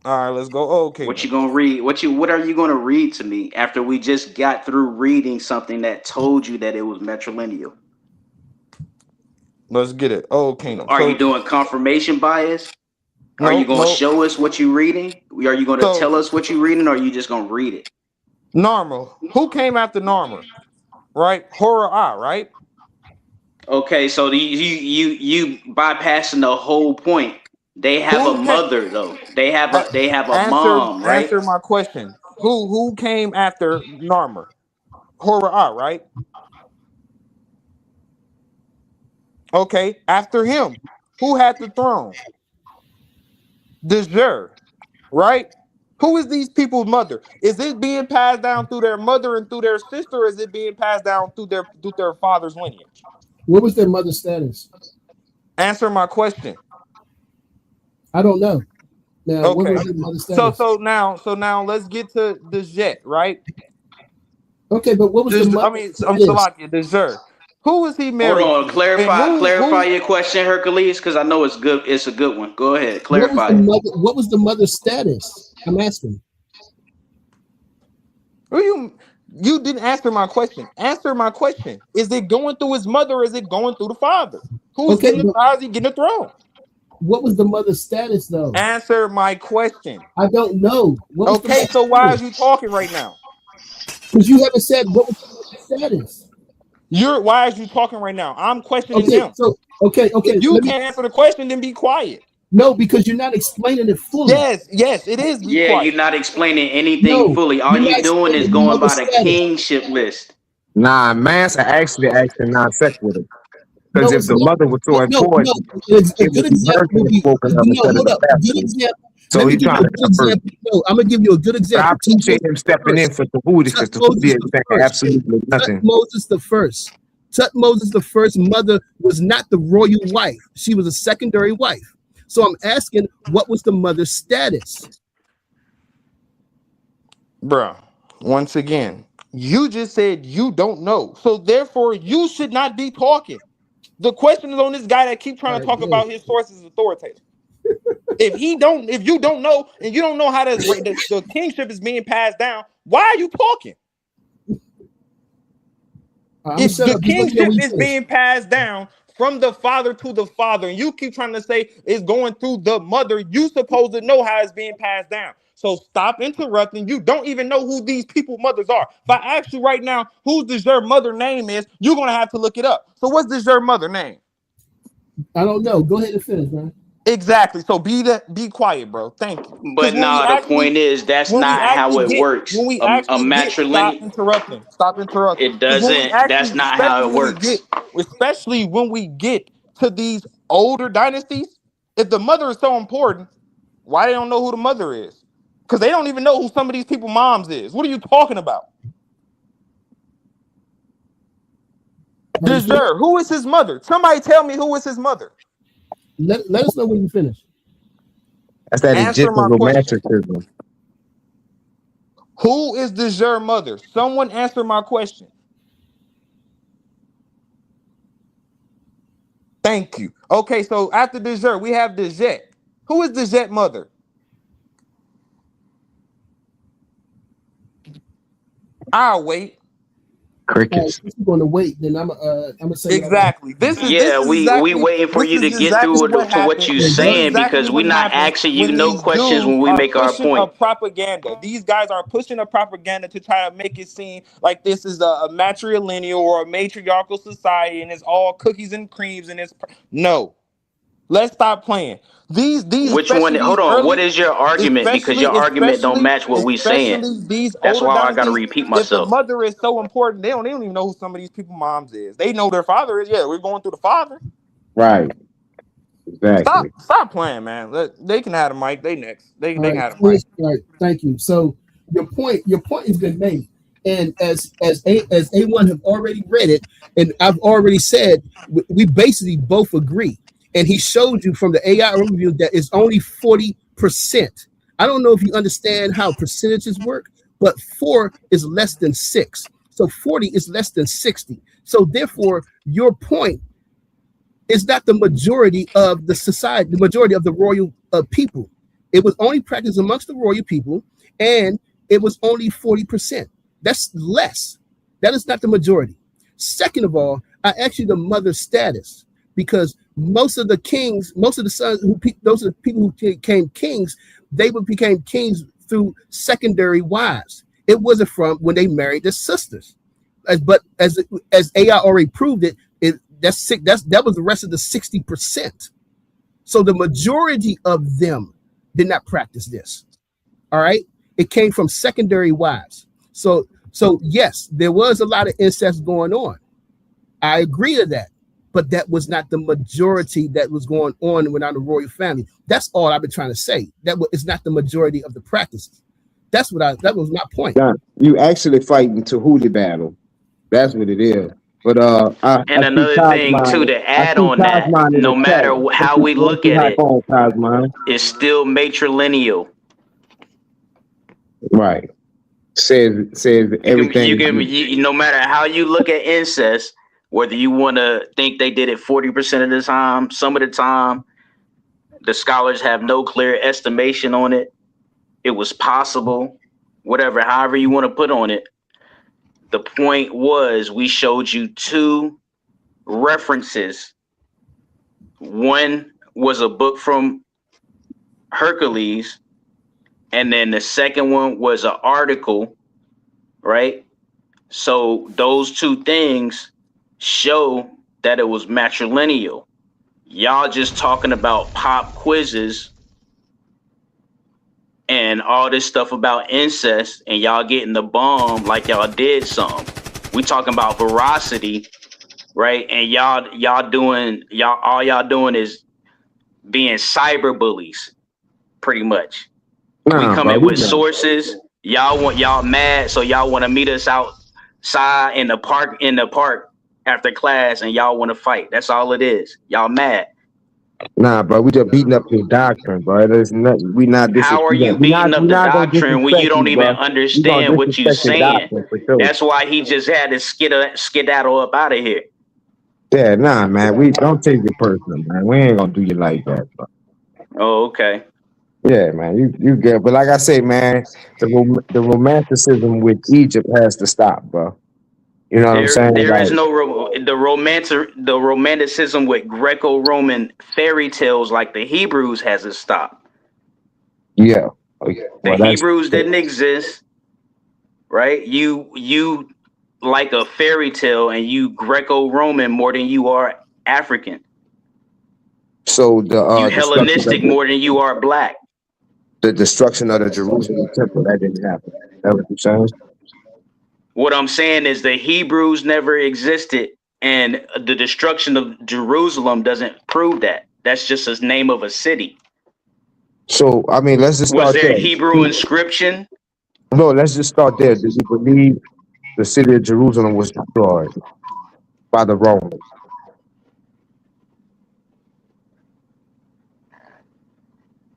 All right, let's go. Old What kingdom. you gonna read? What are you gonna read to me after we just got through reading something that told you that it was matrilineal? Let's get it. Old kingdom. Are you So doing confirmation bias? Are you no, gonna no. show us what you reading? Are you gonna So tell us what you reading, or are you just gonna read it? Narmer. Who came after Narmer? Right? Horror Eye, right? Okay, so you bypassing the whole point. They have a Who came mother though. They have a answer mom, right? answer my question. Who came after Narmer? Horror Eye, right? Okay, after him. Who had the throne? Dejer, right? Who is these people's mother? Is it being passed down through their mother and through their sister, or is it being passed down through their father's lineage? What was their mother's status? Answer my question. I don't know. Now, what Okay. was their mother's So status? now let's get to the jet, right? Okay, but what was the I mother's mean, I'm status? Salakia, Dejer. Who was he Hold married on, to? And clarify who your question, Hercules, because I know it's good. It's a good one. Go ahead, What was clarify the it. mother? What was the mother's status? I'm asking. you didn't answer my question. Answer my question. Is it going through his mother or is it going through the father? Okay, but How's he getting the throne? what was the mother's status though? Answer my question. I don't know. What was the Okay, mother's so why is status? you talking right now? Because you haven't said what was the mother's status. Why is you talking right now? I'm questioning Okay, him. so okay. If you Let me. can't answer the question, then be quiet. No, because you're not explaining it fully. Yes, it is. Be Yeah, you're quiet. not explaining anything No, fully. All you're you not doing explaining is the going by mother's the status. kingship list. Nah, Massa actually asking non sequitur. Because No, if it's the not. mother was so No, no. important, A it would good be her example would being be spoken of no. instead of Hold the up. A good pastor. example. So Let me he's give you trying a to good convert. example. No, I'm gonna give you a good But I example. appreciate him stepping in for Tahuti because Tut Tahuti Moses is the saying first. absolutely Tut nothing. Moses the first. Tut Moses the first mother was not the royal wife. She was a secondary wife. So I'm asking, what was the mother's status? Bruh, once again, you just said you don't know. So therefore, you should not be talking. The question is on this guy that keep trying All to right, talk good. about his sources authoritative. If you don't know and you don't know how the kingship is being passed down, why are you talking? I'm gonna If shut the up. Just let me know kingship when you is finish. being passed down from the father to the father, and you keep trying to say it's going through the mother, you supposed to know how it's being passed down. So stop interrupting. You don't even know who these people mothers are. If I ask you right now, who does your mother name is, you're gonna have to look it up. So what's this your mother name? I don't know. Go ahead and finish, man. Exactly. So be quiet, bro. Thank you. Because But nah, the point is that's not how it works. A stop matrilineal. interrupting. Stop interrupting. It Because when we doesn't. That's actually, not how especially it when we works. get, especially when we get to these older dynasties? If the mother is so important, why they don't know who the mother is? Because they don't even know who some of these people moms is. What are you talking about? Deserve. Who is his mother? Somebody tell me who is his mother. Let us know when you finish. That's that Answer Egyptian my question. romanticism. Who is Deserve mother? Someone answer my question. Thank you. Okay, so after Deserve, we have Dejet. Who is Dejet mother? I'll wait. Crickets. If you're going to wait, then I'm gonna say exactly. This is we exactly waiting for you to get exactly through what to what happened. you This is saying exactly because we what not happens asking you when no these questions dudes when we are make our pushing a point. propaganda. These guys are pushing a propaganda to try to make it seem like this is a matrilineal or a matriarchal society, and it's all cookies and creams, and it's no. Let's stop playing. These Which one? especially these Hold on. What early, is your argument? Because your argument don't match what we saying. especially these That's older why I gotta dynasties. repeat If the myself. mother is so important, they don't even know who some of these people moms is. They know their father is. Yeah, we're going through the father. Right. Exactly. Stop playing, man. They can have the mic. They next. They All can right, have the mic. all right. Thank you. So your point has been made, and as A1 have already read it, and I've already said we basically both agree. And he showed you from the AI overview that it's only 40%. I don't know if you understand how percentages work, but 4 is less than 6, so 40 is less than 60. So therefore, your point is not the majority of the society, the majority of the royal people. It was only practiced amongst the royal people, and it was only 40%. That's less. That is not the majority. Second of all, I asked you the mother status because most of the kings, most of the sons, those are the people who became kings, became kings through secondary wives. It wasn't from when they married their sisters. But as AI already proved it, that was the rest of the 60%. So the majority of them did not practice this. All right, it came from secondary wives. So yes, there was a lot of incest going on. I agree to that, but that was not the majority that was going on within the royal family. That's all I've been trying to say. It's not the majority of the practices. That was my point. Yeah, you actually fighting Tahuti battle. That's what it is. But I And see another thing too Cosmine. to I add see on that, Cosmine in the no chat. matter how we Let's look see at how it, on Cosmine. it's still matrilineal. Right. Says everything. No matter how you look at incest, whether you want to think they did it 40% of the time, some of the time, the scholars have no clear estimation on it. It was possible, whatever, however you want to put on it. The point was we showed you 2 references. One was a book from Hercules, and then the second one was an article, right? So those 2 things show that it was matrilineal. Y'all just talking about pop quizzes and all this stuff about incest, and y'all getting the bomb like y'all did some. We talking about veracity, right? And y'all doing is being cyber bullies, pretty much. We coming with sources. Y'all mad, so y'all want to meet us outside in the park after class, and y'all want to fight. That's all it is. Y'all mad. Nah, bro, we just beating up your doctrine, bro. There's nothing. How are you beating up the doctrine when you don't even understand what you saying? That's why he just had to skedaddle up out of here. Yeah, nah, man. We don't take it personal, man. We ain't gonna do you like that, bro. Oh, okay. Yeah, man, you good. But like I say, man, the romanticism with Egypt has to stop, bro. You know what I'm saying? There is no the romanticism with Greco-Roman fairy tales like the Hebrews hasn't stopped. Yeah. The Hebrews didn't exist, right? You like a fairy tale, and you Greco-Roman more than you are African. So you Hellenistic more than you are black. The destruction of the Jerusalem temple, that didn't happen. That what you're saying? What I'm saying is the Hebrews never existed And the destruction of Jerusalem doesn't prove that. That's just a name of a city. So I mean, let's just Was start there there. Hebrew inscription? No, let's just start there. Do you believe the city of Jerusalem was destroyed by the Romans?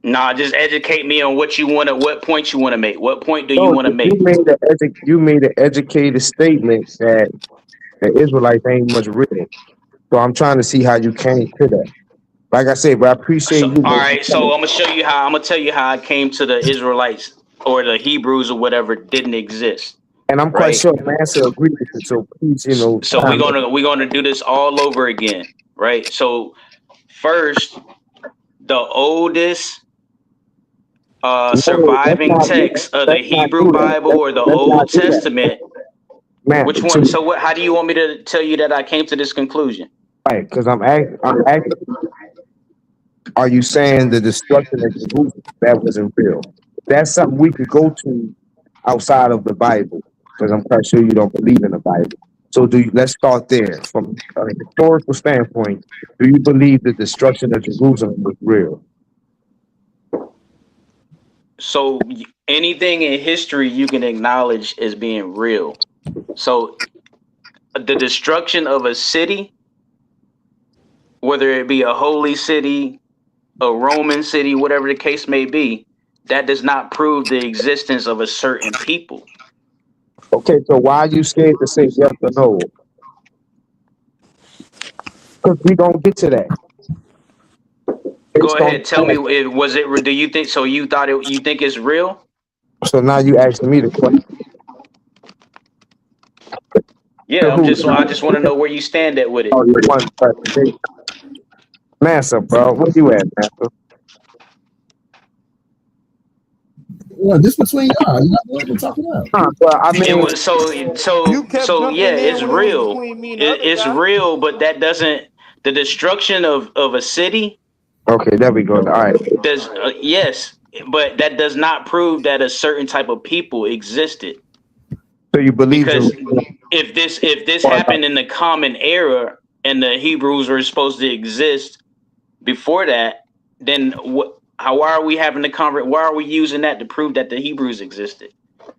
Nah, just educate me on what you want to, what point you want to make. What point do you No, want to you make? made an educated statement that the Israelites ain't much written. So I'm trying to see how you came to that. Like I said, but I appreciate So, you. all right. So I'm gonna show you how. I'm gonna tell you how I came to the Israelites or the Hebrews or whatever didn't exist. And I'm quite Right. sure Master agreed with it. So please, So we're gonna do this all over again. Right. So first, the oldest no, surviving text of the let's not Hebrew do that. Bible or the Let's not Old do that. Testament. Man, Which one? So what? How do you want me to tell you that I came to this conclusion? right, because I'm asking, are you saying the destruction of Jerusalem that wasn't real? That's something we could go to outside of the Bible, because I'm quite sure you don't believe in the Bible. So let's start there. From a historical standpoint, do you believe the destruction of Jerusalem was real? So anything in history you can acknowledge as being real. So the destruction of a city, whether it be a holy city, a Roman city, whatever the case may be, that does not prove the existence of a certain people. Okay, so why are you scared to say yes or no? Because we don't get to that. Go Based on ahead, tell me. Was it? Do you think so? You thought it? You think it's real? so now you asking me the question. Yeah, I just want to know where you stand at with it. Oh, you're one person. Massa, bro. Where you at, Massa? Well, this between y'all. You know what we're talking about. Well, I It mean, was so yeah, it's real. It's real, but that doesn't the destruction of a city okay, there we go. All right. does yes, but that does not prove that a certain type of people existed. So you believe Because Jerusalem? if this happened in the common era and the Hebrews were supposed to exist before that, then what? How why are we having the why are we using that to prove that the Hebrews existed?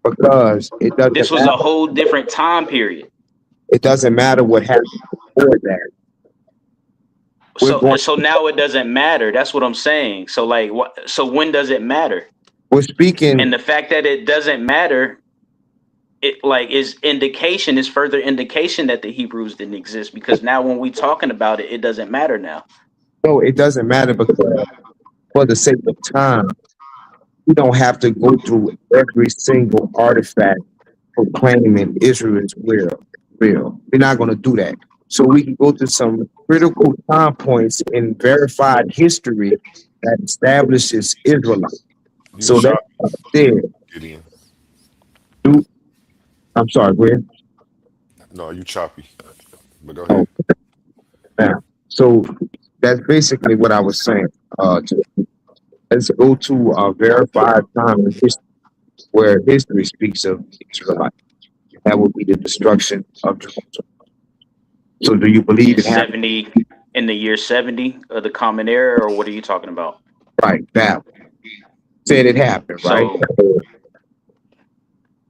Because it This doesn't was a matter. whole different time period. It doesn't matter what happened before that. So now it doesn't matter. That's what I'm saying. So like what? So when does it matter? We're speaking. And the fact that it doesn't matter, it like is further indication that the Hebrews didn't exist because now when we talking about it, it doesn't matter now. No, it doesn't matter because for the sake of time, we don't have to go through every single artifact proclaiming Israel is real. Real. We're not going to do that. So we can go to some critical time points in verified history that establishes Israelite. You So that's choppy, there. Gideon. I'm sorry, go ahead. No, you choppy. But go Oh, ahead. yeah. So that's basically what I was saying. Let's go to a verified time in history where history speaks of Israelite. That would be the destruction of Jerusalem. So do you believe In it happened? 70 in the year 70 of the common era, or what are you talking about? Right, that said it happened, right? So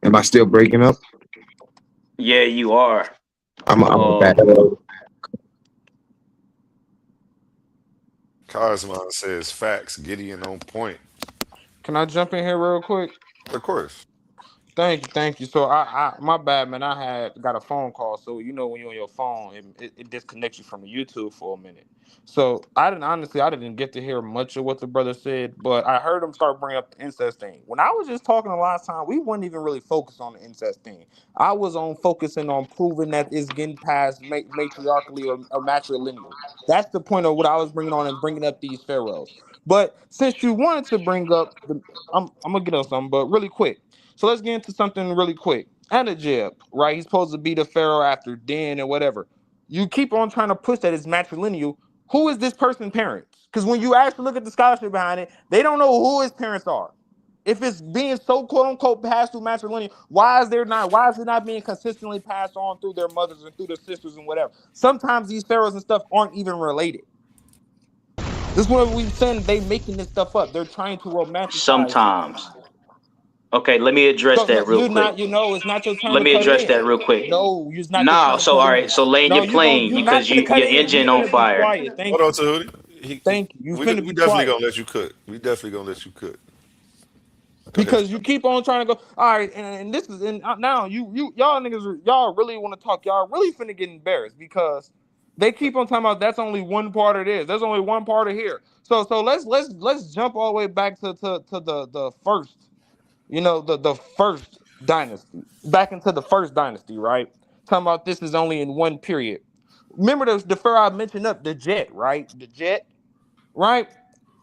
Am I still breaking up? yeah, you are. I'm back. Cosmo says facts. Gideon on point. Can I jump in here real quick? Of course. Thank you, thank you. So my bad, man. I had got a phone call, so you know when you're on your phone, it disconnects you from the YouTube for a minute. So I didn't get to hear much of what the brother said, but I heard him start bringing up the incest thing. When I was just talking the last time, we weren't even really focused on the incest thing. I was on focusing on proving that it's getting past matriarchally or matrilineal. That's the point of what I was bringing on and bringing up these pharaohs. But since you wanted to bring up I'm gonna get on something, but really quick. So let's get into something really quick. Anajib, right? He's supposed to be the pharaoh after Dan and whatever. You keep on trying to push that it's matrilineal. Who is this person's parents? Because when you actually look at the scholarship behind it, they don't know who his parents are. If it's being so quote unquote passed through matrilineal, why is it not being consistently passed on through their mothers and through their sisters and whatever? Sometimes these pharaohs and stuff aren't even related. This is what we've said. They making this stuff up. They're trying to romanticize it. Sometimes. Okay, let me address So no, that real you're quick. not. It's not your turn Let to me cut address in. that real quick. No, it's not your No, turn to so cut all in. right, so land No, your plane you're not because finna cut your in. You engine on finna be fire. quiet. Thank Hold on, you. Tahuti. Thank you. You We finna be definitely quiet. gonna let you cook. We definitely gonna let you cook. Go ahead. Because you keep on trying to go. All right, and this is and now y'all niggas y'all really want to talk. Y'all really finna get embarrassed because they keep on talking about that's only one part of this. There's only one part of here. So let's jump all the way back to the first. The first dynasty. Back into the first dynasty, right? Talking about this is only in one period. Remember the pharaoh I mentioned up, the Jet, right? The Jet, right?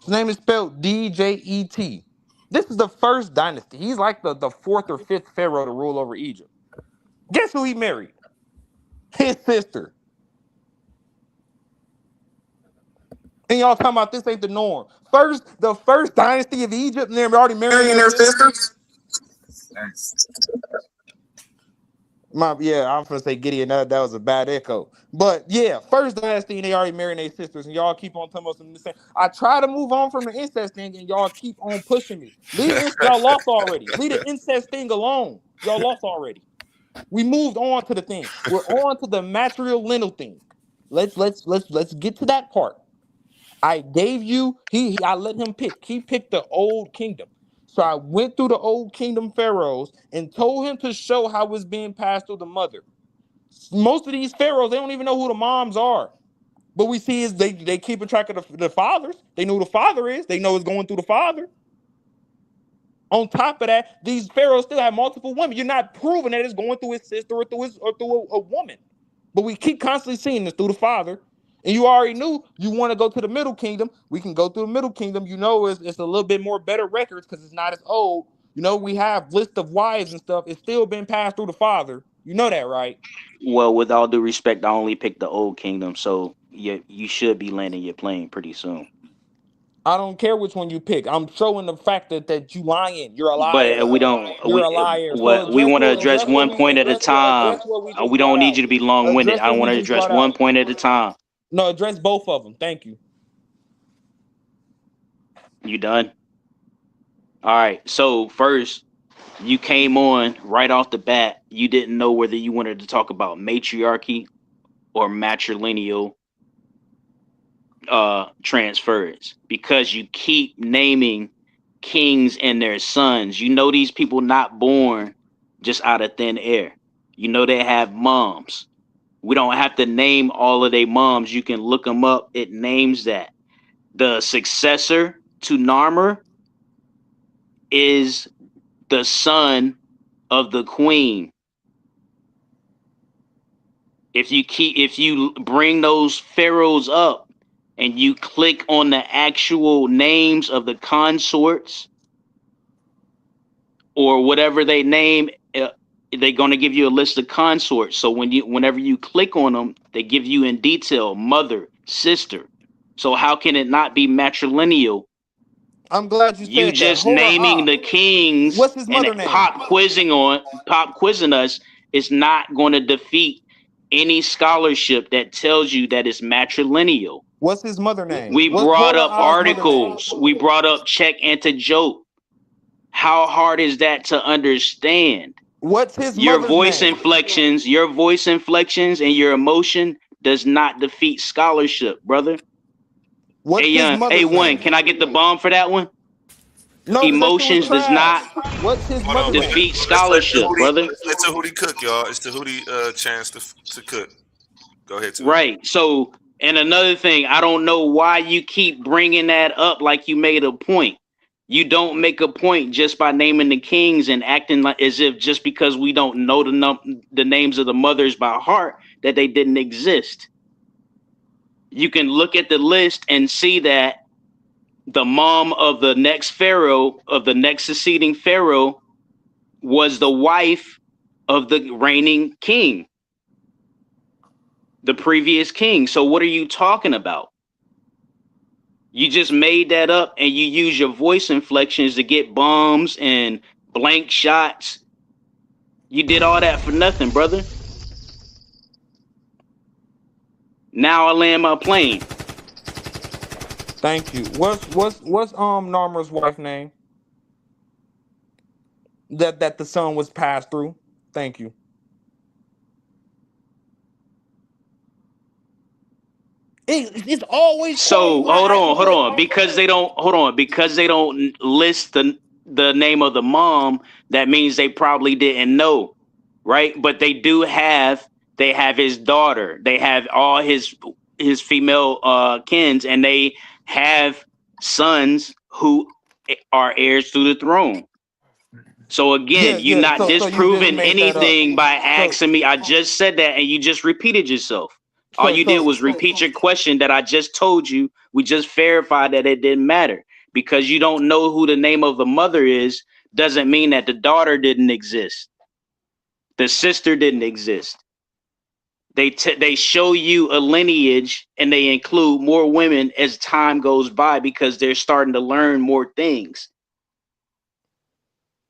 His name is spelled Djet. This is the first dynasty. He's like the fourth or fifth pharaoh to rule over Egypt. Guess who he married? His sister. And y'all talking about this ain't the norm. The first dynasty of Egypt, and they're already marrying their sisters. Yeah, I'm gonna say Gideon. That was a bad echo. But yeah, first dynasty, and they already married their sisters, and y'all keep on talking about something the same. I try to move on from the incest thing, and y'all keep on pushing me. Y'all lost already. Leave the incest thing alone. Y'all lost already. We moved on to the thing. We're on to the matrilineal thing. Let's get to that part. I gave you. I let him pick. He picked the old kingdom. So I went through the old kingdom pharaohs and told him to show how it's being passed through the mother. Most of these pharaohs, they don't even know who the moms are. But we see is they keep a track of the fathers. They know who the father is. They know it's going through the father. On top of that, these pharaohs still have multiple women. You're not proving that it's going through his sister or through a woman. But we keep constantly seeing this through the father. And you already knew you want to go to the middle kingdom. We can go through the middle kingdom. It's a little bit more better records because it's not as old. We have list of wives and stuff. It's still been passed through the father. You know that, right? Well, with all due respect, I only picked the old kingdom, so you should be landing your plane pretty soon. I don't care which one you pick. I'm showing the fact that you lying. You're a liar. But we don't. You're a liar. So We want to address one point at a time. what we just We brought don't need out. you to be long winded. Address I what we want to just address brought one out. point at a time. No, address both of them. Thank you. You done? All right. So first, you came on right off the bat. You didn't know whether you wanted to talk about matriarchy or matrilineal transference because you keep naming kings and their sons. You know these people not born just out of thin air. You know they have moms. We don't have to name all of their moms. You can look them up. It names that. The successor to Narmer is the son of the queen. If you bring those pharaohs up and you click on the actual names of the consorts or whatever they name, they're going to give you a list of consorts. So whenever you click on them, they give you in detail mother, sister. So how can it not be matrilineal? I'm glad you You said that. just Hold naming on. the kings What's his and mother name? pop quizzing us is not going to defeat any scholarship that tells you that it's matrilineal. What's his mother name? We What's brought Hola up A's mother name? articles. We brought up check and to joke. How hard is that to understand? What's his Your mother's voice name? inflections, and your emotion does not defeat scholarship, brother. What's his mother's A1, name? can I get the bomb for that one? No, because that shit was Emotions does trash. not What's his Hold on. mother name? defeat scholarship, brother. Let's let Tahuti cook, y'all. It's Tahuti chance to cook. Go ahead, Tahuti. Right. So, and another thing, I don't know why you keep bringing that up like you made a point. You don't make a point just by naming the kings and acting like as if just because we don't know the names of the mothers by heart that they didn't exist. You can look at the list and see that the mom of the next pharaoh, of the next succeeding pharaoh, was the wife of the reigning king, the previous king. So what are you talking about? You just made that up and you use your voice inflections to get bombs and blank shots. You did all that for nothing, brother. Now I land my plane. Thank you. What's Narmer's wife name? That the son was passed through. Thank you. It's always So quoting my actual hold verse. on, because they don't list the name of the mom. That means they probably didn't know, right? But they have his daughter, they have all his female kins, and they have sons who are heirs to the throne. So again, Yeah, you're yeah. not So you just disproving made that up. anything by So asking me. I just said that and you just repeated yourself. All you did was repeat your question that I just told you. We just verified that it didn't matter. Because you don't know who the name of the mother is, doesn't mean that the daughter didn't exist. The sister didn't exist. They show you a lineage and they include more women as time goes by because they're starting to learn more things.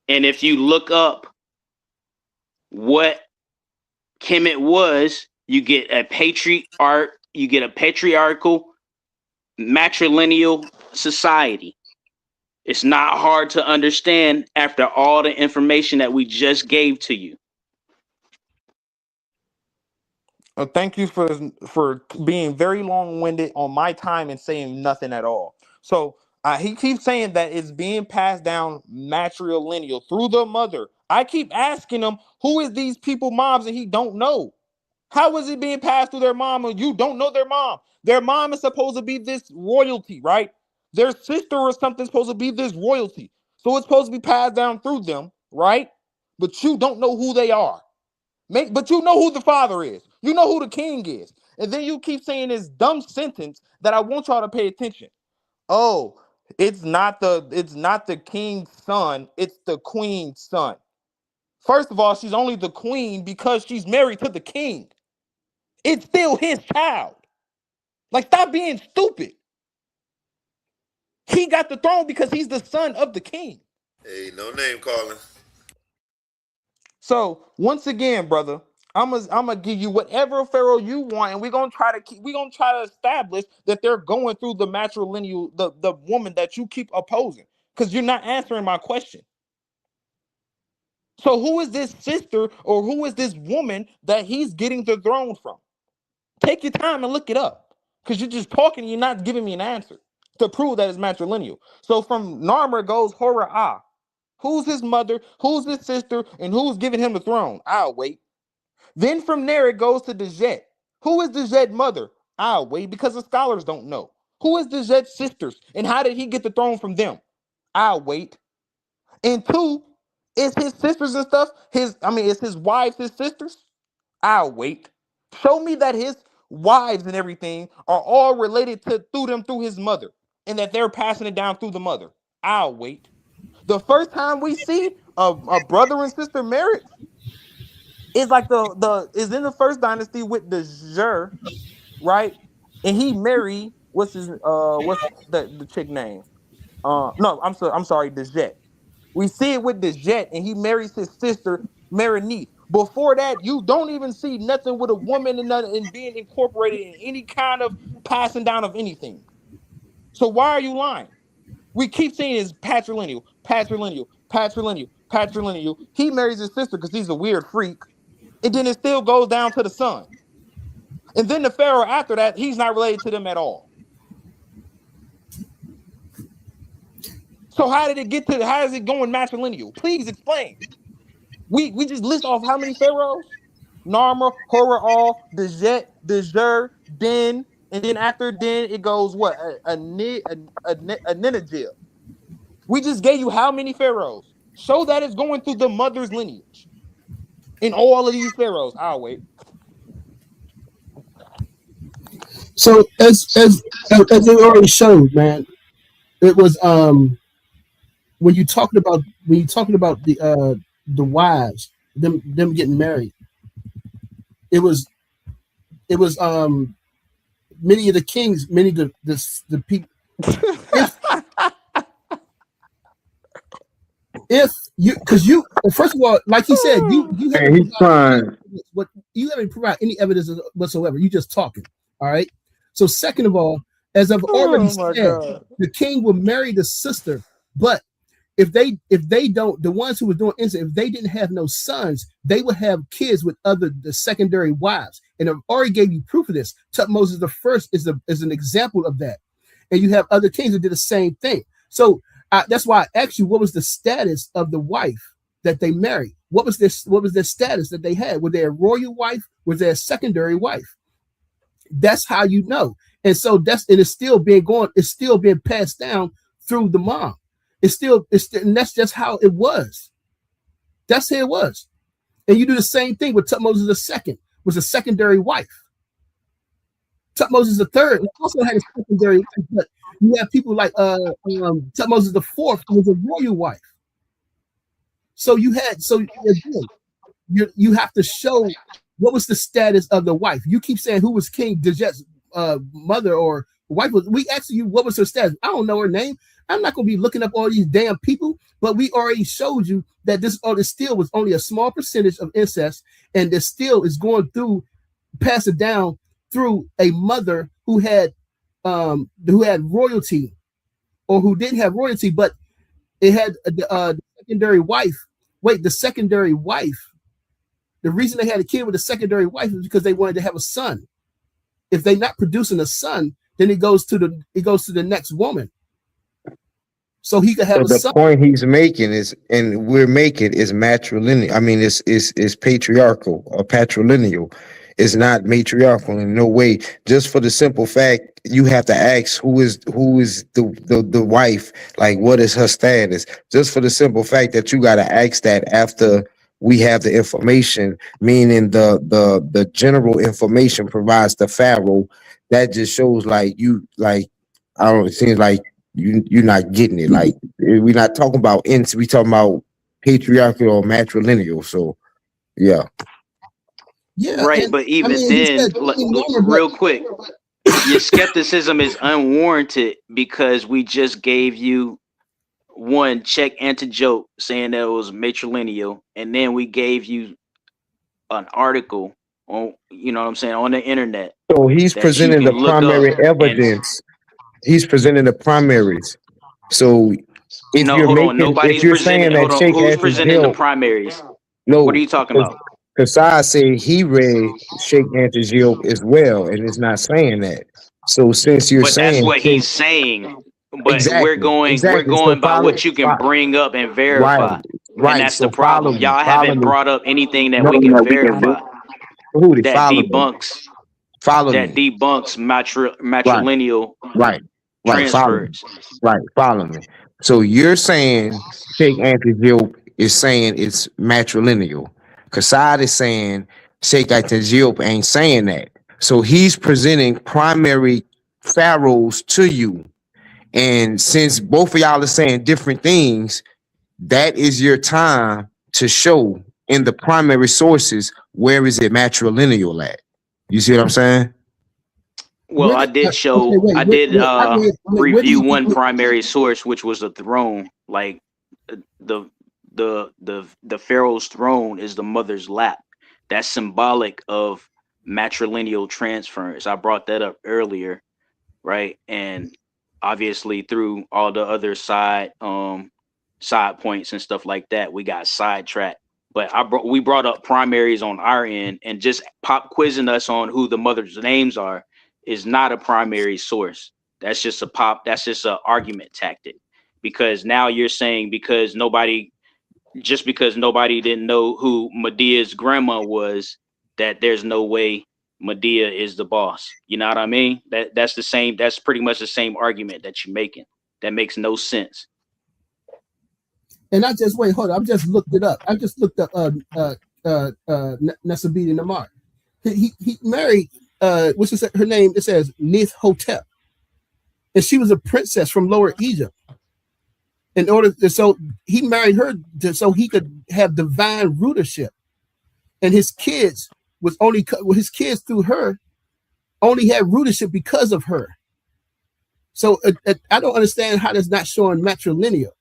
And if you look up what Kemet was, you get a patriarchal matrilineal society. It's not hard to understand after all the information that we just gave to you. thank you for being very long-winded on my time and saying nothing at all. So he keeps saying that it's being passed down matrilineal through the mother. I keep asking him who is these people moms and he don't know. How is it being passed through their mom and you don't know their mom? Their mom is supposed to be this royalty, right? Their sister or something is supposed to be this royalty. So it's supposed to be passed down through them, right? But you don't know who they are. But you know who the father is. You know who the king is. And then you keep saying this dumb sentence that I want y'all to pay attention. Oh, it's not the king's son, it's the queen's son. First of all, she's only the queen because she's married to the king. It's still his child. Like, stop being stupid. He got the throne because he's the son of the king. Hey, no name calling. So once again, brother, I'm gonna give you whatever pharaoh you want, and we're gonna try to establish that they're going through the matrilineal, the woman that you keep opposing, because you're not answering my question. So who is this sister or who is this woman that he's getting the throne from? Take your time and look it up, because you're just talking and you're not giving me an answer to prove that it's matrilineal. So from Narmer goes Horror Ah. Who's his mother? Who's his sister? And who's giving him the throne? I'll wait. Then from there it goes to Dejet. Who is Dejet's mother? I'll wait because the scholars don't know. Who is Dejet's sisters? And how did he get the throne from them? I'll wait. And two, is his sisters and stuff, is his wives his sisters? I'll wait. Show me that his wives and everything are all related to through his mother, and that they're passing it down through the mother. I'll wait. The first time we see a brother and sister marriage is like the is in the first dynasty with the Zer, right? And he married what's the chick name? No, I'm sorry, the Jet. We see it with this Jet, and he marries his sister Marinette. Before that, you don't even see nothing with a woman and being incorporated in any kind of passing down of anything. So why are you lying? We keep saying it's patrilineal, patrilineal, patrilineal, patrilineal. He marries his sister because he's a weird freak, and then it still goes down to the son. And then the pharaoh after that, he's not related to them at all. So how did it get to? How is it going matrilineal? Please explain. We just list off how many pharaohs? Narmer, Horror, Dejet, Dejer, Den, and then after Den it goes what? A Nineveh. We just gave you how many pharaohs? Show that it's going through the mother's lineage. In all of these pharaohs, I'll wait. So as they already showed, man, it was when you talking about the wives, them getting married, it was many of the kings, many of the people. if you, because you, first of all, like he said, you haven't he's trying. you haven't provided any evidence whatsoever. You just talking. All right. So second of all, as I've already said, the king will marry the sister, but if they don't, the ones who were doing incest, if they didn't have no sons, they would have kids with the secondary wives. And I've already gave you proof of this. Tutmosis the first is an example of that. And you have other kings that did the same thing. So that's why I asked you, what was the status of the wife that they married? What was their status that they had? Was they a royal wife? Was they a secondary wife? That's how you know. And so it's still being passed down through the mom. And that's just how it was. That's how it was. And you do the same thing with Tutmosis II, was a secondary wife. Tutmosis III also had a secondary wife, but you have people like Tutmosis IV, who was a royal wife. So you have to show what was the status of the wife. You keep saying who was King Djet's mother or wife. We asked you what was her status. I don't know her name. I'm not going to be looking up all these damn people, but we already showed you that this still was only a small percentage of incest, and this still is going through, pass it down through a mother who had royalty, or who didn't have royalty, but it had the secondary wife. Wait, the secondary wife. The reason they had a kid with a secondary wife is because they wanted to have a son. If they're not producing a son, then it goes to the next woman. So he could have a son. The point he's making is, and we're making, is matrilineal. I mean, it's patriarchal or patrilineal. It's not matriarchal in no way. Just for the simple fact, you have to ask who is the wife, like what is her status. Just for the simple fact that you got to ask that after we have the information, meaning the general information provides the pharaoh. That just shows I don't. It seems like you're not getting it. Like, we're not talking about we talking about patriarchal or matrilineal. So yeah. Yeah, right. But even then, real quick, your skepticism is unwarranted because we just gave you one check antidote saying that it was matrilineal, and then we gave you an article on, you know what I'm saying, on the internet. So he's presenting the primary evidence. He's presenting the primaries. So if you're saying that Sheikh who's presenting the primaries? No, what are you talking about? Kasai said he read Sheikh Antioch as well, and it's not saying that. So since you're saying, that's what he's saying. But exactly, we're going by what you can bring up and verify. Right. And that's so the problem. Y'all haven't brought up anything that we can verify. That debunks matrilineal transfers. Right. Follow me. So you're saying Sheikh Antioch is saying it's matrilineal. Kasad is saying Sheikh Antioch ain't saying that. So he's presenting primary pharaohs to you. And since both of y'all are saying different things, that is your time to show in the primary sources where is it matrilineal at. You see what I'm saying? Well, I did show. I did review one primary source, which was the throne. Like the pharaoh's throne is the mother's lap. That's symbolic of matrilineal transference. I brought that up earlier, right? And obviously through all the other side points and stuff like that, we got sidetracked. But we brought up primaries on our end, and just pop quizzing us on who the mother's names are is not a primary source. That's just an argument tactic. Because now you're saying because nobody didn't know who Medea's grandma was, that there's no way Medea is the boss. You know what I mean? That's pretty much the same argument that you're making. That makes no sense. And I just I've just looked it up. I just looked up Nasabit Namar. He married what's her name? It says Nith Hotep. And she was a princess from Lower Egypt. So he married her so he could have divine rulership. And his kids through her only had rulership because of her. So I don't understand how that's not showing matrilineal.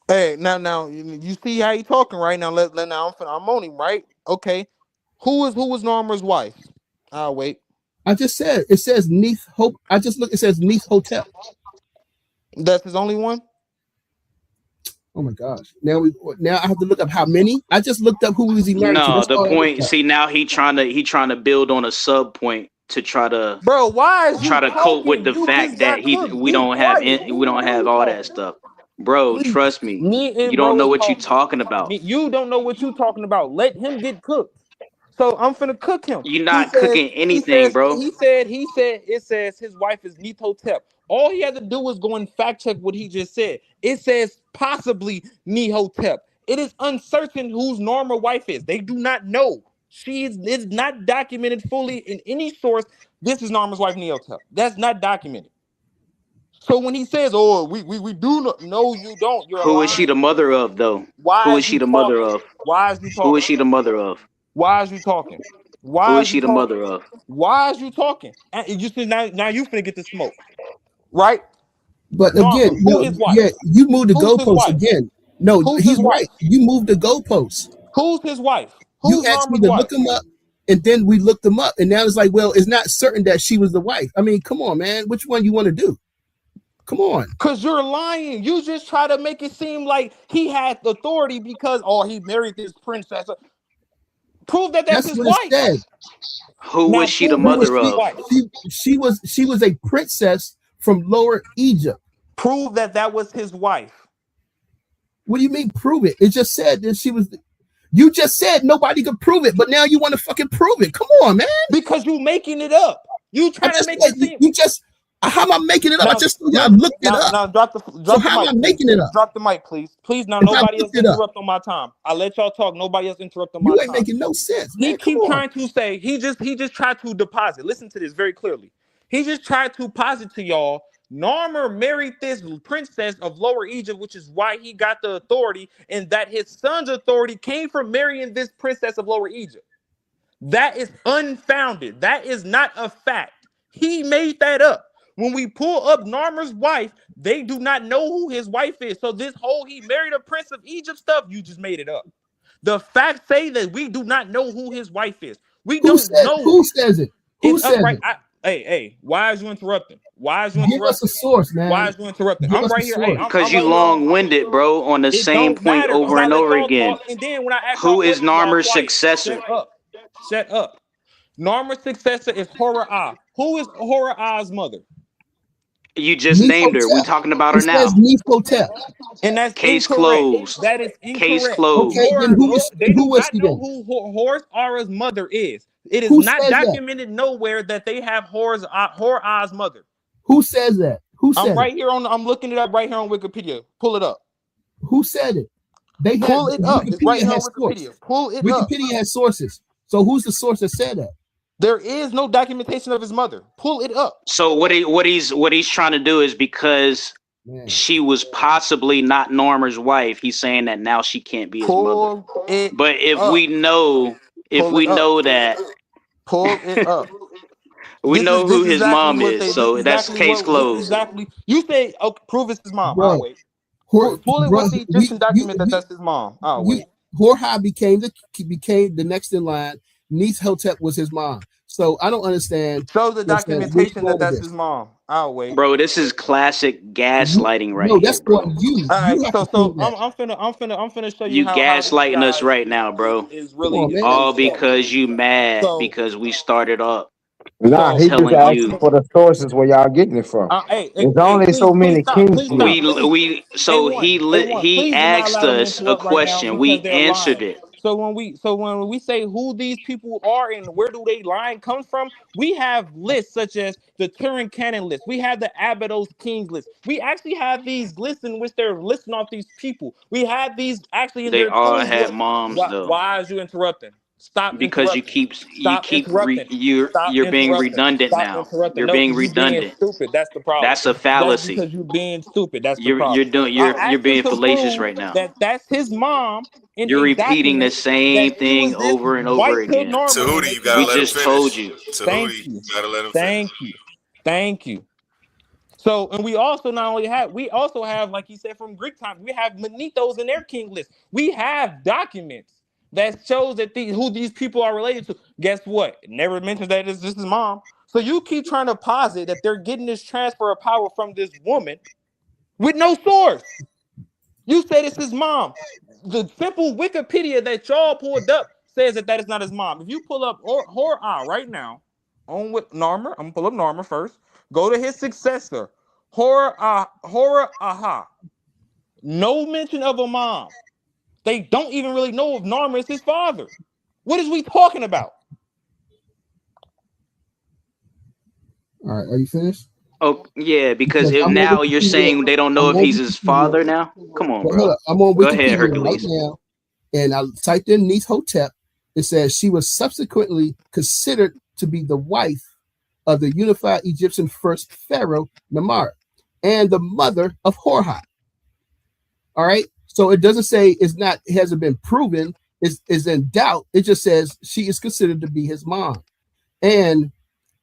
Hey, now you see how he talking right now. Now I'm on him, right? Okay. Who was Norma's wife? I'll wait. I just said it says Neath Hope. I just look. It says Neath Hotel. That's his only one. Oh my gosh! Now I have to look up how many. I just looked up who was he married to. No, That's the all I looked point. up. See, now he trying to build on a sub point to try to Bro, why is you cope with talking? the You fact just that got cooked. we Be don't have quiet. we don't have all that Talking. stuff, bro. Please. Trust me, Me you and don't bro know is what you talking. talking about. You don't know what you talking about. Let him get cooked. So I'm finna cook him. You're not cooking anything, bro. It says his wife is Nihotep. All he had to do was go and fact check what he just said. It says possibly Nihotep. It is uncertain whose normal wife is. They do not know. She is not documented fully in any source. This is Norma's wife, Nihotep. That's not documented. So when he says, "Oh, we do not," no, you don't. You're Who is she the lying. mother of, though? Why Who is is she you the mother talking? of? Why is you Who is talking? she the mother of? Why is you talking? Who Why is is you she the talking? mother of? Why is you talking? And you see now you finna get the smoke, right? But again, Norma, who his wife? yeah, you moved the Who's his goalposts wife? again. No, Who's his he's right. wife? You moved the goalposts. Who's his wife? You Who's asked me Norma's to look wife? him up, and then we looked him up, and now it's like, well, it's not certain that she was the wife. I mean, come on, man. Which one you want to do? Come on. Cause you're lying. You just try to make it seem like he had authority because he married this princess. Prove that that's That's his what it wife. said. Who Now was she the prove that mother that's his of? wife. She was a princess from Lower Egypt. Prove that was his wife. What do you mean prove it? It just said that she was. You just said nobody could prove it, but now you want to fucking prove it. Come on, man. Because you making it up. You trying to make it seem. You just. How am I making it up? I Now just told you I look. looked it up. Now drop So the how am I mic, please. making it up? Drop the mic, please. Please, now If I nobody else looked it up, interrupt on my time. I let y'all talk. Nobody else interrupt on my you ain't time. making no sense, He man. Come keep on. trying to say he just tried to deposit. Listen to this very clearly. He just tried to posit to y'all. Narmer married this princess of Lower Egypt, which is why he got the authority, and that his son's authority came from marrying this princess of Lower Egypt. That is unfounded. That is not a fact. He made that up. When we pull up Narmer's wife, they do not know who his wife is. So this whole he married a prince of Egypt stuff, you just made it up. The facts say that we do not know who his wife is. We don't know. Who says it? Who It's says upright. it? Hey, why is you interrupting? Why is you Give us a interrupting? source, Why man. is you interrupting? Give I'm us a right here. Hey, source. I'm, Because I'm you right here on. long-winded, bro, on the It same don't point matter because over I and let over y'all again. talk, and then when I ask y'all Who is questions, y'all Narmer's quiet. successor? Shut up. Shut up. Narmer's successor is Horror Ah. Who is Horror Ah's mother? You just Neath named her. We Hotel. talking about her It says now. Neath Hotel. And that's Case incorrect. closed. That is Case incorrect. closed. Okay, then They do who was not she know then? who Horus Ara's mother is. It is Who not says that? documented nowhere that they have Horus Ah's mother. Who says that? Who said it? I'm looking it up right here on Wikipedia. Pull it up. Who said it? They had Pull it up. It's right Wikipedia here on has source. Wikipedia. Pull it up. Wikipedia has sources. So who's the source that said that? There is no documentation of his mother. Pull it up. So what he's trying to do is because she was possibly not Normer's wife, he's saying that now she can't be his mother. Pull it But if up. we know Pull it up. that Pull it up. we know This who is his exactly mom what is, they. This is so that's exactly case what. This is closed. exactly. You say, okay, prove it's his mom. I'll Bro, wait. Pull it with the Egyptian document that's his mom. I'll wait. Horha became the next in line. Neith Hotep was his mom. So I don't understand. Show the What's documentation wrong that with that's this? his mom. I'll wait. Bro, this is classic gaslighting right No, here, that's bro. on you. All You right, have to so prove that. I'm finna show you You how these gaslighting us guys right now, bro. is Come really on, is man. really All slow. because you mad So because we started up Nah, he just telling asking you for the sources where y'all getting it from. There's hey, only so please many stop, kings please here. stop, please. A1, he please do not asked allow them to us a interrupt right now question. because We they're answered lying. it. So when we say who these people are and where do they line come from, we have lists such as the Turin Canon list. We have the Abydos Kings list. We actually have these lists in which they're listing off these people. We have these actually in They there all telling you had what. moms though. Why is you interrupting? Stop Because interrupting. you Stop keep interrupting. Stop you're being interrupting. redundant Stop now. interrupting. You're No, being because you being redundant. stupid. That's the problem. That's a That's fallacy. because you being stupid. That's the problem. You're I asked him being to fallacious prove right now. that that's his mom in You're a repeating the document that same she was thing this over and over wife to again. Norma and Tahuti, that you she gotta We was let him this. just told finish. you. Thank Tahuti, you. you gotta let him finish. Thank you. Thank you. So, and we also have, like he said, from Greek times, we have Manitos in their king list. We have documents that shows that who these people are related to. Guess what? It never mentions that it's just his mom. So you keep trying to posit that they're getting this transfer of power from this woman with no source. You said it's his mom. The simple Wikipedia that y'all pulled up says that is not his mom. If you pull up Hor right now on with Narmer, I'm gonna pull up Narmer first. Go to his successor, Aha. No mention of a mom. They don't even really know if Narmer is his father. What is we talking about? All right, are you finished? Oh yeah, because if I'm on now you're Wikipedia. saying they don't I'm know if on he's his Wikipedia. father now. Come on, Well, hold bro. up. I'm on Go ahead, Wikipedia right Hercules. now, and I typed in Neith-Hotep. It says she was subsequently considered to be the wife of the unified Egyptian first pharaoh Namar and the mother of Horha. All right, so it doesn't say it hasn't been proven, is in doubt. It just says she is considered to be his mom. And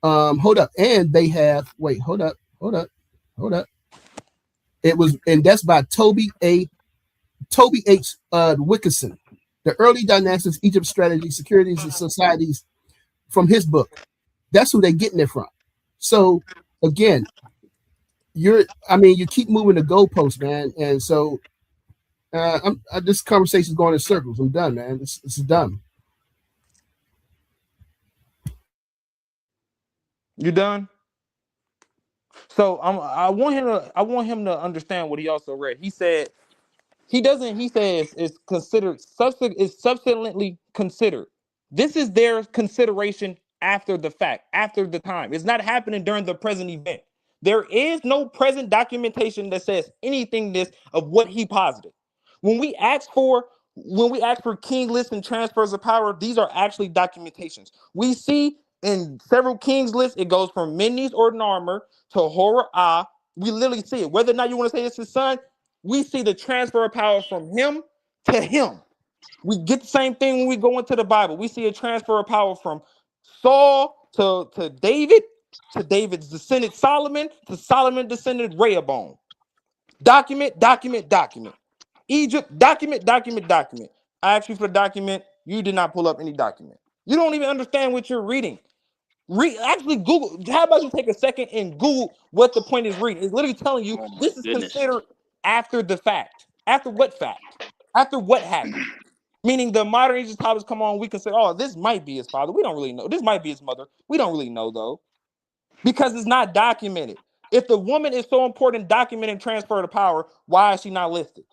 hold up, and they have hold up. It was, and that's by Toby H. Wickerson, the early dynastics, Egypt strategy, securities, and societies, from his book. That's who they're getting it from. So again, you keep moving the goalposts, man, and so this conversation is going in circles. I'm done, man. It's done. You done? So I want him to understand what he also read. He said he says it's considered subsequently considered. This is their consideration after the fact, after the time. It's not happening during the present event. There is no present documentation that says anything of what he posited. When we ask for king lists and transfers of power, these are actually documentations. We see in several kings lists, it goes from Mendes or Narmer to Horror. We literally see it. Whether or not you want to say it's his son, we see the transfer of power from him to him. We get the same thing when we go into the Bible. We see a transfer of power from Saul to David, to David's descendant Solomon, to Solomon descendant Rehoboam. Document. Egypt, document. I asked you for the document. You did not pull up any document. You don't even understand what you're reading. Actually Google. How about you take a second and Google what the point is reading? It's literally telling you this is considered after the fact. After what fact? After what happened? Meaning the modern Egypt scholars come on, we can say, oh, this might be his father. We don't really know. This might be his mother. We don't really know though, because it's not documented. If the woman is so important, documenting transfer of power, why is she not listed?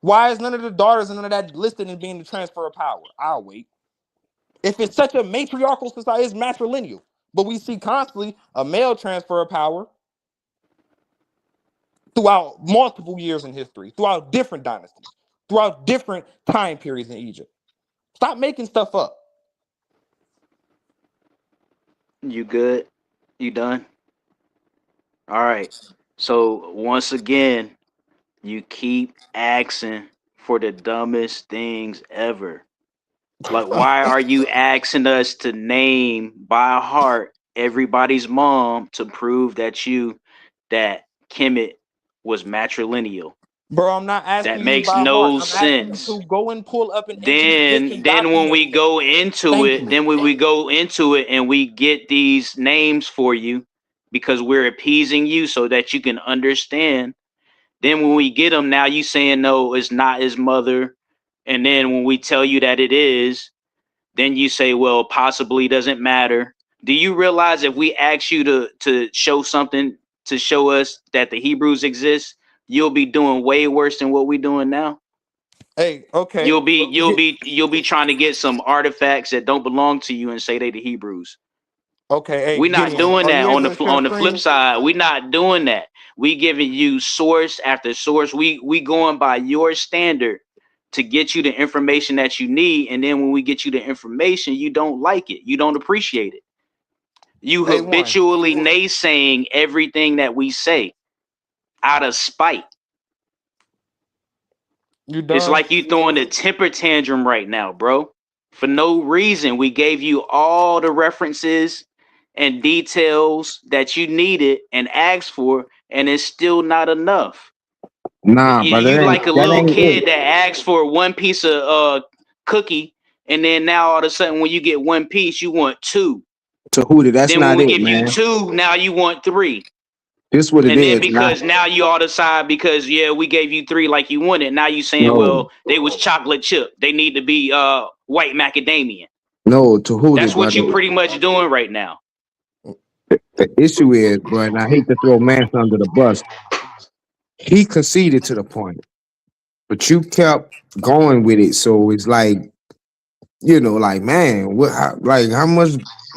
Why is none of the daughters and none of that listed in being the transfer of power? I'll wait. If it's such a matriarchal society, it's matrilineal. But we see constantly a male transfer of power throughout multiple years in history, throughout different dynasties, throughout different time periods in Egypt. Stop making stuff up. You good? You done? All right. So once again, you keep asking for the dumbest things ever. Like, why are you asking us to name by heart everybody's mom to prove that Kemet was matrilineal? Bro, I'm not That asking you makes by heart. no I'm asking you sense. to go and pull up an ancient Egyptian Then when document. we go into Thank it, you. and we get these names for you because we're appeasing you so that you can understand. Then when we get them, now you saying no, it's not his mother. And then when we tell you that it is, then you say, well, possibly doesn't matter. Do you realize if we ask you to show something to show us that the Hebrews exist, you'll be doing way worse than what we're doing now? Hey, okay. You'll be trying to get some artifacts that don't belong to you and say they the Hebrews. Okay, hey, We're not Gideon, doing are that you on able to the share on the flip screen? side. We're not doing that. We giving you source after source. We going by your standard to get you the information that you need, and then when we get you the information, you don't like it. You don't appreciate it. You A1. habitually naysaying everything that we say out of spite. You It's done? like you throwing a temper tantrum right now, bro. For no reason. We gave you all the references and details that you needed and asked for, and it's still not enough. Nah, You, but you like a that little ain't kid it. that asks for one piece of cookie, and then now all of a sudden when you get one piece, you want two. Tahuti, that's Then when not we it, give you man. two, now you want three. This what it And then is. Nah, because now you all decide because yeah, we gave you three like you wanted. Now you saying, no, well, they was chocolate chip. They need to be white macadamia. no, Tahuti, That's what brother. you pretty much doing right now. The issue is, bro, and I hate to throw Mance under the bus. He conceded to the point, but you kept going with it. So it's like, like, man, like, how much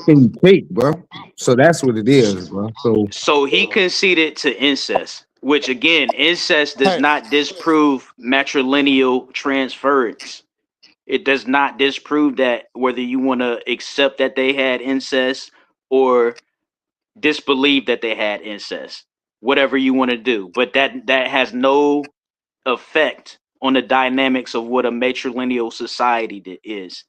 can you take, bro? So that's what it is, bro. So So he conceded to incest, which again, incest does Hey, not disprove matrilineal transference. It does not disprove that whether you want to accept that they had incest or disbelieve that they had incest. Whatever you want to do, but that has no effect on the dynamics of what a matrilineal society is.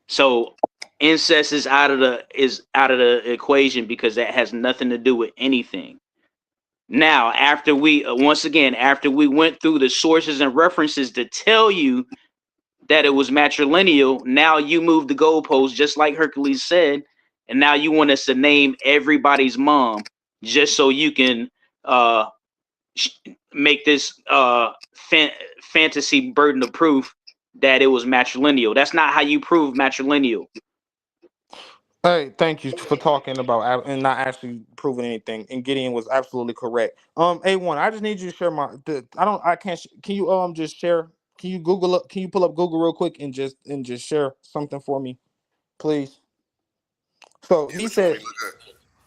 So incest is out of the equation because that has nothing to do with anything. Now, after we once again after we went through the sources and references to tell you that it was matrilineal, now you move the goalpost just like Hercules said, and now you want us to name everybody's mom just so you can uh make this fantasy burden of proof that it was matrilineal. That's not how you prove matrilineal. hey, thank you for talking about and not actually proving anything. And Gideon was absolutely correct. A1, I just need you to share I can't. Can you just share? Can you Google up? Can you pull up Google real quick and just share something for me, please? So Yeah, he what you want said. me to look at?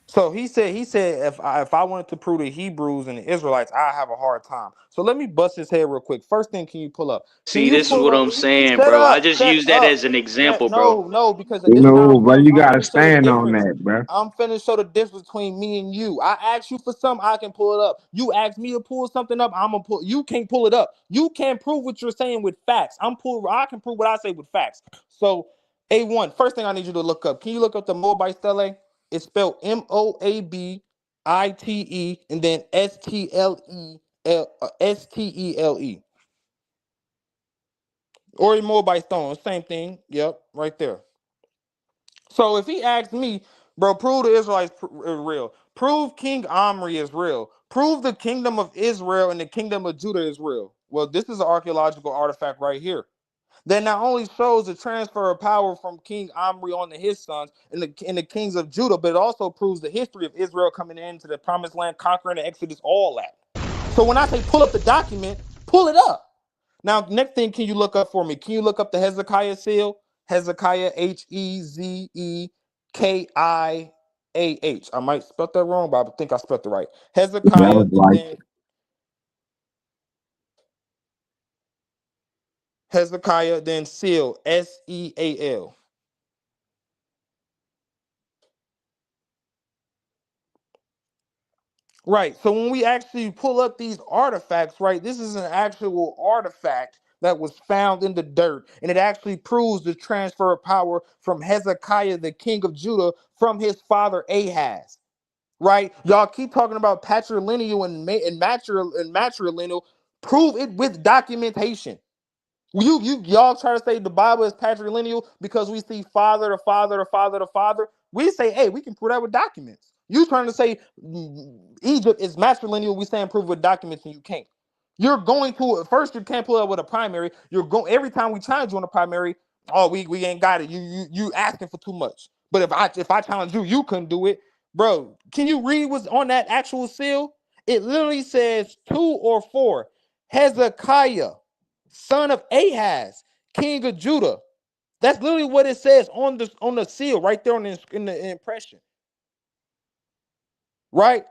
So he said if I wanted to prove the Hebrews and the Israelites, I have a hard time. So let me bust his head real quick. First thing, can you pull up? Can See, you this is pull what up? I'm saying, Shut bro. I up! just Shut use that up! as an That example, bro. no, because this is how no, bro, you I'm gotta finna show the stand on difference. that, bro. I'm finna show the difference between me and you. I asked you for something, I can pull it up. You asked me to pull something up, I'm gonna pull. You can't pull it up. You can't prove what you're saying with facts. I can prove what I say with facts. So, A1, first thing I need you to look up. Can you look up the Moabite stele? It's spelled Moabite and then Stele. Or a Moabite stone, same thing. Yep, right there. So if he asks me, bro, prove the Israelites is real. Prove King Omri is real. Prove the kingdom of Israel and the kingdom of Judah is real. Well, this is an archaeological artifact right here that not only shows the transfer of power from King Omri on to his sons and the kings of Judah, but it also proves the history of Israel coming into the promised land, conquering the Exodus, all that. So when I say pull up the document, pull it up. Now, next thing, can you look up for me? Can you look up the Hezekiah seal? Hezekiah, Hezekiah. I might spell that wrong, but I think I spelled it right. That Hezekiah, was and right. then Hezekiah, then seal, Seal. Right. So when we actually pull up these artifacts, right, this is an actual artifact that was found in the dirt, and it actually proves the transfer of power from Hezekiah, the king of Judah, from his father Ahaz. Right? Y'all keep talking about patrilineal and matrilineal. Prove it with documentation. Y'all try to say the Bible is patrilineal because we see father to father to father to father. We say, hey, we can prove that with documents. You trying to say Egypt is matrilineal? We saying prove with documents, and you can't. You're going to first. You can't pull it up with a primary. You're going every time we challenge you on a primary. Oh, we ain't got it. You asking for too much. But if I challenge you, you couldn't do it, bro. Can you read what's on that actual seal? It literally says 2 or 4. Hezekiah, son of Ahaz, king of Judah. That's literally what it says on the seal right there in the impression. Right?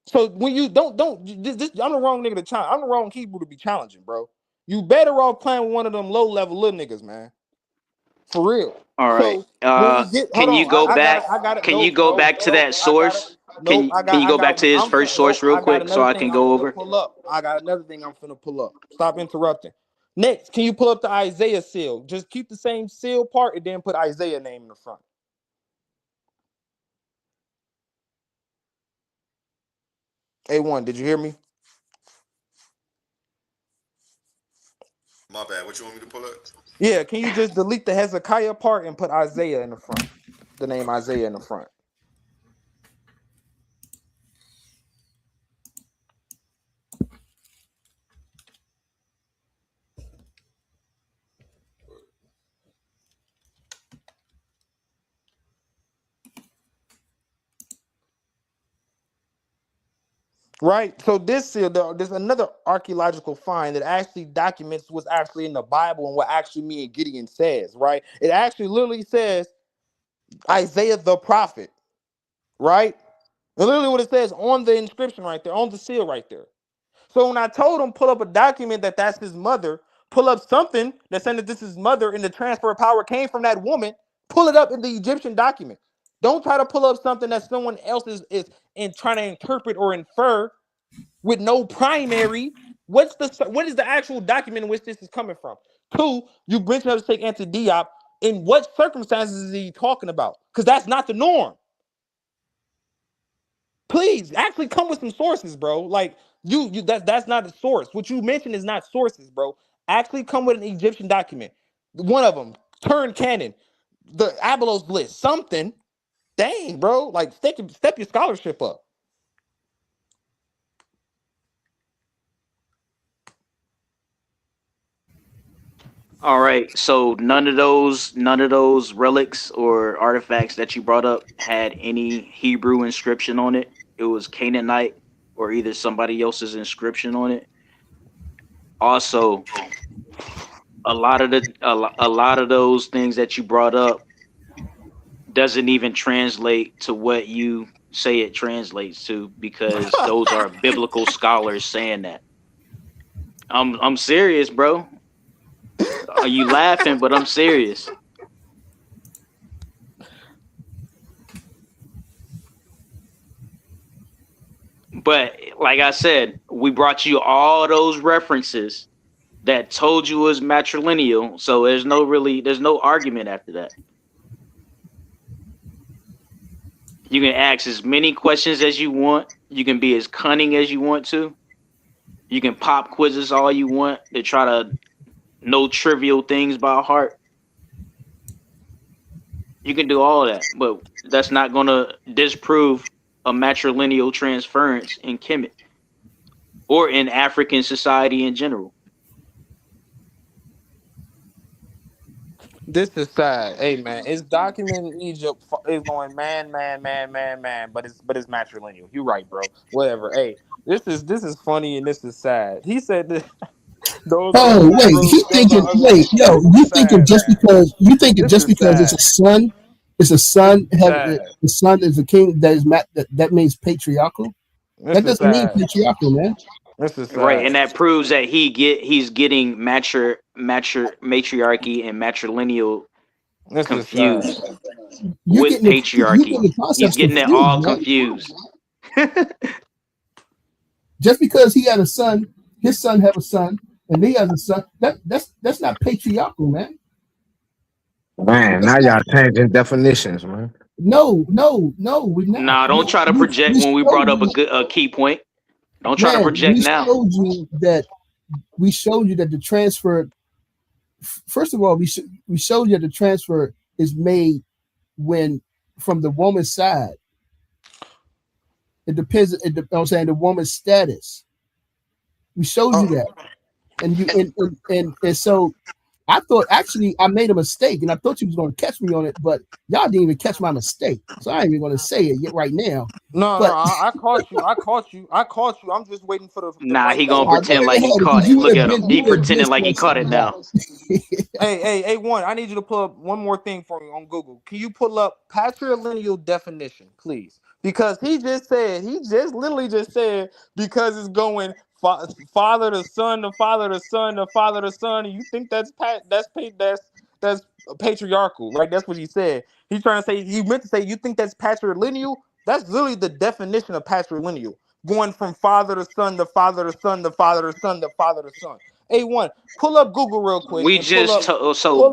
So when you don't I'm the wrong nigga to challenge. I'm the wrong Hebrew to be challenging, bro. You better off playing with one of them low level little niggas, man. For real. All right. So when we get hold Can you on, go back? I got it. Can you Nope, go nope, back to nope. that I got it. source? Nope, I Can got you I go back got to his I'm first nope, source real I got quick so another I thing can I'm go finna over? pull up. I got another thing I'm finna pull up. Stop interrupting. Next, can you pull up the Isaiah seal? Just keep the same seal part and then put Isaiah name in the front. A1, did you hear me? My bad. What you want me to pull up? Yeah, can you just delete the Hezekiah part and put Isaiah in the front? The name Isaiah in the front. Right. So there's another archaeological find that actually documents what's actually in the Bible and what actually me and Gideon says. Right. It actually literally says Isaiah the prophet. Right. And literally what it says on the inscription right there, on the seal right there. So when I told him pull up a document that that's his mother, pull up something that said that this is his mother and the transfer of power came from that woman, pull it up in the Egyptian document. Don't try to pull up something that someone else is in trying to interpret or infer with no primary. What is the actual document in which this is coming from? Two, you mentioned up to take anti Diop. In what circumstances is he talking about? Because that's not the norm. Please actually come with some sources, bro. Like that's not a source. What you mentioned is not sources, bro. Actually come with an Egyptian document. One of them, turn canon, the Abelos list, something. Dang, bro. Like step your scholarship up. All right, so none of those relics or artifacts that you brought up had any Hebrew inscription on it. It was Canaanite or either somebody else's inscription on it. Also, a lot of those things that you brought up doesn't even translate to what you say it translates to because those are biblical scholars saying that. I'm serious, bro. Are you laughing? But I'm serious. But like I said, we brought you all those references that told you it was matrilineal. So there's no argument after that. You can ask as many questions as you want. You can be as cunning as you want to. You can pop quizzes all you want to try to know trivial things by heart. You can do all that, but that's not going to disprove a matrilineal transference in Kemet or in African society in general. This is sad. Hey man, it's documented Egypt is going man, but it's matrilineal. You right, bro. Whatever. Hey, this is funny and this is sad. He said that those are Oh wait, Hebrew. he Those thinking. are other. Wait, yo, This is you thinking sad, just man. because This is it's sad. a son, This is sad. the son is a king that is that means patriarchal. This That is doesn't mean sad. patriarchal, man. This is Right, That's, and sad. that proves that he's getting matriarchy and matrilineal This is sad. confused with you patriarchy. getting the He's concepts getting it confused, all man. confused. Just because he had a son, his son have a son, and he has a son. That's not patriarchal, man. Man, now y'all changing definitions, man. No, we're not. Nah, don't try to project We when we showed brought up you, a key point. Don't try to man. project now. We showed you that the transfer. First of all, we showed you that the transfer is made when from the woman's side. It depends. I'm saying the woman's status. We showed you that, and you and so I thought actually I made a mistake, and I thought you was going to catch me on it, but y'all didn't even catch my mistake, so I ain't even going to say it yet right now. No, But I caught you. I caught you. I'm just waiting for the Nah, mic he to gonna open. go pretend like he ahead caught because it. you would Look have at him. been He pretending like he something caught it now. out. Hey, one. I need you to pull up one more thing for me on Google. Can you pull up patrilineal definition, please? Because he just literally just said because it's going father to son, the father to son, the father to son. And you think that's patriarchal, right? That's what he said. He's trying to say he meant to say you think that's patrilineal. That's literally the definition of patrilineal, going from father to son, the father to son, the father to son, the father to son. A1, pull up Google real quick We and pull just up,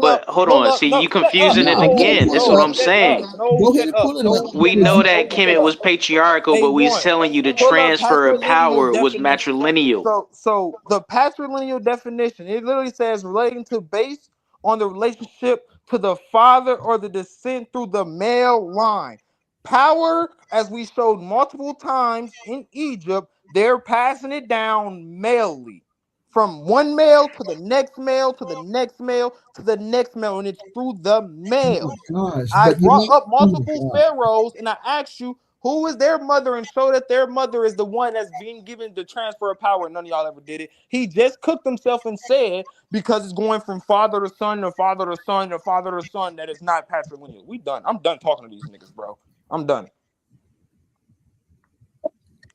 but hold pull on. up. See, No, you shut up. confusing it No, go ahead and again. No, This pull is it what no, up. I'm shut up. saying. No, Go ahead shut and up. pull it up No, We shut because know up. that No, shut Kemet up. was patriarchal, but we was A1, telling you the pull up transfer of patrilineal power was definition. matrilineal. So the patrilineal definition, it literally says relating to based on the relationship to the father or the descent through the male line. Power, as we showed multiple times in Egypt, they're passing it down malely. From one male to the next male to the next male to the next male, and it's through the oh my males. gosh, I but you're brought not. up Oh my multiple god. pharaohs and I asked you who is their mother and show that their mother is the one that's being given the transfer of power. None of y'all ever did it. He just cooked himself and said because it's going from father to son to father to son to father to son that it's not patrilineal. We done. I'm done talking to these niggas, bro. I'm done.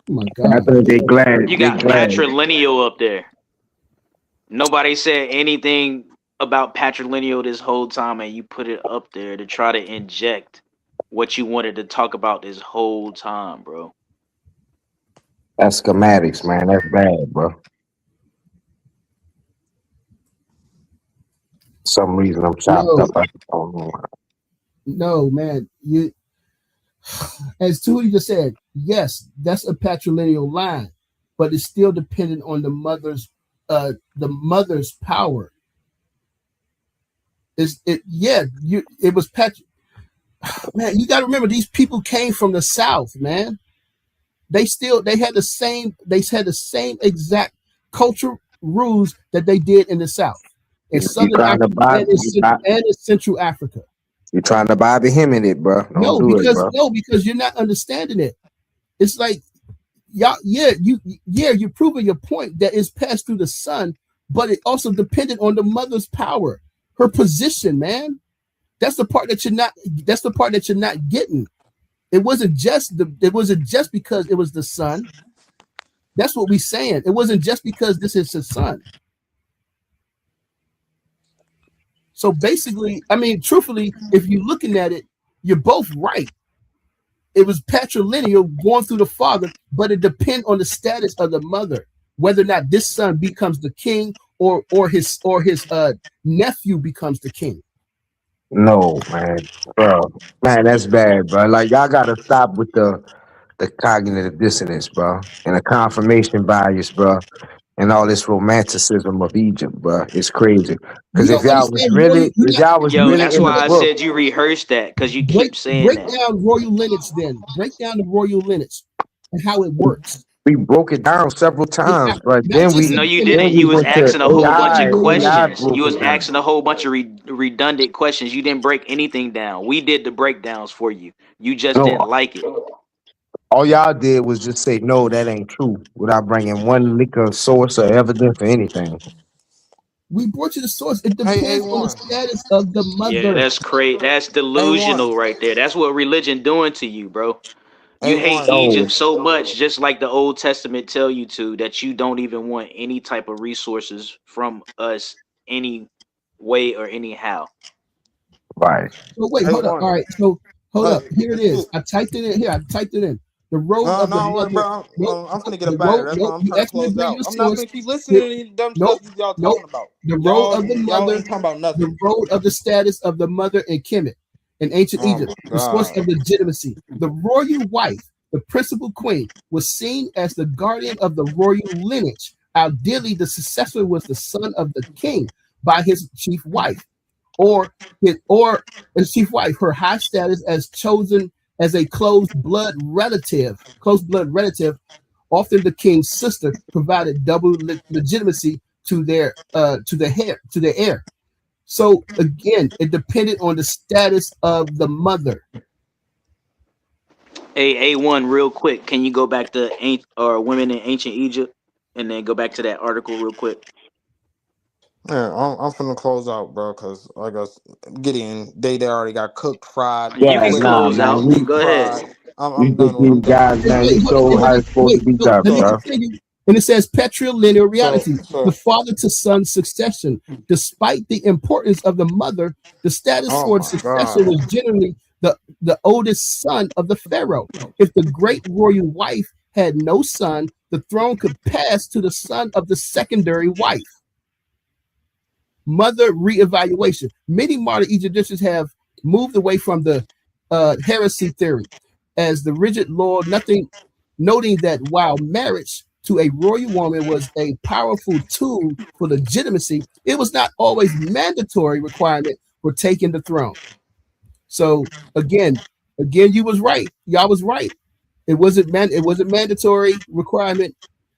Oh my I god. think they glad. You They got glad. patrilineal up there. Nobody said anything about patrilineal this whole time, and you put it up there to try to inject what you wanted to talk about this whole time, bro. That's schematics, man. That's bad, bro. Some reason I'm chopped No, up. I don't know. no, man. You, as Tootie just said, yes, that's a patrilineal line, but it's still dependent on the mother's power. Is it? Yeah, you. It was Man, you got to remember these people came from the South, man. They had the same exact culture rules that they did in the South, in You Southern trying to Africa, buy? and in Central Africa. You trying to buy the him in it, bro? Don't do it, bro. No, because you're not understanding it. It's like y'all, you're proving your point that it's passed through the son, but it also depended on the mother's power, her position, man. That's the part that you're not. That's the part that you're not getting. It wasn't just It wasn't just because it was the son. That's what we're saying. It wasn't just because this is his son. So basically, I mean, truthfully, if you're looking at it, you're both right. It was patrilineal going through the father, but it depends on the status of the mother, whether or not this son becomes the king or his nephew becomes the king. No, man, bro. Man, that's bad, bro. Like y'all gotta stop with the cognitive dissonance, bro, and the confirmation bias, bro, and all this romanticism of Egypt, bro. It's crazy. You Because don't understand royal. You're if not. y'all was Yo, really that's in the why I book, said you rehearsed that because you break keep saying break that. down royal lineage. Then break down the royal lineage and how it works. we broke it down several times, but Not just No, in, you in the didn't. we You was went to asking a whole bunch AI. of royal AI lineage. questions. broke You was it down. asking a whole bunch of redundant questions. You didn't break anything down. We did the breakdowns for you. You just No, didn't like it. all y'all did was just say no, that ain't true, without bringing one lick of source or evidence or anything. We brought you the source. It Hey, depends on the A1. status of the Yeah, mother. that's crazy. That's A1. delusional right there. That's what religion doing to you, bro. You hate A1. No, Egypt so much, just like the Old Testament tell you to, that you don't even want any type of resources from us any way or anyhow. right. So wait, hold up. A1. All right, so hold up. Here it It's is. cool. I typed it in here. I typed it in. The role No, of the no, worry, mother. bro. Nope. I'm finna get The up out of role. here. That's why Nope. I'm You trying to asked me to close bring out. your I'm not source. finna keep listening The- to any dumb Nope. stuff y'all Nope. talking about. The role Y'all, of the y'all mother. ain't talking about nothing. The role of the status of the mother in Kemet in ancient Oh Egypt. my The source god. of legitimacy. The royal wife, the principal queen, was seen as the guardian of the royal lineage. Ideally, the successor was the son of the king by his chief wife or his chief wife, her high status as chosen as a close blood relative, often the king's sister, provided double legitimacy to their heir. So again, it depended on the status of the mother. A1 real quick. Can you go back to women in ancient Egypt and then go back to that article real quick? Yeah, I'm finna close out, bro, because I guess Gideon, they already got cooked, fried, You Yeah, can wet, nah, close man. out. deep Go fried. ahead. We I'm just done. these I'm done. guys, Wait, man. wait, You hold showed on, how it's supposed to wait. be No, done, let me So, bro. continue. And it says patrilineal so, reality, the so. father to son succession. Despite the importance of the mother, the status Oh for the my successor god. was generally the oldest son of the pharaoh. If the great royal wife had no son, the throne could pass to the son of the secondary wife. mother reevaluation. Many modern Egyptians have moved away from the heresy theory as the rigid law, nothing, noting that while marriage to a royal woman was a powerful tool for legitimacy, it was not always mandatory requirement for taking the throne. So again, you was right. Y'all was right. It wasn't mandatory requirement.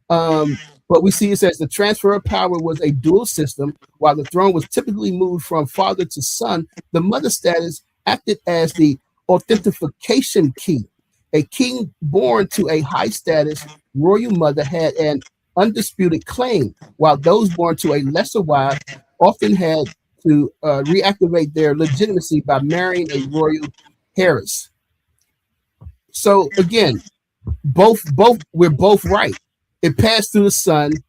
But we see it says the transfer of power was a dual system. While the throne was typically moved from father to son, the mother status acted as the authentication key. A king born to a high status royal mother had an undisputed claim, while those born to a lesser wife often had to reactivate their legitimacy by marrying a royal heiress. So again, both we're both right. It passed through the son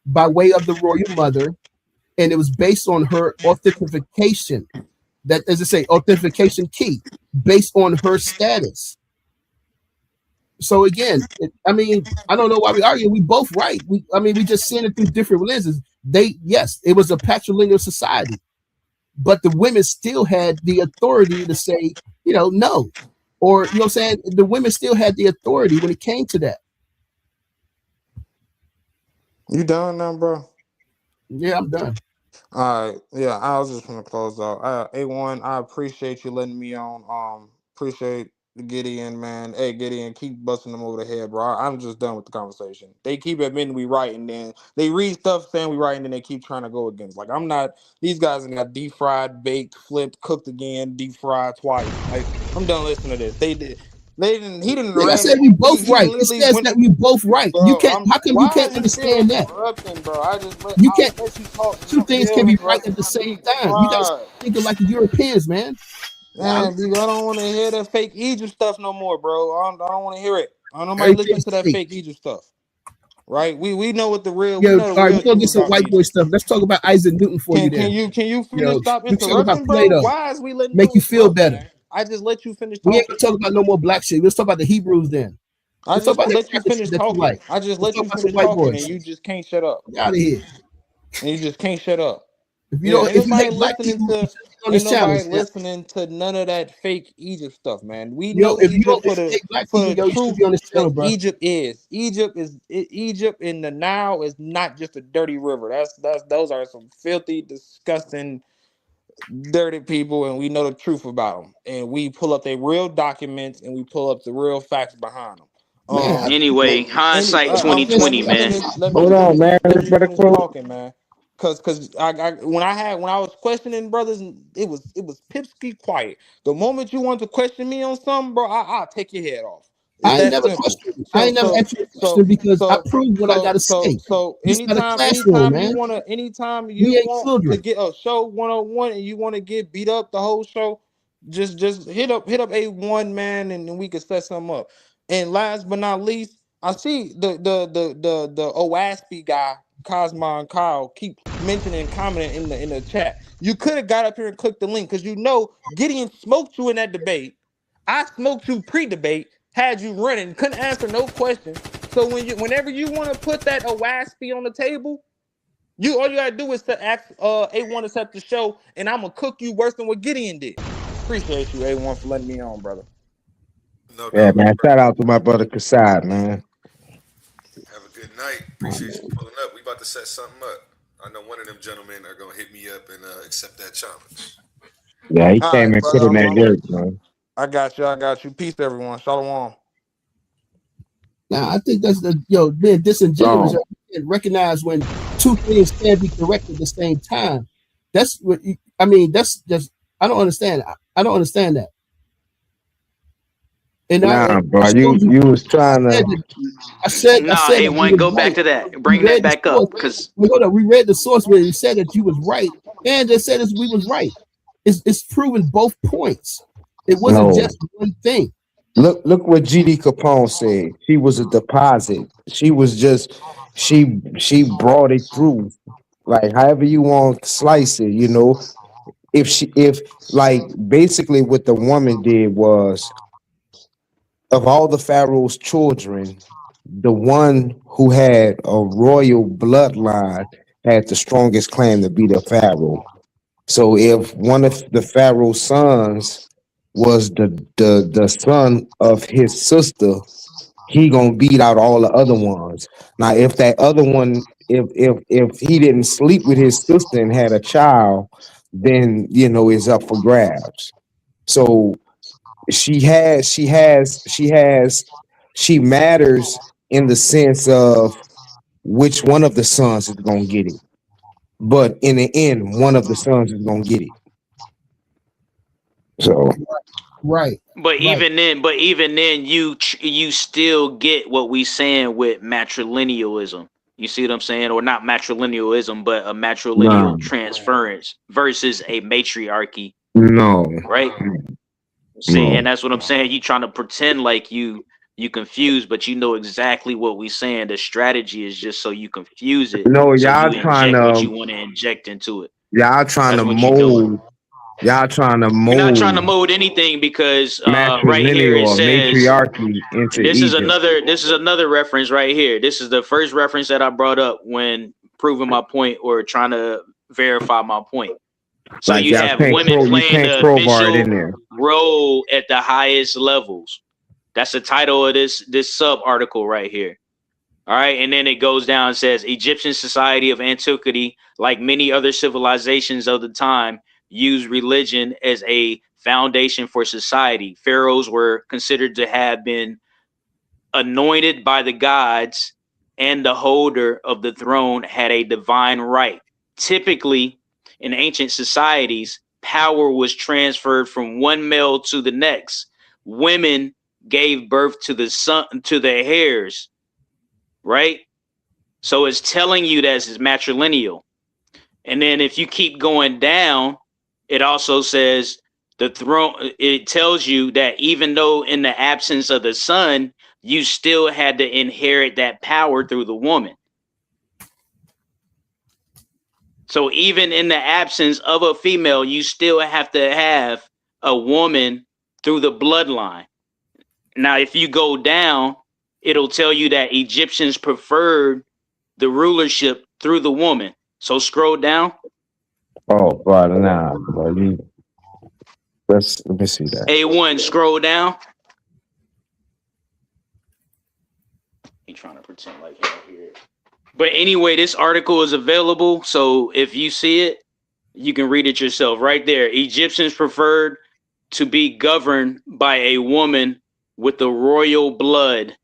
by way of the royal mother, and it was based on her authentication. That, as I say, authentication key based on her status. So again, I don't know why we argue. We both right. We just seeing it through different lenses. Yes, it was a patrilineal society, but the women still had the authority to say, no, or what I'm saying, the women still had the authority when it came to that. You done now, bro? Yeah, I'm done. All right, yeah, I was just gonna close out. A1, I appreciate you letting me on. Appreciate Gideon, man. Hey, Gideon, keep busting them over the head, bro. I'm just done with the conversation. They keep admitting we right, and then they read stuff saying we right, and then they keep trying to go against. Like, I'm not. These guys are not deep fried, baked, flipped, cooked again, deep fried twice. Like, I'm done listening to this. They did. They didn't. He didn't Like I ran said, it. we both He right. It literally says went. that we both right. You Bro, can't. How come you why can't are you still understand that? interrupting, bro? I You can't. let you talk, and Two you things still can be right interrupting at the my same deep time. You guys fried. thinking like the Europeans, man. Man, dude, I don't want to hear that fake Egypt stuff no more, bro. I don't want to hear it. I don't nobody listen Everything's to that fake. fake Egypt stuff, right? We know what the real we Yeah, know the all right, real we're gonna truth get some about white boy Egypt. stuff. Let's talk about Isaac Newton for you Can then. you finish? Stop We talk about interrupting, bro. Plato. Why is we letting Make you you feel interrupt, better. man? I just let you finish We ain't talking. gonna talk about no more black shit. Let's talk about the Hebrews then. I Let's talk just about the let you Catholic shit finish that you talking. like. I just Let's let talk you about some finish white talking, and boys. you just can't shut up. Get out of here. And you just can't shut up. If you Yeah, don't, if you hate black people, you shouldn't be on ain't this channel, nobody Sam. listening to none of that fake Egypt stuff, man. We You know, know if you Egypt don't, if you hate black people, for the yo, you shouldn't truth be on this channel, that bro. Egypt in the Nile is not just a dirty river. That's those are some filthy, disgusting, dirty people, and we know the truth about them. And we pull up their real documents and we pull up the real facts behind them. Man, Anyway, hindsight Let 2020, me man. finish. Hold on, man. Let me Brother finish Quote. talking, man. Cause when I was questioning brothers, it was pipsky quiet. The moment you want to question me on something, bro, I'll take your head off. It's I ain't that never simple. questioned you. I So ain't never so asked you a so question because I so proved what I so gotta so say. so This is not a anytime classroom, anytime you man. wanna anytime We you ain't want to children. get a show 101 and you want to get beat up the whole show, just hit up A1, man, and then we can set something up. And last but not least, I see the OASP guy, Cosmo and Kyle, keep mentioning and commenting in the chat. You could have got up here and clicked the link because you know Gideon smoked you in that debate. I smoked you pre-debate, had you running, couldn't answer no question. So whenever you want to put that OASP on the table, all you gotta do is to ask A1 to set the show, and I'm gonna cook you worse than what Gideon did. Appreciate you, A1, for letting me on, brother. No Yeah, doubt, no man. Shout problem. out to my brother Kassad, man. Have a good night. Appreciate you pulling up. We about to set something up. I know one of them gentlemen are gonna hit me up and accept that challenge. Yeah, he All came right, and put brother. in that work, man. I got you. I got you. Peace, everyone. Shalom. Now I think that's being disingenuous. Wrong. You can't recognize when two things can be correct at the same time. That's what that's just I don't understand. I don't understand that. And Nah, I bro. showed you. You was I trying said to. that. I Nah, said that you A1, was go back right. to that. We Bring that read the back up, source. cause Hold on. We read the source where it said that you was right, and it said we was right. It's proven both points. It wasn't No. just one thing. Look what GD Capone said. She was a deposit. She was just she brought it through. Like however you want to slice it, you know. If like basically what the woman did was of all the Pharaoh's children, the one who had a royal bloodline had the strongest claim to be the pharaoh. So if one of the pharaoh's sons was the son of his sister, he gonna beat out all the other ones. Now, if that other one, if he didn't sleep with his sister and had a child, then it's up for grabs. So she matters in the sense of which one of the sons is gonna get it. But in the end, one of the sons is gonna get it. So Right. But even then, you still get what we saying with matrilinealism. You see what I'm saying, or not matrilinealism, but a no, matrilineal transference versus a matriarchy, no, right? See, no, and that's what I'm saying. You trying to pretend like you confused, but you know exactly what we saying. The strategy is just so you confuse it, no. so you inject what you want to inject into it. Y'all trying That's to what you're doing. mold. Y'all trying to We're not trying to mold mold anything because right here matrilineal it or says matriarchy into this is Egypt. another reference right here. This is the first reference that I brought up when proving my point or trying to verify my point. So Like you have women you playing can't the crowbar it in official there. role at the highest levels. That's the title of this sub article right here. All right, and then it goes down and says Egyptian society of antiquity, like many other civilizations of the time, used religion as a foundation for society. Pharaohs were considered to have been anointed by the gods, and the holder of the throne had a divine right. Typically, in ancient societies, power was transferred from one male to the next. Women gave birth to the son to the heirs, right? So it's telling you that it's matrilineal. And then if you keep going down, it also says the throne, it tells you that even though in the absence of the son, you still had to inherit that power through the woman. So even in the absence of a female, you still have to have a woman through the bloodline. Now, if you go down, it'll tell you that Egyptians preferred the rulership through the woman. So scroll down. Oh, brother, nah, bro. Let me see that. A1, scroll down. He trying to pretend like he don't hear it. But anyway, this article is available. So if you see it, you can read it yourself right there. Egyptians preferred to be governed by a woman with the royal blood,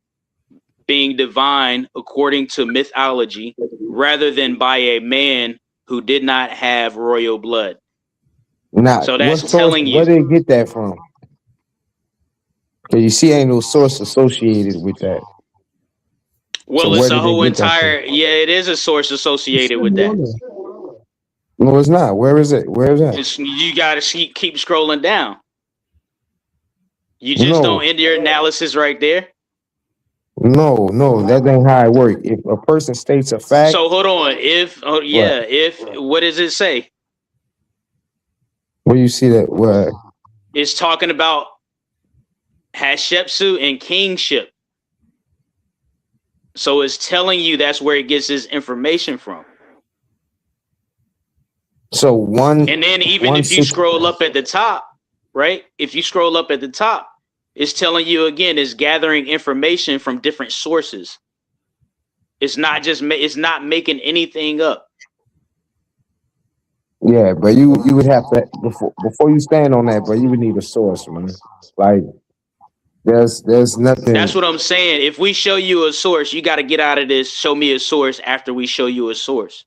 being divine according to mythology, rather than by a man who did not have royal blood. Now, So what that's source? telling Where you. did they get that from? Cause you see, ain't no source associated with that. Well, So it's where a did they whole get that from? entire, yeah, it is a source It associated should with be that. on there. No, it's not. Where is it? Where is that? You got to keep scrolling down. You just No, don't end your analysis right there. no, that ain't how it works. If a person states a fact, So hold on. what? What does it say? Where you see that? What? It's talking about Hatshepsut and kingship. So it's telling you that's where it gets this information from. So one. And then even if you scroll up at the top, right? If you scroll up at the top, it's telling you again, it's gathering information from different sources. It's not making anything up. Yeah, but you would have to before you stand on that, but you would need a source, man. Like there's nothing. That's what I'm saying. If we show you a source, you got to get out of this. Show me a source after we show you a source.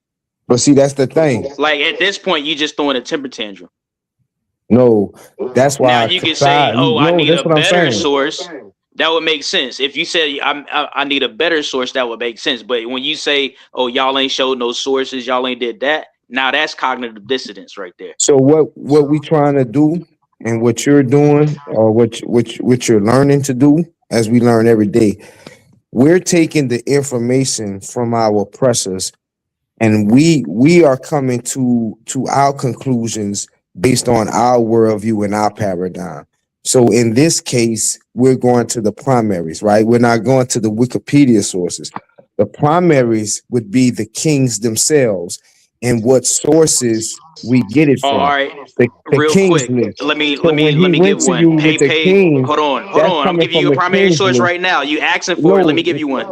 But see, that's the thing. Like at this point, you just throwing a temper tantrum. No, that's why. Now you can say, "Oh, I need that's a what I'm better saying. source." That would make sense. If you said I need a better source, that would make sense. But when you say, "Oh, y'all ain't showed no sources, y'all ain't did that," now that's cognitive dissonance right there. So what we trying to do, and what you're doing, or what you're learning to do, as we learn every day, we're taking the information from our oppressors, and we are coming to our conclusions based on our worldview and our paradigm. So in this case, we're going to the primaries, right? We're not going to the Wikipedia sources. The primaries would be the kings themselves and what sources we get it Oh, all from. right. The Real kings quick, list. let me So let me when let he me went give to one. you with the king, Hold on, hold that's on. I'm coming giving from you a the primary kings source list. right now. You asking for it? Let me No, give you one.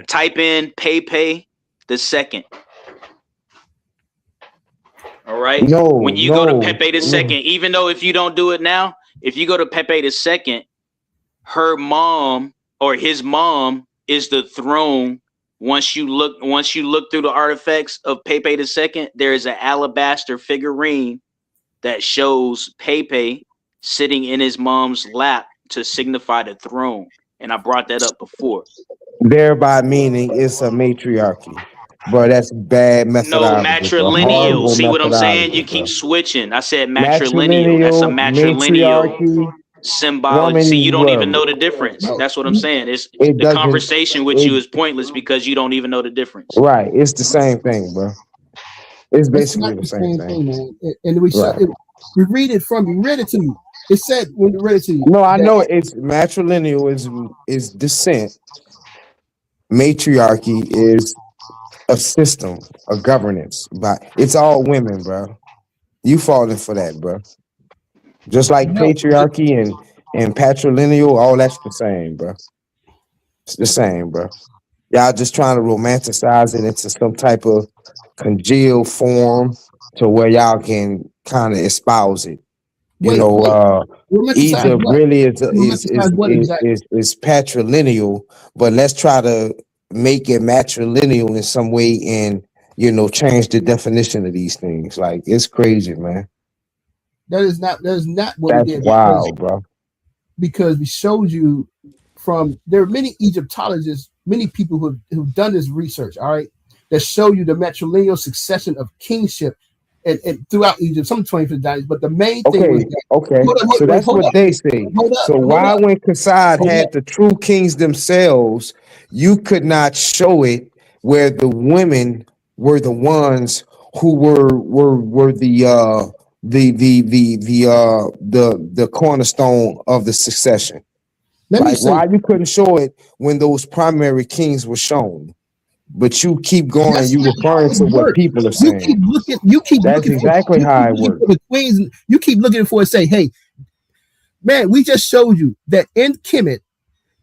Type in Pepe the second. All right. no, When you go to no, Pepe the second, no. even though if you don't do it now, if you go to Pepe the second, her mom or his mom is the throne. Once you look through the artifacts of Pepe the second, there is an alabaster figurine that shows Pepe sitting in his mom's lap to signify the throne. And I brought that up before. Thereby meaning it's a matriarchy. Bro, that's bad No, methodology, bro. matrilineal. Horrible See what I'm saying? methodology, You keep bro. switching. I said matrilineal. That's a Matrilineal, matrilineal matriarchy, symbology. See, you woman, don't even know bro. the difference. That's what I'm saying. It's It the doesn't, conversation with it, you is pointless because you don't even know the difference. right. It's the same thing, bro. It's It's basically not the the same same thing. thing, man. And we Right. we read it from you. Read it to you. It said when we read it to you No, I that know it's matrilineal is descent. Matriarchy is a system, a governance. But it's all women, bro. You falling for that, bro. Just like no, patriarchy and patrilineal, all that's the same, bro. It's the same, bro. Y'all just trying to romanticize it into some type of congealed form to where y'all can kind of espouse it. You wait, know, wait. Romanticize Egypt what? really is Romanticize what exactly? is patrilineal, but let's try to make it matrilineal in some way and change the definition of these things. Like it's crazy, man. That is not what we That's did wild, bro. because we showed you from there are many Egyptologists, many people who've done this research, all right, that show you the matrilineal succession of kingship and throughout Egypt, some 25th dynasty. But the main thing was Okay, that okay. So wait, that's what they say. So hold why up, when Kassad hold up. had the true kings themselves, you could not show it where the women were the ones who were the cornerstone of the succession. Let me Like say why you couldn't show it when those primary kings were shown, but you keep going, that's you not how referring it to what works. people are saying. That's exactly You how keep it looking works. for the queens. You keep looking for and say, hey, man, we just showed you that in Kemet,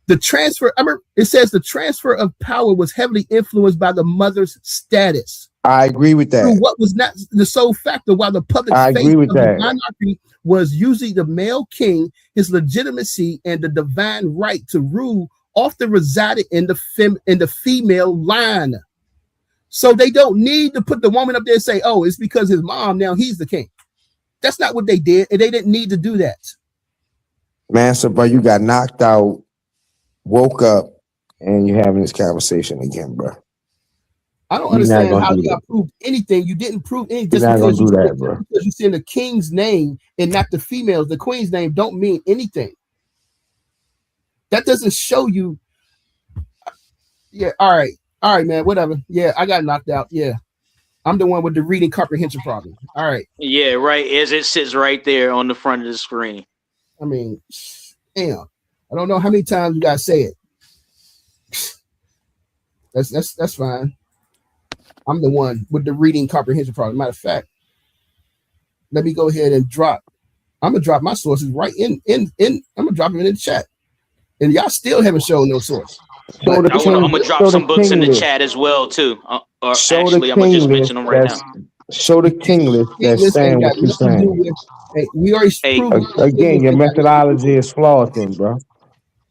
the transfer, I remember it says the transfer of power was heavily influenced by the mother's status I agree with through that. what was not the sole factor, while the public I face agree with of the that. monarchy was usually the male king, his legitimacy and the divine right to rule often resided in the female line. So they don't need to put the woman up there and say, oh, it's because his mom, now he's the king. That's not what they did, and they didn't need to do that. Man, so bro, you got knocked out, woke up, and you're having this conversation again, bro. I don't You're not understand gonna how do y'all that. proved anything. You didn't prove anything You're just not gonna because do that, bro. you see in the king's name and not the females. The queen's name don't mean anything. That doesn't show you. Yeah, all right, man, whatever. Yeah, I got knocked out. Yeah, I'm the one with the reading comprehension problem. All right. Yeah, right. As it sits right there on the front of the screen. I mean, damn. I don't know how many times you gotta say it. That's fine. I'm the one with the reading comprehension problem. Matter of fact, let me go ahead and drop. I'm gonna drop my sources right in. I'm gonna drop them in the chat, and y'all still haven't shown no source. Show But the I'm king, gonna drop show the some books in king the list. chat as well too. Or Show the actually, I'm gonna king just list mention them right that's now. show the king list that's this ain't saying got what you're nothing to do saying. with. Hey, we already Hey, proved Again, your ain't got nothing to do methodology with. is flawed then, bro.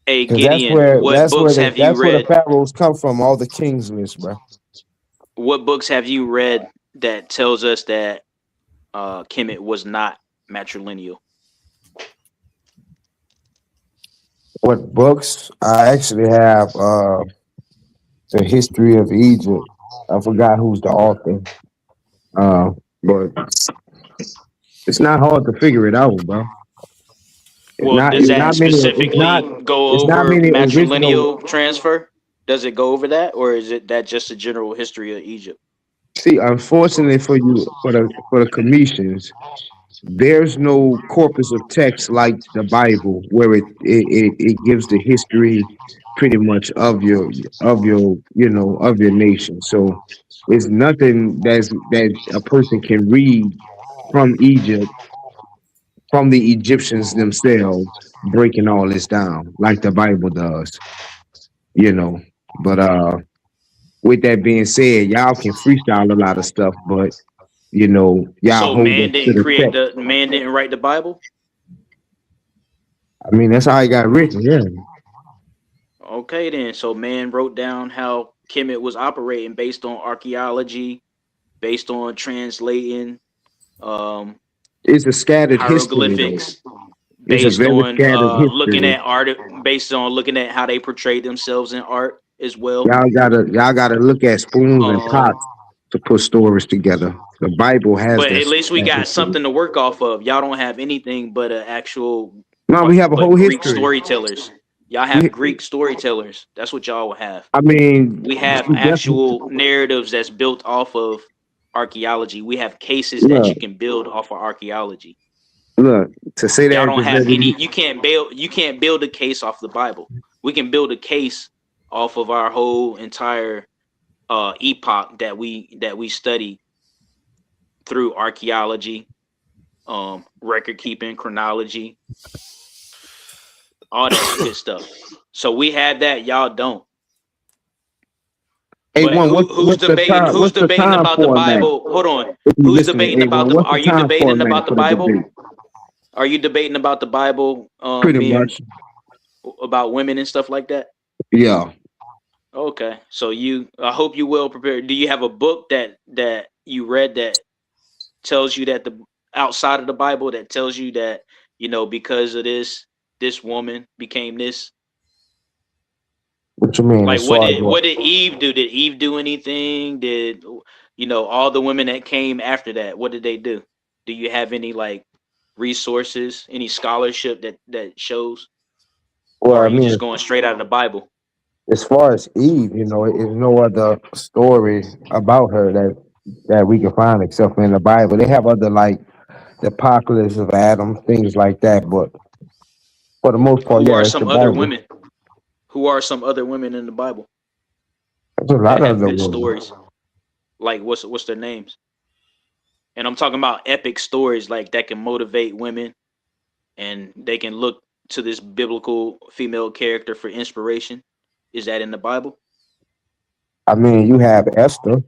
hey, Because that's Gideon, where that's where the pharaohs come from, all the kings list, bro. what books have you read that tells us that Kemet was not matrilineal? What books? I actually have the history of Egypt. I forgot who's the author. But it's not hard to figure it out, bro. It's Well, not does it's that not many specifically go it's not over many original. matrilineal transfer? Does it go over that, or is it that just a general history of Egypt? See, unfortunately for you, for the Cometians, there's no corpus of text like the Bible where it gives the history pretty much of your nation. So it's nothing that a person can read from Egypt, from the Egyptians themselves, breaking all this down like the Bible does, you know. But with that being said, y'all can freestyle a lot of stuff, but y'all So hold man us to didn't the create text. the man didn't write the Bible. I mean, that's how it got written. Yeah, Okay, then. So man wrote down how Kemet was operating based on archaeology, based on translating um, it's a scattered history though. hieroglyphics, It's a based very on scattered looking history. at art, based on looking at how they portrayed themselves in art as well. Y'all gotta look at spoons and Um, pots to put stories together. The Bible has but at least we that got history. something to work off of. Y'all don't have anything but a actual, No, we have a but whole Greek history. storytellers. Y'all We, have Greek storytellers. That's what y'all will have. I mean, We have we definitely actual narratives that's built off of archaeology. We have cases that look, you can build off of archaeology. look to say Y'all that don't the have any. very You can't build a case off the Bible. We can build a case off of our whole entire epoch that we study through archaeology, record keeping, chronology, all that good stuff. So we have that. Y'all don't. But A1, who's debating? Who's what's the debating time about the format? Bible? Hold on. If you Who's listening, debating about A1, the? what's the Are you time debating format about the for the Bible? debate? Are you debating about the Bible? Pretty Being much. about women and stuff like that. Yeah. Okay, so I hope you well prepared. Do you have a book that you read that tells you that the outside of the Bible that tells you that because of this woman became this? What you mean Like as far as what what? did Eve do? Did Eve do anything? Did all the women that came after that? What did they do? Do you have any like resources, any scholarship that shows, Well, or are I you mean, just going straight out of the Bible? as far as Eve, there's no other story about her that we can find except for in the Bible. They have other like the apocalypse of Adam, things like that, but for the most part, Who yeah, are it's the some other Bible. women? Who are some other women in the Bible There's a lot that of have the good women. stories? Like what's their names? And I'm talking about epic stories like that can motivate women and they can look to this biblical female character for inspiration. Is that in the Bible? I mean, you have Esther.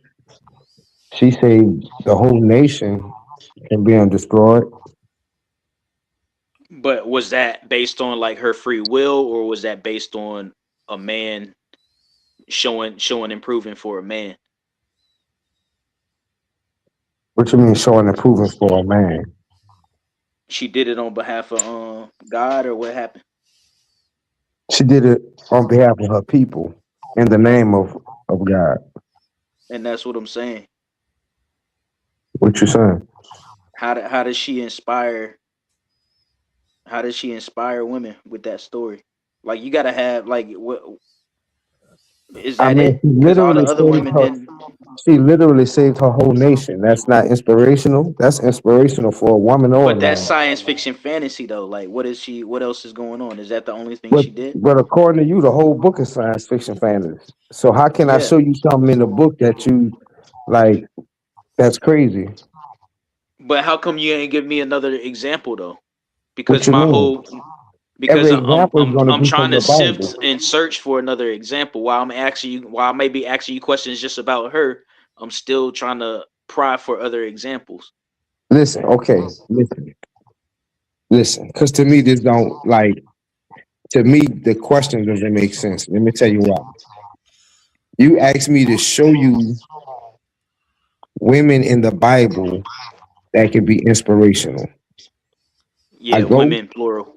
She saved the whole nation from being destroyed. But was that based on like her free will, or was that based on a man showing improving for a man? What you mean showing improvement for a man? She did it on behalf of God, or what happened? She did it on behalf of her people in the name of God. And that's what I'm saying. What you saying? How does she inspire? How does she inspire women with that story? Like you gotta have like what is I that mean, it? Because all the other women didn't. she literally saved her whole nation. That's not inspirational. That's inspirational for a woman or a But that's man. science fiction fantasy though. Like what is she? What else is going on? Is that the only thing But she did? but according to you, the whole book is science fiction fantasy. So how can I Yeah. show you something in the book that you like? That's crazy. But how come you ain't give me another example though? What Because you my mean? whole because Every I'm example is I'm going to I'm be trying from to the Bible. sift and search for another example. While I may be asking you questions just about her, I'm still trying to pry for other examples. Listen, okay, listen. Because to me, this don't like. To me, the question doesn't make sense. Let me tell you why. You asked me to show you women in the Bible that can be inspirational. I Yeah, go women plural.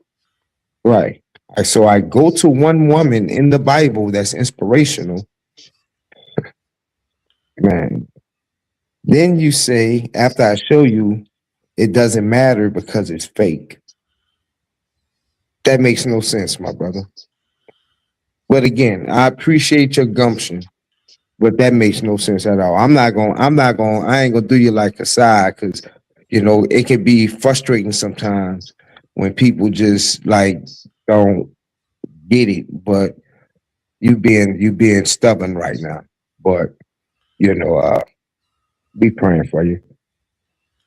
right. So I go to one woman in the Bible that's inspirational, man. Then you say, after I show you, it doesn't matter because it's fake. That makes no sense, my brother. But again, I appreciate your gumption, but that makes no sense at all. I ain't gonna do you like a side because You know, it can be frustrating sometimes when people just like don't get it, but you being stubborn right now. But you know, be praying for you.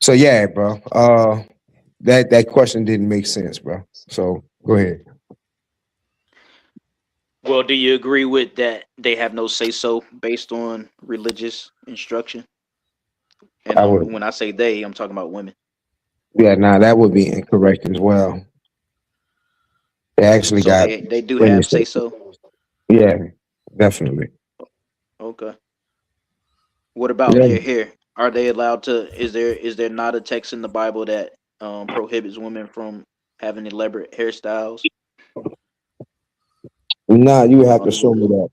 So yeah, bro. That question didn't make sense, bro. So go ahead. Well, do you agree with that they have no say so based on religious instruction? And I would. when I say they, I'm talking about women. Yeah, nah, that would be incorrect as well. They actually So got they do plenty of have say stuff. so. Yeah, definitely. Okay. What about Yeah. their hair? Are they allowed to? Is there not a text in the Bible that prohibits women from having elaborate hairstyles? Nah, you would have to show Um, me that.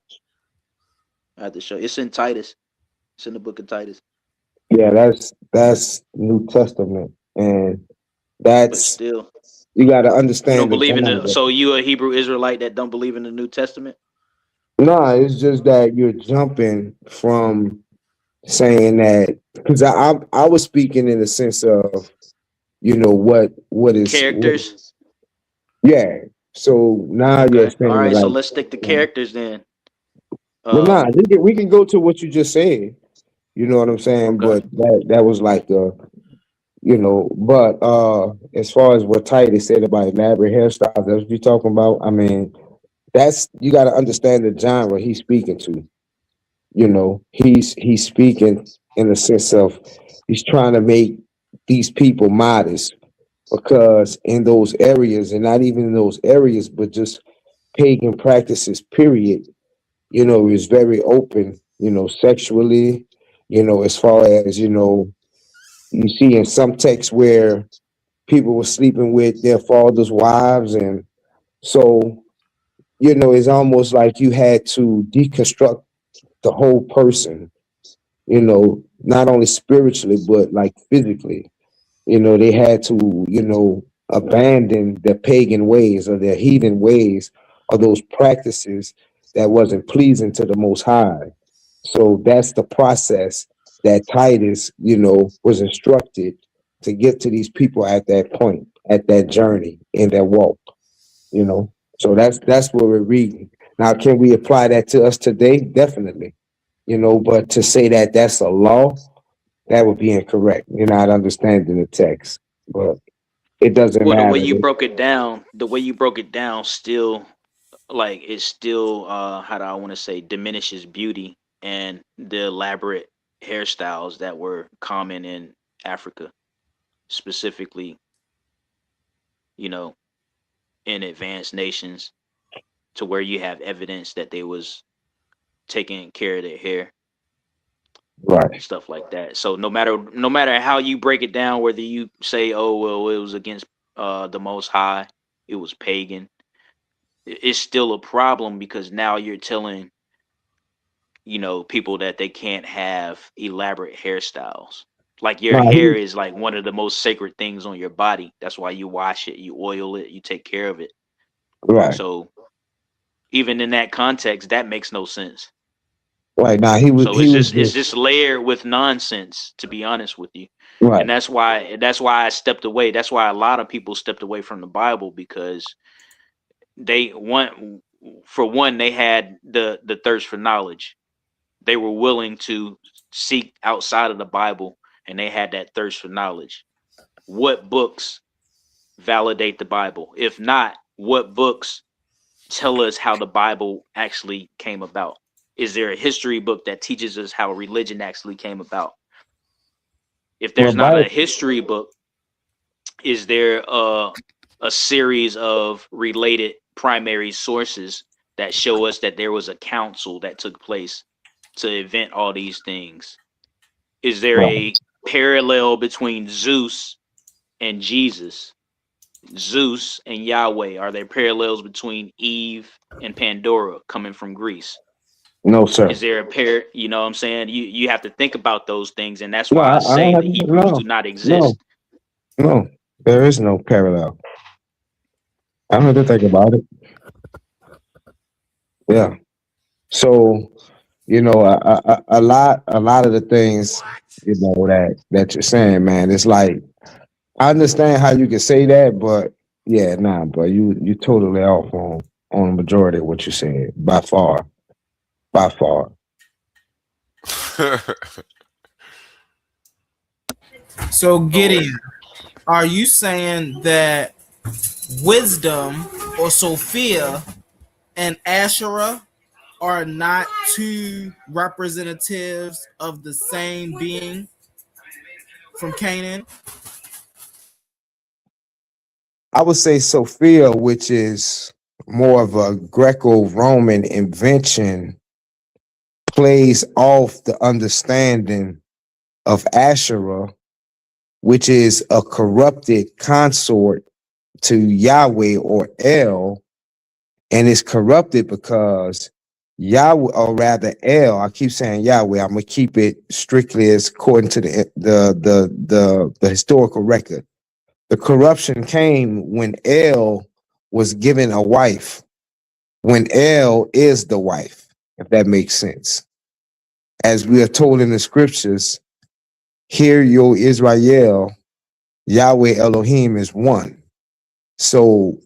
I have to show. It's in Titus. It's in the book of Titus. Yeah, that's New Testament, and But that's still, you got to you don't understand the believe in the. genre. So you a Hebrew Israelite that don't believe in the New Testament? Nah, it's just that you're jumping from saying that because I was speaking in the sense of what is what Characters. yeah. So now you're Okay. All saying right. So like, let's stick to characters then. well, nah, Um. we can go to what you just said. You know what I'm saying? Okay. But that was like but as far as what Titus said about elaborate hairstyles, that's what you're talking about. I mean, that's you got to understand the genre he's speaking to. You know, he's speaking in the sense of he's trying to make these people modest because in those areas, and not even in those areas, but just pagan practices, period, is very open, sexually, as far as, you see in some texts where people were sleeping with their father's wives. And so, it's almost like you had to deconstruct the whole person, not only spiritually, but like physically. They had to, abandon their pagan ways or their heathen ways or those practices that wasn't pleasing to the Most High. So that's the process that Titus, was instructed to get to these people at that point, at that journey, in their walk, you know. So that's what we're reading. Now, can we apply that to us today? Definitely, but to say that that's a law, that would be incorrect. You're not understanding the text, but it doesn't Well, matter. the way you broke it down, still like it still how do I want to say diminishes beauty and the elaborate hairstyles that were common in Africa, specifically, you know, in advanced nations, to where you have evidence that they was taking care of their hair, Right. stuff like that. So no matter how you break it down, whether you say, oh well, it was against the Most High, it was pagan, it's still a problem because now you're telling people that they can't have elaborate hairstyles. Like your No, hair is like one of the most sacred things on your body. That's why you wash it, you oil it, you take care of it. right. So even in that context, that makes no sense. Right. Now So he it's was just it's just just layered with nonsense, to be honest with you. right. And that's why I stepped away. That's why a lot of people stepped away from the Bible because they want for one, they had the thirst for knowledge. They were willing to seek outside of the Bible and they had that thirst for knowledge. What books validate the Bible? If not, what books tell us how the Bible actually came about? Is there a history book that teaches us how religion actually came about? If Well, there's not a Bible. history book, is there a series of related primary sources that show us that there was a council that took place to invent all these things? Is there Right. a parallel between Zeus and Jesus? Zeus and Yahweh, are there parallels between Eve and Pandora coming from Greece? No, sir. Is there a pair? You know what I'm saying? You have to think about those things, and that's No, why I I don't say have the to. Hebrews No, do not no, exist. no. There is no parallel. I don't have to think about it. Yeah. So a lot of the things that you're saying, man, it's like I understand how you can say that, but yeah, nah, bro, you totally off on the majority of what you said by far, by far. So Oh, Gideon, are you saying that wisdom or Sophia and Asherah are not two representatives of the same being from Canaan? I would say Sophia, which is more of a Greco-Roman invention, plays off the understanding of Asherah, which is a corrupted consort to Yahweh or El, and it's corrupted because Yahweh, or rather El, I keep saying Yahweh. I'm gonna keep it strictly as according to the historical record. The corruption came when El was given a wife, when El is the wife, if that makes sense. As we are told in the scriptures, hear yo Israel, Yahweh Elohim is one. So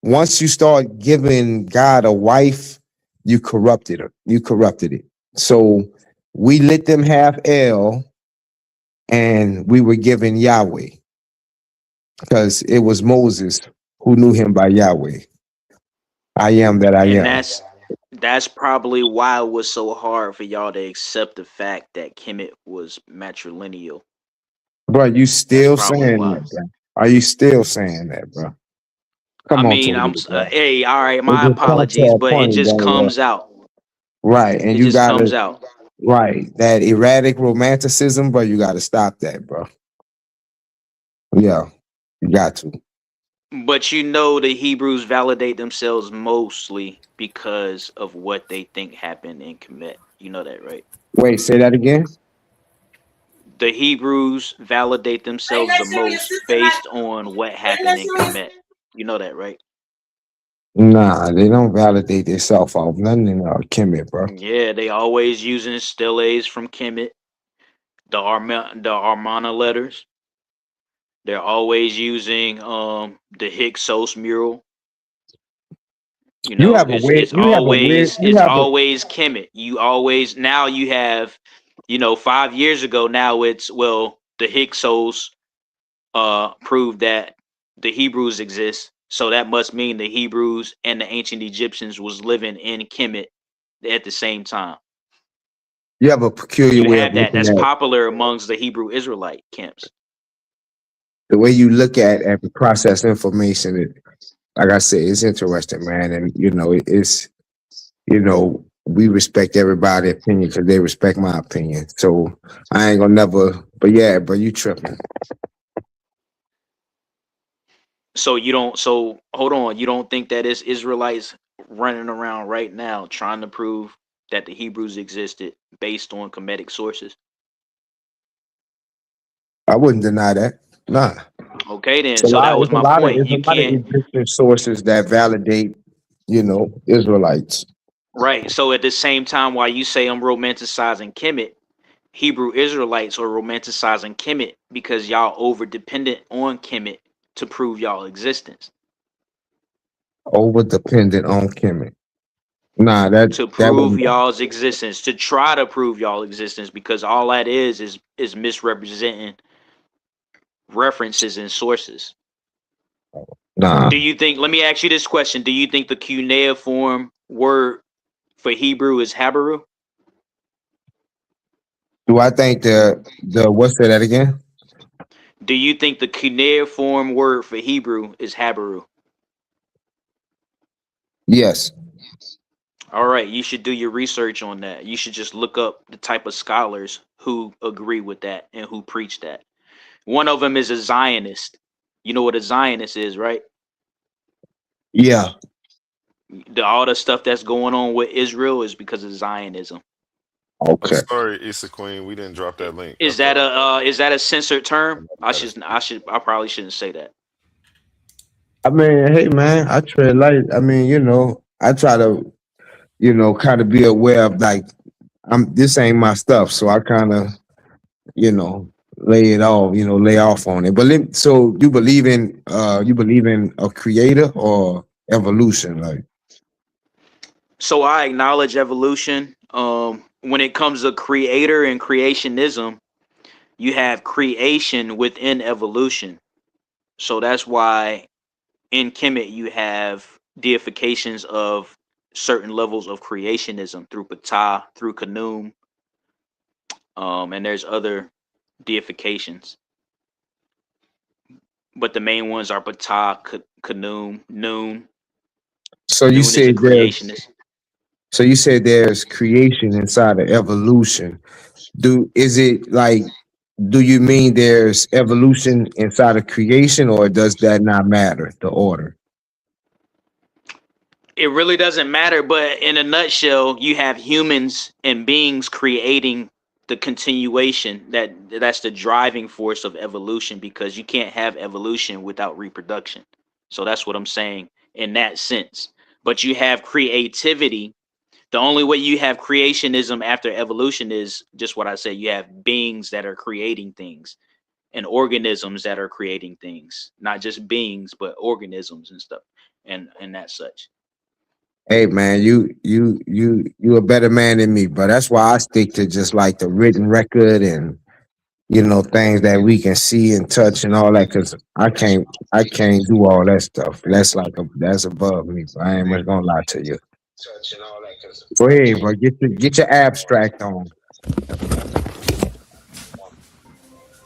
once you start giving God a wife, you corrupted her. You corrupted it. So we let them have El, and we were given Yahweh because it was Moses who knew him by Yahweh. I am that I And am. that's probably why it was so hard for y'all to accept the fact that Kemet was matrilineal. Bro, you That's still probably saying why. that, bro? Are you still saying that, bro? I Come on, mean, Toledo, bro. hey, all right, It my just comes to apologies, a but it point, just bro. comes out. Right, and It you just gotta, comes out. right, that erratic romanticism, bro. You gotta stop that, bro. Yeah, you got to. But you know, the Hebrews validate themselves mostly because of what they think happened in Kemet. You know that, right? Wait, say that again. The Hebrews validate themselves the most based on what happened in Kemet. You know that, right? Nah, they don't validate themselves off nothing in Kemet, bro. Yeah, they always using steles from Kemet, the Armana letters. They're always using the Hyksos mural. You You know, have a weird. You have a weird. You it's have a. always Kemet. You always now you have, 5 years ago now it's the Hyksos proved that the Hebrews exist. So that must mean the Hebrews and the ancient Egyptians was living in Kemet at the same time. You have a peculiar You way of have that. looking That's at popular amongst the Hebrew Israelite camps. the way you look at and process information. Like I said, it's interesting, man, and it's we respect everybody's opinion because they respect my opinion. So I ain't gonna never. But yeah, bro, you tripping. So you don't. So hold on. You don't think that it's Israelites running around right now trying to prove that the Hebrews existed based on Kemetic sources? I wouldn't deny that. Nah. Okay, then. It's a So lot. that was my point. It's a You lot of can't. Egyptian sources that validate, Israelites. Right. So at the same time, while you say I'm romanticizing Kemet, Hebrew Israelites are romanticizing Kemet because y'all over dependent on Kemet to prove y'all existence. Over dependent on Kemet. Nah, that To that prove wouldn't. y'all's existence, to try to prove y'all existence, because all that is misrepresenting references and sources. Nah. Do you think? Let me ask you this question: do you think the cuneiform word for Hebrew is Habaru? Do I think the what's that again? Do you think the cuneiform word for Hebrew is Habaru? Yes. All right, you should do your research on that. You should just look up the type of scholars who agree with that and who preach that. One of them is a Zionist. You know what a Zionist is, right? Yeah. All the stuff that's going on with Israel is because of Zionism. I'm Okay. sorry, Issa Queen. We didn't drop that link. I Is that thought a censored term? I got it. I probably shouldn't say that. I mean, hey man, I tread light. I mean, I try to, kind of be aware of like this ain't my stuff, so I kind of, you know, lay it off, lay off on it. But so you believe in a creator or evolution, like? So I acknowledge evolution. When it comes to creator and creationism, you have creation within evolution. So that's why in Kemet you have deifications of certain levels of creationism through Ptah, through Khnum, and there's other deifications. But the main ones are Ptah, Khnum, Noon. So you Noon is a said there's creationist. so you said there's creation inside of evolution. Is it like, do you mean there's evolution inside of creation, or does that not matter, the order? It really doesn't matter, but in a nutshell, you have humans and beings creating the continuation that's the driving force of evolution, because you can't have evolution without reproduction. So that's what I'm saying in that sense. But you have creativity. The only way you have creationism after evolution is just what I said. You have beings that are creating things and organisms that are creating things, not just beings, but organisms and stuff and that such. Hey man, you a better man than me, but that's why I stick to just like the written record and things that we can see and touch and all that, because I can't do all that stuff. That's above me. I ain't much gonna lie to you. Go ahead, bro. Get your abstract on.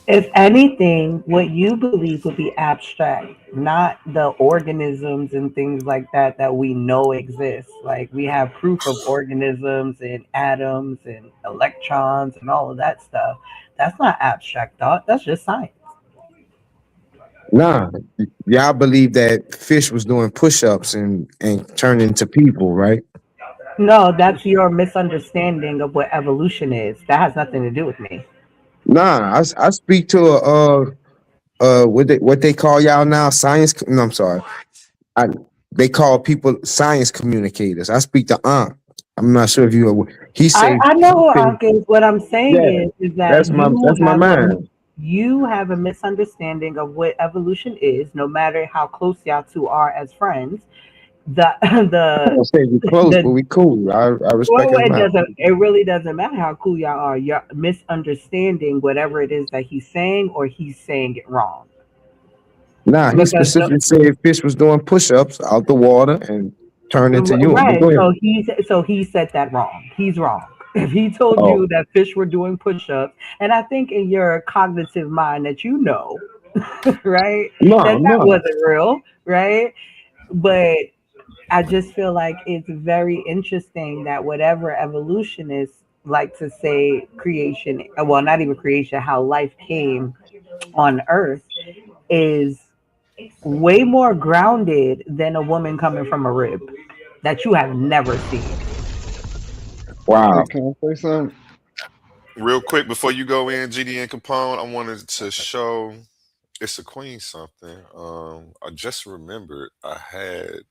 If anything, what you believe would be abstract, not the organisms and things like that that we know exist. Like we have proof of organisms and atoms and electrons and all of that stuff. That's not abstract thought. That's just science. Nah, y'all believe that fish was doing push-ups and turned into people, right? No, that's your misunderstanding of what evolution is. That has nothing to do with me. Nah, I speak to what they call y'all now, science. No, I'm sorry. I They call people science communicators. I speak to Ankh. I'm not sure if you. He say, I know who Ankh is. What I'm saying yeah, is that that's my man. you have a misunderstanding of what evolution is. No matter how close y'all two are as friends, the I the don't say we close, but the we cool. I respect well, his it mouth. doesn't. It really doesn't matter how cool y'all are. You're misunderstanding whatever it is that he's saying, or he's saying it wrong. Nah, he Because the, specifically said fish was doing push-ups out the water and turned into human. But right, go ahead. so he said that wrong. He's wrong. If he told Oh, you that fish were doing push-ups, and I think in your cognitive mind that right, no, that no. wasn't real, right? But I just feel like it's very interesting that whatever evolutionists like to say creation, well, not even creation, how life came on Earth is way more grounded than a woman coming from a rib that you have never seen. Wow. Hey, can I say something? Real quick before you go in, GD and Capone, I wanted to show it's a queen something. I just remembered I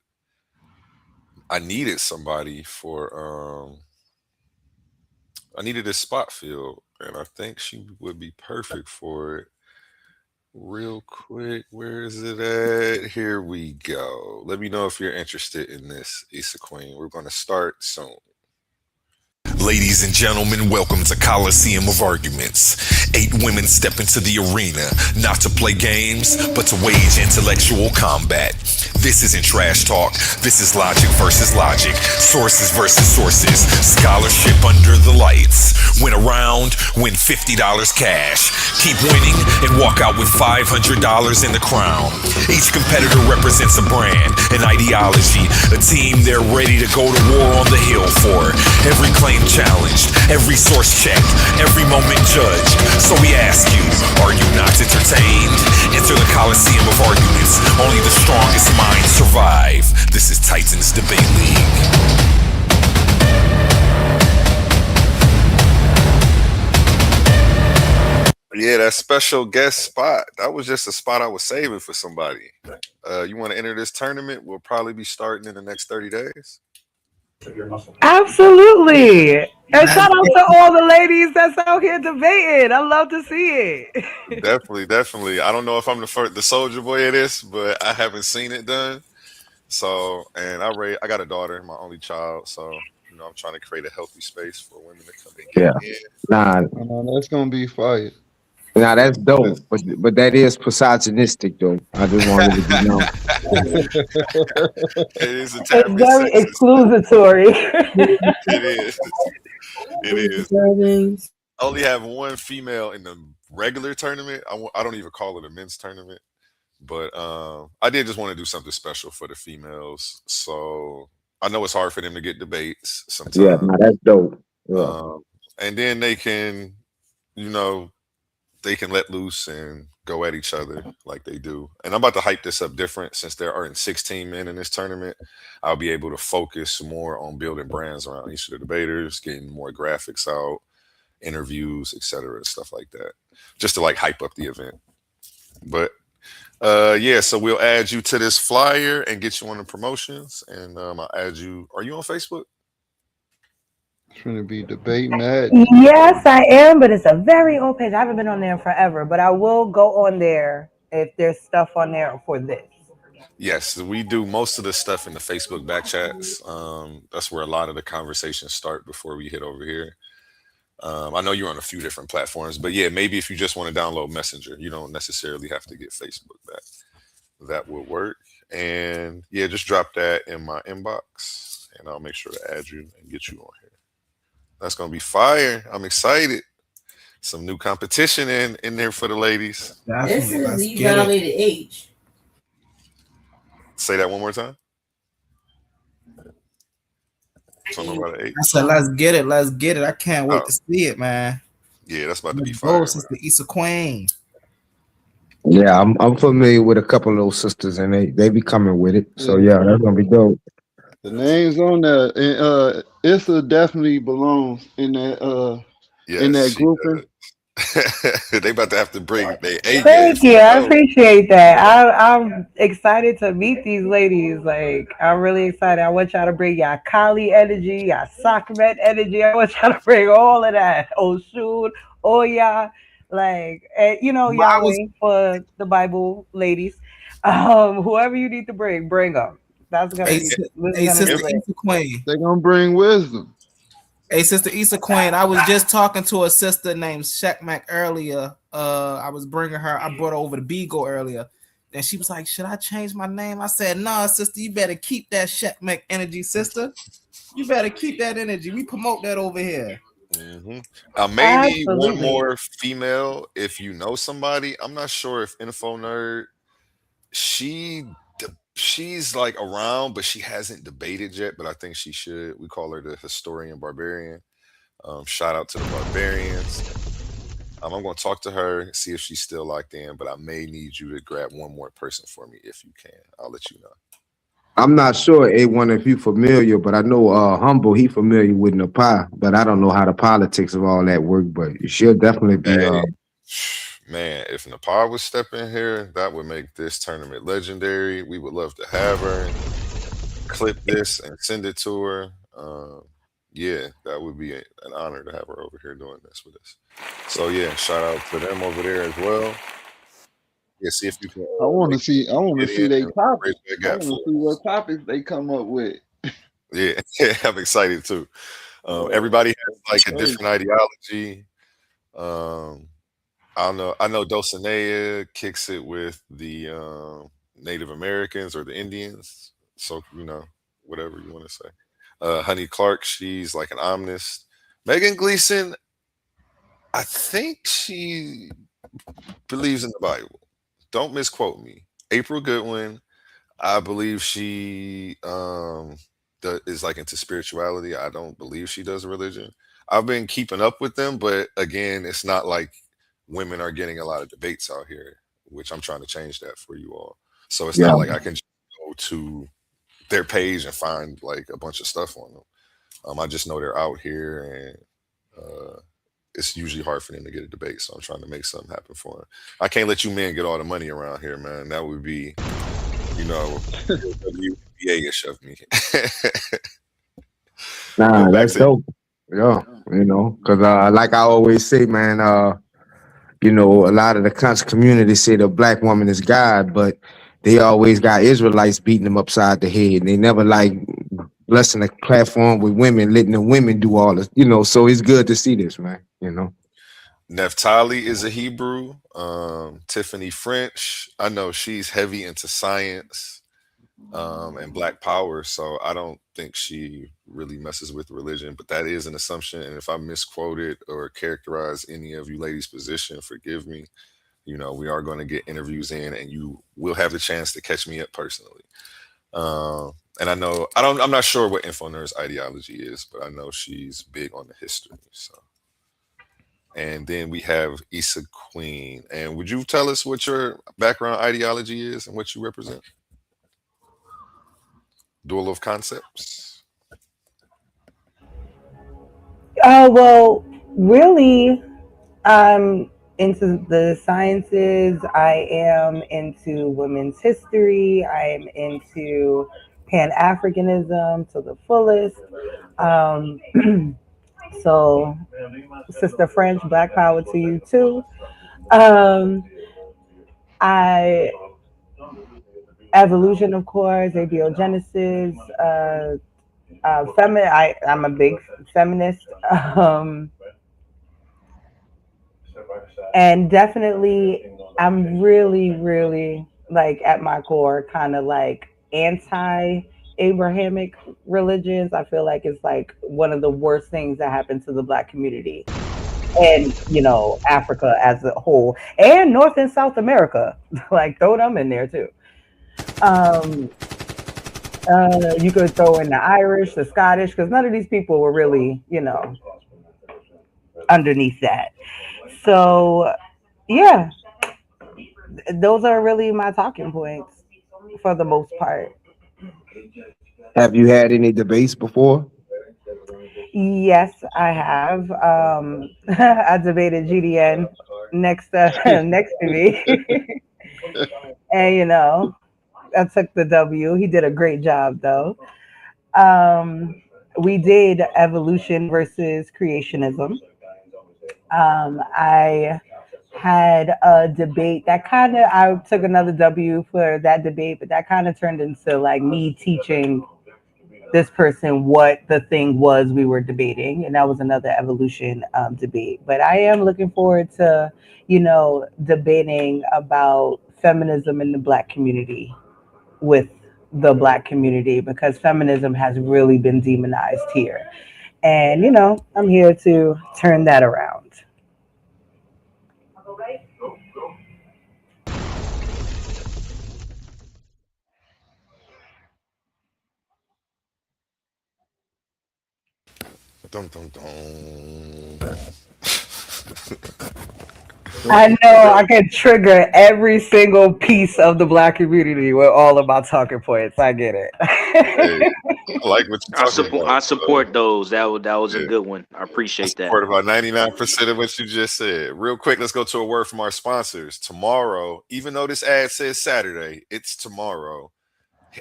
needed somebody for I needed a spot filled, and I think she would be perfect for it. Real quick, where is it at? Here we go. Let me know if you're interested in this, Issa Queen. We're going to start soon. Ladies and gentlemen, welcome to Coliseum of Arguments. 8 women step into the arena, not to play games, but to wage intellectual combat. This isn't trash talk. This is logic versus logic, sources versus sources, scholarship under the lights. Win a round, win $50 cash. Keep winning and walk out with $500 in the crown. Each competitor represents a brand, an ideology, a team they're ready to go to war on the hill for. Every claim challenged, every source checked, every moment judged. So we ask you, are you not entertained? Enter the Coliseum of Arguments. Only the strongest minds survive. This is Titans Debate League. Yeah, that special guest spot. That was just a spot I was saving for somebody. You want to enter this tournament? We'll probably be starting in the next 30 days. Absolutely. And Let's shout out get to all the ladies that's out here debating. I love to see it. Definitely, definitely. I don't know if I'm the soldier boy of this, but I haven't seen it done. So, and I got a daughter, my only child. So, I'm trying to create a healthy space for women to come and get Yeah. in. Nah, That's gonna be fire. nah, that's dope. But that is misogynistic though. I just wanted to be known. It is a tad It's bit very sexist. exclusatory. It is. It is. I only have one female in the regular tournament. I don't even call it a men's tournament, but I did just want to do something special for the females. So I know it's hard for them to get debates Yeah, sometimes, nah, that's dope. Yeah. and then you know, they can let loose and go at each other like they do. And I'm about to hype this up different since there aren't 16 men in this tournament. I'll be able to focus more on building brands around each of the debaters, getting more graphics out, interviews, etc., stuff like that, just to like hype up the event. But yeah, so we'll add you to this flyer and get you on the promotions, and I'll add you. Are you on Facebook? It's gonna be debate mad. Yes, I am, but it's a very old page. I haven't been on there in forever, but I will go on there if there's stuff on there for this. Yes, we do most of the stuff in the Facebook back chats. That's where a lot of the conversations start before we hit over here. I know you're on a few different platforms, but yeah, maybe if you just want to download Messenger, you don't necessarily have to get Facebook back. That would work. And yeah, just drop that in my inbox and I'll make sure to add you and get you on here. That's gonna be fire. I'm excited. Some new competition in there for the ladies. This is the validated age. Say that one more time. Something about an I said, let's get it. Let's get it. I can't wait to see it, man. Yeah, that's about to be Go, fire. Sister Issa Queen. Yeah, I'm familiar with a couple of those sisters, and they be coming with it. So yeah, that's gonna be dope. The names on there, and Issa definitely belongs in that grouping. They about to have to bring their A game. Thank you. I appreciate that. I'm excited to meet these ladies. Like, I'm really excited. I want y'all to bring y'all Kali energy, y'all Sakret energy. I want y'all to bring all of that. Oshun, Oya, like, and, Yahweh for the Bible ladies. Whoever you need to bring them. That's gonna be. Sister Issa Queen. They're gonna bring wisdom. Hey, Sister Issa Queen, I was just talking to a sister named Shekmak earlier. I was bringing her, I brought her over to Beagle earlier. And she was like, should I change my name? I said, nah, sister, you better keep that Shekmak energy, sister. You better keep that energy. We promote that over here. Mm-hmm. Maybe one more female if you know somebody. I'm not sure if Info Nerd, she's like around, but she hasn't debated yet, but I think she should. We call her the historian barbarian. Shout out to the barbarians. I'm going to talk to her, see if she's still locked in, but I may need you to grab one more person for me if you can. I'll let you know. I'm not sure, A1, if you familiar, but I know Humble, he familiar with Napai, but I don't know how the politics of all that work, but she'll definitely be Man, if Napai was stepping here, that would make this tournament legendary. We would love to have her. Clip this and send it to her. Yeah, that would be an honor to have her over here doing this with us. So yeah, shout out to them over there as well. Yeah, see if you can. I want to see. They topics. I want to see what topics they come up with. Yeah, I'm excited too. Everybody has like a different ideology. I know Dulcinea kicks it with the Native Americans or the Indians. So, whatever you want to say. Honey Clark, she's like an omnist. Megan Gleason, I think she believes in the Bible. Don't misquote me. April Goodwin, I believe she is like into spirituality. I don't believe she does religion. I've been keeping up with them, but again, it's not like women are getting a lot of debates out here, which I'm trying to change that for you all. So it's not like I can just go to their page and find like a bunch of stuff on them. I just know they're out here, and it's usually hard for them to get a debate. So I'm trying to make something happen for them. I can't let you men get all the money around here, man. That would be, WBA-ish of me. Nah, that's dope. Yeah, because like I always say, man, a lot of the conscious community say the black woman is God, but they always got Israelites beating them upside the head. They never like blessing the platform with women, letting the women do all this, so it's good to see this, man. Neftali is a Hebrew. Tiffany French, I know she's heavy into science and black power, so I don't think she really messes with religion, but that is an assumption. And if I misquoted or characterized any of you ladies' position, forgive me. We are going to get interviews in, and you will have the chance to catch me up personally. And I'm not sure what InfoNerd's ideology is, but I know she's big on the history. So, and then we have Issa Queen. And would you tell us what your background ideology is and what you represent? Dual of concepts. Well, really, I'm into the sciences. I am into women's history. I am into Pan Africanism to the fullest. Um, so, Sister French, Black Power to you too. Um, I evolution, of course, abiogenesis, I'm a big feminist. And definitely, I'm really, really like at my core, kind of like anti Abrahamic religions. I feel like it's like one of the worst things that happened to the black community and, Africa as a whole and North and South America. Like, throw them in there too. Um, you could throw in the Irish, the Scottish, because none of these people were really, underneath that. So, yeah, those are really my talking points for the most part. Have you had any debates before? Yes, I have. I debated GDN next next to me, and I took the W. He did a great job, though. We did evolution versus creationism. I had a debate that I took another W for that debate, but that kind of turned into like me teaching this person what the thing was we were debating, and that was another evolution debate. But I am looking forward to, debating about feminism in the black community with the black community because feminism has really been demonized here. And, I'm here to turn that around. Dun, dun, dun. I know I can trigger every single piece of the black community with all of my talking points. I get it. Hey, I like what you're talking about. I support those. That was a Yeah. good one. I I appreciate that. support about 99% of what you just said. Real quick, let's go to a word from our sponsors. Tomorrow, even though this ad says Saturday, it's tomorrow.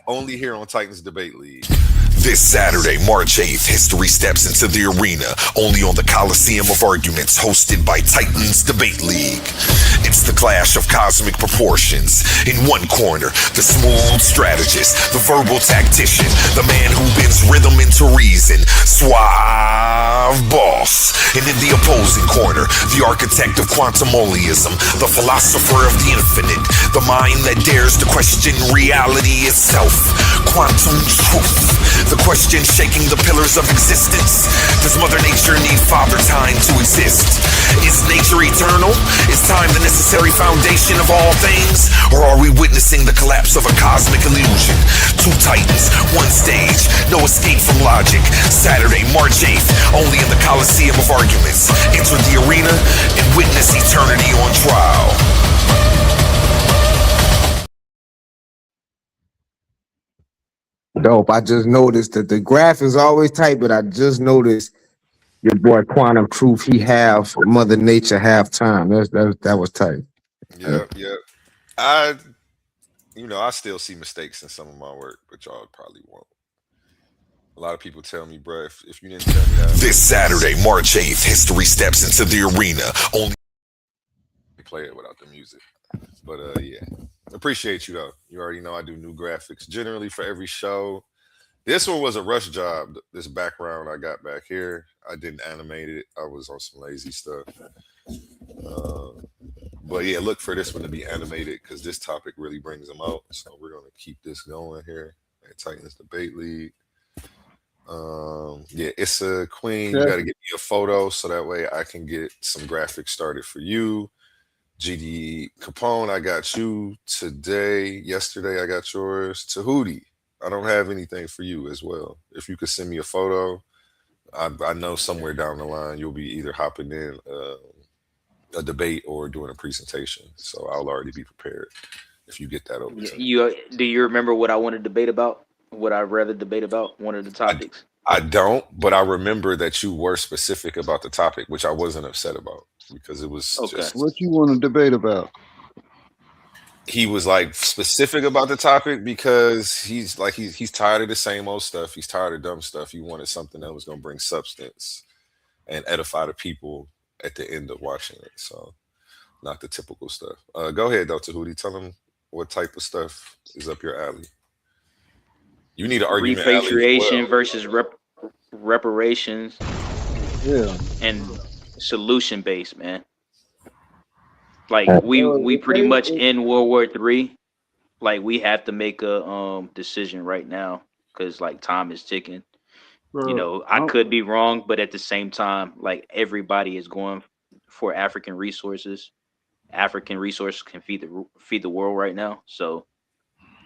Only here on Titans Debate League. This Saturday, March 8th, history steps into the arena, only on the Coliseum of Arguments, hosted by Titans Debate League. It's the clash of cosmic proportions. In one corner, the smooth strategist, the verbal tactician, the man who bends rhythm into reason, Suave Boss. And in the opposing corner, the architect of quantumoliism, the philosopher of the infinite, the mind that dares to question reality itself, Quantum Truth. The question shaking the pillars of existence. Does Mother Nature need Father Time to exist? Is nature eternal? Is time the necessary foundation of all things? Or are we witnessing the collapse of a cosmic illusion? Two titans, one stage, no escape from logic. Saturday, March 8th, only in the Coliseum of Arguments. Enter the arena and witness eternity on trial. Dope. I just noticed that the graph is always tight, but I just noticed your boy Quantum Truth, he have Mother Nature half time. That was tight. Yeah, yeah. I still see mistakes in some of my work, but y'all probably won't. A lot of people tell me, bro, if you didn't tell me that. This Saturday, March 8th, history steps into the arena. Only play it without the music. But yeah. Appreciate you though. You already know I do new graphics generally for every show. This one was a rush job. This background I got back here, I didn't animate it. I was on some lazy stuff. But yeah, look for this one to be animated because this topic really brings them out. So we're gonna keep this going here at Titans Debate League. Yeah, it's a queen. You got to get me a photo so that way I can get some graphics started for you. GD Capone, I got you today. Yesterday, I got yours. Tahuti, I don't have anything for you as well. If you could send me a photo, I know somewhere down the line you'll be either hopping in a debate or doing a presentation. So I'll already be prepared if you get that over to me. Do you remember what I wanted to debate about? What I'd rather debate about? One of the topics? I don't, but I remember that you were specific about the topic, which I wasn't upset about because it was just what you want to debate about. He was like specific about the topic because he's like he's tired of the same old stuff. He's tired of dumb stuff. He wanted something that was going to bring substance and edify the people at the end of watching it. So not the typical stuff. Go ahead, Dr. Hootie. Tell him what type of stuff is up your alley. You need an argument. Repatriation versus reparations. Yeah. And solution based, man. Like we pretty much in World War III. Like we have to make a decision right now because like time is ticking. Bro, you know, I could be wrong, but at the same time, like everybody is going for African resources. African resources can feed the world right now. So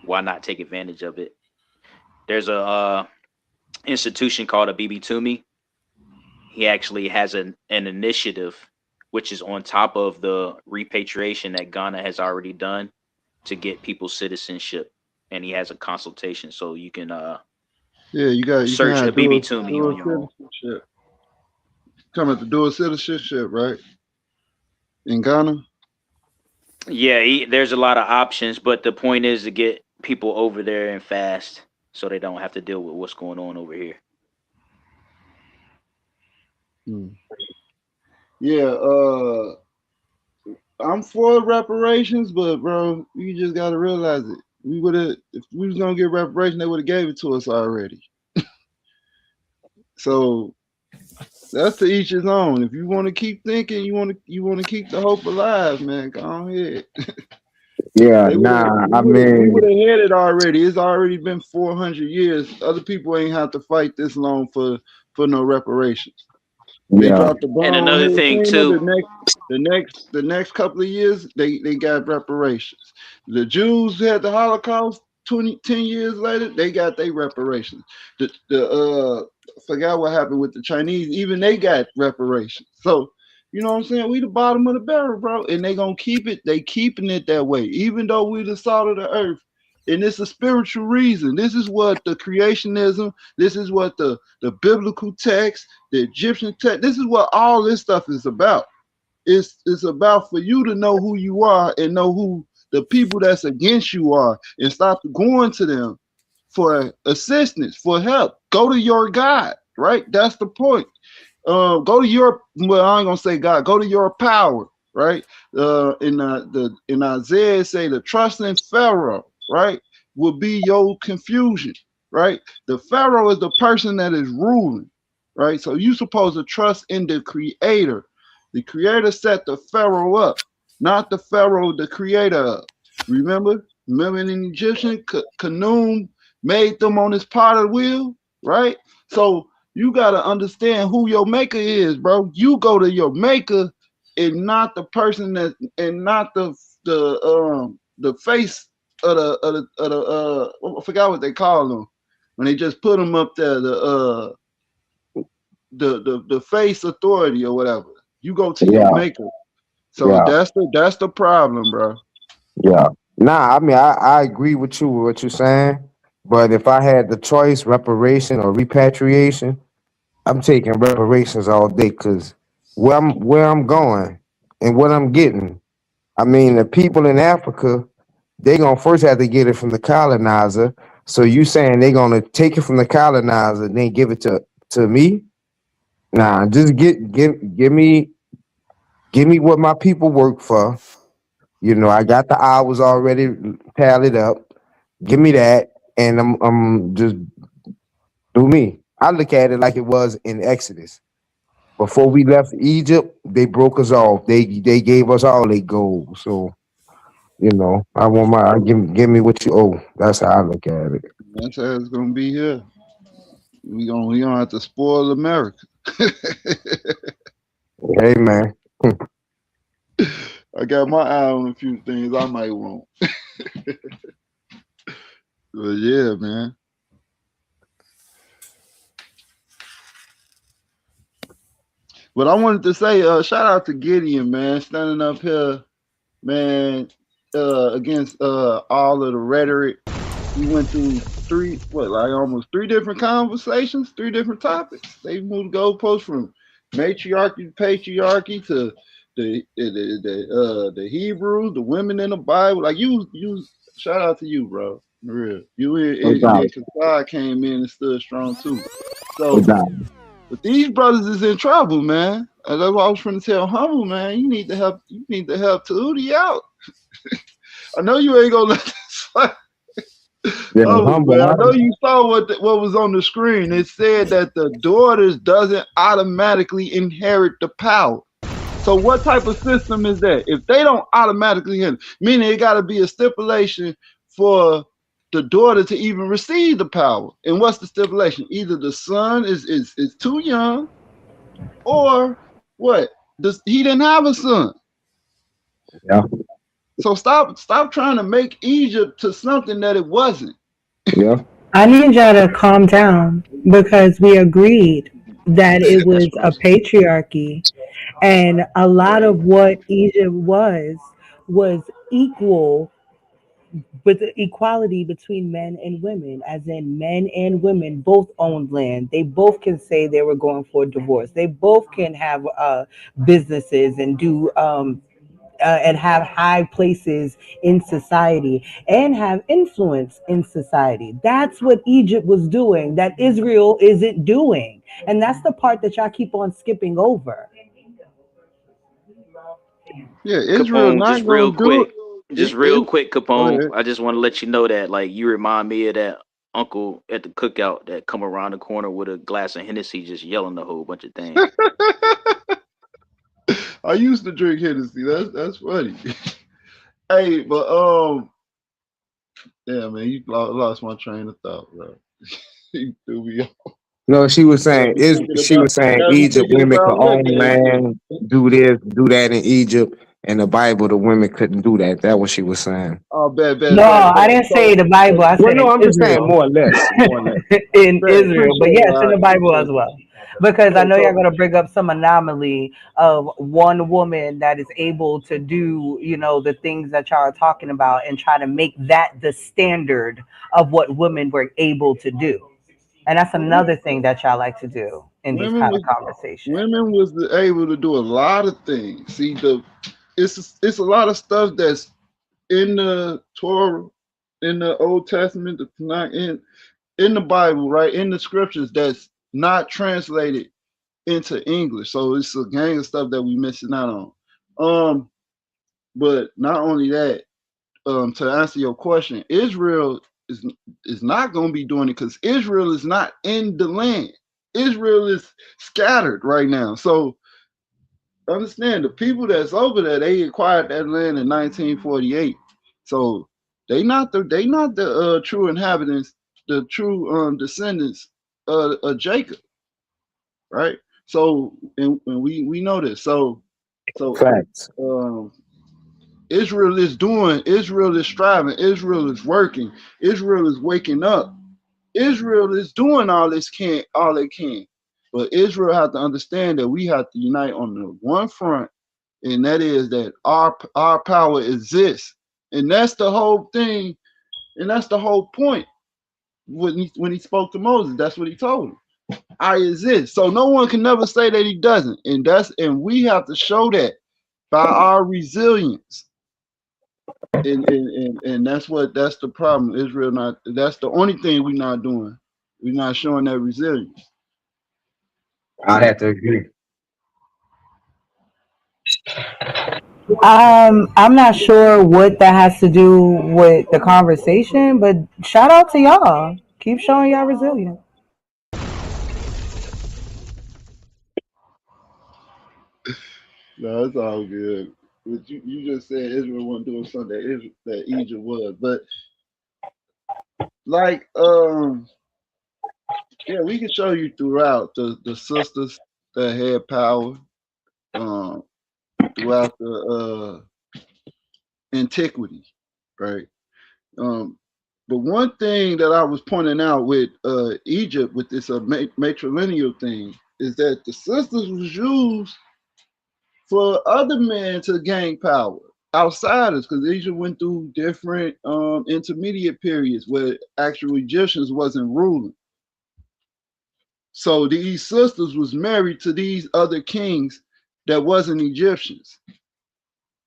why not take advantage of it? There's a institution called a BB Toomey. He actually has an initiative which is on top of the repatriation that Ghana has already done to get people citizenship, and he has a consultation, so you can you search a BB Toomey on your own. Come at the dual citizenship, right? In Ghana. Yeah, there's a lot of options, but the point is to get people over there and fast, so they don't have to deal with what's going on over here. Yeah, I'm for reparations, but bro, you just gotta realize it. If we was gonna get reparations, they would have gave it to us already. So that's to each his own. If you want to keep thinking, you want to keep the hope alive, man. Go ahead. Yeah, we would have had it already. It's already been 400 years. Other people ain't have to fight this long for no reparations. They dropped the bomb. And another thing too, the next couple of years, they got reparations. The Jews had the Holocaust 10 years later, they got their reparations. Forgot what happened with the Chinese, even they got reparations. So, you know what I'm saying? We the bottom of the barrel, bro. And they gonna keep it, they keeping it that way, even though we the salt of the earth. And it's a spiritual reason. This is what the creationism, this is what the biblical text, the Egyptian text, this is what all this stuff is about. It's about for you to know who you are and know who the people that's against you are and stop going to them for assistance, for help. Go to your God, right? That's the point. Go to your, well, I ain't gonna say God, go to your power, right? In Isaiah, say the trust in Pharaoh, right, will be your confusion, right? The Pharaoh is the person that is ruling, right? So you're supposed to trust in the creator. The creator set the Pharaoh up, not the Pharaoh, the creator of. Remember in Egyptian, Khnum made them on his potter wheel, right? So you got to understand who your maker is, bro. You go to your maker and not the person that, and not the face of the I forgot what they call them when they just put them up there, the face authority or whatever. You go to your maker. So that's the problem, bro. Yeah. Nah, I mean I agree with you with what you're saying, but if I had the choice, reparation or repatriation, I'm taking reparations all day because where I'm going and what I'm getting. I mean, the people in Africa, they gonna first have to get it from the colonizer. So you saying they're gonna take it from the colonizer and then give it to me? Nah, just give me what my people work for. You know, I got the hours already tallied up. Give me that, and I'm just do me. I look at it like it was in Exodus. Before we left Egypt, they broke us off. They gave us all their gold. So you know, give me what you owe. That's how I look at it. That's how it's gonna be here. We gonna have to spoil America. Hey man. I got my eye on a few things I might want. But yeah, man. But I wanted to say, shout out to Gideon, man, standing up here, man, against all of the rhetoric. We went through almost three different conversations, three different topics. They moved the goalposts from matriarchy to patriarchy to the Hebrews, the women in the Bible. Like you shout out to you, bro. For real. You No doubt. and Kasai came in and stood strong too. No So doubt. but these brothers is in trouble, man. And that's what I was trying to tell Humble, man. You need to help Tahuti out. I know you ain't gonna let this fight. Yeah, Oh, humble. man, I know you saw what was on the screen. It said that the daughters doesn't automatically inherit the power. So what type of system is that? If they don't automatically inherit, meaning it got to be a stipulation for the daughter to even receive the power. And what's the stipulation? Either the son is too young, or what? He didn't have a son. Yeah. So stop trying to make Egypt to something that it wasn't. Yeah. I need y'all to calm down because we agreed that it That's was what I'm a saying. patriarchy, and a lot of what Egypt was equal with the equality between men and women, as in men and women both owned land. They both can say they were going for a divorce. They both can have businesses and do and have high places in society and have influence in society. That's what Egypt was doing that Israel isn't doing. And that's the part that y'all keep on skipping over. Yeah, Israel Capone, not gonna do it. just real quick, Go Capone. ahead. I just want to let you know that, like, you remind me of that uncle at the cookout that come around the corner with a glass of Hennessy, just yelling a whole bunch of things. I used to drink Hennessy. That's funny. Hey, but yeah, man, you lost my train of thought, bro. You threw me off. No, she was saying Got me Egypt thinking women about could what own damn thing. land, do this, do that in Egypt. In the Bible, the women couldn't do that. That's what she was saying. Oh, No, bet. I didn't say the Bible. I Well, said no, in I'm just saying Israel. more or less. More or less. In Bet, Israel. appreciate But it. yes, in I the Bible appreciate as it. well. Because I Yeah, know you're so going to bring up some anomaly of one woman that is able to do, the things that y'all are talking about and try to make that the standard of what women were able to do. And that's another thing that y'all like to do in these women kind of was conversations. able to do a lot of things. See, it's a lot of stuff that's in the Torah, in the Old Testament, the Tanakh, in the Bible, right, in the scriptures that's not translated into English. So it's a gang of stuff that we missing out on. But not only that, to answer your question, Israel is not going to be doing it because Israel is not in the land. Israel is scattered right now. So understand the people that's over there, they acquired that land in 1948. So they not the true inhabitants, the true descendants of Jacob, right? So and we know this. So Facts. Israel is striving, Israel is working, Israel is waking up, Israel is doing all they can. But Israel have to understand that we have to unite on the one front, and that is that our power exists. And that's the whole thing, and that's the whole point. When he spoke to Moses, that's what he told him. I exist. So no one can never say that he doesn't. And we have to show that by our resilience. And that's the problem. Israel not. That's the only thing we're not doing. We're not showing that resilience. I have to agree. I'm not sure what that has to do with the conversation, but shout out to y'all. Keep showing y'all resilience. No, it's all good. But you just said Israel wasn't doing something that Egypt was, but like yeah, we can show you throughout the sisters that had power um throughout the antiquity, right? Um, but one thing that I was pointing out with Egypt with this matrilineal thing is that the sisters was used for other men to gain power, outsiders, because Egypt went through different intermediate periods where actual Egyptians wasn't ruling. So these sisters was married to these other kings that wasn't Egyptians.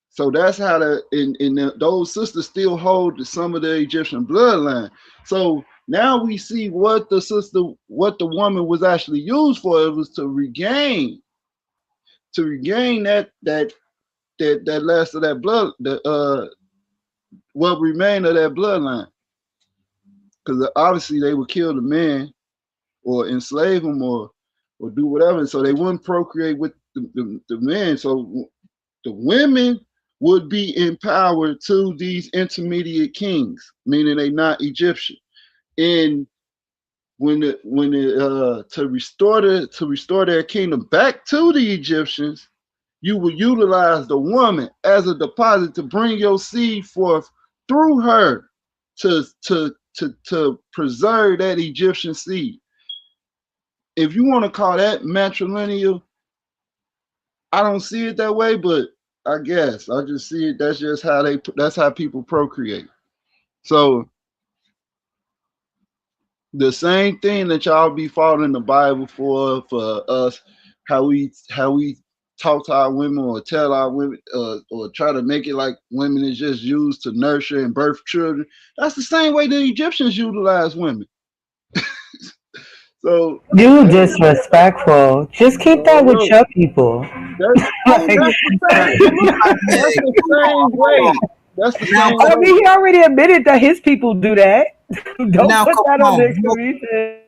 So that's how those sisters still hold some of the Egyptian bloodline. So now we see what the woman was actually used for. It was to regain that last of that blood, what remained of that bloodline. Because obviously they would kill the man or enslave him or do whatever. So they wouldn't procreate with the men. So the women would be empowered to these intermediate kings, meaning they not Egyptian. And to restore their kingdom back to the Egyptians, you will utilize the woman as a deposit to bring your seed forth through her to preserve that Egyptian seed. If you want to call that matrilineal, I don't see it that way, but I guess I just see it. That's how people procreate. So the same thing that y'all be following the Bible for us, how we talk to our women or tell our women or try to make it like women is just used to nurture and birth children. That's the same way the Egyptians utilize women. So You disrespectful. Just keep that with your people. That's the same. But look, that's the same way. That's the Now, same I way. mean, he already admitted that his people do that. Don't Now, put that on the Capone, exclamation.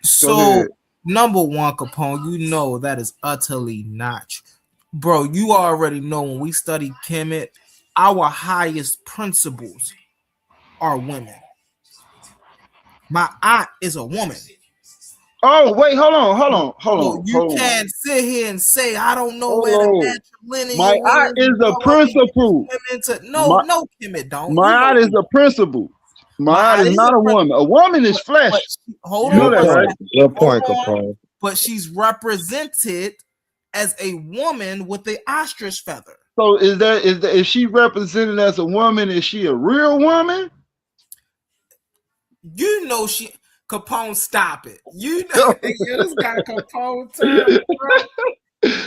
so number one, Capone, you know that is utterly not true. Bro, you already know when we study Kemet, our highest principles are women. My aunt is a woman. Oh, wait, hold on. So you can't sit here and say, I don't know where the Hold on. My matrilineal aunt is. is a principal. No, Kemet don't. My You know aunt is a principal. My aunt aunt is is not a a woman. A woman is flesh. hold You know on that, one right? second. Good point, Hold on. Capone. But she's represented as a woman with the ostrich feather. So is she represented as a woman? Is she a real woman? You know she Capone, stop it. You know you just got Capone terrible, bro.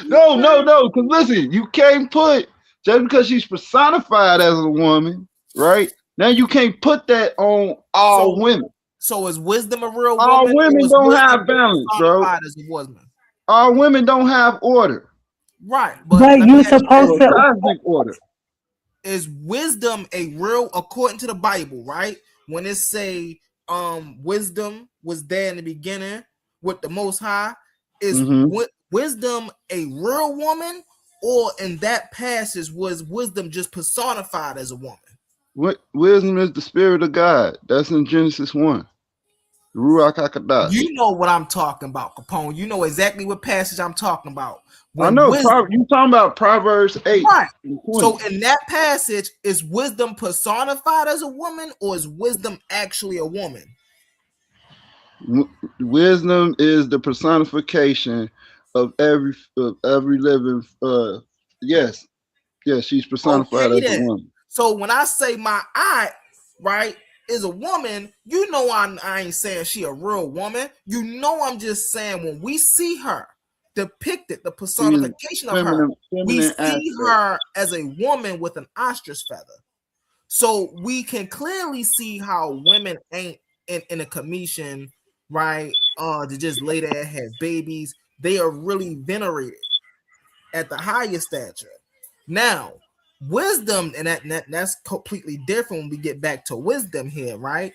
No. Because listen, you can't put just because she's personified as a woman, right? Now you can't put that on all women. So is wisdom a real All woman, or women is don't wisdom have balance, bro. personified as a woman? All women don't have order. Right, but But let me you ask you supposed this. to. Cosmic order. Is wisdom a real, according to the Bible, right? When it say wisdom was there in the beginning with the Most High, is wisdom a real woman, or in that passage was wisdom just personified as a woman? Wisdom is the spirit of God. That's in Genesis 1. Ruach HaKodesh. You know what I'm talking about, Capone. You know exactly what passage I'm talking about. I know. You talking about Proverbs 8. Right. So in that passage, is wisdom personified as a woman, or is wisdom actually a woman? Wisdom is the personification of every living. Yes, she's personified as a woman. So when I say my aunt, right, is a woman, you know I ain't saying she a real woman. You know I'm just saying when we see her, depicted, the feminine, personification of her. We feminine see aspect. her as a woman with an ostrich feather. So we can clearly see how women ain't in a commission, right? To just lay there and have babies. They are really venerated at the highest stature. Now, wisdom, and that's completely different when we get back to wisdom here, right?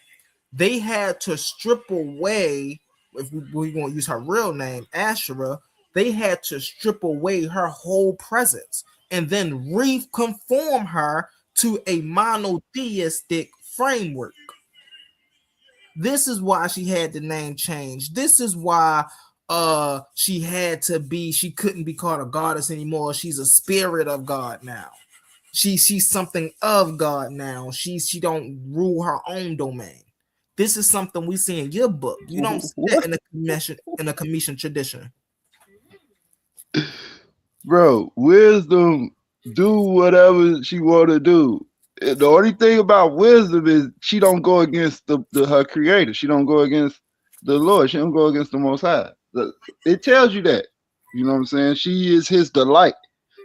They had to strip away, if we want to use her real name, Ashera, they had to strip away her whole presence and then reconform her to a monotheistic framework. This is why she had the name changed. This is why she had to be, she couldn't be called a goddess anymore. She's a spirit of God now. She's something of God now. She don't rule her own domain. This is something we see in your book. You don't see that What? in a commission tradition. Bro, wisdom do whatever she want to do. The only thing about wisdom is she don't go against the her creator. She don't go against the Lord. She don't go against the Most High. It tells you that. You know what I'm saying? She is his delight.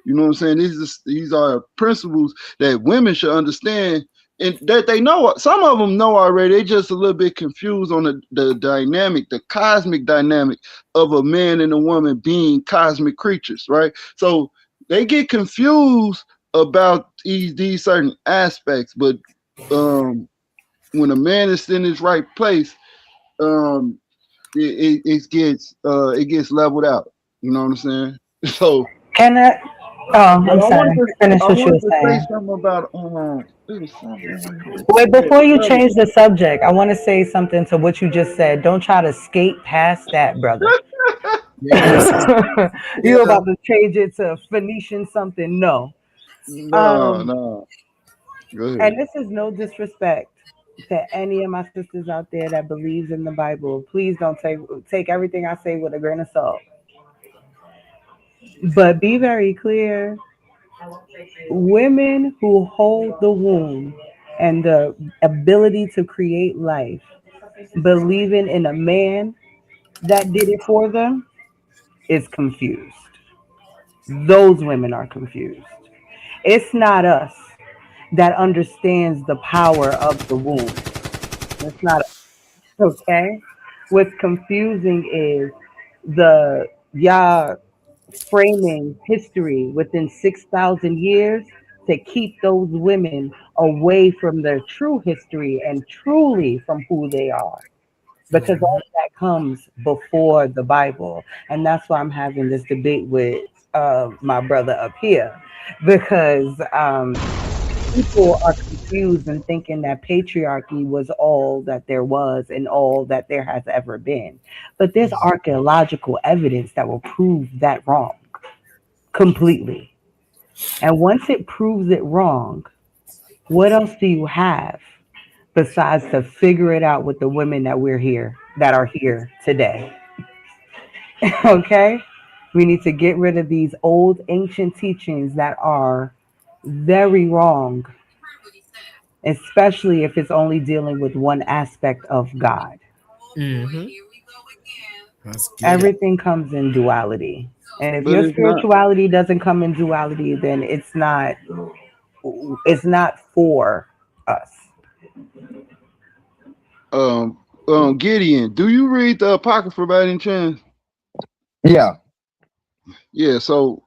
You know what I'm saying? These are principles that women should understand and that they know. Some of them know already. They just a little bit confused on the dynamic, the cosmic dynamic of a man and a woman being cosmic creatures, right? So they get confused about these certain aspects, but when a man is in his right place, um, it gets leveled out. You know what I'm saying? So, Can I? Oh, but I'm I sorry. wanted to Finish I what you wanted were to say saying. something about it was something right here. Wait, Yeah, before the you brother. change the subject, I want to say something to what you just said. Don't try to skate past that, brother. Yes. You Yeah. about to change it to Phoenician something? No. No, Um, no. Go ahead. and this is no disrespect to any of my sisters out there that believes in the Bible. Please don't take everything I say with a grain of salt. But be very clear: women who hold the womb and the ability to create life, believing in a man that did it for them, is confused. Those women are confused. It's not us that understands the power of the womb. It's not okay. What's confusing is the y'all framing history within 6,000 years to keep those women away from their true history and truly from who they are. Because all of that comes before the Bible. And that's why I'm having this debate with my brother up here. Because people are confused and thinking that patriarchy was all that there was and all that there has ever been. But there's archaeological evidence that will prove that wrong completely. And once it proves it wrong, what else do you have besides to figure it out with the women that are here today? Okay? We need to get rid of these old ancient teachings that are very wrong, especially if it's only dealing with one aspect of God. Mm-hmm. Let's get it. Everything comes in duality. And if But your it's not. spirituality doesn't come in duality, then it's not for us. Gideon, do you read the Apocrypha by any chance? Yeah. Yeah, so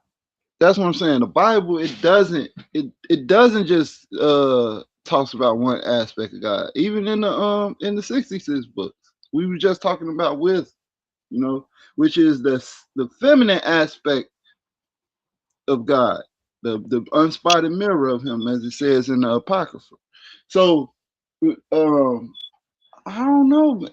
that's what I'm saying. The Bible, it doesn't just talks about one aspect of God. Even in the 66 books, we were just talking about wisdom, you know, which is the feminine aspect of God, the unspotted mirror of Him, as it says in the Apocrypha. So, I don't know.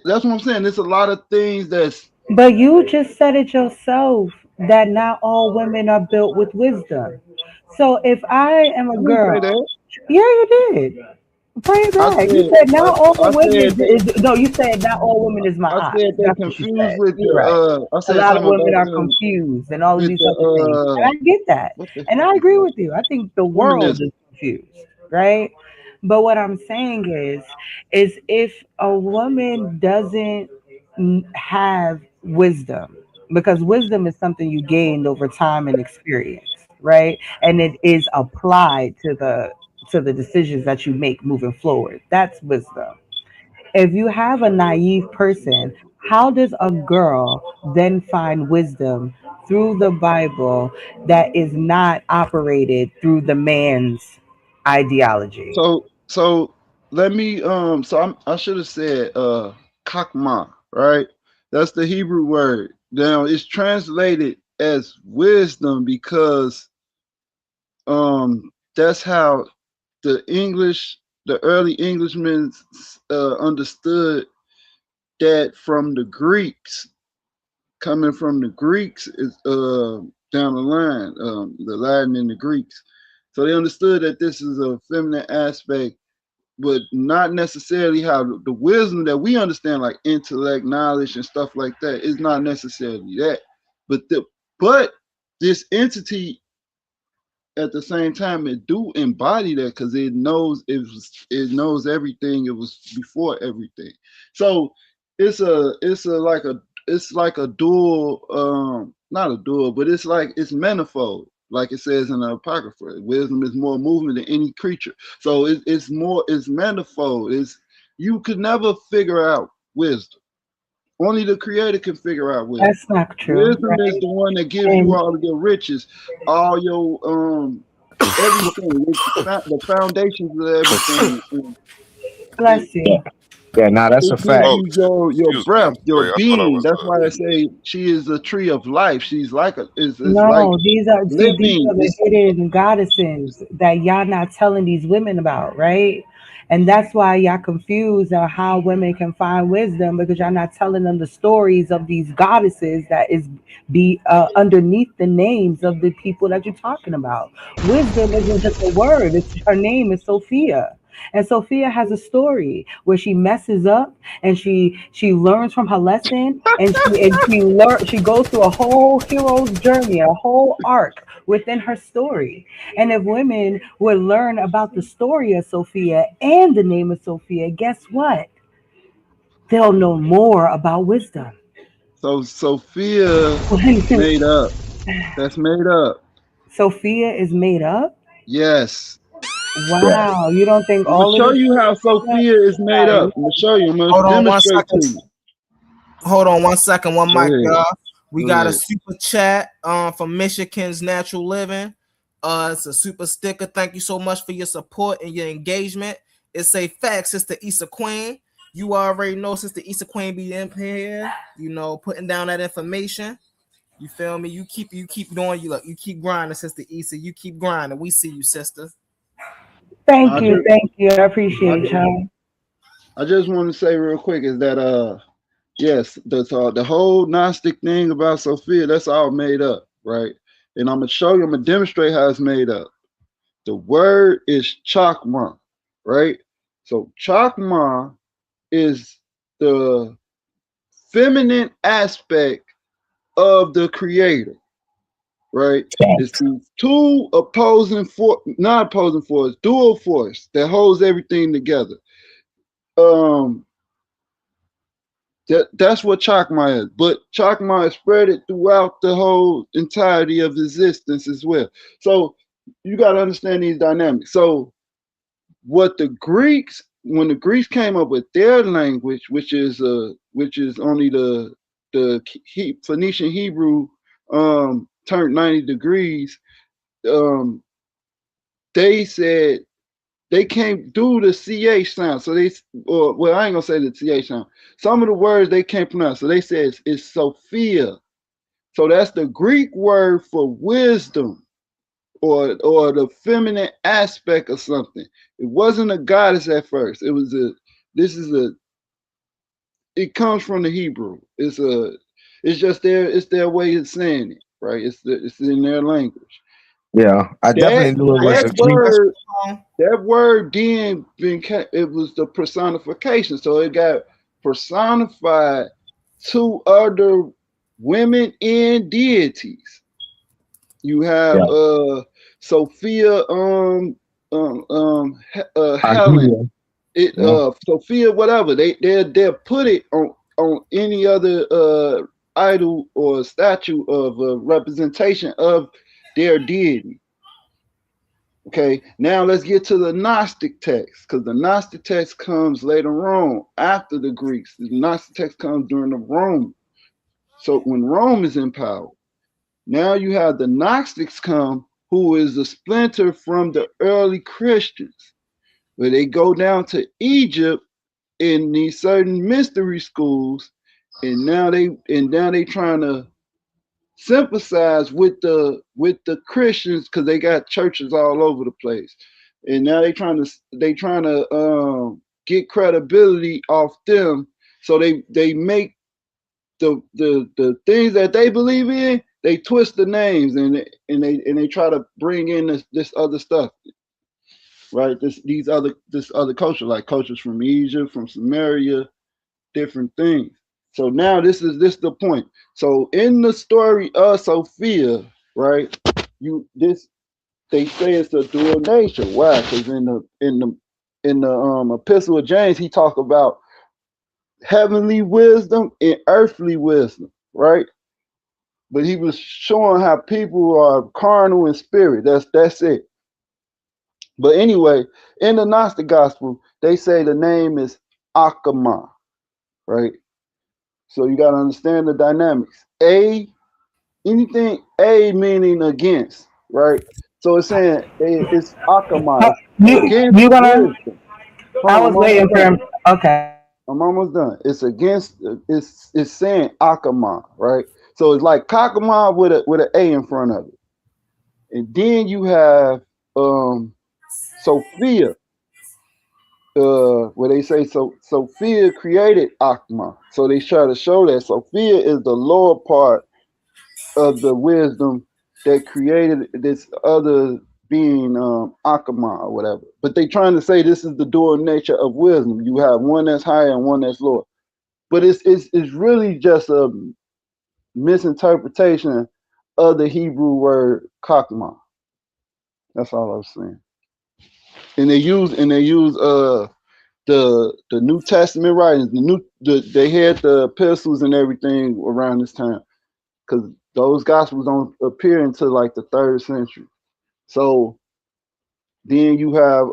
That's what I'm saying. There's a lot of things that's. But you just said it yourself that not all women are built with wisdom. So if I am a I didn't say girl, that. yeah, you did. Bring it I back. You said said not all I women. said they No, you said not all women is my I aunt. said they That's what you confused said. with You're right. the I A said lot of something women about are them confused and all of with these other things. And the I get that. what the And fuck I is agree that? with you. I think the world Feminism. is confused, right? But what I'm saying is if a woman doesn't have wisdom, because wisdom is something you gained over time and experience, right? And it is applied to the decisions that you make moving forward. That's wisdom. If you have a naive person, how does a girl then find wisdom through the Bible that is not operated through the man's ideology? So let me I should have said kakma, right? That's the Hebrew word. Now it's translated as wisdom because that's how the early Englishmen understood that from the Greeks, coming from the Greeks is down the line, the Latin and the Greeks. So they understood that this is a feminine aspect, but not necessarily how the wisdom that we understand, like intellect, knowledge, and stuff like that, is not necessarily that. But but this entity at the same time it do embody that because it knows everything. It was before everything. So it's like a dual, not a dual, but it's manifold, like it says in the apocrypha. Wisdom is more moving than any creature. So it's manifold. It's You could never figure out wisdom. Only the creator can figure out wisdom. That's not true, Wisdom is right? the one that gives you And all of your riches, all your everything. It's the foundations of everything. And it, bless you. Yeah, nah, that's it a gives fact. Oh, you your excuse me. breath, I'm your sorry. I thought I being. was. That's why I say she is a tree of life. She's like is like No, these living. are the It's hidden goddesses that y'all not telling these women about, right? And that's why y'all confused on how women can find wisdom because y'all not telling them the stories of these goddesses that is be underneath the names of the people that you're talking about. Wisdom isn't just a word; it's her name is Sophia. And Sophia has a story where she messes up and she learns from her lesson and she goes through a whole hero's journey, a whole arc within her story. And if women would learn about the story of Sophia and the name of Sophia, guess what? They'll know more about wisdom. so Sophia made up. That's made up. Sophia is made up. Yes. Yeah. Wow, you don't think I'm gonna all of show this you how Sophia is made is up. I'm gonna show you. I'm gonna Hold on one demonstrate to second. you. Hold on one second. One Go mic, ahead. y'all. We Go got a ahead. super chat from Michigan's Natural Living. It's a super sticker. Thank you so much for your support and your engagement. It's a fact, Sister Issa Queen. You already know Sister Issa Queen be in here, putting down that information. You feel me? You keep doing you keep grinding, Sister Issa. You keep grinding. We see you, sister. I just Thank you. I I, appreciate y'all. I just want to say real quick is that yes, that's all the whole Gnostic thing about Sophia, that's all made up, right? And I'm gonna show you, I'm gonna demonstrate how it's made up. The word is chakma, right? So chakma is the feminine aspect of the creator, right? It's the two opposing force, not opposing force, dual force that holds everything together. Um, that's what Chakma is. But Chakma is spread it throughout the whole entirety of existence as well. So you got to understand these dynamics. So when the Greeks came up with their language, which is only the Phoenician Hebrew turned 90 degrees, um, they said they can't do the ch sound. So or well, I ain't gonna say the ch sound. Some of the words they can't pronounce. So they say it's Sophia. So that's the Greek word for wisdom or the feminine aspect of something. It wasn't a goddess at first. It was a this is a it comes from the Hebrew. It's just their way of saying it, right? It's in their language. Yeah, I That definitely knew it was that a Greek. word that word then it was the personification. So it got personified to other women and deities. You have Yeah, Sophia Helen. Agria. It Yeah, Sophia whatever. They'll put it on any other idol or a statue of a representation of their deity. Okay, now let's get to the Gnostic text, because the Gnostic text comes later on after the Greeks. The Gnostic text comes during the Rome. So when Rome is in power, now you have the Gnostics come, who is a splinter from the early Christians, where they go down to Egypt in these certain mystery schools, and now they trying to sympathize with the Christians because they got churches all over the place, and now they trying to get credibility off them, so they make the things that they believe in, they twist the names, and they try to bring in this other stuff, right? This other culture, like cultures from Egypt, from Samaria, different things. So now this is the point. So in the story of Sophia, right? They say it's a dual nature. Why? Because in the Epistle of James, he talk about heavenly wisdom and earthly wisdom, right? But he was showing how people are carnal in spirit. That's it. But anyway, in the Gnostic gospel, they say the name is Akama, right? So you got to understand the dynamics. Anything A meaning against, right? So it's saying it's Akama, it's against You gonna? wisdom. I Hold on, was I'm waiting almost for done. him. Okay. I'm almost done. It's against. It's saying Akama, right? So it's like Kakama with an A in front of it, and then you have Sophia, where they say Sophia created Akma. So they try to show that Sophia is the lower part of the wisdom that created this other being, Akama or whatever. But they trying to say this is the dual nature of wisdom. You have one that's higher and one that's lower. But it's really just a misinterpretation of the Hebrew word Kakma. That's all I was saying. And they use the New Testament writings. They had the epistles and everything around this time, because those gospels don't appear until like the 3rd century. So then you have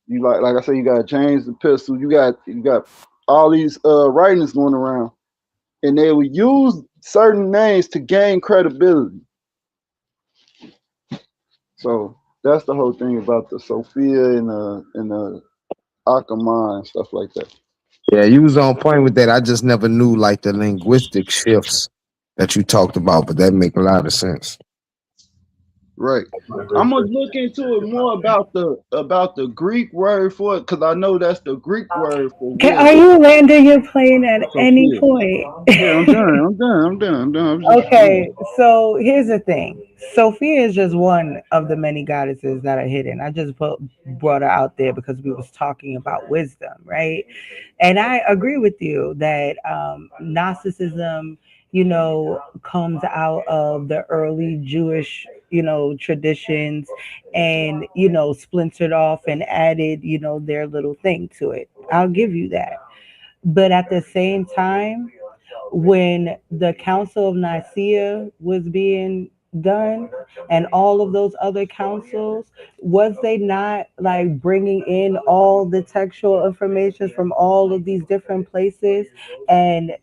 you like I said, you got James epistle, you got all these writings going around, and they would use certain names to gain credibility. So that's the whole thing about the Sophia and the Akamai and stuff like that. Yeah, you was on point with that. I just never knew like the linguistic shifts that you talked about, but that make a lot of sense. Right. I'm gonna look into it more about the Greek word for it, because I know that's the Greek word for Are wisdom. you landing your plane at any Sophia. point? Yeah, I'm done. I'm done. I'm done. I'm done. I'm just Okay, so here's the thing. Sophia is just one of the many goddesses that are hidden. I just brought her out there because we was talking about wisdom, right? And I agree with you that Gnosticism, comes out of the early Jewish, traditions, and splintered off and added, their little thing to it. I'll give you that. But at the same time, when the Council of Nicaea was being done and all of those other councils, was they not like bringing in all the textual information from all of these different places and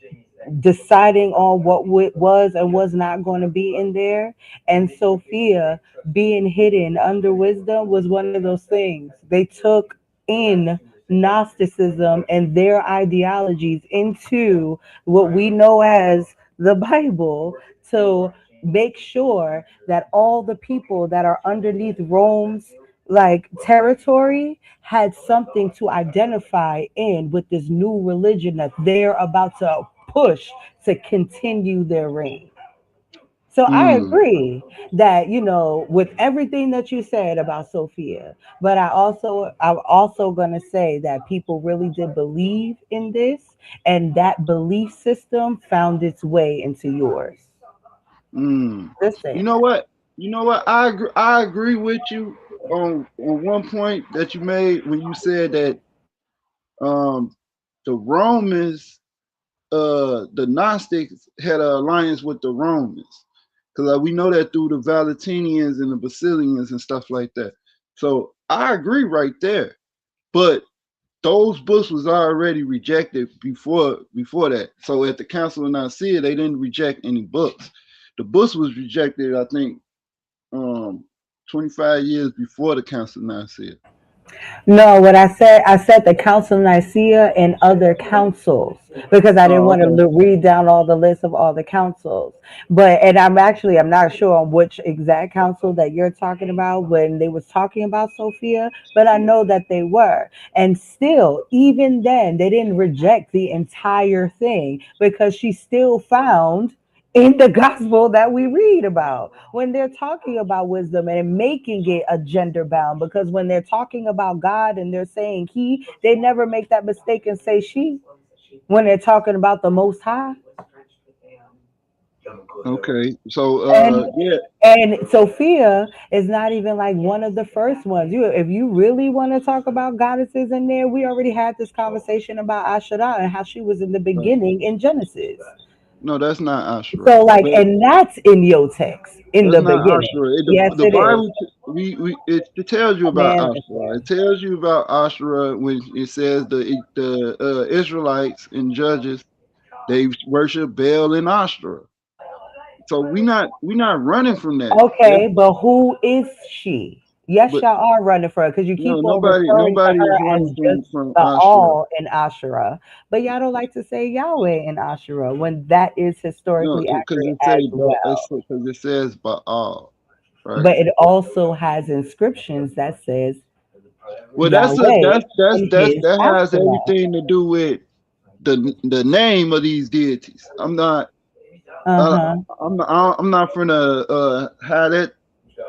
deciding on what was and was not going to be in there? And Sophia being hidden under wisdom was one of those things. They took in Gnosticism and their ideologies into what we know as the Bible to make sure that all the people that are underneath Rome's like territory had something to identify in with this new religion that they're about to push to continue their reign. So I mm, agree that with everything that you said about Sophia, but I'm also gonna say that people really did believe in this, and that belief system found its way into yours. mm. You Listen, know what? You know what? I agree with you on one point that you made when you said that um the Romans the Gnostics had an alliance with the Romans, because we know that through the Valentinians and the Basilians and stuff like that. So I agree right there, but those books was already rejected before that. So at the Council of Nicaea, they didn't reject any books. The books was rejected, I think, 25 years before the Council of Nicaea. No, what I said the Council of Nicaea and other councils because I didn't Oh, want okay. to read down all the list of all the councils. But and I'm not sure on which exact council that you're talking about when they was talking about Sophia, but I know that they were. And still, even then, they didn't reject the entire thing because she still found in the gospel that we read about when they're talking about wisdom and making it a gender bound because when they're talking about God and they're saying he, they never make that mistake and say she when they're talking about the most high. Okay. So and yeah. and Sophia is not even like one of the first ones. You if you really want to talk about goddesses in there, we already had this conversation about Asherah and how she was in the beginning in Genesis. No, that's not Ashura. So like, But and that's in your text in that's the not beginning. Ashura. Yes, The it is. Bible, it tells you about Man, Ashura. It tells you about Ashura when it says the Israelites and Judges, they worship Baal and Ashura. So we not running from that. okay, but who is she? Yes, But y'all are running for her because you no, keep on referring to nobody is her as running just from the Ashura. all in Asherah, but y'all don't like to say Yahweh in Asherah when that is No, historically because accurate it as say well. because it says Baal, right? But it also has inscriptions that says Well, Yahweh in his that has Asherah. everything to do with the name of these deities. Uh I, huh. I'm not finna have that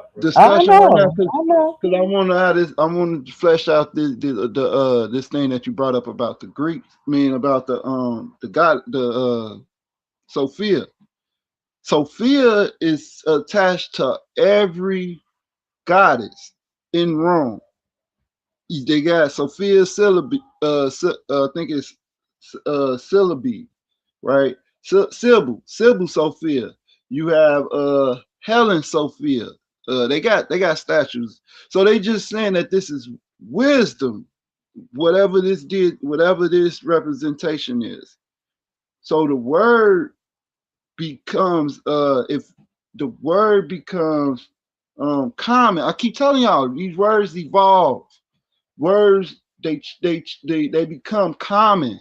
I discussion right now know. because I know. I want to have this. I want to flesh out this thing that you brought up about the Greeks. I mean about the god Sophia. Sophia is attached to every goddess in Rome. They got Sophia Syllabi, I think it's Syllabi, right? Sybil Sophia. You have Helen Sophia. They got statues. So they just saying that this is wisdom, whatever this representation is. So the word becomes if the word becomes common. I keep telling y'all these words evolve. Words they become common,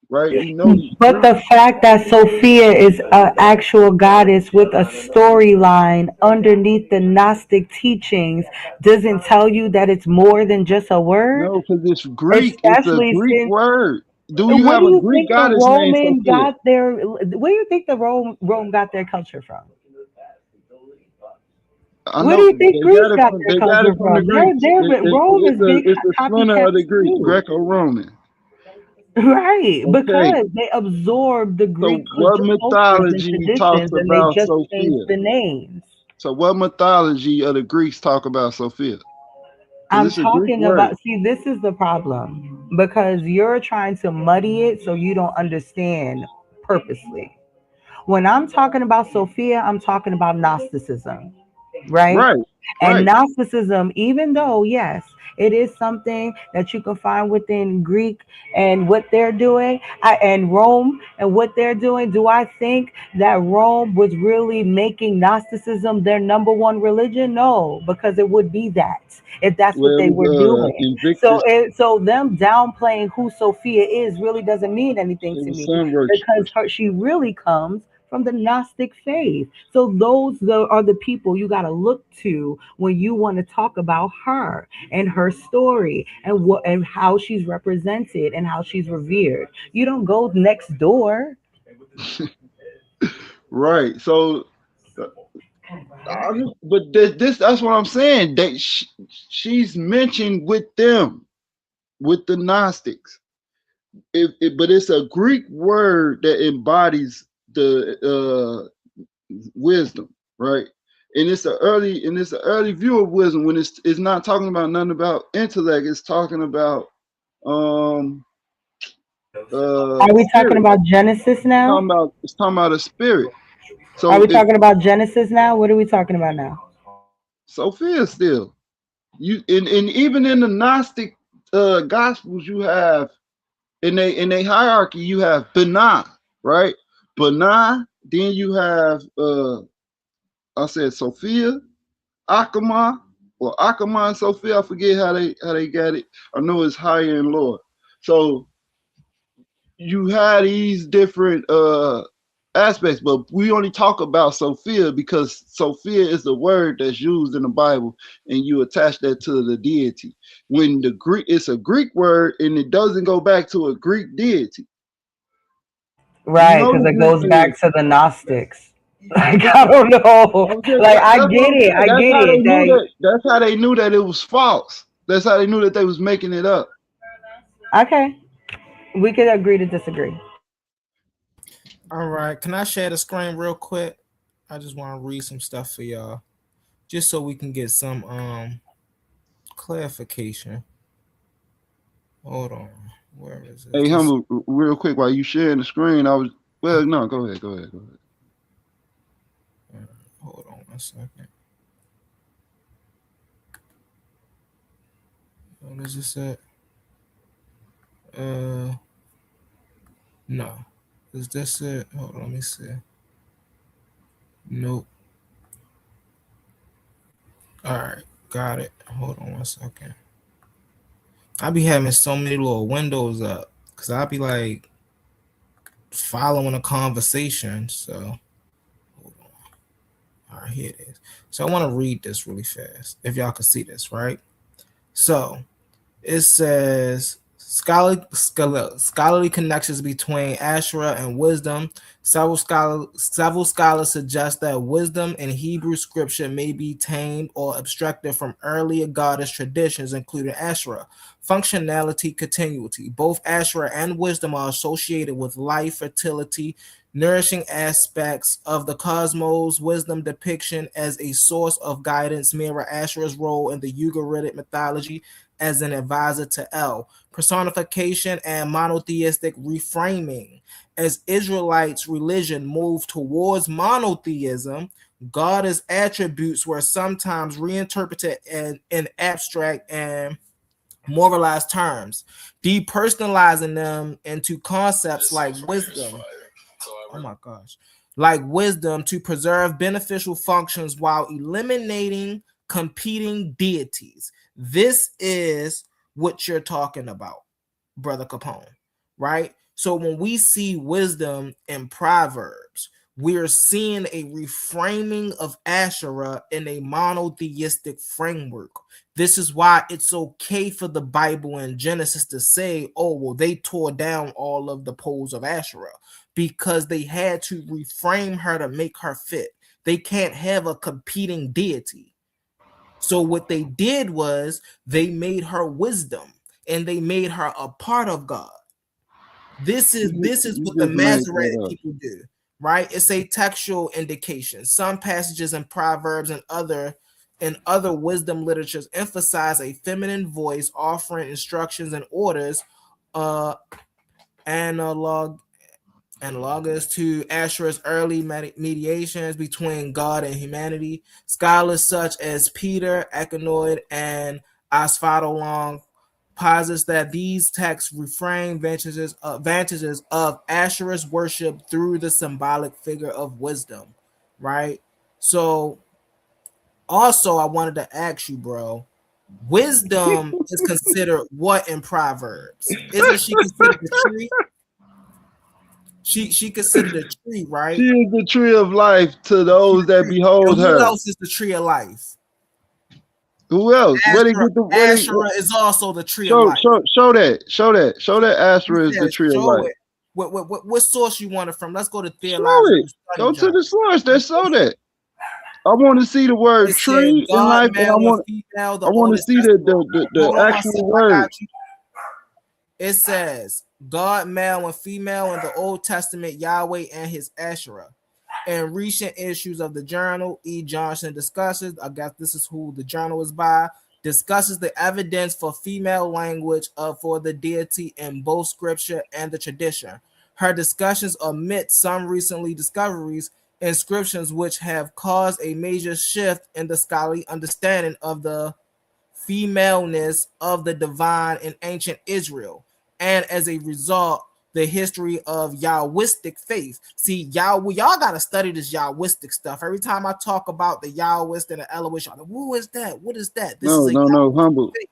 right? We know these But Greek. the fact that Sophia is an actual goddess with a storyline underneath the Gnostic teachings doesn't tell you that it's more than just a word, No, because it's Greek. It's a especially Greek since. word. Do you Where have do a you Greek think the goddess named Roman Sophia? got their? Where do you think the Rome got their culture from? I Where do know you think Greece got their they got it culture from the from? Greeks. Rome is big It's a splinter copycat of the Greek, too. Greco-Roman. Right, Okay. because they absorbed the So Greek what cultures and mythology talks traditions, and they about just changed Sophia? the names. So what mythology of the Greeks talk about Sophia? Because I'm it's a Greek talking word. about, see, this is the problem because you're trying to muddy it so you don't understand purposely. When I'm talking about Sophia, I'm talking about Gnosticism, right? Right, And right. Gnosticism, even though, yes, it is something that you can find within Greek and what they're doing, and Rome and what they're doing, do I think that Rome was really making Gnosticism their number one religion? No, because it would be that if that's what Well, they it were was doing. So, Invictus. so them downplaying who Sophia is really doesn't mean anything It to was me sun because worshippers. she really comes from the Gnostic faith. So those are the people you got to look to when you want to talk about her and her story and what and how she's represented and how she's revered. You don't go next door. Right. So, but this that's what I'm saying. She's mentioned with them, with the Gnostics. But it's a Greek word that embodies the wisdom, right? And it's an early view of wisdom when it's not talking about nothing about intellect. It's talking about um Are we talking spirit. about Genesis now? It's talking about a spirit. Are So we if talking about Genesis now? What are we talking about now? Sophia still, you and even in the Gnostic gospels, you have in a hierarchy, you have Binah, right? Binah, then you have I said Sophia, Akama, or Akama and Sophia. I forget how they got it. I know it's higher and lower. So you had these different aspects, but we only talk about Sophia because Sophia is the word that's used in the Bible, and you attach that to the deity. When the Greek, it's a Greek word, and it doesn't go back to a Greek deity. You Right, know because the it Greek goes back deity. to the Gnostics. Like It's, I don't know. I'm just, Like I that's what get I'm it. saying. I That's get how they it. knew Like that. That's how they knew that it was false. That's how they knew that they was making it up. okay, we could agree to disagree. All right, can I share the screen real quick? I just want to read some stuff for y'all, just so we can get some clarification. Hold on, where is it? Hey, This humble, real quick, while you sharing the screen, I was well. No, go ahead, go ahead, go ahead. hold on 1 second. What is this at? No. Is this it? Hold on, let me see. Nope. All right, got it. Hold on 1 second. I be having so many little windows up because I be like following a conversation. So, hold on. All right, here it is. So I want to read this really fast. If y'all can see this, right? So it says scholarly connections between Asherah and wisdom. Several scholars suggest that wisdom in Hebrew scripture may be tamed or abstracted from earlier goddess traditions, including Asherah. Functionality, continuity. Both Asherah and wisdom are associated with life, fertility, nourishing aspects of the cosmos. Wisdom depiction as a source of guidance mirror Asherah's role in the Ugaritic mythology as an advisor to El. Personification and monotheistic reframing. As Israelites' religion moved towards monotheism, God's attributes were sometimes reinterpreted in abstract and moralized terms, depersonalizing them into concepts like wisdom. Oh my gosh. Like wisdom to preserve beneficial functions while eliminating competing deities. This is what you're talking about, Brother Capone, right? So when we see wisdom in Proverbs, we're seeing a reframing of Asherah in a monotheistic framework. This is why it's okay for the Bible in Genesis to say, oh, well, they tore down all of the poles of Asherah because they had to reframe her to make her fit. They can't have a competing deity. So what they did was they made her wisdom and they made her a part of God. This is You what the just made Masoretic that up. people do, right? It's a textual indication. Some passages in Proverbs and other wisdom literatures emphasize a feminine voice offering instructions and orders, uh analog analogous to Asherah's early mediations between God and humanity. Scholars such as Peter Ekinoid and Asphadolong posits that these texts reframe advantages of Asherah's worship through the symbolic figure of wisdom, right? So, also, I wanted to ask you, bro, wisdom is considered what in Proverbs? Isn't she considered the tree? She considered a tree, She right? is the tree of life to She those the that tree. behold And what her. else is the tree of life? Who else? Where they Asherah, get the where they Asherah is also the tree of show life. show that He Astra is the says, tree of show life. it. What source you want it from? Let's go to Show it. theological study Go to journal. the source that show that. I want to see the word It says tree in God, life, and man, one female, I the want to Oldest see Testament. Hold the on one actual second. I word. got you. It says God, male and female in the Old Testament, Yahweh and his Asherah. In recent issues of the journal, E. Johnson discusses, I guess this is who the journal is by, discusses the evidence for female language for the deity in both scripture and the tradition. Her discussions omit some recently discoveries inscriptions which have caused a major shift in the scholarly understanding of the femaleness of the divine in ancient Israel, and as a result, the history of Yahwistic faith. See, y'all gotta study this Yahwistic stuff. Every time I talk about the Yahwist and the Elohist, y'all, who is that? What is that? This is No, a no, no, Yahwistic humble. faith.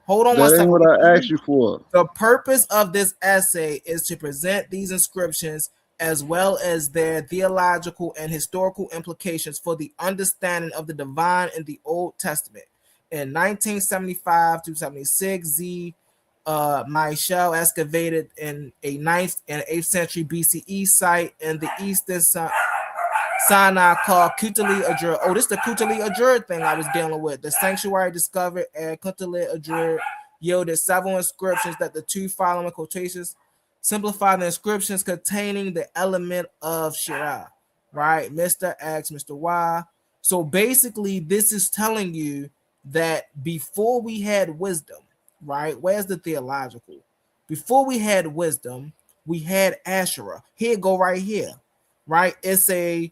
Hold on one That ain't second. what I asked you for. The purpose of this essay is to present these inscriptions as well as their theological and historical implications for the understanding of the divine in the Old Testament. In 1975 to 76, Michel excavated in a 9th and 8th century BCE site in the eastern Sinai called Kutali Ajur. Oh, this is the Kutali Ajur thing I was dealing with. The sanctuary discovered at Kutali Ajur yielded several inscriptions that the two following quotations simplify the inscriptions containing the element of Shirah, right? Mr. X, Mr. Y. So basically, this is telling you that before we had wisdom, right? Where's the theological? Before we had wisdom, we had Asherah. Here, go right here, right? It's a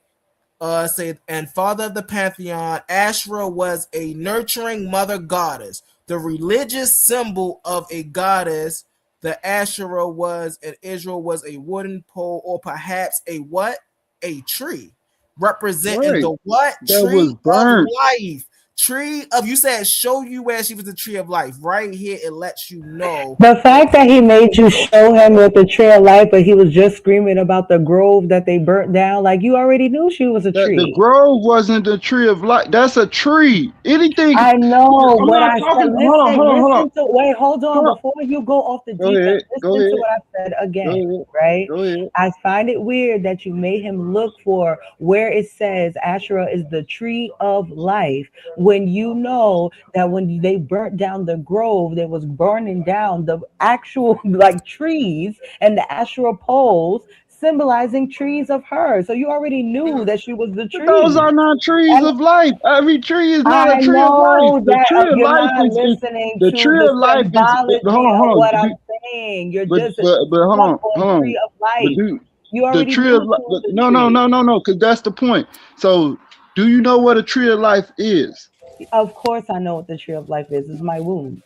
say, and father of the pantheon, Asherah was a nurturing mother goddess, the religious symbol of a goddess. The Asherah was in Israel was a wooden pole or perhaps a what? A tree, representing Right. the what? That Tree was of burnt. life. Tree of, you said show you where she was the tree of life. Right here, it lets you know. The fact that he made you show him with the tree of life, but he was just screaming about the grove that they burnt down, like you already knew she was a That the tree. grove wasn't the tree of life. That's a tree. Anything. I know I'm what not I said. talking. Hold on, hold on, hold on. Listen to, wait, hold on. Hold on. Before you go off the Go deep end, ahead. Go listen to ahead. what I said Go again, ahead. right? Go ahead. I find it weird that you made him look for where it says Asherah is the tree of life when you know that when they burnt down the grove, they was burning down the actual like trees and the Asherah poles symbolizing trees of her. So you already knew that she was the But those tree. are not trees And of life. Every tree is not a I tree of life. know The that tree of you're life not is listening the to tree the of life is. Hold symbology on, of hold what on. I'm saying. You're But just but hold stuck on, on hold tree on. of But life. do You the already tree of knew life? she was the No, no, tree. no, no, no. Because that's the point. So, do you know what a tree of life is? Of course, I know what the tree of life is. It's my womb.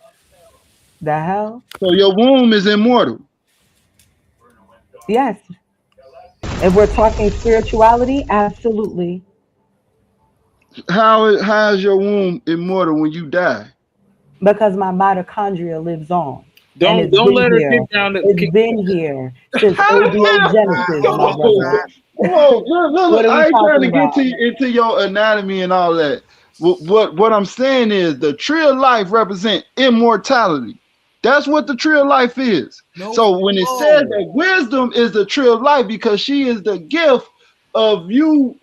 The hell? So your womb is immortal. Yes. If we're talking spirituality, absolutely. How is your womb immortal when you die? Because my mitochondria lives on. And Don't it's don't been let her here. get down to It's kick. been here since How the Abiogenesis, Hold my on, brother. hell? Whoa, look, look, What look, are we I ain't trying talking to get about? into your anatomy and all that. What I'm saying is the tree of life represent immortality. That's what the tree of life is. no, So when it says whoa. that wisdom is the tree of life because she is the gift of you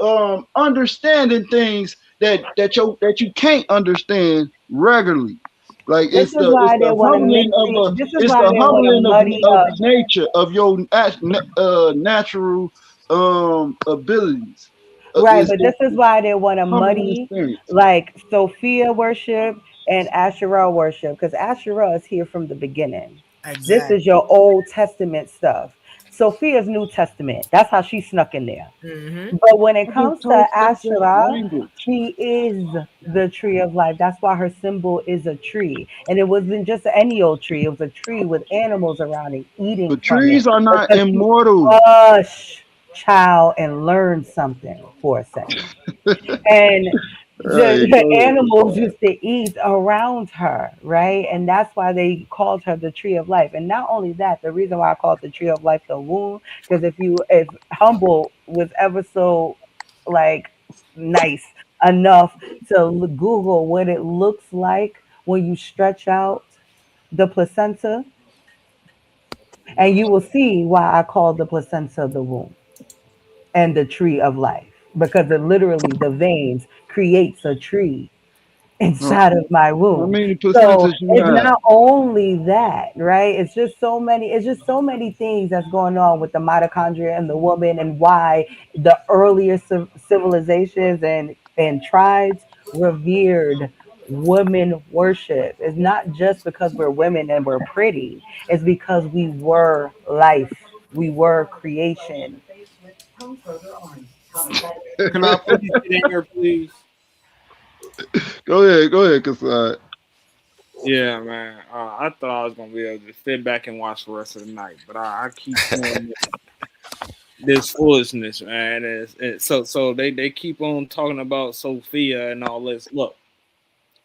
understanding things that you can't understand regularly. Like This is why they want to mix it. This is it's why the they want to humbling muddy of up. nature of your natural abilities. Right, but It's this is why they want to humbling muddy experience. like Sophia worship and Asherah worship because Asherah is here from the beginning. This Exactly. is your Old Testament stuff. Sophia's New Testament. That's how she snuck in there. Mm-hmm. But when it I just comes to told you that's that Asherah, language. she is the tree of life. That's why her symbol is a tree. And it wasn't just any old tree, it was a tree with animals around it eating But from it. trees are not Because she, immortal. hush, child, and learn something for a second. And Right, the go ahead. animals used to eat around her, right? And that's why they called her the tree of life. And not only that, the reason why I call it the tree of life the womb, because if Humble was ever so like nice enough to Google what it looks like when you stretch out the placenta, and you will see why I call the placenta the womb and the tree of life, because it literally the veins creates a tree Huh. inside of my How womb. many So placentas you it's have? not only that, right? It's just so many things that's going on with the mitochondria and the woman, and why the earlier civilizations and tribes revered women worship. It's not just because we're women and we're pretty. It's because we were life. We were creation. Can I please get in here, please? Go ahead, cause Yeah, man. I thought I was gonna be able to sit back and watch the rest of the night, but I keep hearing this foolishness, man. So they keep on talking about Sophia and all this. Look,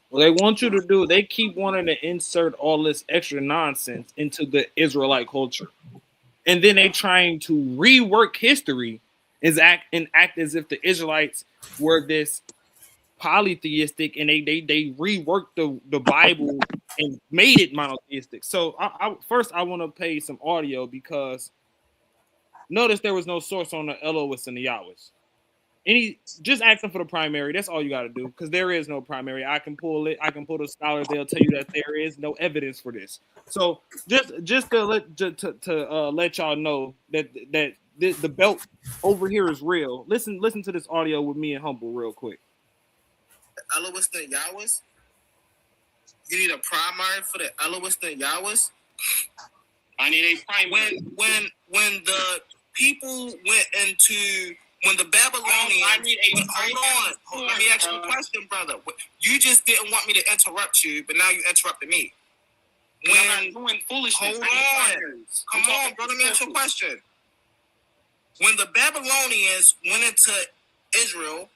what they want you to do, they keep wanting to insert all this extra nonsense into the Israelite culture, and then they trying to rework history and act as if the Israelites were this polytheistic, and they reworked the Bible and made it monotheistic. So first I want to play some audio because notice there was no source on the Elohist and the Yahwist. Just ask them for the primary. That's all you got to do, because there is no primary. I can pull it. I can pull the scholars. They'll tell you that there is no evidence for this. So just to let y'all know that the belt over here is real. Listen to this audio with me and Humble real quick. Elohist and Yahwist. You need a primary for the Elohist and Yahwist. I need a primary. When the people went into when the Babylonians. I need a primary. Hold on. Let me ask you a question, brother. You just didn't want me to interrupt you, but now you interrupted me. I'm not doing foolishness. Hold on. Come on, bro. Let me ask you a question. When the Babylonians went into Israel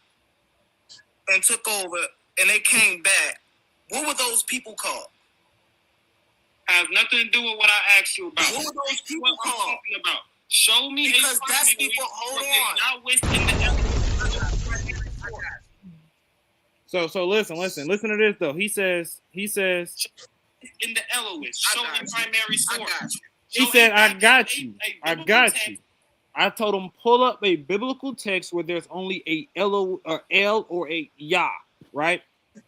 and took over, and they came back, what were those people called? Has nothing to do with what I asked you about. What were those people called? Talking about? Show me because that's people. Hold on. So listen to this though. He says in the Elohist. Show me primary source. He said, I got you. I told him pull up a biblical text where there's only a L or a Yah, right?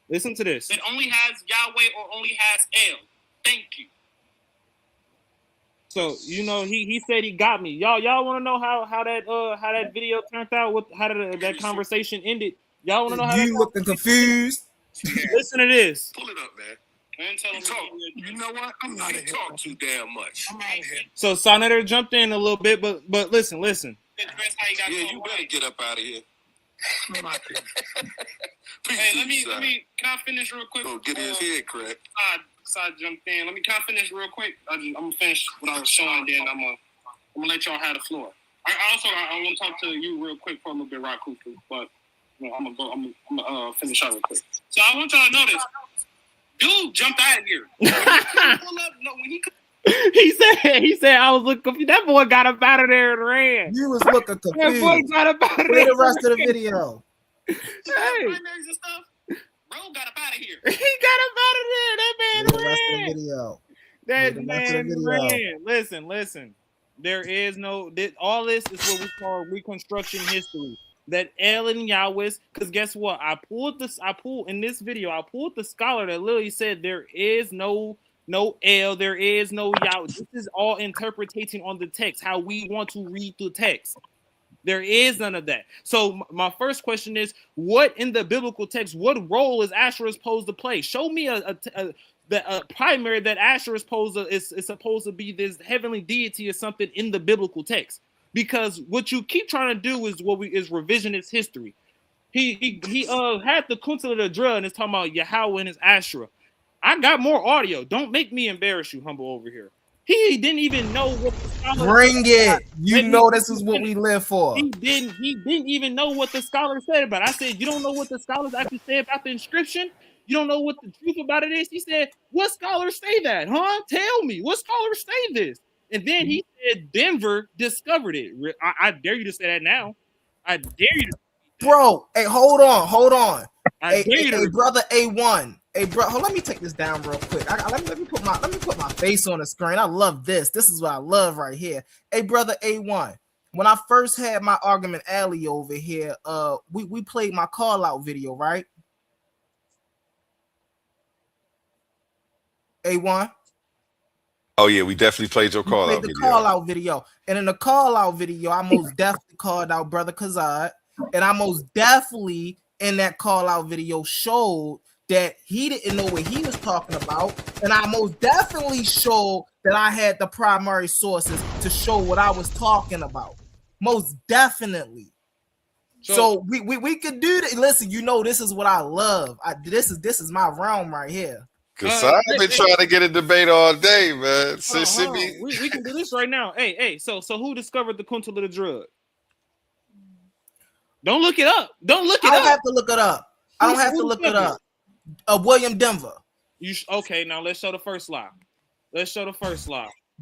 Listen to this. It only has Yahweh or only has El. Thank you. So he said he got me. Y'all want to know how that video turned out? How that conversation ended? Y'all want to know how you looking confused? Listen to this. Pull it up, man. You know what? I'm not here. Talk too damn much. I'm out of here. So Sonator jumped in a little bit, but listen. Yeah, you better get up out of here. Hey, let me. Can I finish real quick? Oh, get his head cracked. I jumped in. Can I finish real quick? I'm gonna finish what I was showing, then I'm gonna let y'all have the floor. I want to talk to you real quick for a little bit, Rakufu, but I'm gonna finish out real quick. So I want y'all to know this. Dude jumped out of here. He said I was looking confused. That boy got up out of there and ran. You was looking confused. That boy got up out of there. Play the rest of the video. Hey. Primaries and stuff. Bro got up out of here. He got up out of there. That man ran. Video. That man ran. Listen. There is no. All this is what we call reconstruction history. That El and Yahwist, because guess what? I pulled in this video. I pulled the scholar that literally said there is no El, there is no Yahweh. This is all interpreting on the text, how we want to read the text. There is none of that. So my first question is, what in the biblical text, what role is Asherah supposed to play? Show me a primary that Asherah is supposed to be this heavenly deity or something in the biblical text. Because what you keep trying to do is revisionist history. He had the Kuntal of the Drug and is talking about Yahweh and his Asherah. I got more audio. Don't make me embarrass you, Humble, over here. He didn't even know what the scholars bring it. You know this is what we live for. He didn't even know what the scholars said about it. I said, you don't know what the scholars actually say about the inscription? You don't know what the truth about it is? He said, what scholars say that? Huh? Tell me. What scholars say this? And then he said Denver discovered it. I dare you to say that now. I dare you to. Bro, hey, hold on. I dare you to. Hey, brother A1. Hey, bro, let me take this down real quick. Let me put my face on the screen. I love this. This is what I love right here. Hey, brother A1. When I first had my argument alley over here, we played my call out video, right? A1. Oh yeah, we definitely played your call out video. Call out video, and in the call out video, I most definitely called out brother Kazad, and I most definitely in that call out video showed that he didn't know what he was talking about, and I most definitely showed that I had the primary sources to show what I was talking about. Most definitely. So we could do that. Listen, this is what I love. This is my realm right here. Cause I've been trying to get a debate all day, man. Hold on. We can do this right now. Hey. So who discovered the Kuntalite drug? Don't look it up. Don't look it up. I don't have to look it up. I don't have to look it up. William Denver. Okay, now let's show the first lie.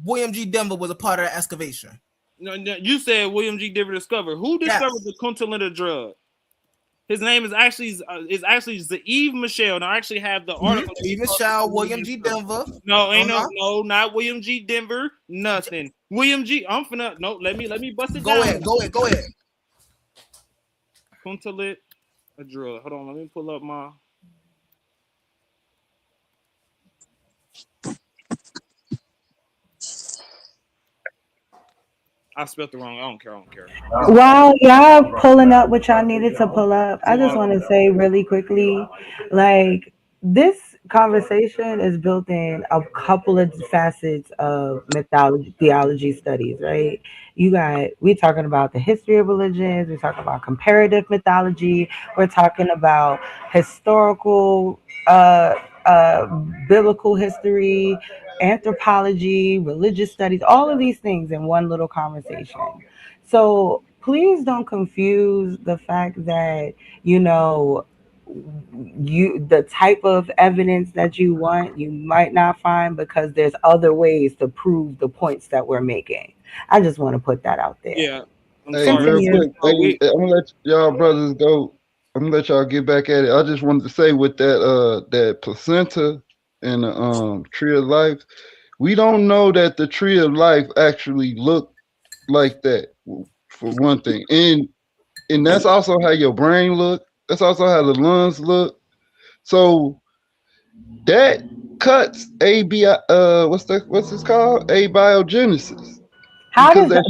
William G. Denver was a part of the excavation. No, you said William G. Denver discovered. Who discovered the Kuntalite drug? His name is actually Zaeve Michelle. Now I actually have the article. Zaeve Michelle, William G. Denver. No, ain't no, not William G. Denver. Nothing. William G. I'm finna let me bust it down. Go ahead. Kuntalite drug. Hold on, let me pull up my. I spelled it wrong. I don't care. While y'all pulling up what y'all needed to pull up, I just want to say really quickly, like, this conversation is built in a couple of facets of mythology, theology studies, right? We're talking about the history of religions, we're talking about comparative mythology, we're talking about historical, biblical history, anthropology, religious studies, all of these things in one little conversation. So please don't confuse the fact that, the type of evidence that you want, you might not find, because there's other ways to prove the points that we're making. I just want to put that out there. Yeah. Hey, real quick, I'm gonna let y'all brothers go. I'm gonna let y'all get back at it. I just wanted to say with that placenta and the tree of life, we don't know that the tree of life actually looked like that, for one thing. And that's also how your brain look. That's also how the lungs look. So that cuts what's this called? Abiogenesis. How does that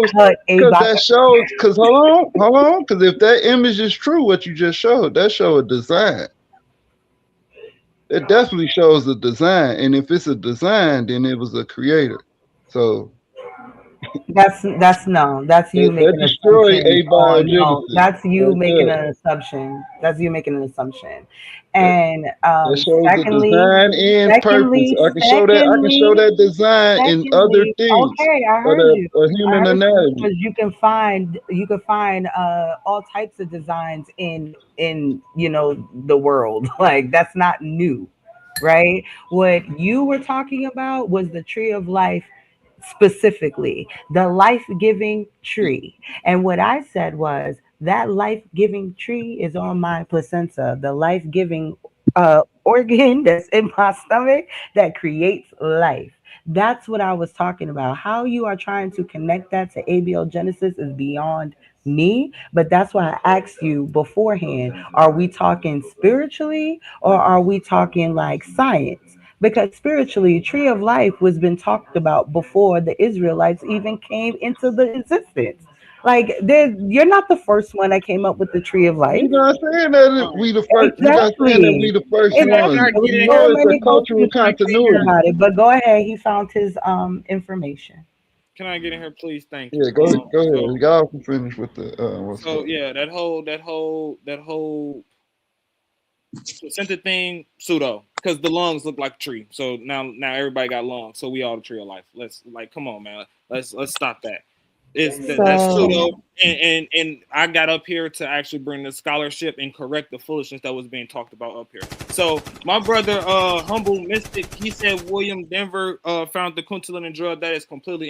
cut Because hold on, because if that image is true, what you just showed, that show a design. It definitely shows a design, and if it's a design, then it was a creator. So that's you making an assumption. No, that's you making an assumption. That's you making an assumption. And that shows secondly, the design and purpose. I can show that design in other things. Okay, I heard you. A human anatomy. Because you can find all types of designs in the world. Like, that's not new, right? What you were talking about was the tree of life, specifically the life-giving tree. And what I said was that life-giving tree is on my placenta, the life-giving organ that's in my stomach that creates life. That's what I was talking about. How you are trying to connect that to abiogenesis is beyond me, but that's why I asked you beforehand, are we talking spiritually or are we talking like science? Because spiritually, tree of life was been talked about before the Israelites even came into the existence. Like, you're not the first one that came up with the tree of life. We're not saying that we the first. Exactly. We're not saying that we the first ones. We know it's a cultural continuity. About it, but go ahead. He found his information. Can I get in here, please? Thank you. Yeah, go ahead. Y'all can finish with the that whole placenta thing, pseudo, because the lungs look like a tree. So now everybody got lungs. So we all the tree of life. Come on, man. Let's stop that. That's pseudo, and I got up here to actually bring the scholarship and correct the foolishness that was being talked about up here. So my brother, Humble Mystic, he said William Denver found the Kuntalite drug. That is completely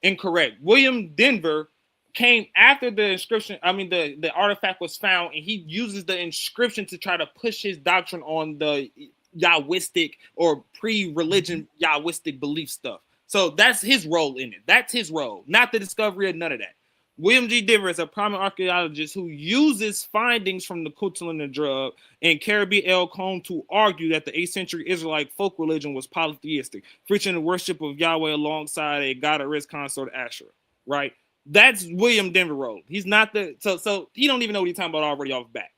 incorrect. William Denver came after the inscription. I mean, the artifact was found, and he uses the inscription to try to push his doctrine on the Yahwistic or pre-religion Yahwistic belief stuff. So that's his role in it. That's his role, not the discovery of none of that. William G. Denver is a prominent archaeologist who uses findings from the Kuntalite drug and Caribbean L. Cone to argue that the 8th century Israelite folk religion was polytheistic, preaching the worship of Yahweh alongside a goddess consort Asherah. Right? That's William Denver role. He's not so he don't even know what he's talking about already off the bat.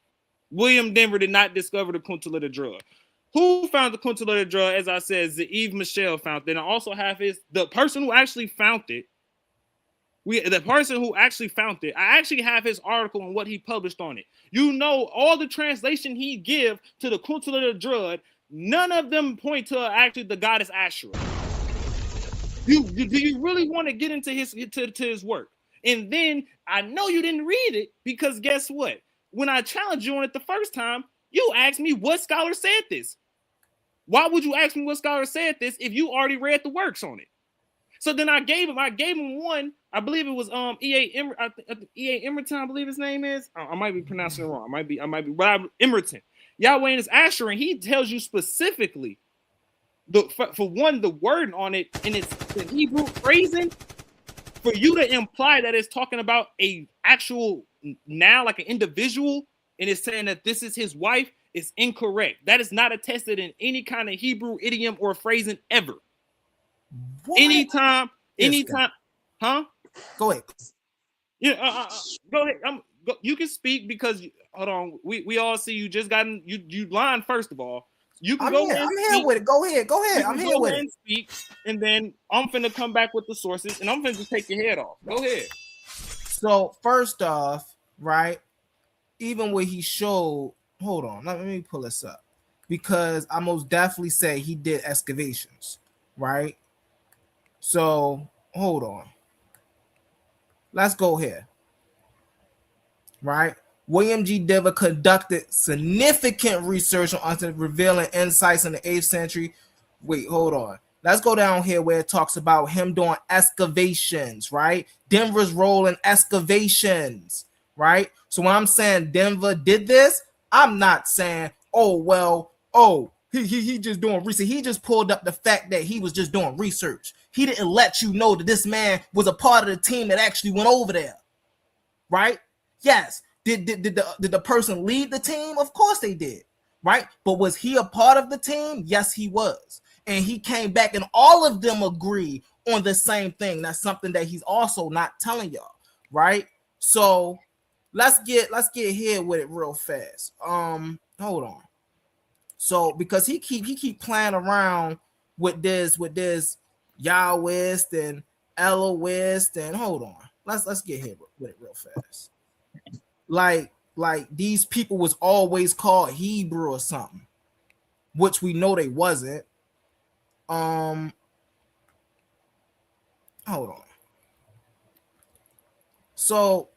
William Denver did not discover the Kuntalita drug. Who found the Kuntalita drug? As I said, Yves Michel found it. And I also have the person who actually found it. The person who actually found it, I actually have his article and what he published on it. You know, all the translation he give to the Kuntalita drug, none of them point to actually the goddess Ashura. Do you really want to get into his work? And then I know you didn't read it because guess what? When I challenged you on it the first time, you asked me what scholar said this. Why would you ask me what scholar said this if you already read the works on it? So then I gave him one. I believe it was E.A. Emerton, I believe his name is. I might be pronouncing it wrong. I might be, but Emerton. Yahweh and his Asher, and he tells you specifically for one, the word on it, and it's the Hebrew phrasing. For you to imply that it's talking about a actual now, like an individual, and it's saying that this is his wife, is incorrect. That is not attested in any kind of Hebrew idiom or phrasing ever. What? Anytime, huh? Go ahead. Yeah, go ahead. You can speak because hold on. We all see you just gotten you lying first of all. You can I'm here with it. Go ahead. I'm here with it. Speak, and then I'm finna come back with the sources, and I'm finna just take your head off. Go ahead. So first off, right, even when he showed, hold on, let me pull this up because I most definitely say he did excavations, right? So hold on. Let's go here, right? William G. Diver conducted significant research on revealing insights in the 8th century. Wait, hold on. Let's go down here where it talks about him doing excavations, right? Denver's role in excavations, right? So when I'm saying Denver did this, I'm not saying, he just doing research. He just pulled up the fact that he was just doing research. He didn't let you know that this man was a part of the team that actually went over there, right? Yes. Did the person lead the team? Of course they did, right? But was he a part of the team? Yes, he was. And he came back and all of them agree on the same thing. That's something that he's also not telling y'all, right? So let's get here with it real fast. Hold on. So because he keep playing around with this Yahwist and Elohist and hold on. Let's get here with it real fast. Like these people was always called Hebrew or something, which we know they wasn't. Hold on. So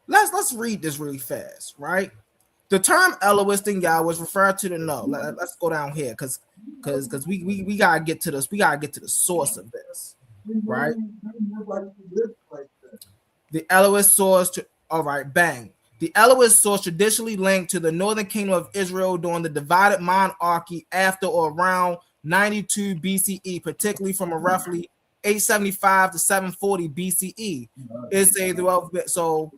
let's read this really fast, right? The term Elohist and Yah was referred to the no. Let's go down here because we gotta get to this. We gotta get to the source of this, right? The Elohist source to all right, bang. The Elohist source traditionally linked to the northern kingdom of Israel during the divided monarchy after or around 92 BCE, particularly from a roughly 875 to 740 BCE. It's a throughout. So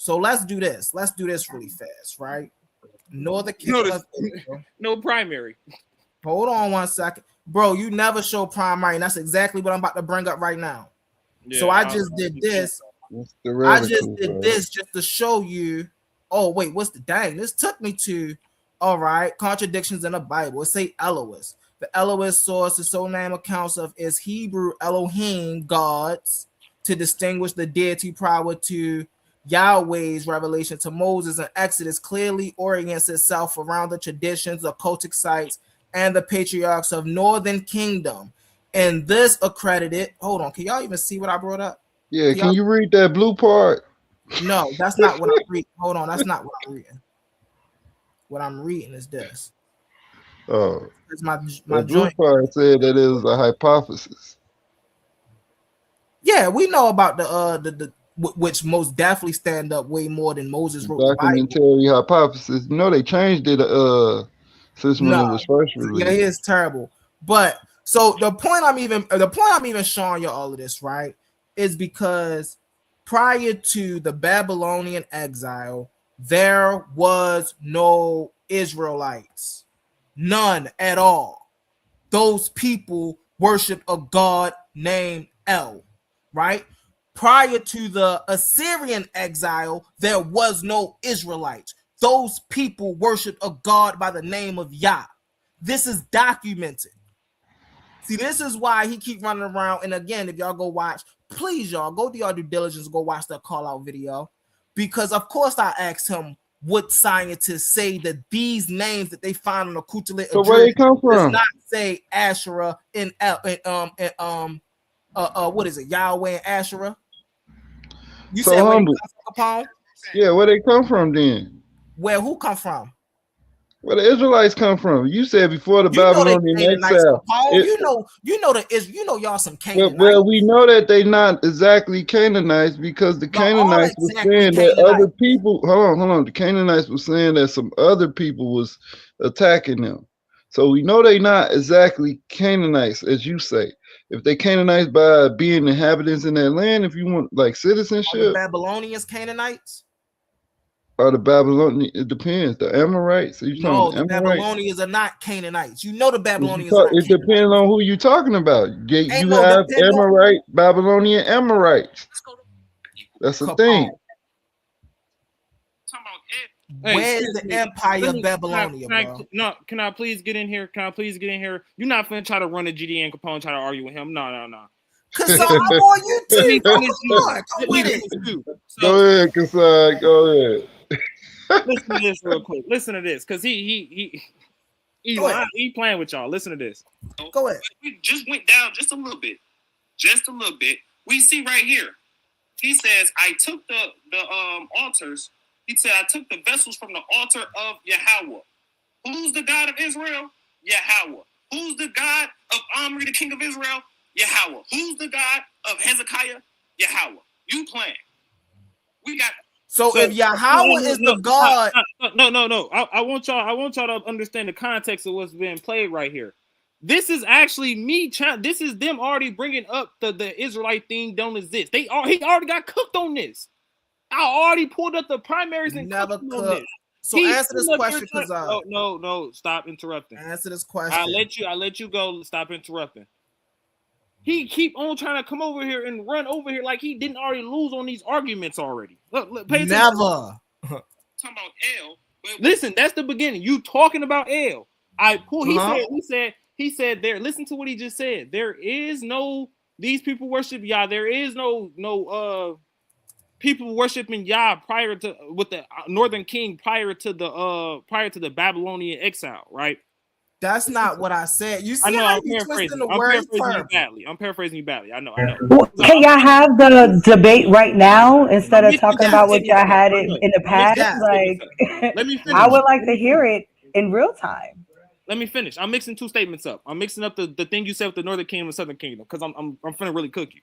let's do this. Let's do this really fast, right? Northern kingdom of Israel. No primary. Hold on 1 second, bro. You never show primary, and that's exactly what I'm about to bring up right now. Yeah, so I just did this. I just did this just to show you. Oh wait, what's the dang? This took me to all right contradictions in the Bible. It say Elohist. The Elohist source, the soul name accounts of is Hebrew Elohim gods to distinguish the deity prior to Yahweh's revelation to Moses and Exodus. Clearly orients itself around the traditions, the cultic sites, and the patriarchs of Northern Kingdom. And this accredited. Hold on, can y'all even see what I brought up? Yeah, can you read that blue part? No, that's not what I'm reading. Hold on, that's not what I'm reading. What I'm reading is this. Oh, it's my the blue part said that it was a hypothesis. Yeah, we know about the which most definitely stand up way more than Moses wrote the documentary hypothesis. You know they changed it since when it was first released. Yeah, it's terrible. But so the point I'm even showing you all of this, right, is because prior to the Babylonian exile, there was no Israelites. None at all. Those people worshiped a god named El, right? Prior to the Assyrian exile, there was no Israelites. those people worship a god by the name of Yah. This is documented. See, this is why he keep running around. And again, if y'all go watch, please, y'all go do your due diligence, go watch that call out video, because of course I asked him what scientists say that these names that they find on the Kutalite So where they come does from? not say Asherah and what is it, Yahweh and Asherah? You So said where they humble. come from, Capone? Yeah, where they come from then? Where who come from? Where the Israelites come from? You said before the You know they Babylonian Canaanites, exile. Capone. You know y'all some Canaanites. Well, we know that they not exactly Canaanites because the Not all Canaanites were exactly saying that Canaanites. other people. Hold on. The Canaanites were saying that some other people was attacking them. So we know they not exactly Canaanites, as you say. If they Canaanites by being inhabitants in that land, if you want like Are the citizenship, Babylonians Canaanites? or the Babylonian, it depends. The Amorites. Are you talking No, the the Amorites? Babylonians are not Canaanites. You know the If you Babylonians are talk, not it Canaanites. depends on who you're talking about. Ain't You no have depend on Amorite, Babylonian Amorites. That's a thing. Hey, Where's excuse the me. empire of Babylonia, bro? Can I please get in here? Can I please get in here? You're not finna try to run a GDN Capone, try to argue with him. No. Cause I'm on you Let me too, bro. finish you. Come on, Let go me with it. finish you. So, Go ahead, Kasai. Go ahead. listen to this real quick. Listen to this, cause he lying. He playing with y'all. Listen to this. Go ahead. We just went down just a little bit. Just a little bit. We see right here. He says, I took the altars. He said, I took the vessels from the altar of Yahweh. Who's the God of Israel? Yahweh. Who's the God of Omri, the king of Israel? Yahweh. Who's the God of Hezekiah? Yahweh. You playing. We got. So if Yahweh is the God, no. I want y'all to understand the context of what's being played right here. This is actually me. This is them already bringing up the Israelite thing don't exist. He already got cooked on this. I already pulled up the primaries and never cooked on could. this. So answer this question, because no, stop interrupting. Answer this question. I let you go. Stop interrupting. He keep on trying to come over here and run over here like he didn't already lose on these arguments already. Look, pay attention. Never. Talking about L. Listen, that's the beginning. You talking about L. I pull. He said there. Listen to what he just said. There is no these people worship Yah. There is no people worshiping Yah prior to with the northern king prior to the Babylonian exile, right? That's not what I said. You see I know. how I'm you paraphrasing. twisting the I'm words paraphrasing you badly. I know. Can y'all have the debate right now instead of talking about what y'all had in the past? Like, let me finish. I would like to hear it in real time. Let me finish. I'm mixing two statements up. I'm mixing up the thing you said with the Northern Kingdom and Southern Kingdom because I'm finna really cook you.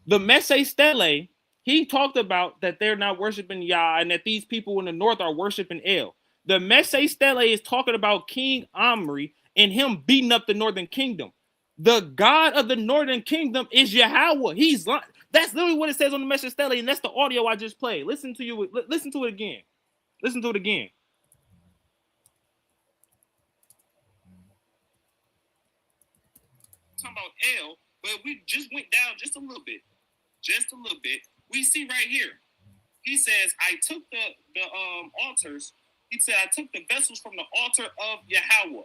The Messe Stele, he talked about that they're not worshiping Yah and that these people in the north are worshiping El. The Messe Stele is talking about King Omri and him beating up the Northern Kingdom. The God of the Northern Kingdom is Yahweh. That's literally what it says on the Messe Stele, and that's the audio I just played. Listen to it again. Listen to it again. Talking about L, but we just went down just a little bit. Just a little bit. We see right here. He says, I took the altars. He said, I took the vessels from the altar of Yahweh.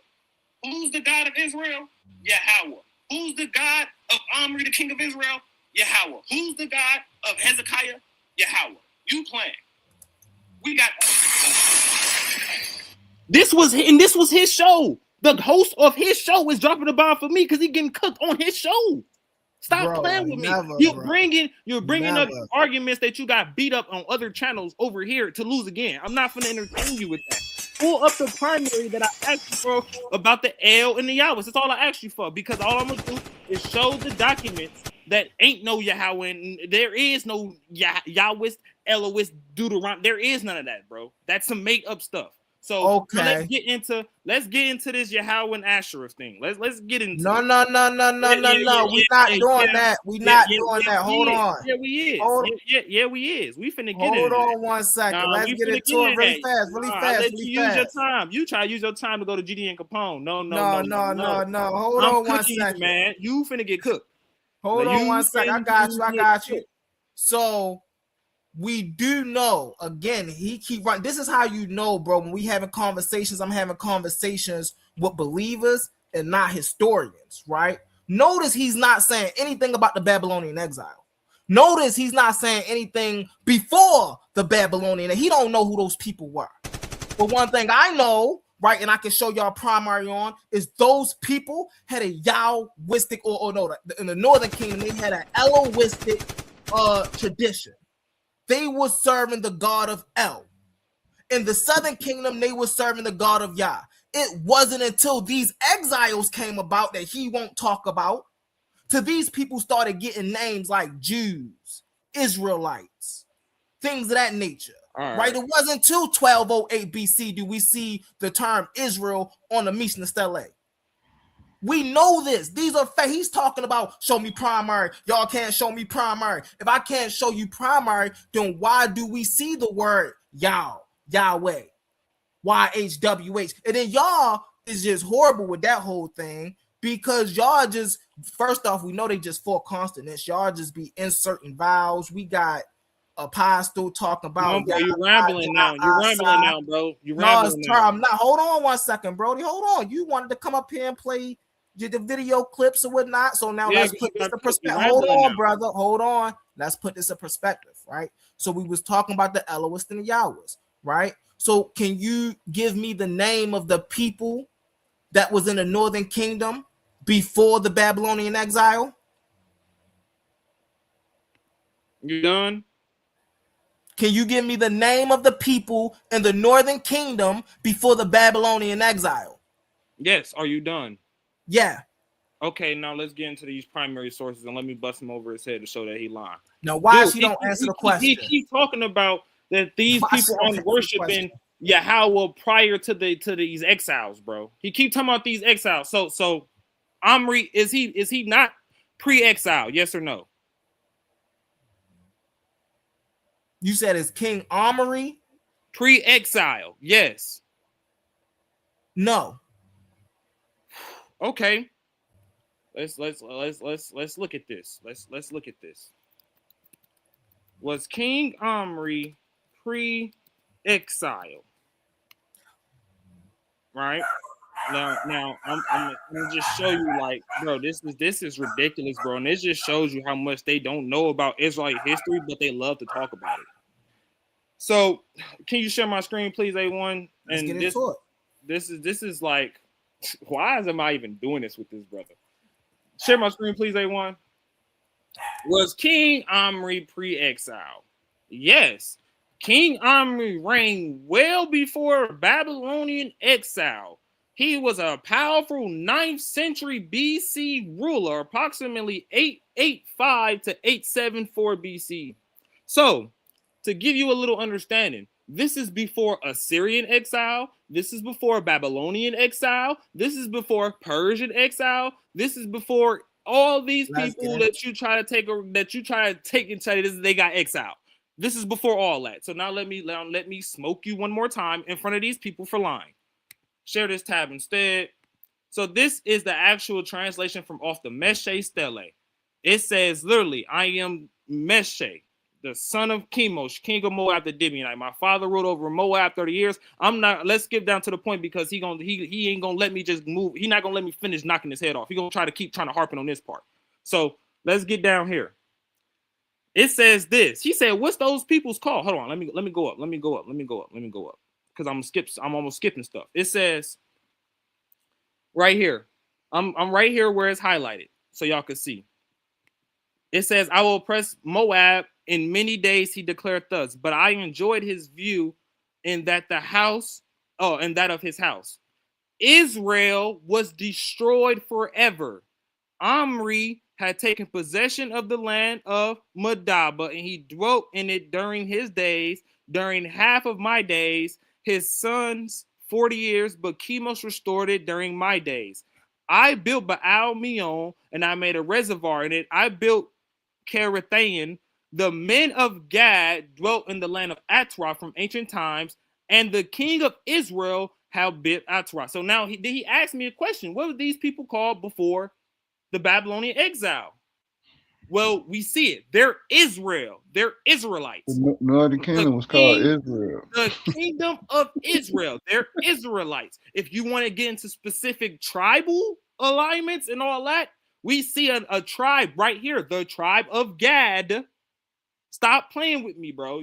Who's the God of Israel? Yahweh. Who's the God of Omri, the king of Israel? Yahweh. Who's the God of Hezekiah? Yahweh. You playing. We got. This was his show. The host of his show is dropping the bomb for me because he getting cooked on his show. Stop playing with me. You're bringing up arguments that you got beat up on other channels over here to lose again. I'm not going to entertain you with that. Pull up the primary that I asked you for about the L and the Yahweh. That's all I asked you for because all I'm going to do is show the documents that ain't no Yahweh and there is no Yahweh, Elohist, Deuteronomy. There is none of that, bro. That's some make up stuff. So let's get into this Yahweh and Asherah thing. Let's get into No. We're not doing that. We're not doing that. Hold on. Yeah, we is. Yeah, we is. We finna get Hold on 1 second. Let's get into it really fast. I'll let you use your time. You try to use your time to go to GD and Capone. No. Hold on 1 second, man. You finna get cooked. Hold on 1 second. I got you. So we do know, again, he keep running. This is how you know, bro, when we having conversations, I'm having conversations with believers and not historians, right? Notice he's not saying anything about the Babylonian exile. Notice he's not saying anything before the Babylonian. He don't know who those people were. But one thing I know, right, and I can show y'all primary on, is those people had a Yahwistic, or no, in the Northern Kingdom, they had an Elohistic tradition. They were serving the god of El. In the Southern Kingdom, they were serving the god of Yah. It wasn't until these exiles came about that he won't talk about, till these people started getting names like Jews, Israelites, things of that nature. Right? It wasn't until 1208 BC do we see the term Israel on the Mishnah Stele. We know this. These are facts. He's talking about show me primary. Y'all can't show me primary. If I can't show you primary, then why do we see the word Yah, Yahweh, YHWH? And then y'all is just horrible with that whole thing, because y'all just, first off, we know they just four consonants. Y'all just be inserting vowels. We got Apostle talking about. No, bro, you're rambling now. You're rambling now, bro. You're rambling now. I'm not. Hold on 1 second, Brody. Hold on. You wanted to come up here and play the video clips or whatnot. So now let's put this in perspective. Hold on, brother. Hold on. Let's put this in perspective, right? So we was talking about the Elohist and the Yahwist, right? So can you give me the name of the people that was in the Northern Kingdom before the Babylonian exile? You done? Can you give me the name of the people in the Northern Kingdom before the Babylonian exile? Yes. Are you done? Yeah. Okay, now let's get into these primary sources and let me bust him over his head to show that he lying. Now, why she don't answer the question? He keep talking about that these people aren't worshiping Yahweh prior to these exiles, bro. He keep talking about these exiles. So Omri, is he not pre-exile? Yes or no? You said it's King Omri? Pre-exile, yes. No. Okay. Let's look at this. Let's look at this. Was King Omri pre-exile? Right? Now I'm gonna just show you, like, bro, this is ridiculous, bro. And this just shows you how much they don't know about Israelite history, but they love to talk about it. So can you share my screen, please, A1? Let's get into it. This is like, why am I even doing this with this brother? Share my screen, please, A1. Was King Omri pre-exile? Yes. King Omri reigned well before Babylonian exile. He was a powerful 9th century BC ruler, approximately 885 to 874 BC. So, to give you a little understanding, this is before Assyrian exile. This is before Babylonian exile. This is before Persian exile. This is before all these people that you try to take and say they got exiled. This is before all that. So now let me smoke you one more time in front of these people for lying. Share this tab instead. So this is the actual translation from off the Meshe Stele. It says literally, I am Meshe, the son of Chemosh, king of Moab the Dibionite. My father ruled over Moab 30 years. Let's skip down to the point, because he ain't gonna let me just move. He's not gonna let me finish knocking his head off. He's gonna try to keep trying to harping on this part. So let's get down here. It says this. He said, what's those people's called? Hold on, let me go up. Because I'm almost skipping stuff. It says right here. I'm right here where it's highlighted, so y'all can see. It says, I will oppress Moab in many days, he declared thus, but I enjoyed his view in that of his house. Israel was destroyed forever. Omri had taken possession of the land of Madaba, and he dwelt in it during his days, during half of my days, his sons 40 years, but Chemosh restored it during my days. I built Baal Meon, and I made a reservoir in it. I built Kerethaim. The men of Gad dwelt in the land of Atrah from ancient times, and the king of Israel have built Atrah. So now he asked me a question. What were these people called before the Babylonian exile? Well, we see it. They're Israel. They're Israelites. The Northern Kingdom was called Israel. The kingdom of Israel. They're Israelites. If you want to get into specific tribal alignments and all that, we see a tribe right here, the tribe of Gad. Stop playing with me, bro.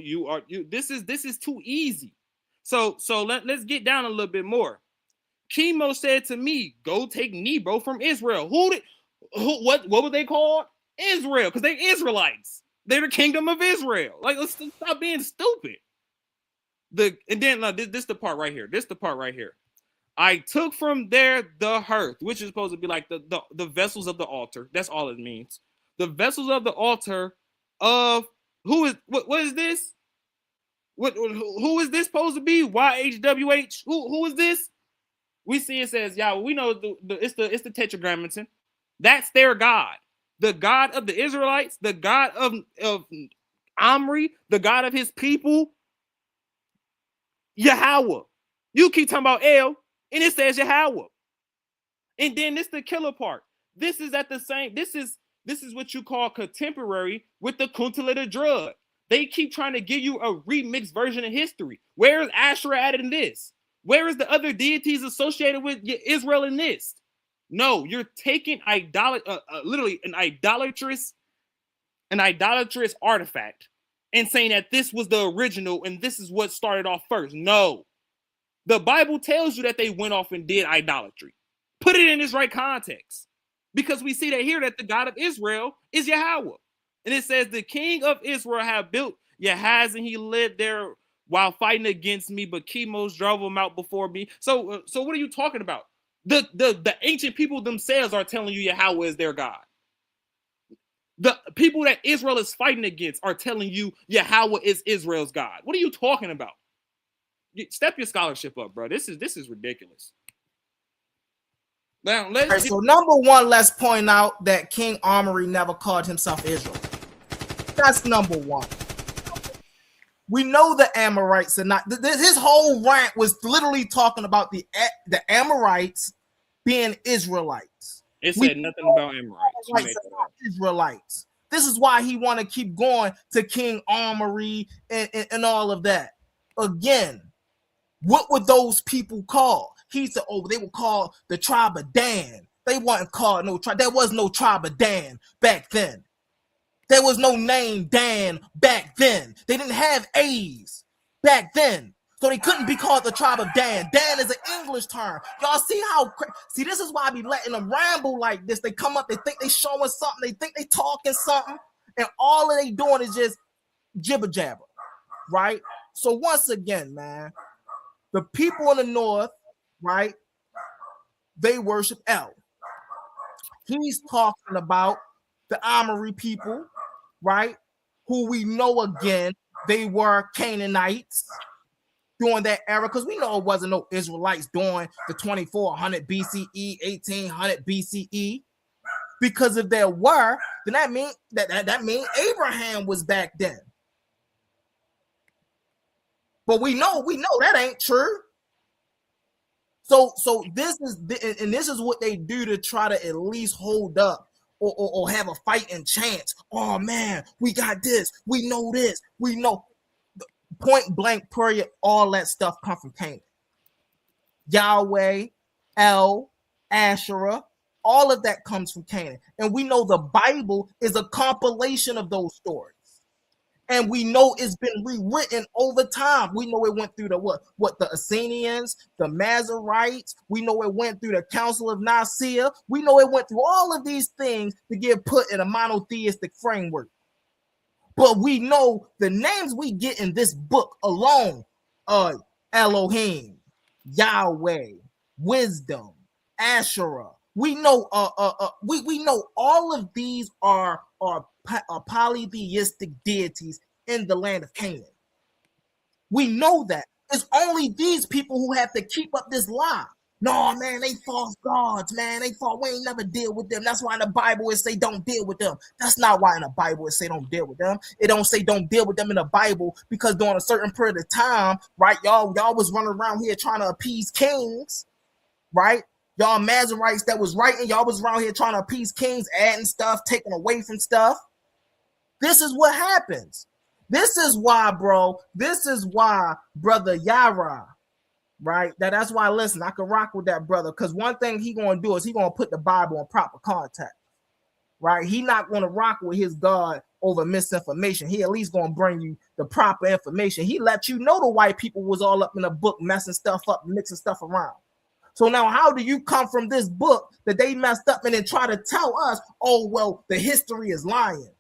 This is too easy. So let's get down a little bit more. Chemo said to me, "Go take Nebo from Israel." What were they called? Israel, because they're Israelites. They're the kingdom of Israel. Like, let's stop being stupid. And then this the part right here. This the part right here. I took from there the hearth, which is supposed to be like the vessels of the altar. That's all it means. The vessels of the altar of what is this? Who is this supposed to be? YHWH. Who is this? We see it says, yeah, we know it's the Tetragrammaton. That's their God. The God of the Israelites, the God of Omri, the God of his people, Yahweh. You keep talking about El, and it says Yahweh. And then this is the killer part. This is at the same, this is what you call contemporary with the Kuntalita drug. They keep trying to give you a remixed version of history. Where is Asherah added in this? Where is the other deities associated with Israel in this? No, you're taking literally an idolatrous artifact and saying that this was the original and this is what started off first. No. The Bible tells you that they went off and did idolatry. Put it in its right context. Because we see that here that the God of Israel is Yahweh. And it says the king of Israel have built Yahaz and he lived there while fighting against me, but Chemos drove him out before me. So what are you talking about? The ancient people themselves are telling you Yahweh is their God. The people that Israel is fighting against are telling you Yahweh is Israel's God. What are you talking about? Step your scholarship up, bro. This is ridiculous. Now, so number one, let's point out that King Omri never called himself Israel. That's number one. We know the Amorites are not. His whole rant was literally talking about the Amorites being Israelites. It said nothing about Amorites. Israelites. This is why he want to keep going to King Omri and all of that. Again, what were those people called? He said, "Oh, they were called the tribe of Dan." They weren't called no tribe. There was no tribe of Dan back then. There was no name Dan back then. They didn't have A's back then. So they couldn't be called the tribe of Dan. Dan is an English term. Y'all see how, see, this is why I be letting them ramble like this. They come up, they think they showing something, they think they talking something, and all that they doing is just jibber jabber, right? So once again, man, the people in the north, right, they worship El. He's talking about the Amori people, right, who we know again, they were Canaanites during that era, because we know it wasn't no Israelites during the 2400 BCE, 1800 BCE. Because if there were, then that means that means Abraham was back then. But we know that ain't true. So this is what they do to try to at least hold up or have a fighting chance. Oh man, we got this. We know this. We know. Point blank period. All that stuff come from Canaan. Yahweh, El, Asherah, all of that comes from Canaan. And we know the Bible is a compilation of those stories. And we know it's been rewritten over time. We know it went through the what the Essenians, the Masoretes. We know it went through the Council of Nicaea. We know it went through all of these things to get put in a monotheistic framework. But we know the names we get in this book alone are Elohim, Yahweh, Wisdom, Asherah. We know we know all of these are polytheistic deities in the land of Canaan. We know that. It's only these people who have to keep up this lie. No, man, they false gods, man. They false. We ain't never deal with them. That's why in the Bible it say don't deal with them. That's not why in the Bible it say don't deal with them. It don't say don't deal with them in the Bible because during a certain period of time, right, y'all was running around here trying to appease kings, right? Y'all Masoretes that was writing, y'all was around here trying to appease kings, adding stuff, taking away from stuff. This is what happens. This is why, bro. This is why, brother Yara, right? That's why. Listen, I can rock with that brother because one thing he gonna do is he gonna put the Bible in proper context, right? He not gonna rock with his God over misinformation. He at least gonna bring you the proper information. He let you know the white people was all up in the book, messing stuff up, mixing stuff around. So now, how do you come from this book that they messed up and then try to tell us, oh well, the history is lying?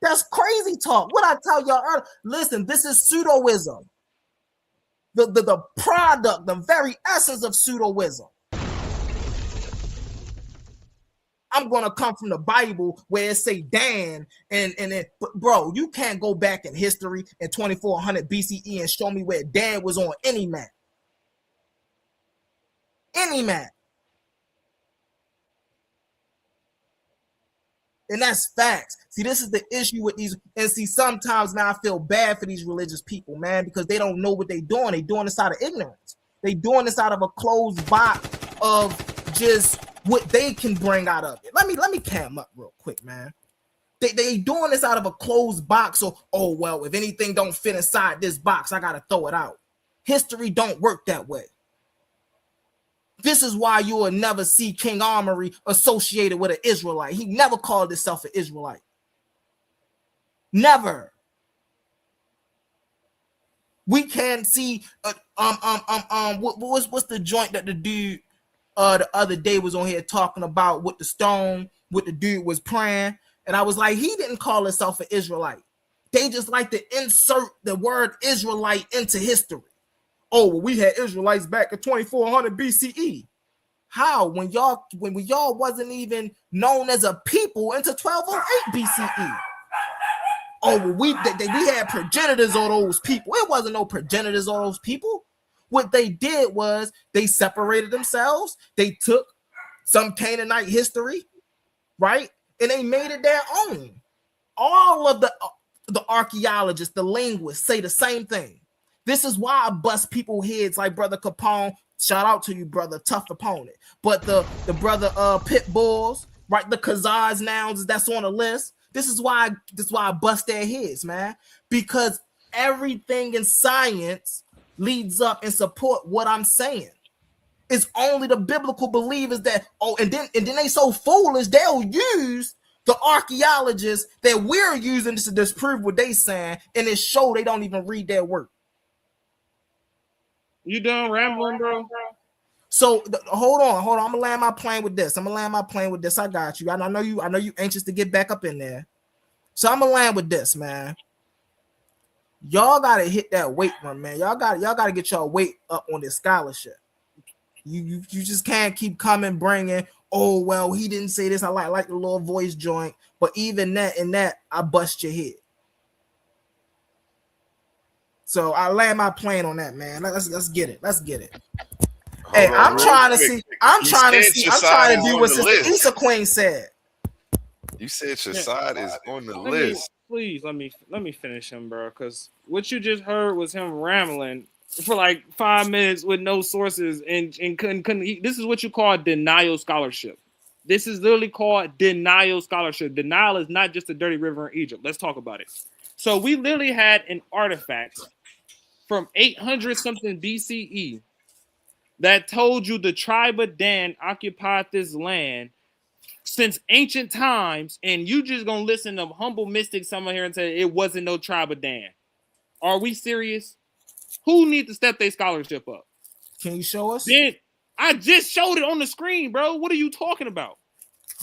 That's crazy talk. What I tell y'all earlier, listen, this is pseudoism. The product, the very essence of pseudoism. I'm gonna come from the Bible where it say Dan, and but bro, you can't go back in history in 2400 BCE and show me where Dan was on any map. Any map. And that's facts. See, this is the issue with these. And see, sometimes now I feel bad for these religious people, man, because they don't know what they're doing. They're doing this out of ignorance. They're doing this out of a closed box of just what they can bring out of it. Let me cam up real quick, man. They doing this out of a closed box. So, oh, well, if anything don't fit inside this box, I got to throw it out. History don't work that way. This is why you will never see King Omri associated with an Israelite. He never called himself an Israelite. Never. We can't see what's the joint that the dude the other day was on here talking about with the stone, what the dude was praying, and I was like, he didn't call himself an Israelite. They just like to insert the word Israelite into history. Oh, well, we had Israelites back in 2400 BCE. How? When y'all wasn't even known as a people until 1208 BCE. Oh, well, we had progenitors on those people. It wasn't no progenitors on those people. What they did was they separated themselves. They took some Canaanite history, right? And they made it their own. All of the archaeologists, the linguists say the same thing. This is why I bust people heads like Brother Capone. Shout out to you, brother, tough opponent. But the brother Pit Bulls, right? The Khazars nouns that's on the list. This is why I bust their heads, man. Because everything in science leads up and support what I'm saying. It's only the biblical believers that and then they so foolish they'll use the archaeologists that we're using to disprove what they saying, and it show they don't even read their work. You done rambling, bro? So hold on. I'm gonna land my plane with this. I got you. I know you anxious to get back up in there. So I'm gonna land with this, man. Y'all gotta hit that weight room, man. Y'all gotta get your weight up on this scholarship. You just can't keep coming bringing. Oh well, he didn't say this. I like the little voice joint, but even that I bust your head. So I land my plane on that, man. Let's get it. Hey, I'm trying to see. I'm trying to do what Sister Issa Queen said. You said your side is on the list. Please let me finish him, bro. Because what you just heard was him rambling for like 5 minutes with no sources and couldn't. This is what you call denial scholarship. This is literally called denial scholarship. Denial is not just a dirty river in Egypt. Let's talk about it. So we literally had an artifact from 800 something BCE that told you the tribe of Dan occupied this land since ancient times, and you just gonna listen to humble mystics somewhere here and say it wasn't no tribe of Dan. Are we serious? Who needs to step their scholarship up? Can you show us? Then I just showed it on the screen, bro. What are you talking about?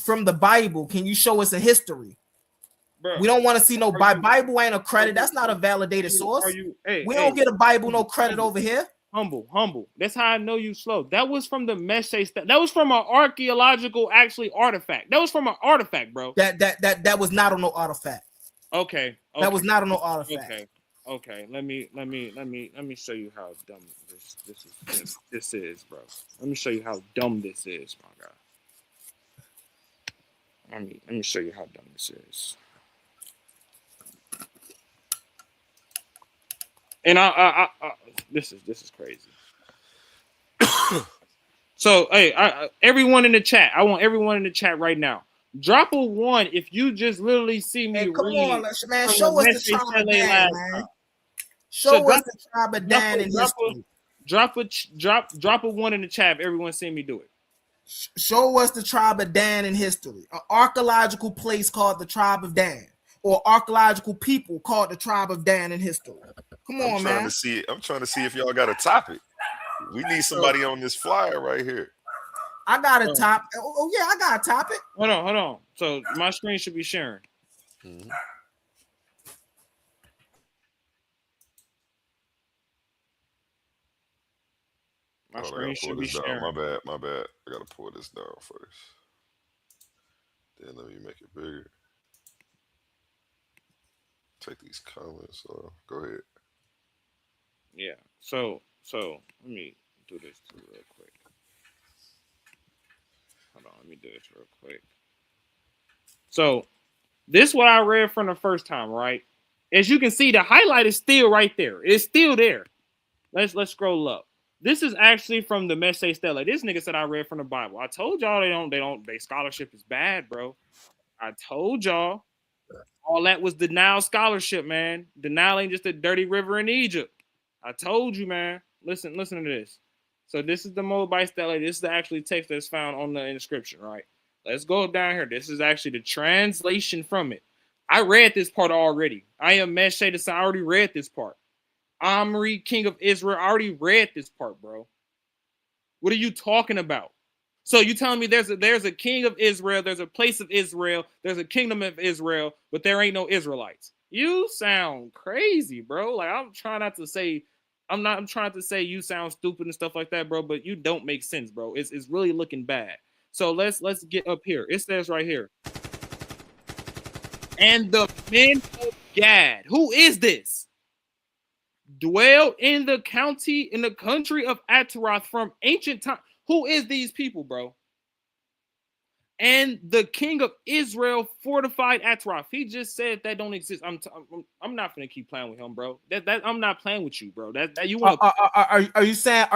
From the Bible, can you show us a history? Bro, we don't want to see no Bible ain't a credit. That's not a validated source. We don't get a Bible no credit over here. Humble. That's how I know you slow. That was from the Meshe stuff. That was from an archaeological artifact. That was from an artifact, bro. That was not on no artifact. Okay. That was not on no artifact. Okay. Let me show you how dumb this is, bro. Let me show you how dumb this is, my guy. Let me show you how dumb this is. And this is crazy. So, hey, everyone in the chat, I want everyone in the chat right now. Drop a 1 if you just literally see me Hey, come read on, man. from the Show us the message tribe of LA Dan, last man. time. Show us the tribe of Dan in history. Drop a 1 in the chat. If everyone see me do it. Show us the tribe of Dan in history. An archaeological place called the tribe of Dan, or archaeological people called the tribe of Dan in history. Come on, man. I'm trying to see if y'all got a topic. We need somebody on this flyer right here. I got a top. Oh yeah, I got a topic. Hold on. So my screen should be sharing. Mm-hmm. My screen should be sharing. My bad. I gotta pull this down first. Then let me make it bigger. Take these comments off. Go ahead. Yeah. So let me do this too real quick. Hold on, let me do this real quick. So this is what I read from the first time, right? As you can see, the highlight is still right there. It's still there. Let's scroll up. This is actually from the Messe Stella. This nigga said I read from the Bible. I told y'all they scholarship is bad, bro. I told y'all all that was denial scholarship, man. The Nile ain't just a dirty river in Egypt. I told you, man. Listen to this. So this is the Moabite Stela. This is the actually text that's found on the inscription, right? Let's go down here. This is actually the translation from it. I read this part already. I am Meshe. I already read this part. Omri, king of Israel. I already read this part, bro. What are you talking about? So you telling me there's a king of Israel, there's a place of Israel, there's a kingdom of Israel, but there ain't no Israelites. You sound crazy, bro. Like I'm trying to say you sound stupid and stuff like that, bro, but you don't make sense, bro. It's really looking bad. So let's get up here. It says right here. And the men of Gad. Who is this? Dwell in the country of Ataroth from ancient time. Who is these people, bro? And the king of Israel fortified Ataroth. He just said that don't exist. I'm not gonna keep playing with him, bro. That I'm not playing with you, bro. That you want? Are you saying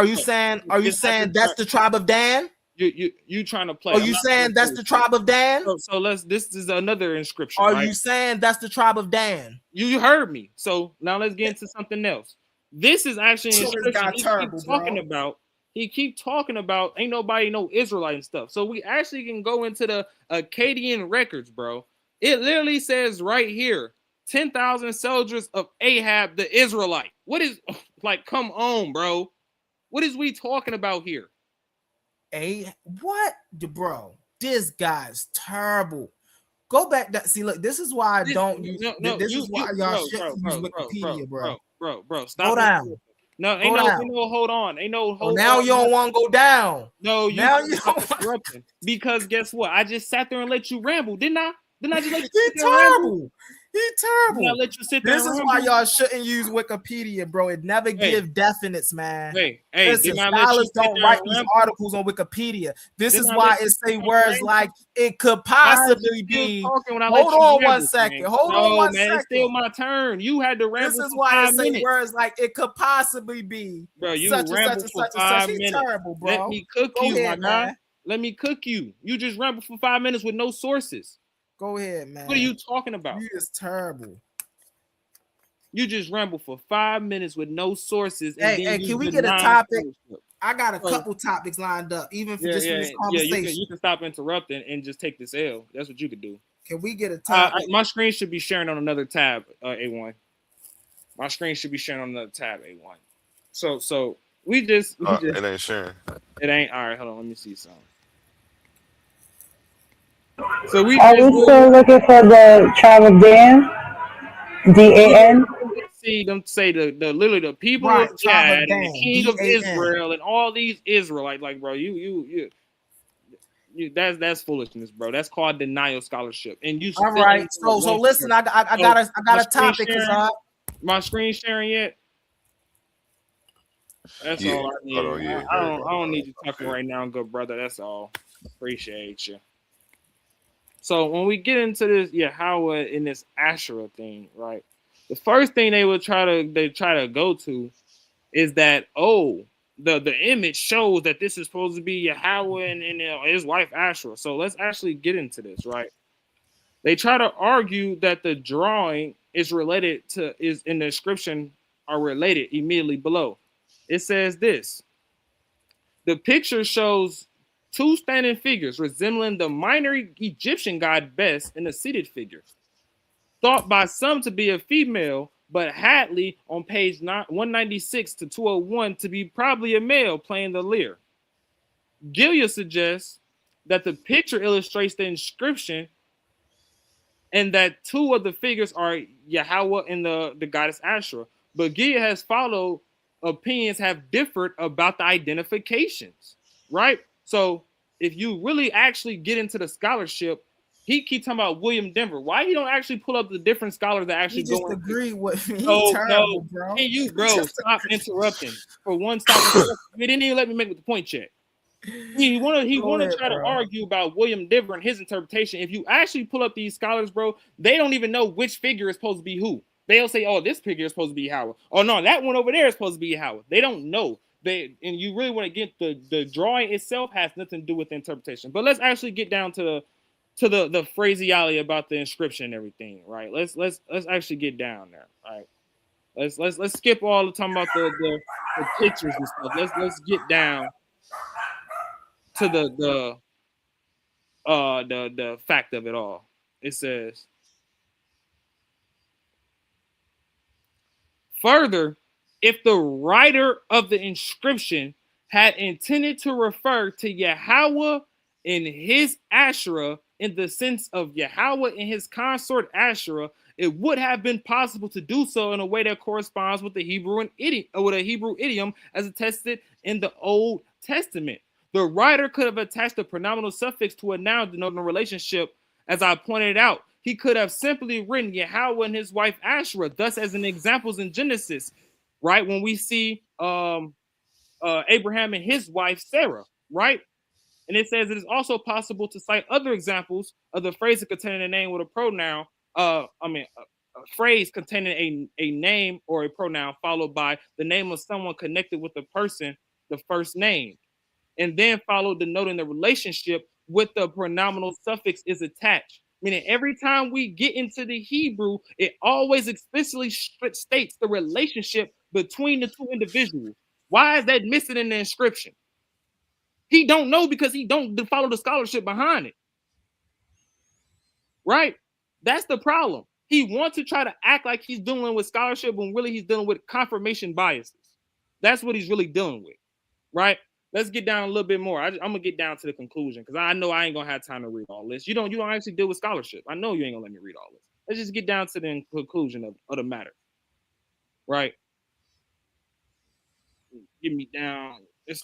that's the tribe of Dan? You trying to play? Are you saying that's the tribe of Dan? So this is another inscription. Are you saying that's the tribe of Dan? You heard me. So now let's get into something else. This is actually an inscription he keep talking about ain't nobody no Israelite and stuff. So we actually can go into the Akkadian records, bro. It literally says right here, 10,000 soldiers of Ahab the Israelite. What is like? Come on, bro. What is we talking about here? What, bro? This guy's terrible. Go back. See, look. This is why I don't use. This is why y'all shouldn't use Wikipedia, bro. Bro, stop. Go down. No, ain't no hold on. Ain't no hold on. Now you don't want to go down. No, you interrupting. Because guess what? I just sat there and let you ramble, didn't I? Didn't I just let you sit there and ramble? He's terrible. Did I let you sit there this is why y'all shouldn't use Wikipedia, bro. It never give definites, man. Hey, listen, scholars don't write these articles on Wikipedia. This is why it say words like it could possibly be. Hold on one second. Hold on one second. It's still my turn. You had to ramble. This is why it say words like it could possibly be. Bro, you such and ramble such for and such 5 and such. He's minutes. terrible, bro. Let me cook you, my guy. Let me cook you. You just ramble for 5 minutes with no sources. Go ahead, man. What are you talking about? You is terrible. You just ramble for 5 minutes with no sources. And hey, can we get a topic? I got a couple topics lined up, even for just for this conversation. Yeah, you can stop interrupting and just take this L. That's what you could do. Can we get a topic? My screen should be sharing on another tab, A1. My screen should be sharing on another tab, A1. So we just it ain't sharing. It ain't. All right, hold on. Let me see something. So are we still looking for the tribe of Dan? Dan. See them say the literally the people of Chad and the king of Israel and all these Israelites. Like, bro, you that's foolishness, bro. That's called denial scholarship. And you all right. So listen, I got a topic. My screen sharing yet? That's all I need. I don't need you talking right now, good brother. That's all. Appreciate you. So when we get into this, how in this Asherah thing, right? The first thing they try to go to is that the image shows that this is supposed to be Yahweh and his wife Asherah. So let's actually get into this, right? They try to argue that the drawing is related to is in the inscription are related immediately below. It says this: the picture shows two standing figures resembling the minor Egyptian god Bes in a seated figure, thought by some to be a female, but Hadley on page 196 to 201 to be probably a male playing the lyre. Gilia suggests that the picture illustrates the inscription and that two of the figures are Yahweh and the goddess Asherah. But Gilia has followed opinions have differed about the identifications, right? So if you really actually get into the scholarship, he keep talking about William Denver. Why he don't actually pull up the different scholars that actually He just go into agreed with me. No, He's terrible, no. bro. Hey, you, bro, stop interrupting. For one, stop interrupting. He didn't even let me make the point yet. He wanna try to argue about William Denver and his interpretation. If you actually pull up these scholars, bro, they don't even know which figure is supposed to be who. They'll say, "Oh, this figure is supposed to be Howard." Oh no, that one over there is supposed to be Howard. They don't know. And you really want to get the drawing itself has nothing to do with the interpretation. But let's actually get down to the phraseology about the inscription and everything, right? Let's actually get down there. All right. Let's skip all the talking about the pictures and stuff. Let's get down to the fact of it all. It says further, if the writer of the inscription had intended to refer to Yahweh in his Asherah in the sense of Yahweh in his consort Asherah, it would have been possible to do so in a way that corresponds with the Hebrew idiom as attested in the Old Testament. The writer could have attached a pronominal suffix to a noun denoting a relationship, as I pointed out. He could have simply written Yahweh and his wife Asherah, thus as an examples in Genesis, right? When we see Abraham and his wife Sarah, right? And it says it is also possible to cite other examples of the phrase containing a name with a pronoun. A phrase containing a name or a pronoun followed by the name of someone connected with the person, the first name, and then followed denoting the relationship with the pronominal suffix is attached. Meaning every time we get into the Hebrew, it always explicitly states the relationship between the two individuals. Why is that missing in the inscription? He don't know because he don't follow the scholarship behind it. Right? That's the problem. He wants to try to act like he's dealing with scholarship when really he's dealing with confirmation biases. That's what he's really dealing with. Right? Let's get down a little bit more. I'm gonna get down to the conclusion because I know I ain't gonna have time to read all this. You don't actually deal with scholarship. I know you ain't gonna let me read all this. Let's just get down to the conclusion of the matter. Right? Get me down. This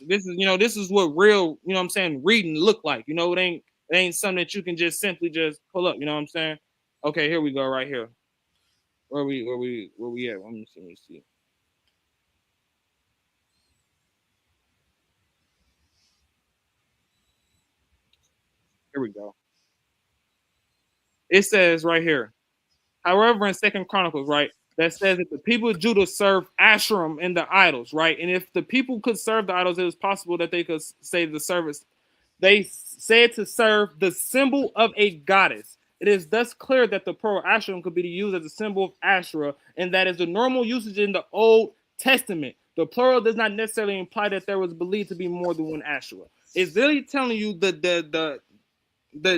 is what real, you know what I'm saying, reading look like. It ain't something that you can just simply just pull up, you know what I'm saying? Okay, here we go right here. Where we at? Let me see. Here we go. It says right here. However, in Second Chronicles, right, that says that the people of Judah served Asherim and the idols, right? And if the people could serve the idols, it was possible that they could say the service. They said to serve the symbol of a goddess. It is thus clear that the plural Asherim could be used as a symbol of Asherah, and that is the normal usage in the Old Testament. The plural does not necessarily imply that there was believed to be more than one Asherah. It's literally telling you the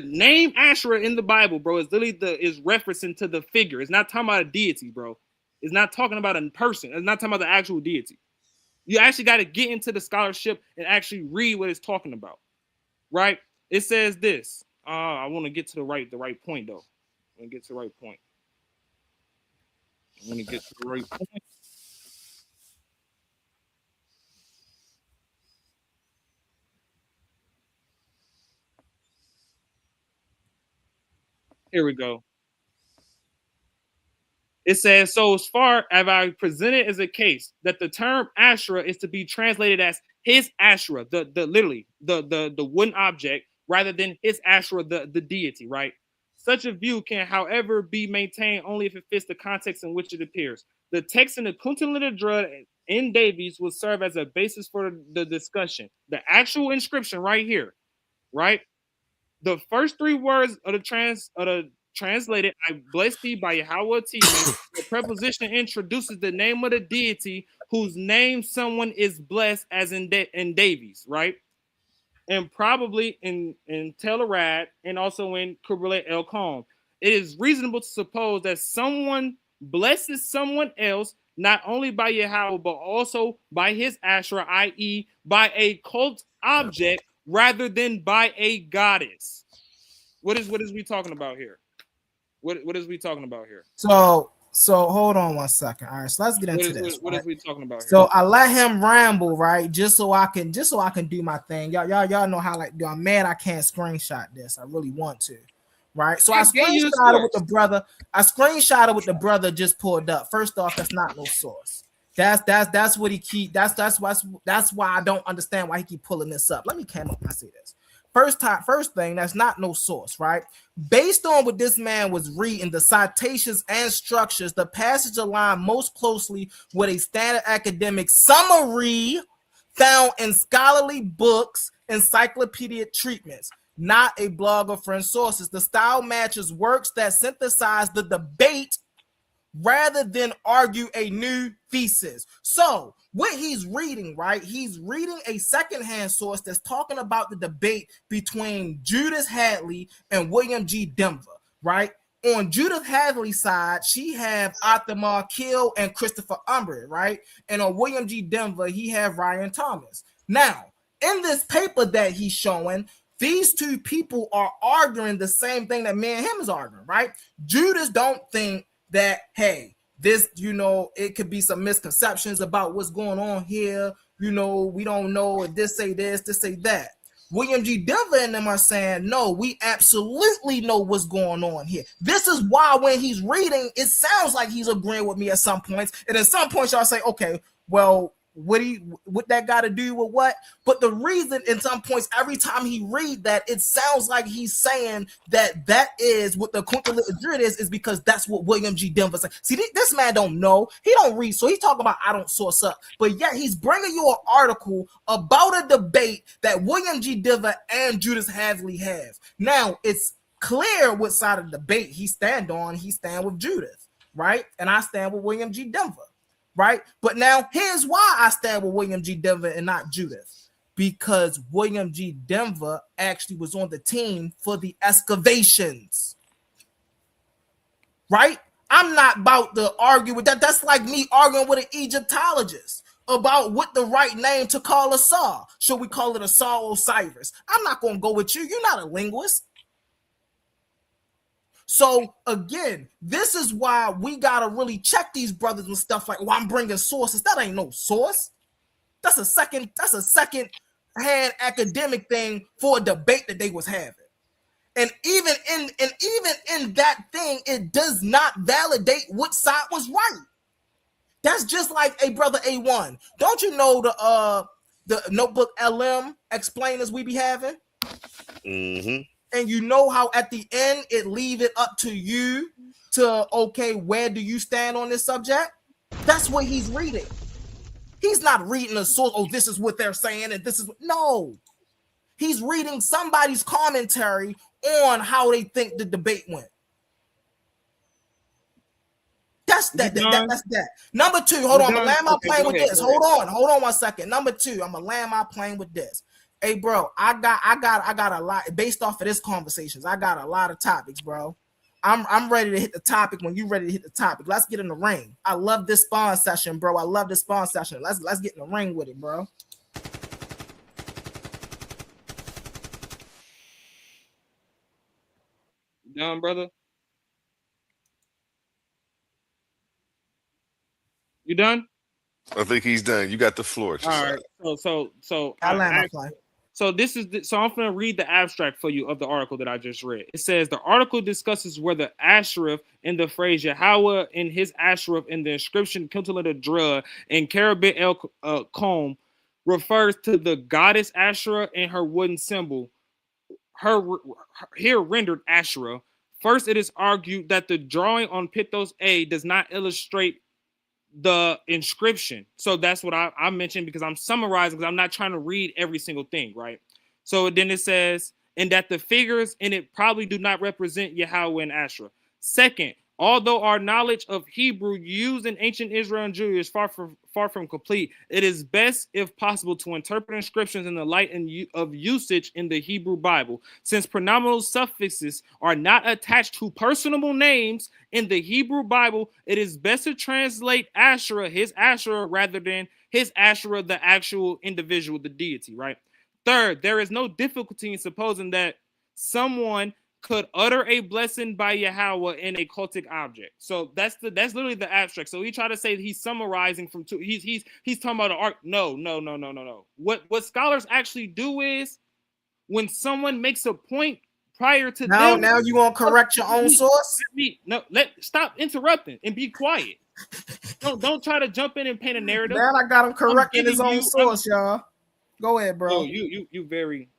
name Asherah in the Bible, bro, is literally is referencing to the figure. It's not talking about a deity, bro. It's not talking about a person. It's not talking about the actual deity. You actually got to get into the scholarship and actually read what it's talking about, right? It says this. I want to get to the right point, though. I want to get to the right point. Here we go. It says, so as far as I presented as a case that the term Asherah is to be translated as his Asherah, the literally the wooden object, rather than his Asherah, the deity, right? Such a view can, however, be maintained only if it fits the context in which it appears. The text in the Kuntalita in Davies will serve as a basis for the discussion. The actual inscription right here, right? The first three words of the translated, I bless thee by Yahweh T-man. The preposition introduces the name of the deity whose name someone is blessed, as in Davies, right? And probably in Telerad and also in Kubrile El Khan. It is reasonable to suppose that someone blesses someone else not only by Yahweh but also by his Asherah, i.e., by a cult object rather than by a goddess. What is we talking about here? What is we talking about here? So hold on one second. All right, so let's get into this. What is we talking about here? So I let him ramble, right? Just so I can do my thing. Y'all know how like I'm mad I can't screenshot this. I really want to. Right. So I screenshotted with the brother. I screenshotted with the brother just pulled up. First off, that's not no source. That's what he keep. That's why I don't understand why he keep pulling this up. Let me come up and I see this. First thing, that's not no source, right? Based on what this man was reading, the citations and structures, the passage align most closely with a standard academic summary found in scholarly books, encyclopedic treatments, not a blog or friend sources. The style matches works that synthesize the debate rather than argue a new thesis. So what he's reading, right? He's reading a secondhand source that's talking about the debate between Judith Hadley and William G. Denver, right? On Judith Hadley's side, she have Atamar Kill and Christopher Umbridge, right? And on William G. Denver, he have Ryan Thomas. Now, in this paper that he's showing, these two people are arguing the same thing that me and him is arguing, right? Judith don't think that, hey, this, it could be some misconceptions about what's going on here. We don't know if this say that. William G. Denver and them are saying, no, we absolutely know what's going on here. This is why when he's reading, it sounds like he's agreeing with me at some points. And at some points, y'all say, okay, well, what that got to do with what? But the reason in some points, every time he read that, it sounds like he's saying that is what the Kuntalit is because that's what William G. Denver said. See, this man don't know. He don't read, so he's talking about I don't source up. But yet he's bringing you an article about a debate that William G. Denver and Judith Hadley have. Now, it's clear what side of the debate he stand on. He stand with Judith, right? And I stand with William G. Denver. Right? But now here's why I stand with William G. Denver and not Judith. Because William G. Denver actually was on the team for the excavations. Right? I'm not about to argue with that. That's like me arguing with an Egyptologist about what the right name to call a saw. Should we call it a saw Osiris? I'm not going to go with you. You're not a linguist. So again, this is why we gotta really check these brothers and stuff like, I'm bringing sources. That ain't no source. That's a second hand academic thing for a debate that they was having. And even in that thing, it does not validate what side was right. That's just like a brother A1. Don't you know the notebook LM explainers we be having? Mm-hmm. And you know how at the end it leave it up to you to, okay, where do you stand on this subject? That's what he's reading. He's not reading a source, oh, this is what they're saying, and this is no. He's reading somebody's commentary on how they think the debate went. That's that. That's that. Number two, hold on. I'm gonna land my plane with this. Hold on 1 second. Number two, I'm gonna land my plane with this. Hey, bro, I got a lot based off of this conversations. I got a lot of topics, bro. I'm ready to hit the topic when you ready to hit the topic. Let's get in the ring. I love this spawn session, bro. I love this spawn session. Let's get in the ring with it, bro. You done, brother? You done? I think he's done. You got the floor. All right. So I land my plane. So I'm going to read the abstract for you of the article that I just read. It says the article discusses whether Asherah in the phrase Yahweh in his Asherah in the inscription Kuntalit Dra and Carabit El Comb refers to the goddess Asherah and her wooden symbol, her here rendered Asherah. First, it is argued that the drawing on Pithos A does not illustrate the inscription. So that's what I mentioned because I'm summarizing because I'm not trying to read every single thing, right? So then it says, and that the figures in it probably do not represent Yahweh and Asherah. Second, although our knowledge of Hebrew used in ancient Israel and Judah is far from complete, it is best, if possible, to interpret inscriptions in the light of usage in the Hebrew Bible. Since pronominal suffixes are not attached to personable names in the Hebrew Bible, it is best to translate Asherah, his Asherah, rather than his Asherah, the actual individual, the deity, right? Third, there is no difficulty in supposing that someone could utter a blessing by Yahweh in a cultic object. So that's literally the abstract. So he tried to say that he's summarizing from two. He's talking about the art. No. What scholars actually do is when someone makes a point prior to them. Now you want to correct your own source? Stop interrupting and be quiet. Don't try to jump in and paint a narrative. Man, I got him correcting his own source, y'all. Go ahead, bro. You very.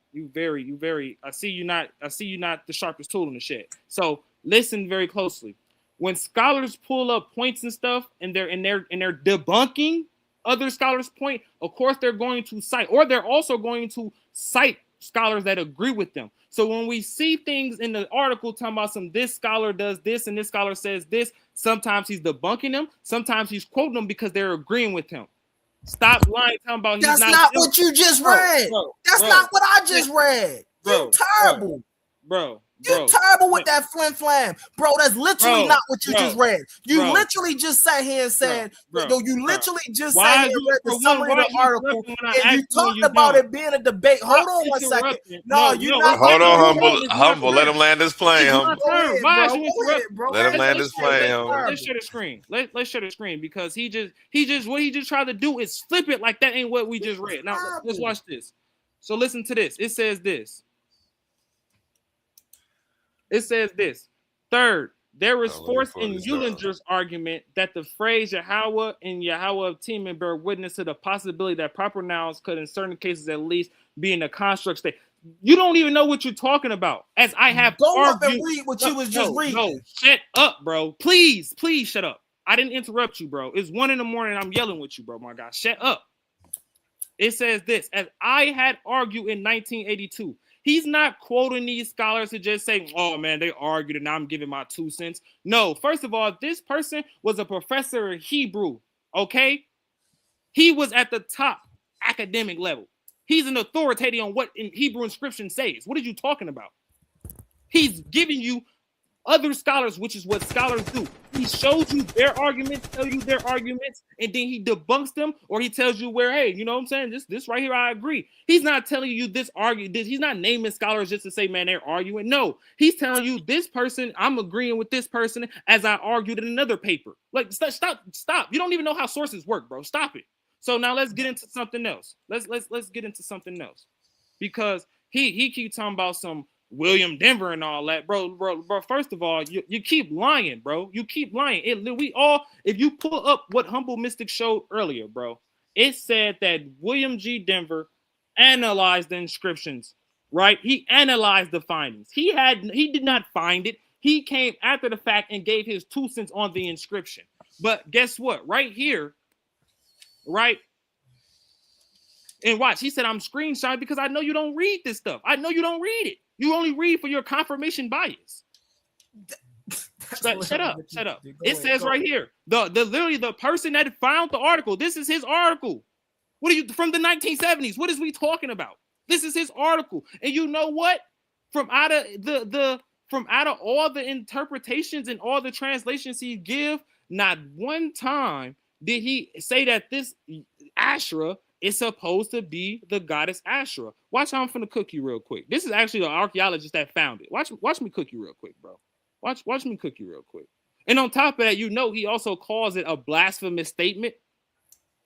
I see you not the sharpest tool in the shed. So listen very closely. When scholars pull up points and stuff, and they're debunking other scholars' point, of course they're going to cite, or they're also going to cite scholars that agree with them. So when we see things in the article talking about this scholar does this and this scholar says this, sometimes he's debunking them, sometimes he's quoting them because they're agreeing with him. Stop lying, talking about that's not what you just read. That's not what I just read. You terrible. Bro. You terrible with that flim. Bro, that's literally not what you just read. You literally just sat here and said, you literally just sat here and read the summary of the article and you talked about it being a debate. Hold on one second. No, you're not. Hold on, humble. Let him land his plane, humble. Why is you interrupting? Let him land his plane, humble. Let's share the screen. Let's share the screen because he just what he just tried to do is flip it like that ain't what we just read. Now let's watch this. So listen to this. It says this. It says this. Third, there is force in Eulinger's argument that the phrase Yahweh and Yahweh of Teman bear witness to the possibility that proper nouns could, in certain cases at least, be in a construct state. You don't even know what you're talking about. As I have argued. Go up and read what you was just reading. No, shut up, bro. Please shut up. I didn't interrupt you, bro. It's 1 a.m. I'm yelling with you, bro. My God, shut up. It says this. As I had argued in 1982. He's not quoting these scholars to just say, oh, man, they argued and I'm giving my 2 cents. No, first of all, this person was a professor of Hebrew, okay? He was at the top academic level. He's an authority on what in Hebrew inscription says. What are you talking about? He's giving you other scholars, which is what scholars do. He shows you their arguments, tell you their arguments, and then he debunks them, or he tells you where, hey, you know what I'm saying? This right here, I agree. He's not telling you this argument. He's not naming scholars just to say, man, they're arguing. No, he's telling you this person, I'm agreeing with this person as I argued in another paper. Like, stop. You don't even know how sources work, bro. Stop it. So now let's get into something else. Let's get into something else. Because he keeps talking about some William Denver and all that, bro. First of all, you keep lying, bro. You keep lying. If you pull up what Humble Mystic showed earlier, bro, it said that William G. Denver analyzed the inscriptions, right? He analyzed the findings. He did not find it. He came after the fact and gave his 2 cents on the inscription. But guess what? Right here, right? And watch, he said, I'm screenshotting because I know you don't read this stuff. I know you don't read it. You only read for your confirmation bias. Shut up. It says right here, literally the person that found the article, this is his article. What are you from the 1970s? What is we talking about? This is his article. And you know what? From out of all the interpretations and all the translations he give, not one time did he say that this Asherah is supposed to be the goddess Asherah. Watch how I'm finna cook you real quick. This is actually the archaeologist that found it. Watch me cook you real quick, bro. Watch me cook you real quick. And on top of that, you know he also calls it a blasphemous statement.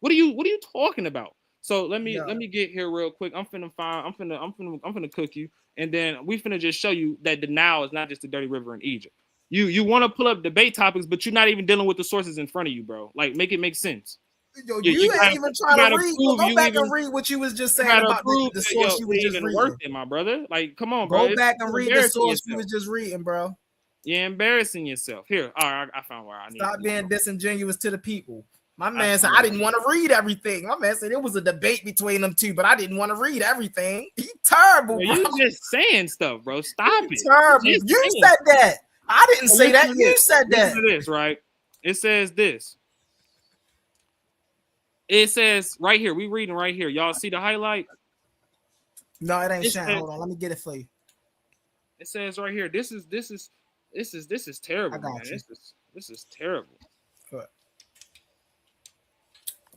What are you talking about? So let me get here real quick. I'm finna cook you, and then we finna just show you that the Nile is not just a dirty river in Egypt. You want to pull up debate topics, but you're not even dealing with the sources in front of you, bro. Like, make it make sense. Yo, you ain't even trying to read. Go back and read what you was just saying about the source you was just reading. Worth it, my brother. Like, come on, bro. Go back and read the source you was just reading, bro. You're embarrassing yourself. Here, all right, I found where I need. Stop being disingenuous to the people. My man said I didn't want to read everything. My man said it was a debate between them two, but I didn't want to read everything. He terrible, bro. You just saying stuff, bro. Stop it. Terrible. You said that. I didn't say that. You said that. Listen to this, right? It says this. It says right here. We reading right here. Y'all see the highlight? No, it ain't shine. Hold on, let me get it for you. It says right here. This is terrible, man. This is terrible. Good.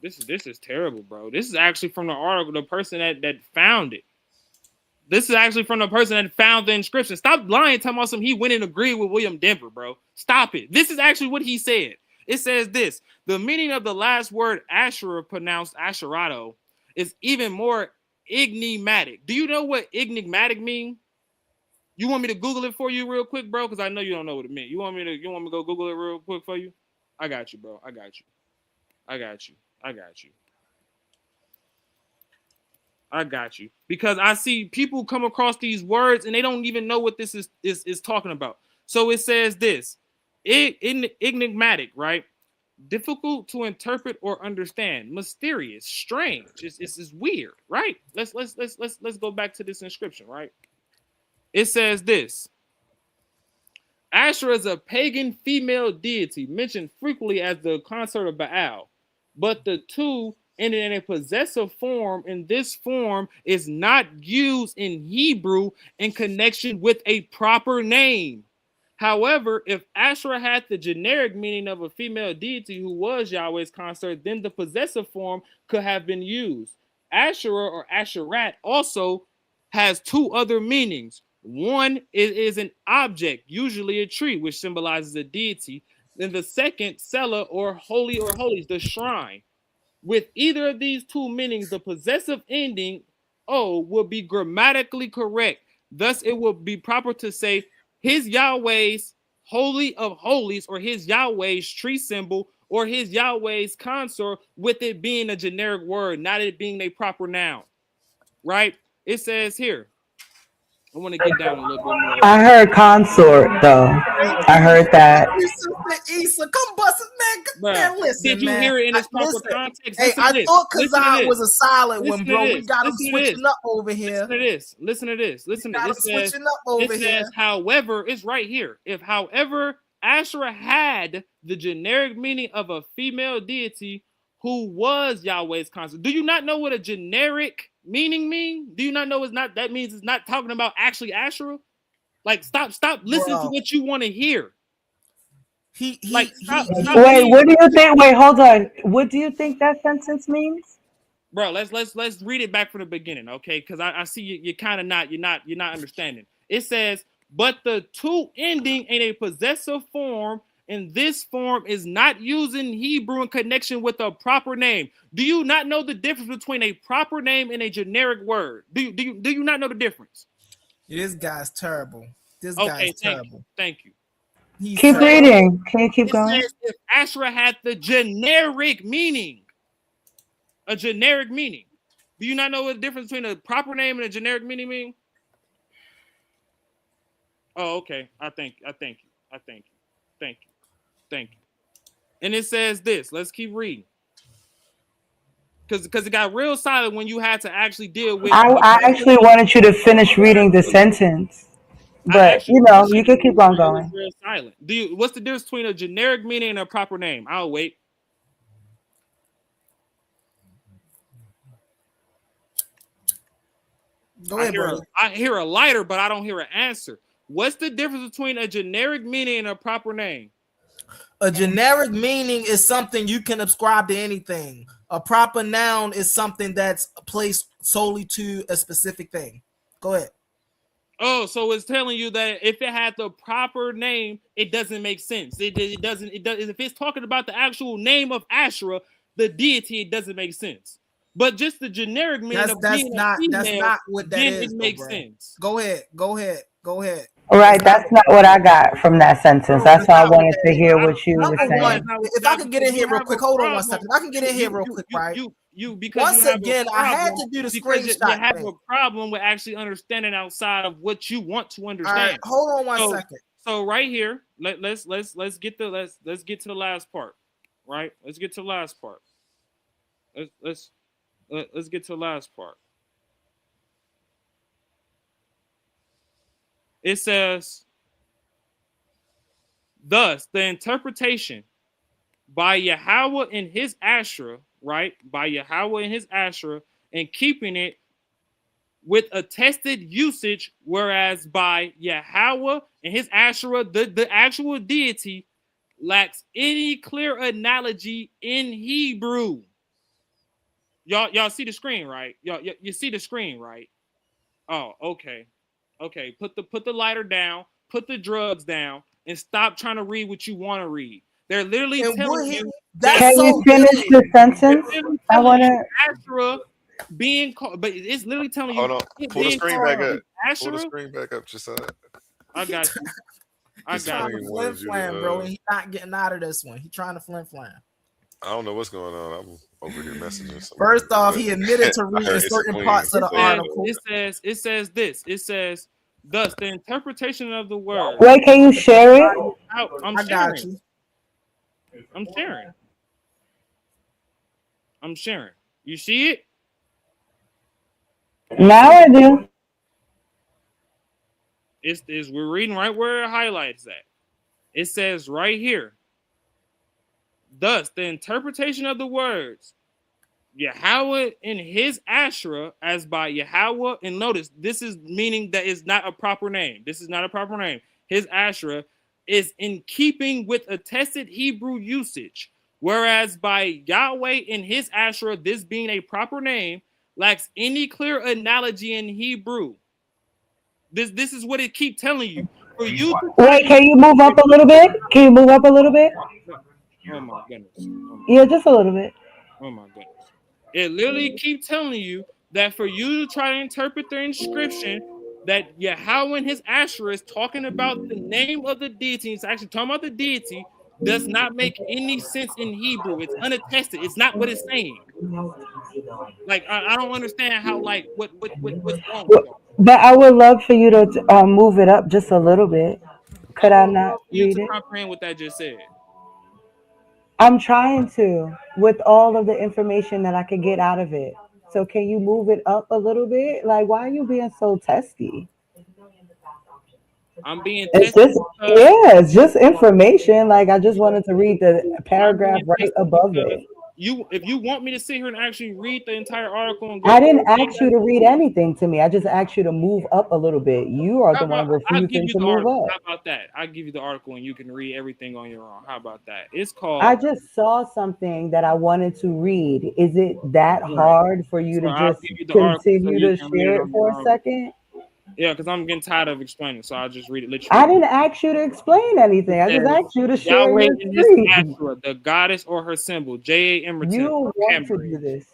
This is terrible, bro. This is actually from the article, the person that found it. This is actually from the person that found the inscription. Stop lying, talking about something he went and agreed with William Denver, bro. Stop it. This is actually what he said. It says this: the meaning of the last word Asherah, pronounced Asherato, is even more enigmatic. Do you know what enigmatic means? You want me to Google it for you real quick, bro? Because I know you don't know what it means. You want me to go Google it real quick for you? I got you, bro. I got you. Because I see people come across these words and they don't even know what this is talking about. So it says this: enigmatic, right? Difficult to interpret or understand, mysterious, strange. It's weird, right? Let's go back to this inscription, right? It says this: Asherah is a pagan female deity mentioned frequently as the consort of Baal, but the two ended in a possessive form, and this form is not used in Hebrew in connection with a proper name. However, if Asherah had the generic meaning of a female deity who was Yahweh's consort, then the possessive form could have been used. Asherah or Asherat also has two other meanings. One is an object, usually a tree, which symbolizes a deity. Then the second, Sela or holy or holies, the shrine. With either of these two meanings, the possessive ending O will be grammatically correct. Thus, it will be proper to say his Yahweh's holy of holies, or his Yahweh's tree symbol, or his Yahweh's consort, with it being a generic word, not it being a proper noun. Right? It says here. I want to get down a little bit more. I heard consort though. I heard that. Issa, come bust it, man. Listen, did you hear it in its proper context? Hey, I thought Kazan was a solid one, bro. We got him switching up over here. Listen to this. Switching up over here. However, it's right here. If, however, Asherah had the generic meaning of a female deity who was Yahweh's consort. Do you not know what a generic meaning mean? Do you not know that means it's not talking about actually Asherah? Like, stop listening to what you want to hear. Wait, what do you think? Wait, hold on. What do you think that sentence means? Bro, let's read it back from the beginning, okay? Because I see you're kind of you're not understanding. It says, but the two ending in a possessive form, and this form is not used in Hebrew in connection with a proper name. Do you not know the difference between a proper name and a generic word? Do you not know the difference? This guy's terrible. This guy's terrible. Thank you. Keep reading. Can you keep going? Says if Asherah had the generic meaning, a generic meaning. Do you not know what the difference between a proper name and a generic meaning mean? Oh, okay. I thank you. And it says this. Let's keep reading. Because it got real silent when you had to actually deal with. I actually wanted you to finish reading the sentence, but you can keep on going. Real silent. What's the difference between a generic meaning and a proper name? I'll wait. Go ahead, bro. I hear a lighter, but I don't hear an answer. What's the difference between a generic meaning and a proper name? A generic meaning is something you can ascribe to anything. A proper noun is something that's placed solely to a specific thing. Go ahead. Oh, so it's telling you that if it had the proper name, it doesn't make sense. It doesn't. If it's talking about the actual name of Asherah, the deity, it doesn't make sense. But just the generic meaning that's not what that is. It makes sense. Go ahead. All right, that's not what I got from that sentence. That's why I wanted to hear what you were saying. If I could get in here real quick, hold on one second. If I can get in here real quick, right? Once again, I had to do the screenshot. You have a problem with actually understanding outside of what you want to understand. All right, hold on one second. So right here, let's get to the last part. right? Let's get to the last part. Let's get to the last part. It says, thus the interpretation by Yahweh and his Asherah, right? By Yahweh and his Asherah, and keeping it with attested usage, whereas by Yahweh and his Asherah, the actual deity, lacks any clear analogy in Hebrew. Y'all see the screen, right? You see the screen, right? Oh, okay. Okay, put the lighter down, put the drugs down, and stop trying to read what you want to read. They're literally telling you that. Can you finish the sentence? I want to. Asherah being called, but it's literally telling you. Hold on. It Pull the being screen called back up. Pull the Asherah. screen back up, Josiah. I got you. I He's trying to flim flam, bro, and he's not getting out of this one. He's trying to flim flam. I don't know what's going on. I'm over here messaging somebody. First off, he admitted to reading certain parts of the article. It says this. It says, thus the interpretation of the word. Wait, can you share it? I'm I sharing. got you. I'm sharing. I'm sharing. You see it? Now I do. We're reading right where it highlights that. It says right here. Thus, the interpretation of the words Yahweh in his Asherah as by Yahweh, and notice this is meaning that is not a proper name. This is not a proper name. His Asherah is in keeping with attested Hebrew usage, whereas by Yahweh in his Asherah, this being a proper name, lacks any clear analogy in Hebrew. This is what it keep telling you. For you to Wait, can you move up a little bit? Can you move up a little bit? Oh my goodness. Yeah, just a little bit. Oh my goodness. It literally keeps telling you that for you to try to interpret the inscription that Yahweh and his Asherah is talking about the name of the deity, it's actually talking about the deity, does not make any sense in Hebrew. It's unattested. It's not what it's saying. Like I don't understand how what's wrong with y'all. But I would love for you to move it up just a little bit. Could I not You read to it? comprehend what that just said. I'm trying to, with all of the information that I could get out of it. So can you move it up a little bit? Like, why are you being so testy? I'm being It's tested. it's just information. Like, I just wanted to read the paragraph right above it. If you want me to sit here and actually read the entire article and go, I didn't ask you to read anything to me. I just asked you to move up a little bit. You are the one I'll give refusing you to the move article. up. How about that? I'll give you the article and you can read everything on your own. How about that? It's called. I just saw something that I wanted to read. Is it that hard for you to I'll just give you the article so continue you to can read share it it on for your a own. second? Yeah, because I'm getting tired of explaining, so I'll just read it literally. I didn't ask you to explain anything. I just asked you to share Yahweh your in his screen. Asherah, the goddess or her symbol, J.A. Emerson. You want to do this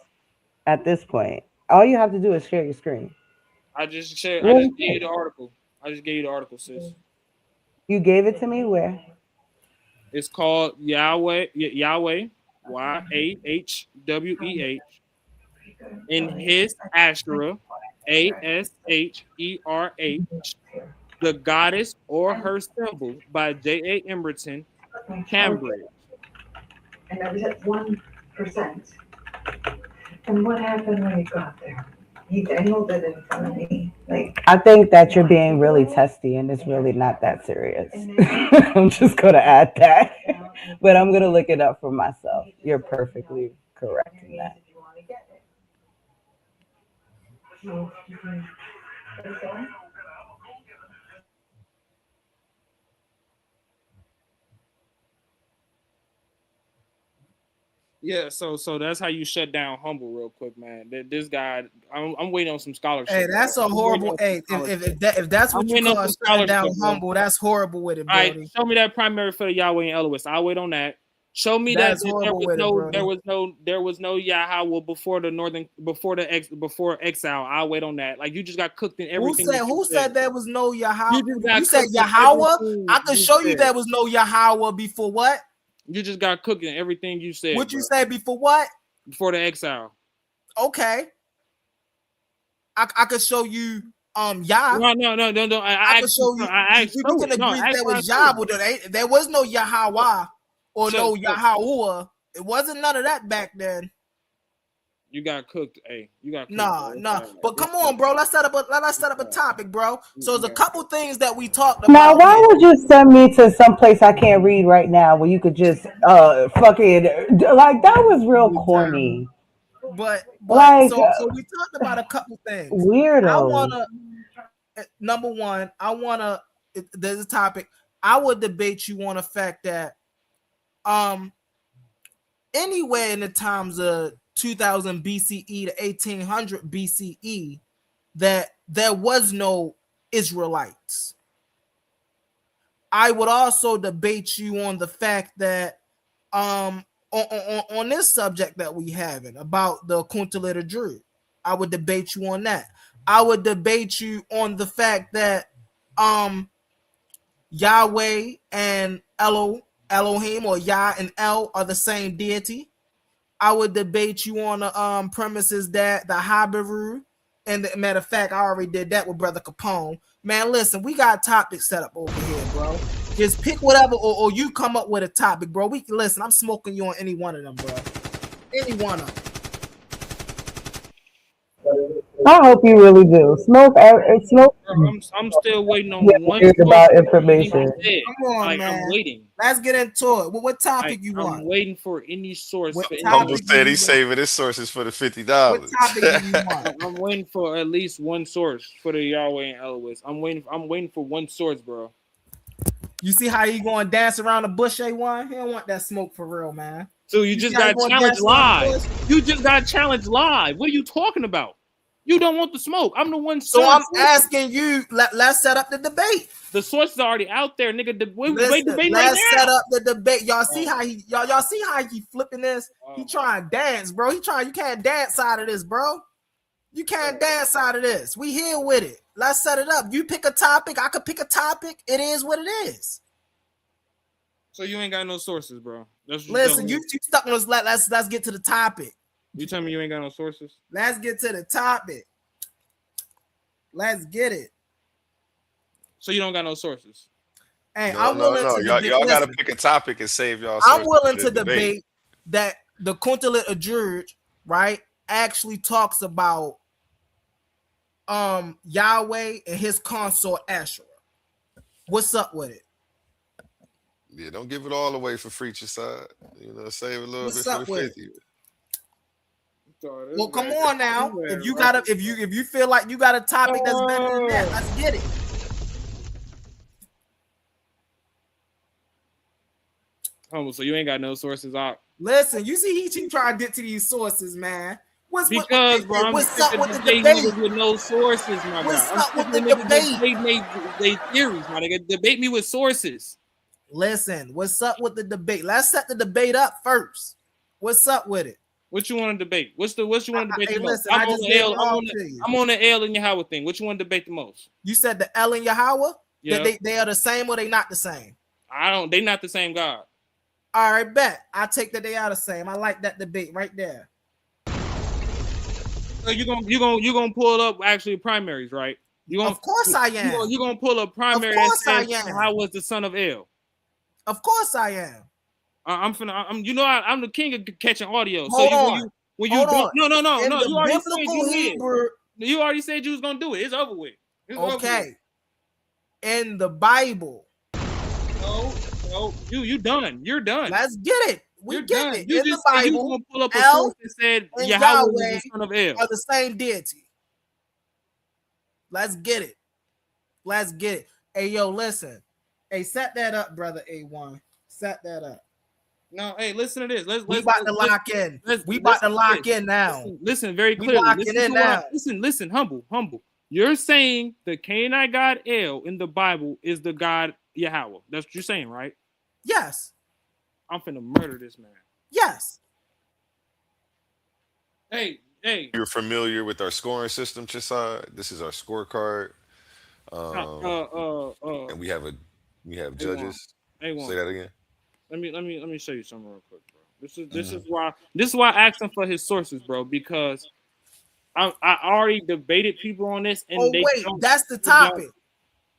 at this point. All you have to do is share your screen. I just gave you the article. I just gave you the article, sis. You gave it to me where? It's called Yahweh, Yahweh, in his Asherah, Asherah, the goddess or her symbol by J.A. Emerson, Cambridge. And I was at 1%. And what happened when he got there? He dangled it in front of me. I think that you're being really testy and it's really not that serious. I'm just going to add that. But I'm going to look it up for myself. You're perfectly correct in that. Yeah, so that's how you shut down Humble real quick, man. This guy, I'm waiting on some scholarship. Hey, that's a horrible. Hey, if that's what you call shutting down Humble, that's horrible with it, All right, Brody. show me that primary for the Yahweh and Elohist. I'll wait on that. Show me That's that there was no Yahweh before exile. I'll wait on that. Like you just got cooked in everything. Who said there was no Yahweh? You said Yahweh? I could show you there was no Yahweh before what? You just got cooked in everything you said. What you say before what? Before the exile. Okay. I could show you Yah. No. I could show you. We can agree there was Yah, but there was no Yahweh or no Yahweh It wasn't none of that back then. You got cooked, hey. You got cooked. Nah. But come on, bro. Let's set up a topic, bro. So there's a couple things that we talked about. Now, why would you send me to some place I can't read right now where you could just fucking like that was real corny. But like so we talked about a couple things. Weirdo. I wanna number one, there's a topic. I would debate you on the fact that anywhere in the times of 2000 BCE to 1800 BCE that there was no Israelites. I would also debate you on the fact that on this subject that we having about the Kuntalita Druid. I would debate you on that. I would debate you on the fact that Yahweh and Elohim or Yah and El are the same deity. I would debate you on the premises that the Habiru, and the matter of fact, I already did that with Brother Capone. Man, listen, we got topics set up over here, bro. Just pick whatever, or you come up with a topic, bro. We can listen. I'm smoking you on any one of them, bro. Any one of them. I hope you really do. Smoke. I'm still waiting on one about information. Come on, man. I'm waiting. Let's get into it. Well, what topic you want? I'm waiting for any source. Humble said he's saving his sources for the $50. What topic do you want? I'm waiting for at least one source for the Yahweh and Elohim. I'm waiting for one source, bro. You see how he going to dance around the bush, A1? He don't want that smoke for real, man. So you just got challenged live. You just got challenged live. What are you talking about? You don't want the smoke. I'm the one. So I'm asking you. Let's set up the debate. The source is already out there, nigga. Let's set up the debate. Y'all see how he? Y'all see how he flipping this? He trying to dance, bro. You can't dance out of this, bro. You can't dance out of this. We here with it. Let's set it up. You pick a topic. I could pick a topic. It is what it is. So you ain't got no sources, bro. Listen, you stuck on us. Let's get to the topic. You tell me you ain't got no sources? Let's get to the topic. Let's get it. So you don't got no sources? Hey, I'm willing to y'all got to pick a topic and save y'all. I'm willing to debate that the Kuntalita Druid, right, actually talks about Yahweh and his consort Asherah. What's up with it? Yeah, don't give it all away for free, side. Save a little bit for the 50. Well, come on now. If you feel like you got a topic that's better than that, let's get it. So you ain't got no sources out. Listen, you see he trying to get to these sources, man. What's up with the debate? With no sources, my What's guy. up with the debate? They theories, my nigga. Debate me with sources. Listen, what's up with the debate? Let's set the debate up first. What's up with it? What you want to debate? What you want to debate the most? Listen, I'm on the El and Yahweh thing. What you want to debate the most? You said the El and Yahweh? Yeah. They are the same or they not the same? They not the same God. All right, bet. I take that they are the same. I like that debate right there. So you gonna pull up actually primaries, right? Of course I am. You're gonna pull up primary. Of course I am. How was the son of El? Of course I am. I'm the king of catching audio. Hold so on. When you no. You already said you was gonna do it. It's over with. Okay. In the Bible. No, you done. You're done. Let's get it. We get it. You in just the Bible, you gonna pull up a El source that said and Yahweh Yahweh was the son of El. are the same deity. Let's get it. Let's get it. Hey, yo, listen. Hey, set that up, brother A1. Set that up. No, hey, listen to this. We about to lock in. We about to lock in now. Listen very clearly. Locking in now. Listen, humble. You're saying the Canaanite god El in the Bible is the god Yahweh. That's what you're saying, right? Yes. I'm finna murder this man. Yes. Hey. You're familiar with our scoring system, Chisad? This is our scorecard. And we have judges. Say that again. Let me show you something real quick, bro. This is why I asked him for his sources, bro, because I already debated people on this, and that's the topic.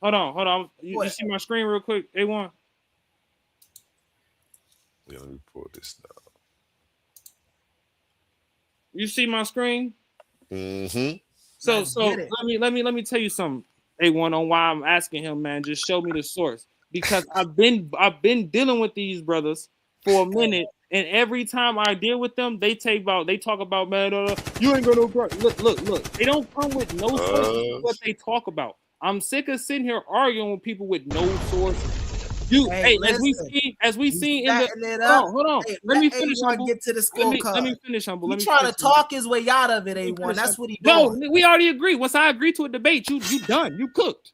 Hold on. You see my screen real quick, A1? Yeah, let me pull this down. You see my screen? Mm-hmm. So let me tell you something, A1, on why I'm asking him, man. Just show me the source. Because I've been dealing with these brothers for a minute, and every time I deal with them, they talk about, man, you ain't gonna look. They don't come with no sources of what they talk about. I'm sick of sitting here arguing with people with no sources. As we see in the hold on. Hey, let me finish. A1 get to the scorecard. Let me finish, Humble. He's trying to talk his way out of it, A1. That's what he doing. No, we already agree. Once I agree to a debate, you done. You cooked.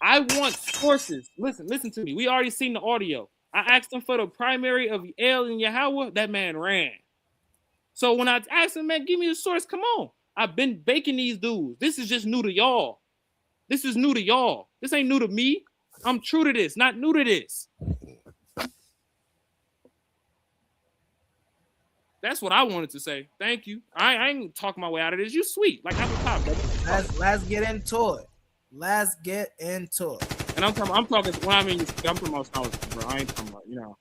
I want sources. Listen to me. We already seen the audio. I asked him for the primary of El and Yahweh. That man ran. So when I asked him, man, give me the source. Come on. I've been baking these dudes. This is just new to y'all. This is new to y'all. This ain't new to me. I'm true to this, not new to this. That's what I wanted to say. Thank you. I ain't talking my way out of this. You sweet. Like apple pie, brother. Let's get into it. Let's get into it. And I'm talking when I mean I'm talking about scholarship, bro. I ain't talking about,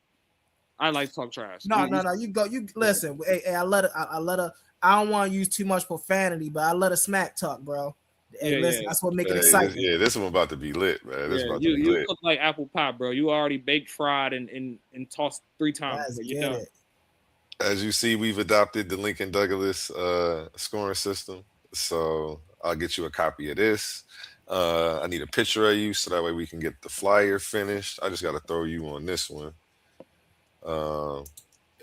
I like to talk trash. No. You listen. Hey, I let her. I don't want to use too much profanity, but I let her smack talk, bro. Hey, listen, that's what make it exciting. This one about to be lit, man. This about to be lit. You cook like apple pie, bro. You already baked, fried, and tossed 3 times. Let's get it. As you see, we've adopted the Lincoln Douglas scoring system. So I'll get you a copy of this. I need a picture of you so that way we can get the flyer finished. I just got to throw you on this one.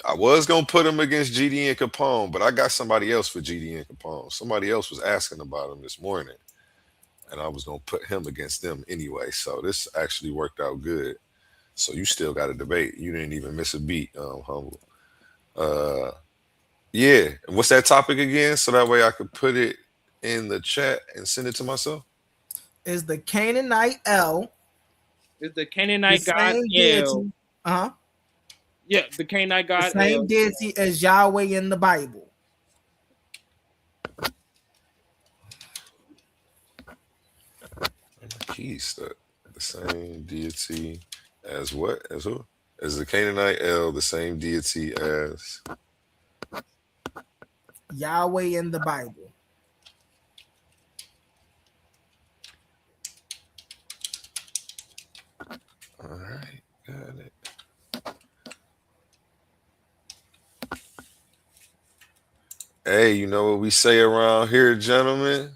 I was going to put him against GD and Capone, but I got somebody else for GD and Capone. Somebody else was asking about him this morning, and I was going to put him against them anyway. So this actually worked out good. So you still got a debate. You didn't even miss a beat, Humble. Yeah. And what's that topic again? So that way I could put it in the chat and send it to myself. Is the Canaanite El? Is the Canaanite God El? Yeah, the Canaanite God. The same deity as Yahweh in the Bible. Keys, the same deity as what? As who? Is the Canaanite El the same deity as Yahweh in the Bible? All right, got it. Hey, you know what we say around here, gentlemen?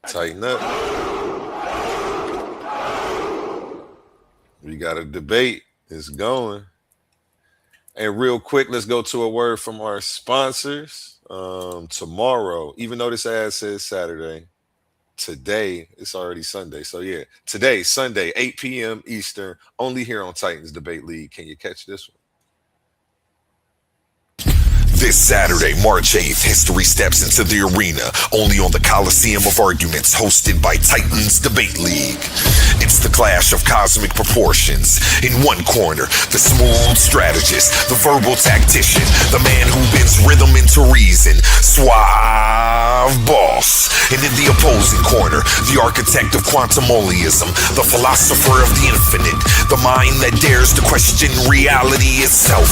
Tighten up. We got a debate. It's going. And real quick, let's go to a word from our sponsors. Tomorrow, even though this ad says Saturday, today it's already Sunday. So yeah, today, Sunday, 8 p.m. Eastern, only here on Titans Debate League. Can you catch this one? This Saturday, March 8th, history steps into the arena, only on the Coliseum of Arguments, hosted by Titans Debate League. It's the clash of cosmic proportions. In one corner, the smooth strategist, the verbal tactician, the man who bends rhythm into reason, Suave Boss. And in the opposing corner, the architect of quantumoliism, the philosopher of the infinite, the mind that dares to question reality itself,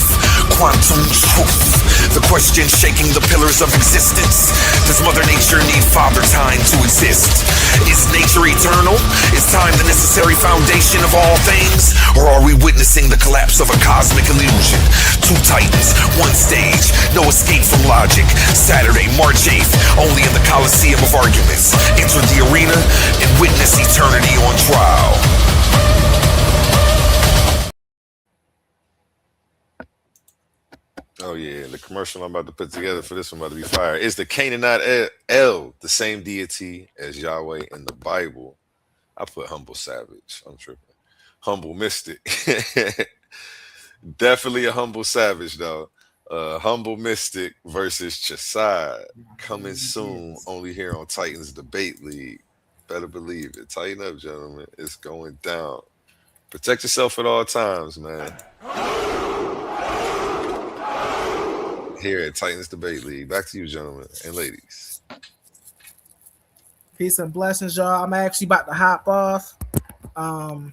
Quantum Truth. The question shaking the pillars of existence: does Mother Nature need Father Time to exist? Is nature eternal? Is time the necessary foundation of all things? Or are we witnessing the collapse of a cosmic illusion? 2 titans, 1 stage, no escape from logic. Saturday, March 8th, only in the Coliseum of Arguments. Enter the arena and witness eternity on trial. Oh yeah, the commercial I'm about to put together for this one about to be fire. Is the Canaanite El the same deity as Yahweh in the Bible? I put Humble Savage. I'm tripping. Humble Mystic. Definitely a Humble Savage though. Humble Mystic versus Chasad coming soon. Only here on Titans Debate League. Better believe it. Tighten up, gentlemen. It's going down. Protect yourself at all times, man. Here at Titans Debate League. Back to you, gentlemen and ladies. Peace and blessings, y'all. I'm actually about to hop off. I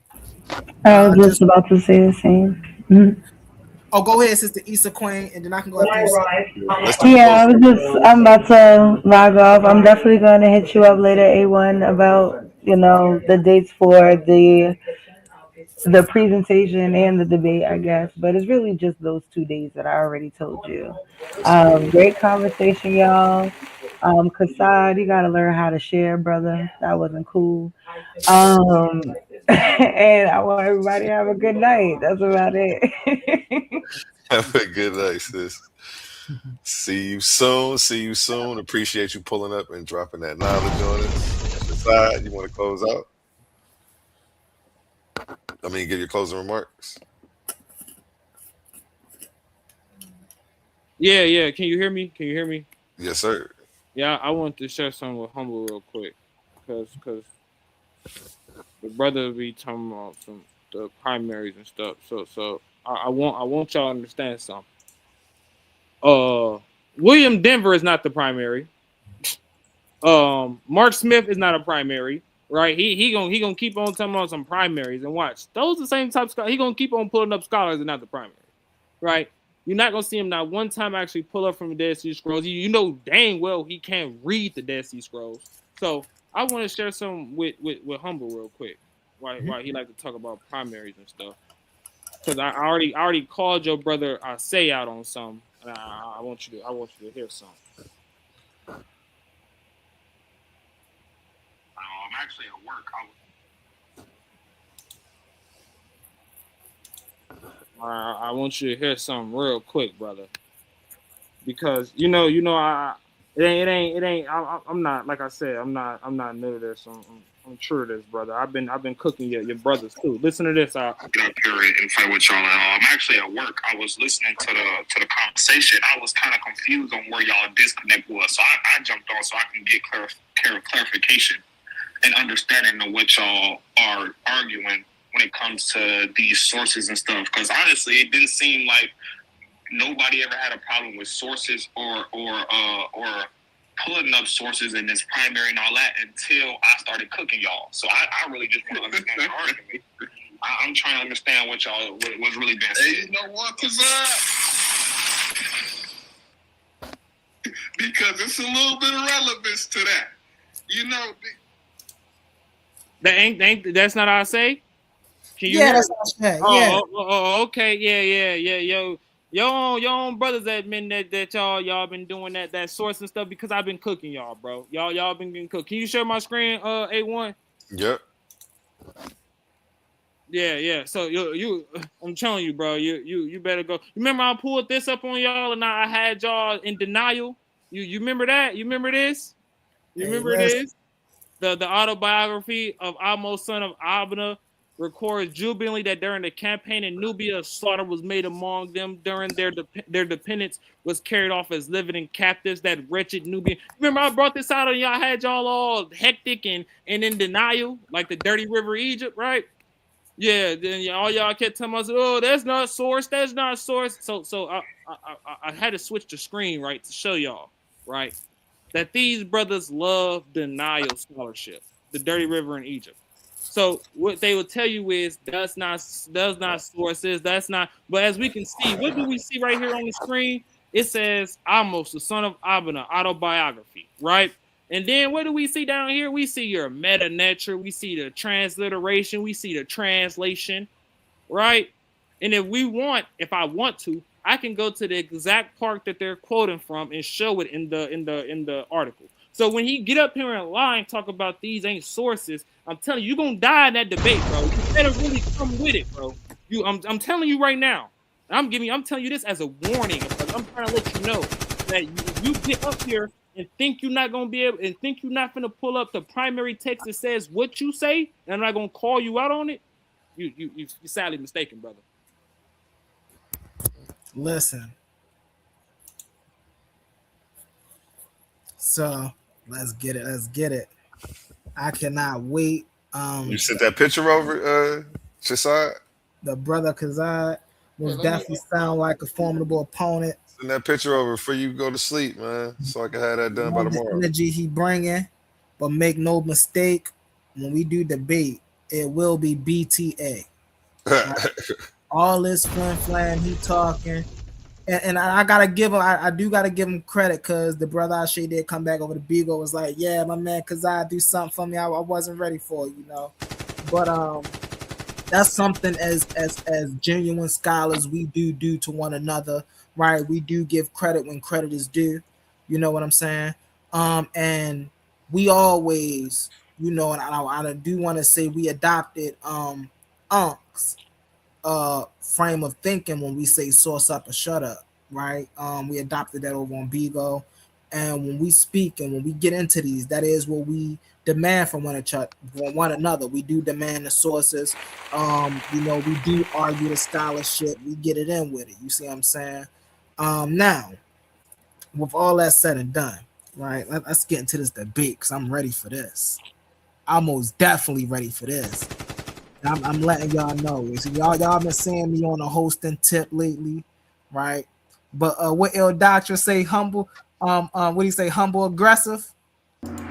was just about to say the same. Oh, go ahead, Sister Issa Queen, and then I can go after you. Yeah, I'm about to log off. I'm definitely going to hit you up later, A1, about, the dates for the presentation and the debate, I guess. But it's really just those 2 days that I already told you. Great conversation, y'all. Kasad, you gotta learn how to share, brother. That wasn't cool. And I want everybody to have a good night. That's about it. Have a good night, sis. See you soon. See you soon. Appreciate you pulling up and dropping that knowledge on us. Decide you want to close out. Give your closing remarks. Yeah. Can you hear me? Yes, sir. Yeah, I want to share something with Humble real quick, because the brother be talking about some the primaries and stuff. So I want y'all to understand something. William Denver is not the primary. Mark Smith is not a primary, right? He gonna keep on talking about some primaries, and watch, those the same type of he gonna keep on pulling up scholars and not the primary, right? You're not gonna see him not one time actually pull up from the Dead Sea Scrolls. You know dang well he can't read the Dead Sea Scrolls. So I want to share some with Humble real quick. Why he like to talk about primaries and stuff? Because I already called your brother say out on some, and I want you to hear some. I'm actually at work. I want you to hear something real quick, brother, because it ain't. I'm not, like I said, I'm not new to this. I'm true to this, brother. I've been cooking your brothers too. Listen to this. I'll get up here and fight with y'all. I'm actually at work. I was listening to the conversation. I was kind of confused on where y'all disconnect was, so I jumped on so I can get clarification and understanding of what y'all are arguing when it comes to these sources and stuff. Because honestly, it didn't seem like nobody ever had a problem with sources or pulling up sources in this primary and all that until I started cooking y'all. So I really just want to understand the argument. I'm trying to understand what's really been said. Hey, you know what, because it's a little bit of relevance to that. That's not how I say. Can you hear? That's what I said. Okay, yeah. Your own brothers admit that y'all been doing that source and stuff because I've been cooking y'all, bro. Y'all been getting cooked. Can you share my screen, A1? Yep. Yeah. So you, I'm telling you, bro. You better go. Remember I pulled this up on y'all and I had y'all in denial. You remember that? You remember this? This? The autobiography of Amos, son of Abner, records jubilantly that during the campaign in Nubia, slaughter was made among them during their dependence was carried off as living captives. That wretched Nubian. Remember, I brought this out and y'all had y'all all hectic and in denial, like the dirty river Egypt, right? Yeah. Then all y'all kept telling us, "Oh, that's not source. That's not source." So I had to switch the screen, right, to show y'all, right, that these brothers love denial scholarship, the dirty river in Egypt. So what they will tell you is that's not sources, that's not. But as we can see, what do we see right here on the screen? It says Amos, the son of Abner, autobiography, right? And then what do we see down here? We see your meta nature, we see the transliteration, we see the translation, right? And if I want to, I can go to the exact part that they're quoting from and show it in the article. So when he get up here and lie and talk about these ain't sources, I'm telling you, you're gonna die in that debate, bro. You better really come with it, bro. I'm telling you right now. I'm telling you this as a warning. I'm trying to let you know that if you get up here and think you're not gonna be able, and think you're not gonna pull up the primary text that says what you say, and I'm not gonna call you out on it, you're sadly mistaken, brother. Listen. So let's get it. I cannot wait. You sent that picture over, Shasad? The brother Kazad will definitely sound like a formidable opponent. Send that picture over before you go to sleep, man, so I can have that done by tomorrow. The energy he bringing, but make no mistake, when we do debate, it will be BTA. Right? all this flan, he talking. And I gotta give him, I do gotta give him credit because the brother Ashe did come back over the Beagle, was like, yeah, my man, cause I do something for me I wasn't ready for, you know. But that's something as genuine scholars we do to one another, right? We do give credit when credit is due. You know what I'm saying? And we always, you know, and I do want to say we adopted Unc's frame of thinking when we say source up or shut up, right? We adopted that over on Bigo. And when we speak and when we get into these, that is what we demand from one another. We do demand the sources. You know, we do argue the scholarship. We get it in with it. You see what I'm saying? Now, with all that said and done, right? Let's get into this debate because I'm ready for this. I'm most definitely ready for this. I'm letting y'all know. So y'all been seeing me on a hosting tip lately, right? But what El Doctor say, humble, what do you say, humble aggressive?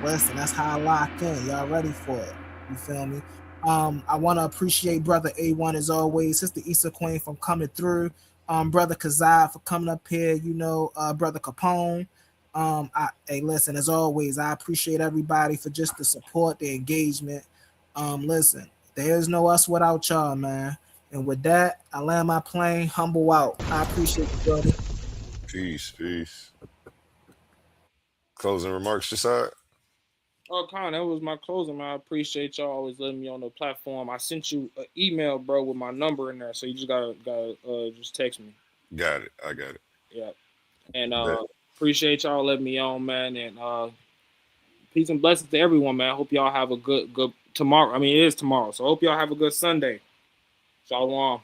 Listen, that's how I lock in. Y'all ready for it? You feel me? I want to appreciate brother A1 as always, Sister Issa Queen from coming through, brother Kazai for coming up here, you know, brother Capone. Hey, listen, as always, I appreciate everybody for just the support, the engagement. Listen, there's no us without y'all, man. And with that, I land my plane, humble out. I appreciate you, brother. Peace. Closing remarks, Josiah? Oh, Con, that was my closing, man. I appreciate y'all always letting me on the platform. I sent you an email, bro, with my number in there, so you just gotta just text me. Got it. I got it. Yeah. And Bet. appreciate y'all letting me on, man. And peace and blessings to everyone, man. I hope y'all have a good tomorrow. I mean, it is tomorrow, so I hope y'all have a good Sunday. Shalom.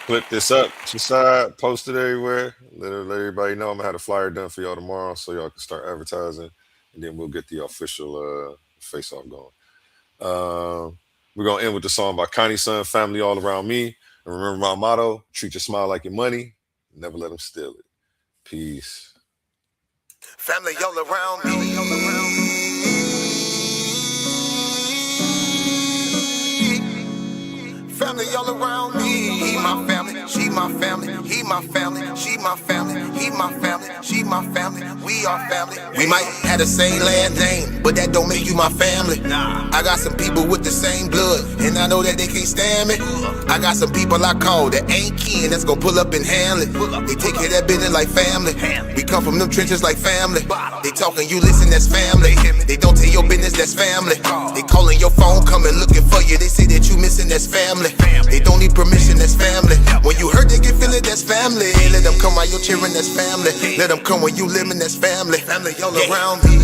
Clip this up, Josiah, post it everywhere. Let everybody know I'm gonna have a flyer done for y'all tomorrow, so y'all can start advertising, and then we'll get the official face off going. We're gonna end with the song by Connie Son, Family All Around Me. And remember my motto: treat your smile like your money, never let them steal it. Peace. Family all around me. Family all around me. He my family, she my family. He my family, she my family. He my family, she my family. We are family. We might have the same last name, but that don't make you my family. I got some people with the same blood, and I know that they can't stand me. I got some people I call that ain't kin that's gonna pull up and handle it. They take care of that business like family. We come from them trenches like family. They talking, you listen, that's family. They don't tell your business, that's family. They calling your phone, coming looking for you. They say that you missing, that's family. They don't need permission, that's family. When you hurt, they can feel it, that's family. Let them come while you're cheering, that's family. Let them come when you living, that's family. Family all around me.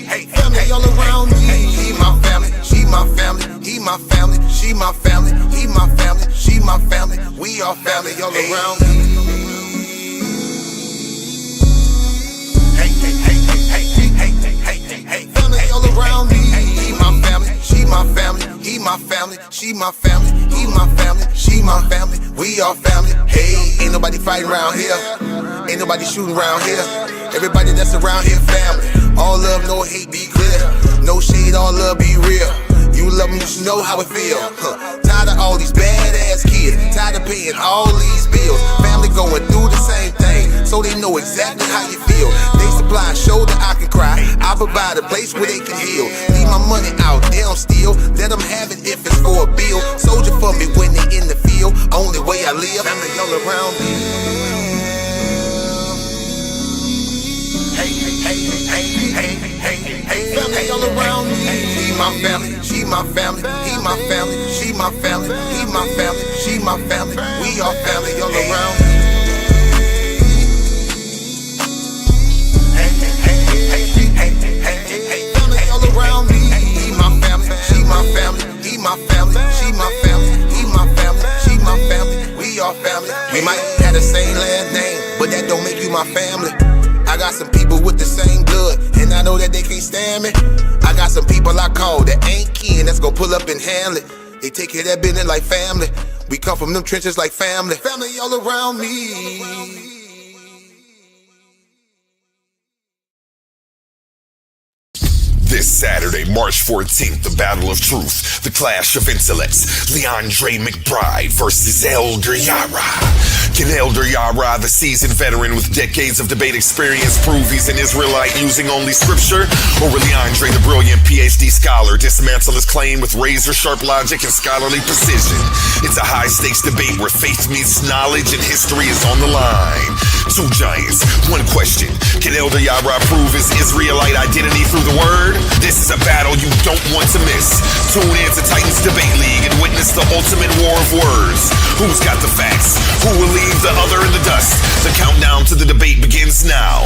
Hey, family all around me. He my family, she my family. He my family, she my family. He my family, she my family. We are family all around me. Hey, family all around me. He my family, she my family. He my family, she my family. He my family, she my family. We are family. Hey, ain't nobody fighting around here. Ain't nobody shooting around here. Everybody that's around here, family. All love, no hate, be clear. No shade, all love, be real. You love them, you should know how it feel. Tired of all these badass kids. Tired of paying all these bills. Family going through the same thing, so they know exactly how you feel. They supply a shoulder I can cry. I provide a place where they can heal. Leave my money out, they don't steal. Let them have it if it's for a bill. Soldier for me when they in the field. Only way I live. Family all around me. Hey, family all around me. He my family, she my family. He my family, she my family. He my family, she my family. We are family all around me. Family all around me. He my family, she my family. He my family, she my family. He my family, she my family. We are family. We might have the same last name, but that don't make you my family. I got some people with the same blood, and I know that they can't stand me. I got some people I call that ain't kin that's gonna pull up and handle it. They take care of that business like family. We come from them trenches like family. Family all around me. This Saturday, March 14th, the Battle of Truth, the clash of intellects, Leandre McBride versus Elder Yara. Can Elder Yara, the seasoned veteran with decades of debate experience, prove he's an Israelite using only scripture? Or will Leandre, the brilliant PhD scholar, dismantle his claim with razor-sharp logic and scholarly precision? It's a high-stakes debate where faith meets knowledge and history is on the line. Two giants, one question. Can Elder Yara prove his Israelite identity through the word? This is a battle you don't want to miss. Tune in to Titans Debate League and witness the ultimate war of words. Who's got the facts? Who will leave the other in the dust? The countdown to the debate begins now.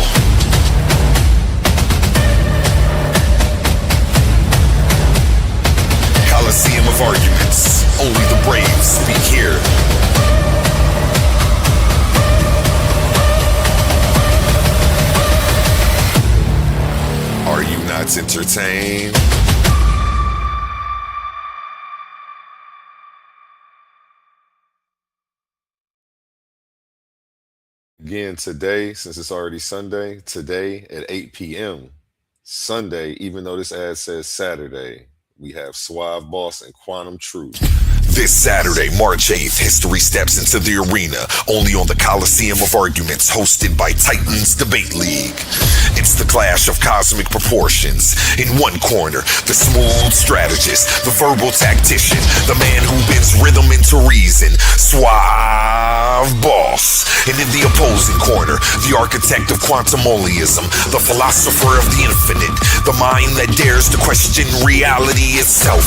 Coliseum of arguments. Only the brave speak here. Are you not entertained? Again, today, since it's already Sunday, today at 8 p.m. Sunday, even though this ad says Saturday, we have Suave Boss and Quantum Truth. This Saturday, March 8th, history steps into the arena, only on the Coliseum of Arguments, hosted by Titans Debate League. It's the clash of cosmic proportions. In one corner, the smooth strategist, the verbal tactician, the man who bends rhythm into reason, Suave Boss. And in the opposing corner, the architect of quantumoliism, the philosopher of the infinite, the mind that dares to question reality itself,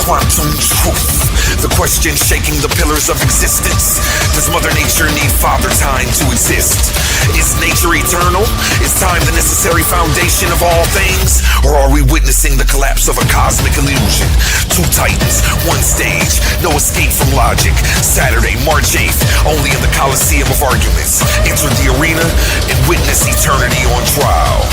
Quantum Truth. The question shaking the pillars of existence. Does Mother Nature need Father Time to exist? Is nature eternal? Is time the necessary foundation of all things? Or are we witnessing the collapse of a cosmic illusion? Two titans, one stage, no escape from logic. Saturday, March 8th, only in the Coliseum of Arguments. Enter the arena and witness eternity on trial.